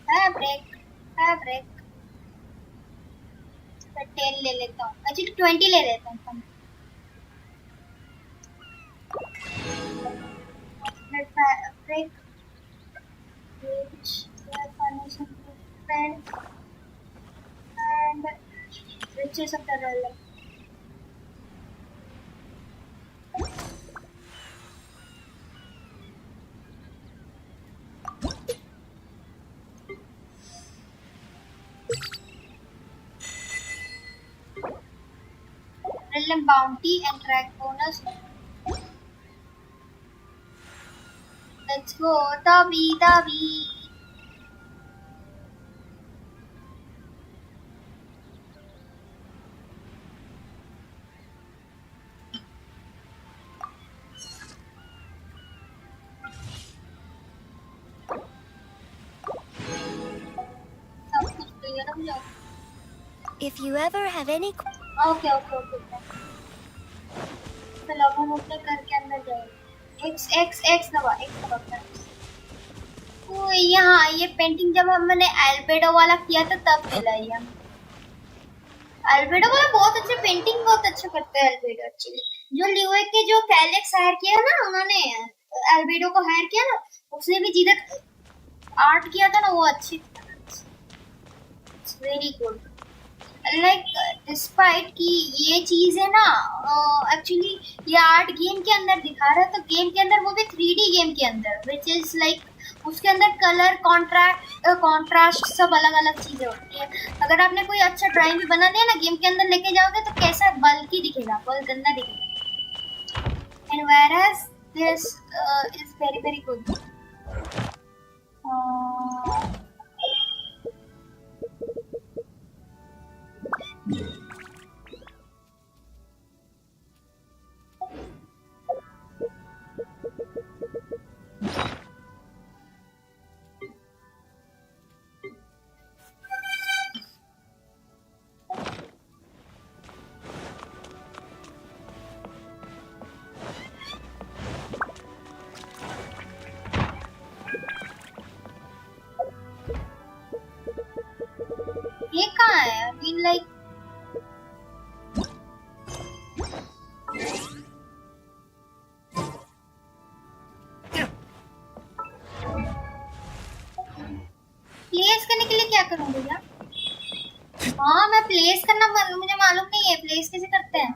Fabric tail ले लेता हूँ अच्छा 20 ले लेता हूँ fabric which and riches of the realm. Realm bounty and track bonus. Let's go, Davi. If you ever have any... Okay. चलो अब हम अपने घर के अंदर जाएंगे। X दबा ओ यहाँ ये पेंटिंग जब हमने एल्बेडो वाला किया था तब मिला ये। एल्बेडो वाला बहुत अच्छा करते हैं एल्बेडो एक्चुअली। जो लियो के जो कैलेक्स हायर किया ना उन्होंने एल्बेडो को हायर किया ना, उसने भी जिधर आर्ट किया था ना वो अच्छी थी। It's very good. Like despite कि ये चीज है ना एक्चुअली ये आर्ट गेम के अंदर दिखा रहा है, तो गेम के अंदर वो भी 3D गेम के अंदर विच इज लाइक उसके अंदर कलर कॉन्ट्रास्ट सब अलग चीजें होती है। अगर आपने कोई अच्छा ड्राइंग भी बना दिया ना गेम के अंदर लेके जाओगे तो कैसा बल्कि दिखेगा, बहुत गंदा दिखेगा। And whereas this is very good. ये कहाँ है? I mean like प्लेस करने के लिए क्या करूँ भैया? हाँ मैं प्लेस करना मुझे मालूम नहीं है, प्लेस कैसे करते हैं?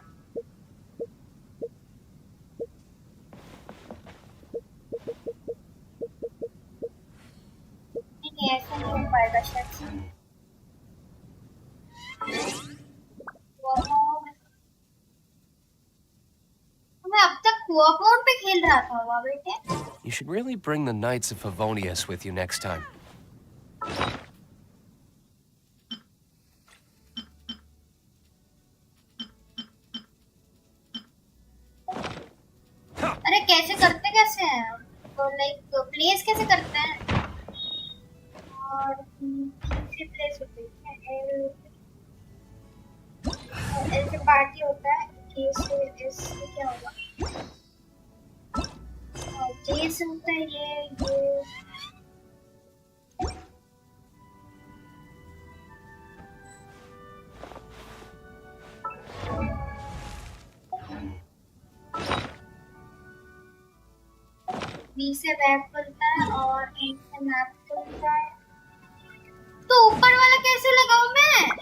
नहीं ऐसे नहीं हो पाएगा शायद से। मैं अब तक कोऑप मोड पे खेल रहा था वाह बेटे। You should really bring the Knights of Favonius with you next time. अरे कैसे हैं तो लाइक प्लेस कैसे करते हैं? और कैसे प्लेस होती है? एल से पार्टी होता है, के से एस से क्या होगा? और जे से होता है ये बी से बैक खुलता है और ए से मैप खुलता है। तो ऊपर वाला कैसे लगाऊं मैं?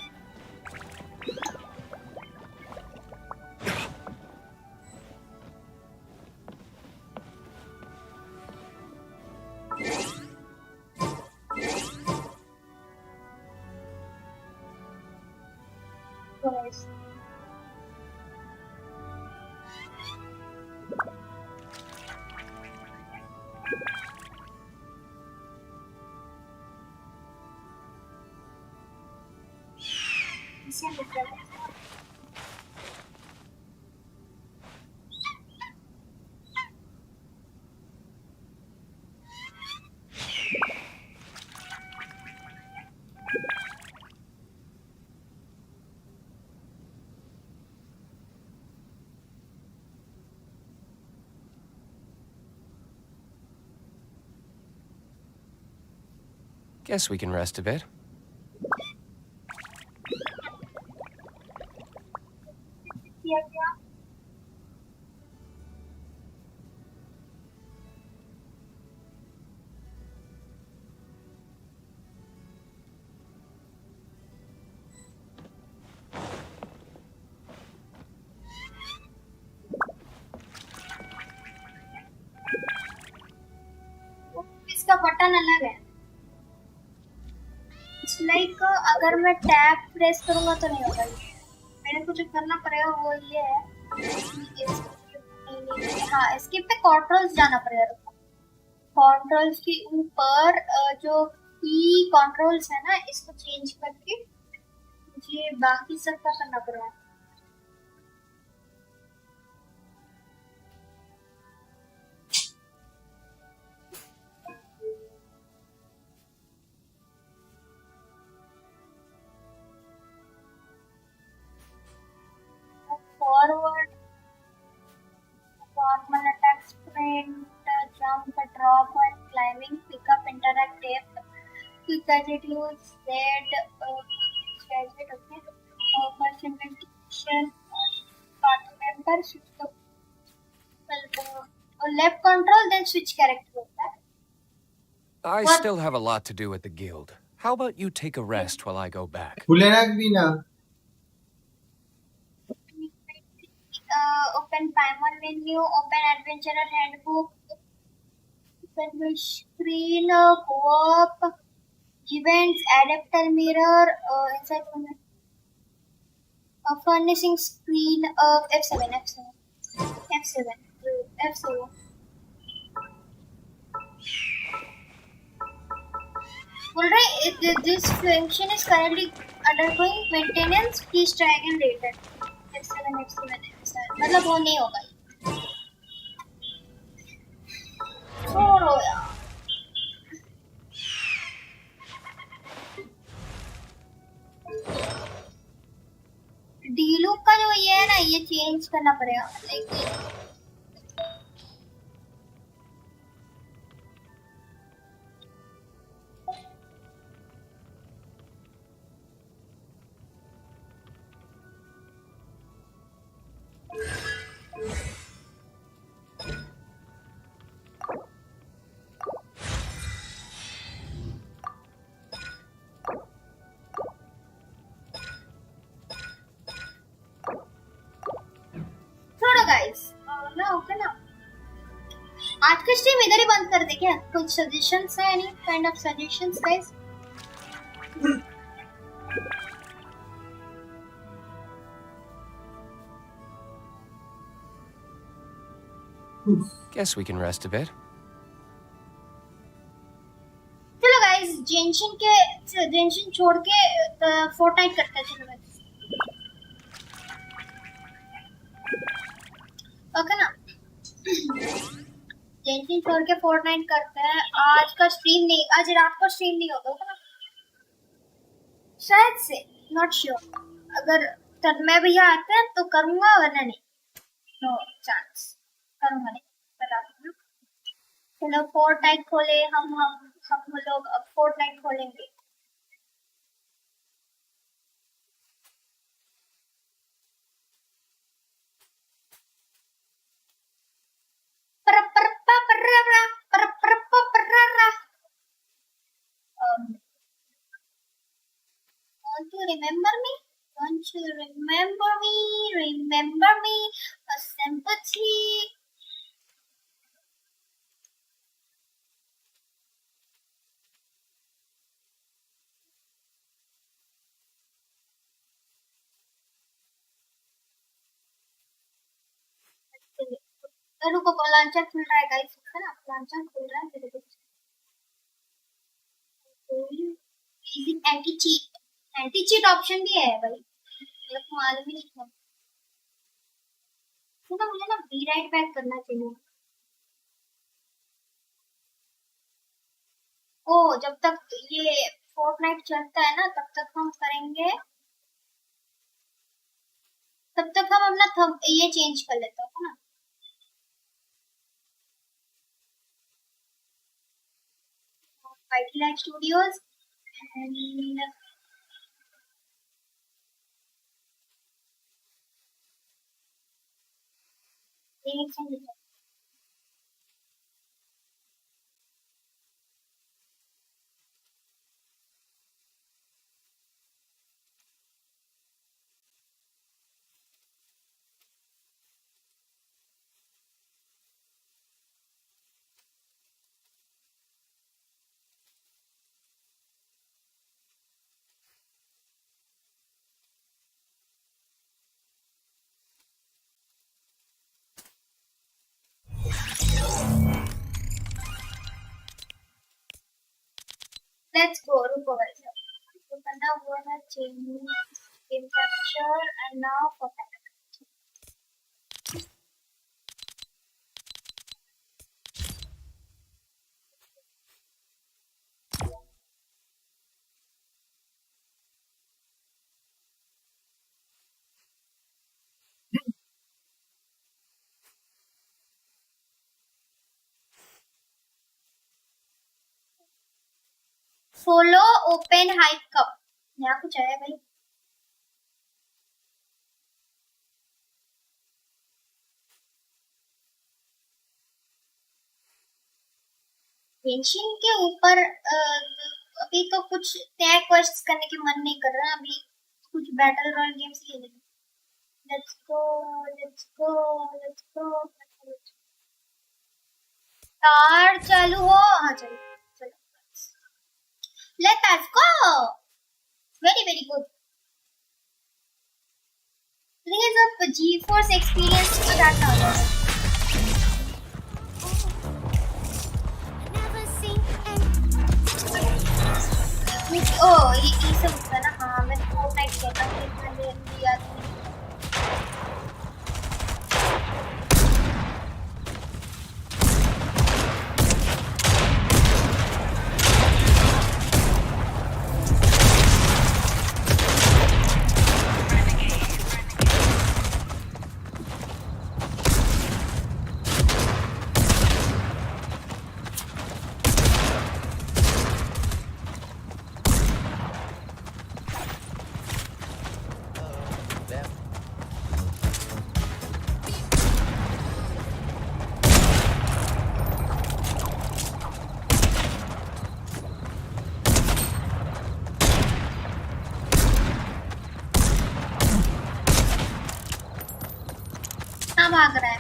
Guess we can rest a bit. Button अलग है. It's like अगर मैं टैब प्रेस करूँगा तो नहीं होगा ये. मेरे को जो करना पड़ेगा वो ये है. हाँ, escape पे controls जाना पड़ेगा. कंट्रोल्स के ऊपर जो की कंट्रोल्स है ना, इसको चेंज करके मुझे बाकी सब का करना पड़ेगा. Forward, normal attack, sprint, jump, drop while climbing, pick up, interact, tap, quick gadget use, gadget, okay, first investigation, party member, switch to left control, then switch character. I still have a lot to do at the guild. How about you take a rest while I go back? Open Paimon menu, open Adventurer Handbook, open my screen, co-op, events, adapter mirror, inside furnishing screen, F7, F7. Alright, this function is currently undergoing maintenance. Please try again later. F7. मतलब वो नहीं होगा. छोड़ो यार. D-loop का जो ये है ना, ये चेंज करना पड़ेगा. आज का स्ट्रीम इधर ही बंद कर दे क्या? कुछ सजेशंस है? Any kind of suggestions guys? Guess we can rest a bit. चलो गाइस, जेंशिन छोड़ के फोर्टनाइट करते हैं. चलो गाइस, ओके ना? जेंशिन छोड़ के फोर्टनाइट करते हैं. आज का स्ट्रीम नहीं, आज रात को स्ट्रीम नहीं होगा, ओके ना? शायद से, नॉट श्योर. अगर तब मैं भैया आते हैं तो करूंगा, वरना नहीं. No chance. करूंगा नहीं, बता दूं. चलो फोर्टनाइट खोले. हम लोग अब फोर्टनाइट खोलेंगे. Don't you remember me? Don't you remember me? Remember me? A sympathy. रुको, लॉन्चर खुल रहा है गाइस, है ना? लॉन्चर खुल रहा है मेरे को. एंटी चीट ऑप्शन भी है भाई, मेरे को मालूम ही नहीं था. तो मुझे ना बी राइट बैक करना चाहिए. ओ, जब तक ये फोर्टनाइट चलता है ना, तब तक हम करेंगे. तब तक हम अपना ये चेंज कर लेते हैं ना. Fighting Studios and Let's go. रुको guys. तो करना हुआ है change game capture and now for that. Solo open hype cup यहाँ कुछ है भाई। गेंशिन के ऊपर अभी तो कुछ नया क्वेस्ट करने के मन नहीं कर रहा। अभी कुछ बैटल रॉयल गेम्स खेलेंगे। Let's go let's go let's go. Car चालू हो। हाँ चलो चलो let's go. Very very good. Please up GeForce experience to that now. Oh, ये सब होता है ना। हाँ मैं FORTNITE कहता हूँ इतना याद नहीं। भाग रहा है।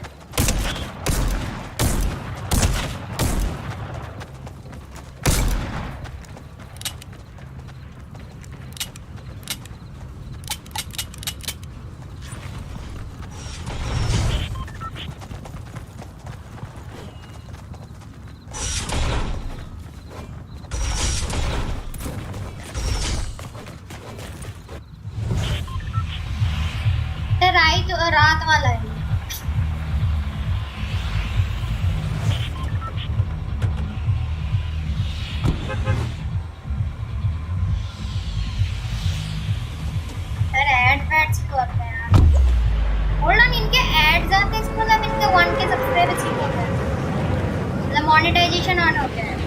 रात वाला है। मोनेटाइजेशन ऑन हो गया है।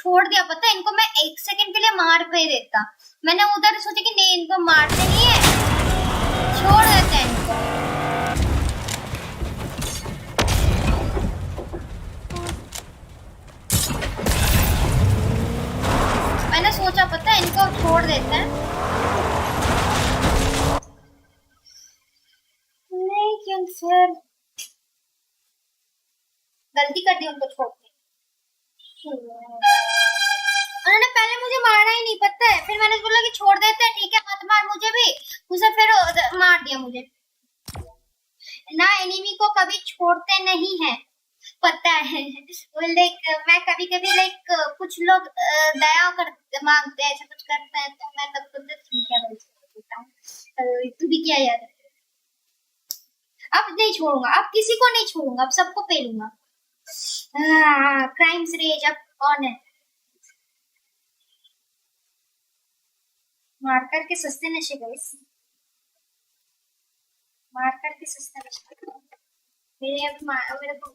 छोड़ दिया, पता है इनको मैं 1 सेकंड के लिए मार पे देता। मैंने उधर सोचा कि नहीं इनको मारते नहीं है, छोड़ देते हैं इनको। मैंने सोचा पता है इनको छोड़ देते हैं, लेकिन फिर गलती कर दी उनको छोड़ के। उन्होंने पहले मुझे मारा ही नहीं, पता है, फिर मैंने बोला कि छोड़ देते हैं, ठीक है मत मार मुझे भी, उसे फिर मार दिया मुझे ना। एनिमी को कभी छोड़ते नहीं है, पता है। लाइक मैं कभी कभी लाइक कुछ लोग दया कर मांगते हैं, ऐसा कुछ करते हैं, तो मैं तब खुद ठीक है बोलता हूँ तू भी क्या यार। अब नहीं छोड़ूंगा, अब किसी को नहीं छोड़ूंगा, अब सबको पेलूंगा। क्राइम्स रेज अब ऑन है। मार करके सस्ते नशे गाइस, मार करके सस्ते नशे। मेरे को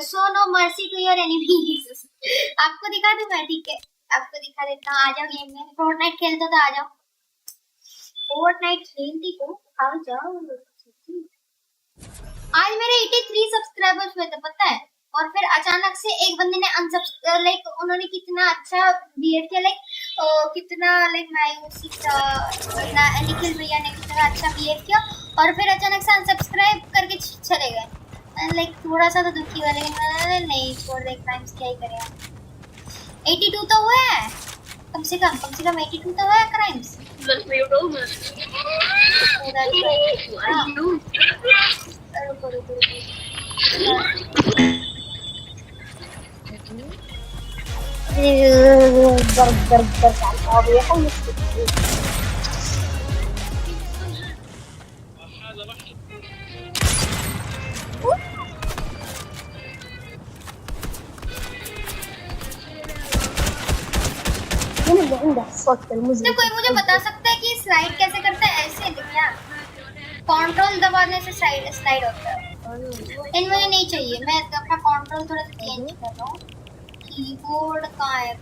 show no mercy to your enemies. आपको दिखा दूं मैं, ठीक है आपको दिखा देता हूँ। आ जाओ गेम में, फोर्टनाइट खेलते तो आ जाओ, फोर्टनाइट खेलती को आ जाओ। आज मेरे 83 सब्सक्राइबर्स हुए थे, पता है, और फिर अचानक से एक बंदे ने अनसब्सक्राइब, लाइक उन्होंने कितना अच्छा बिहेव किया, लाइक कितना लाइक मायूसी का ना, निखिल भैया ने कितना अच्छा बिहेव किया, और फिर अचानक से अनसब्सक्राइब करके चले गए। लाइक थोड़ा सा तो दुखी हुआ, लेकिन नहीं छोड़ दे, क्राइम्स क्या ही करेगा। 82 तो हुआ है कम से कम 82 तो हुआ है क्राइम्स। कोई मुझे बता सकता है कि स्लाइड कैसे करते हैं? ऐसे क्या कंट्रोल दबाने से स्लाइड होता है? इन मुझे नहीं चाहिए, मैं अपना कंट्रोल थोड़ा सा चेंज कर रहा हूँ। कीबोर्ड कहाँ है?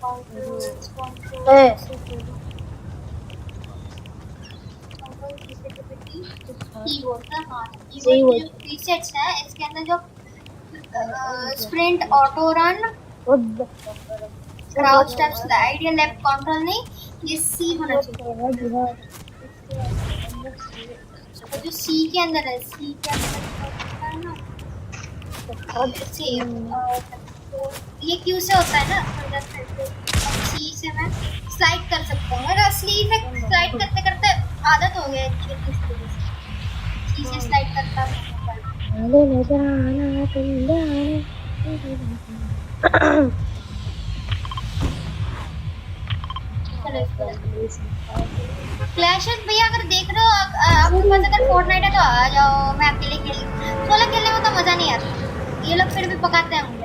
कीबोर्ड का, हाँ कीबोर्ड के प्रीसेट्स है, इसके अंदर जो sprint, auto run, crouch step slide, या लेफ्ट कंट्रोल नहीं, ये सी होना चाहिए। जो सी के अंदर है, सी के अंदर है ना, ये क्यू से होता है ना, सी से मैं स्लाइड कर सकता हूँ। मेरा सी से स्लाइड करते करते आदत हो गया है, सी से स्लाइड करता हूँ। क्लैशेस भैया अगर देख रहे हो, आपके पास अगर फोर्टनाइट है तो आ जाओ, मैं अकेले खेल, सोलो खेलने में तो मजा नहीं आता, ये लोग फिर भी पकाते हैं मुझे।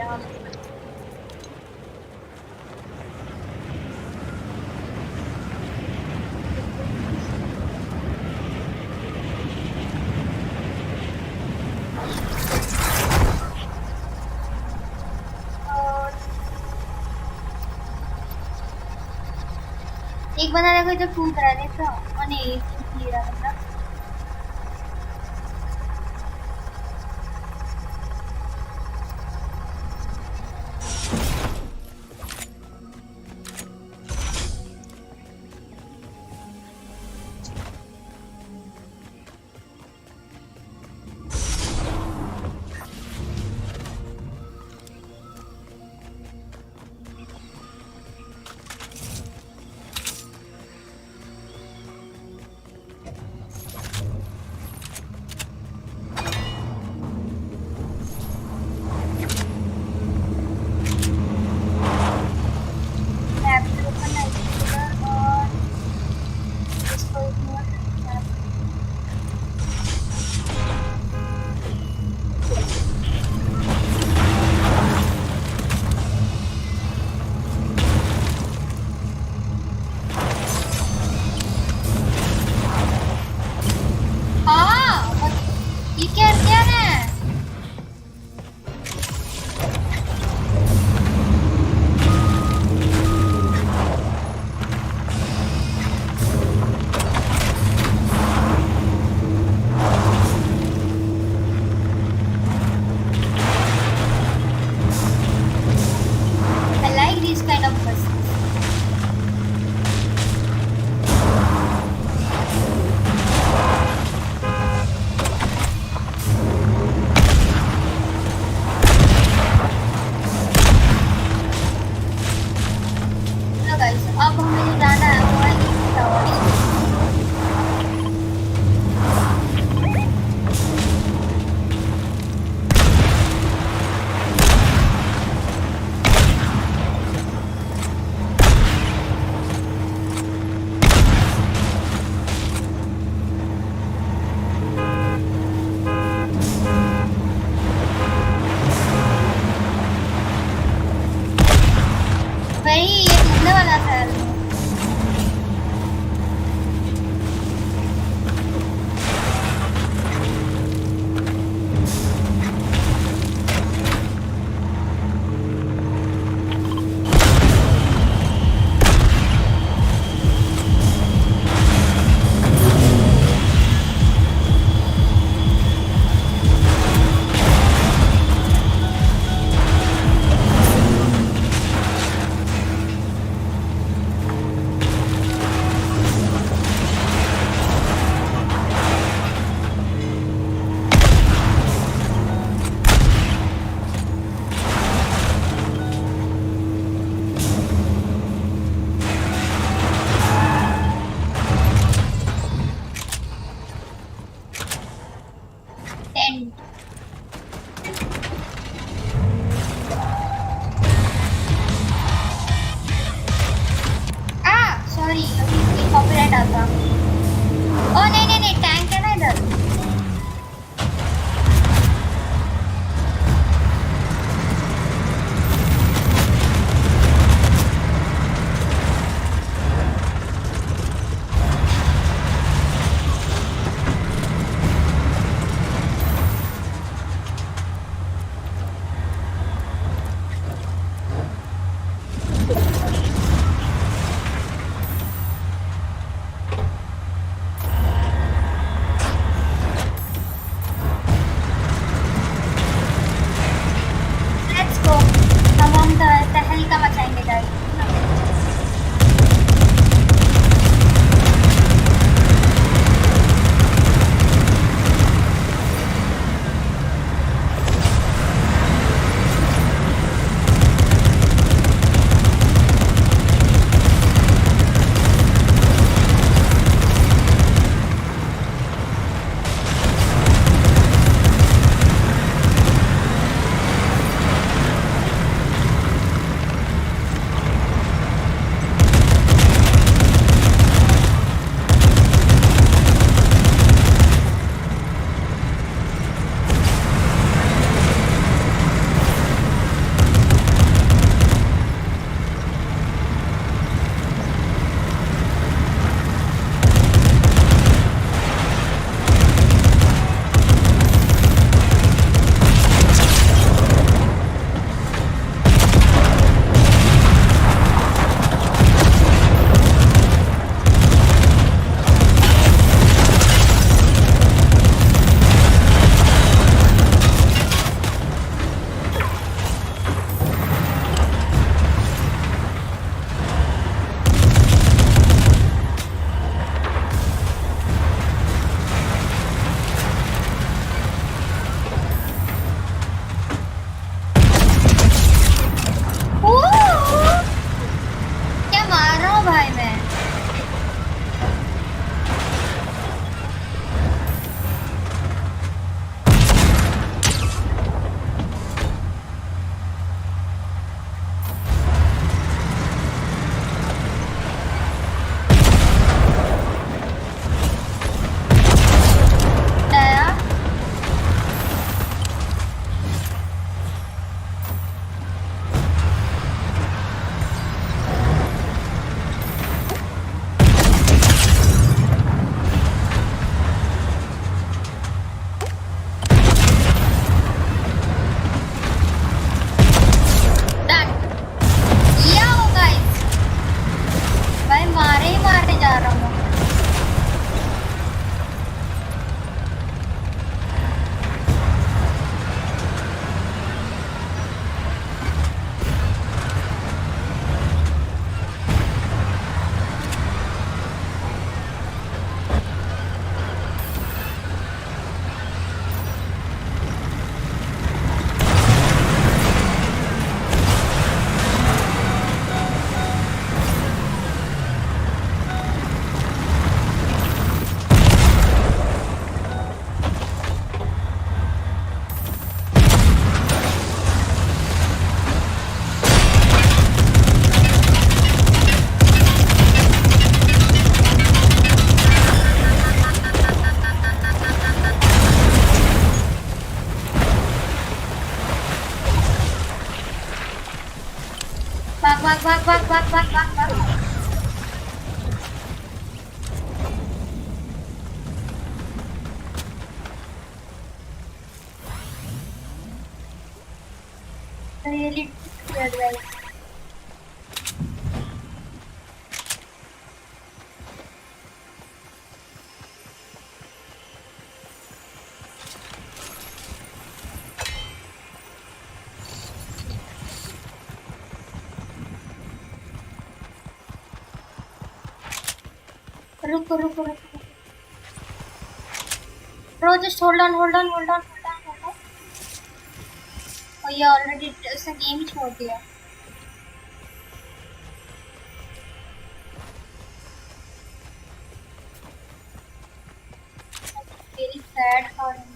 एक बंदा देखो इधर फूल करा दे तो, नहीं ये रहा बंदा। ख्याल में। सॉरी अभी कॉपीराइट आता। ओ नहीं नहीं नहीं टैंक है ना इधर। भाग भाग भाग भाग भाग भाग भाग। Really good, guys. रुको रुको रुको bro, just hold on. Oh yeah, already उसने गेम ही छोड़ दिया। Very sad for him.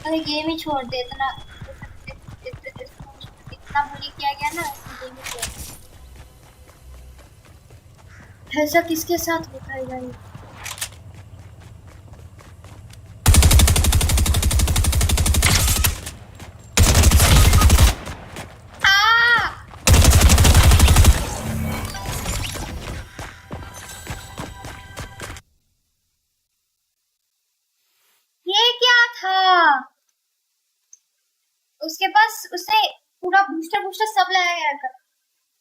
अरे गेम ही छोड़ दे, इतना बुली किया गया ना, गेम ही छोड़। ऐसा किसके साथ होता है भाई? ये क्या था? उसके पास उसने पूरा बूस्टर सब लगाया था।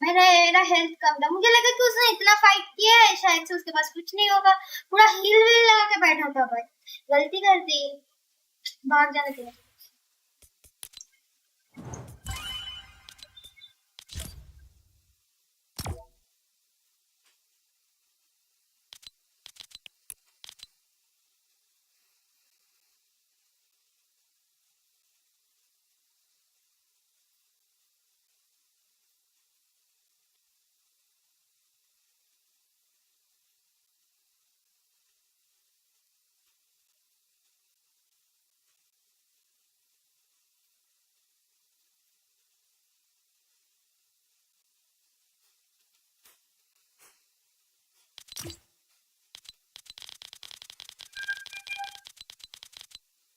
मेरा हेल्थ कम था, मुझे लगा कि उसने इतना फाइट किया है, शायद से उसके पास कुछ नहीं होगा। पूरा हील लगा के बैठा था भाई। गलती कर दी, भाग जाने के लिए।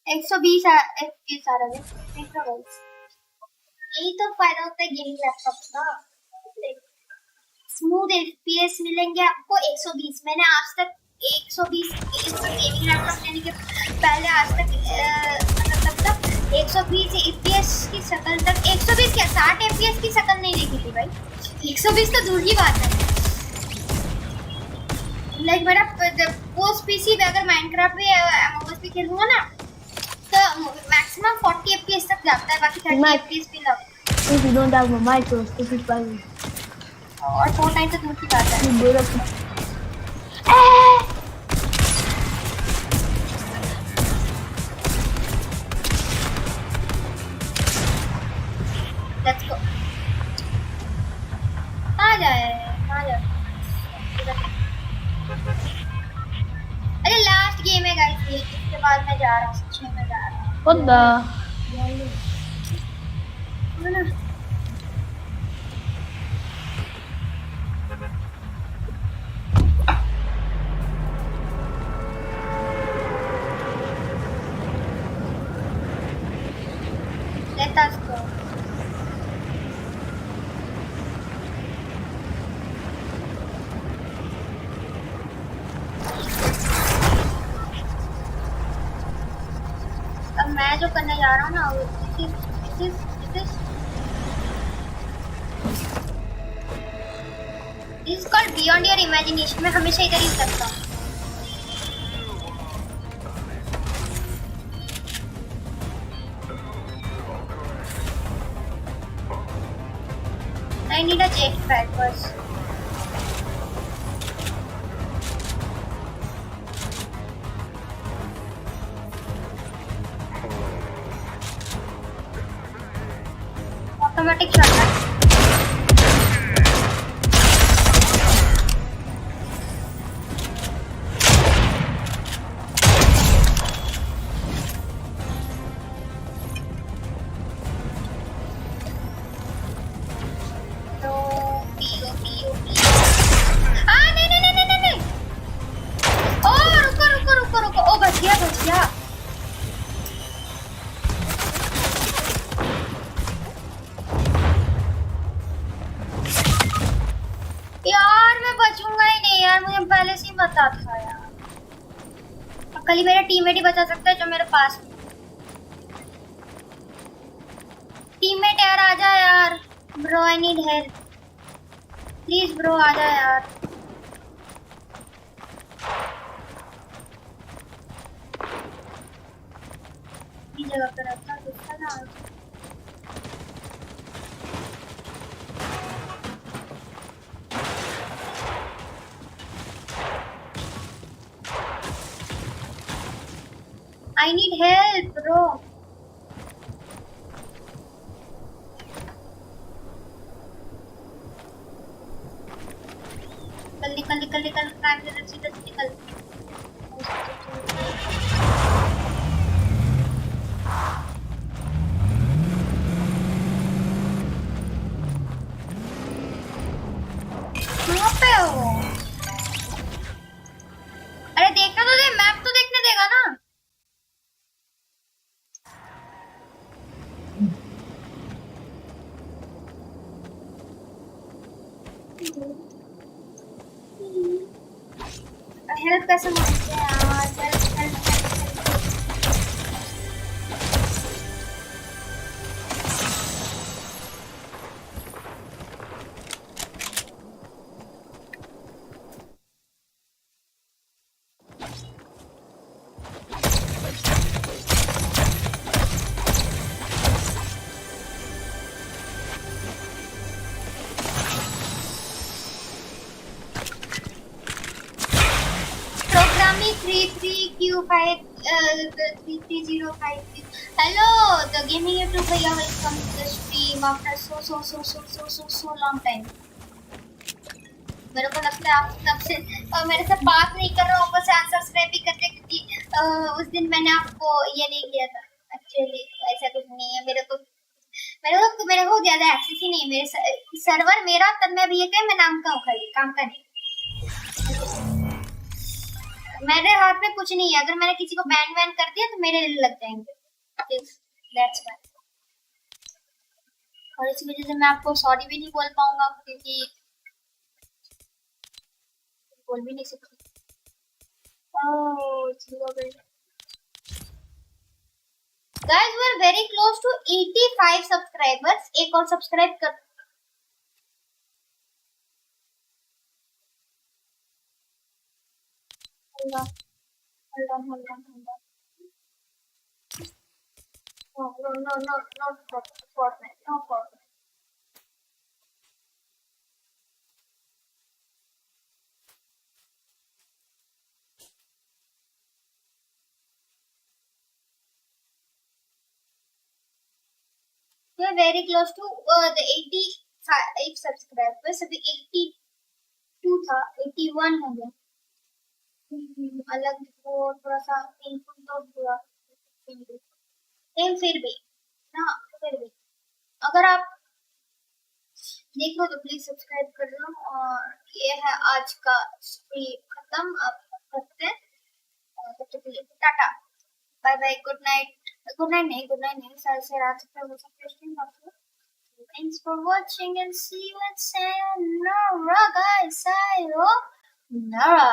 एक 120 FPS आ रहा है। यही तो फायदा होता है गेमिंग लैपटॉप का। स्मूथ FPS मिलेंगे आपको 120। मैंने आज तक 120 गेमिंग लैपटॉप लेने के पहले आज तक मतलब 120 FPS की शक्ल तक 120 क्या 60 FPS की शक्ल नहीं देखी थी भाई। 120 तो दूर की बात है। लाइक मेरा पोस्ट पीसी पे अगर माइनक्राफ्ट भी एमओएस भी खेलूंगा ना तो मैक्सिमम 40 FPS तक जाता है, बाकी 30 FPS भी लगता है। If you don't have a mic, so stupid problem. और FORTNITE तो दूर की बात है। Let's go. आ जाए। अरे लास्ट गेम है गाइस, ये इसके बाद मैं जा रहा हूँ, सच में मैं जा रहा हूँ। What the? Let us go. अब मैं जो करने जा रहा हूँ ना वो this is called beyond your imagination। मैं हमेशा इधर ही करता हूँ। I need a jetpack बस। Automatic shotgun। ही बता था यार। अब कल ही मेरा टीममेट ही बता सकता है जो मेरे पास। टीममेट यार आजा यार, bro I need help, please bro आजा यार। ये जगह पे रखा गुस्सा ना। I need help, bro. निकल टाइम से सीधा निकल। कहाँ पे हो? अरे देखना तो दे, मैप तो देखने देगा ना। हेल्प कैसे मांगते हैं यार? Help Q5 Hello, the gaming YouTube भैया, welcome to the stream after so long time. मेरे को लगता है आप तब से मेरे से बात नहीं कर रहे हो, ऊपर से अनसब्सक्राइब भी करते, क्योंकि उस दिन मैंने आपको ये नहीं किया था। एक्चुअली ऐसा कुछ नहीं है, मेरे को ज्यादा एक्सेस ही नहीं है। मेरे सर्वर मेरा, तब मैं भी ये कह, मैं नाम का हूँ, खाली काम का नहीं। मेरे हाथ में कुछ नहीं है, अगर मैंने किसी को बैन कर दिया तो मेरे लग जाएंगे। That's why. और इसी वजह से मैं आपको सॉरी भी नहीं बोल पाऊंगा, क्योंकि बोल भी नहीं सकती। Guys, we are very close to 85 subscribers. एक और सब्सक्राइब कर। Hold on. No, not FORTNITE. No FORTNITE. We are very close to the 85 subscribers. अभी 82 था, 81 हो गया। अलग वो थोड़ा सा पेनफुल तो हुआ, लेकिन फिर भी अगर आप देख लो तो प्लीज सब्सक्राइब कर लो। और ये है आज का स्ट्रीम खत्म, अब करते हैं। Tata, bye bye, good night नहीं, से रात तक हो सकते हैं stream. Thanks for watching and see you at sayonara, guys. Sayonara.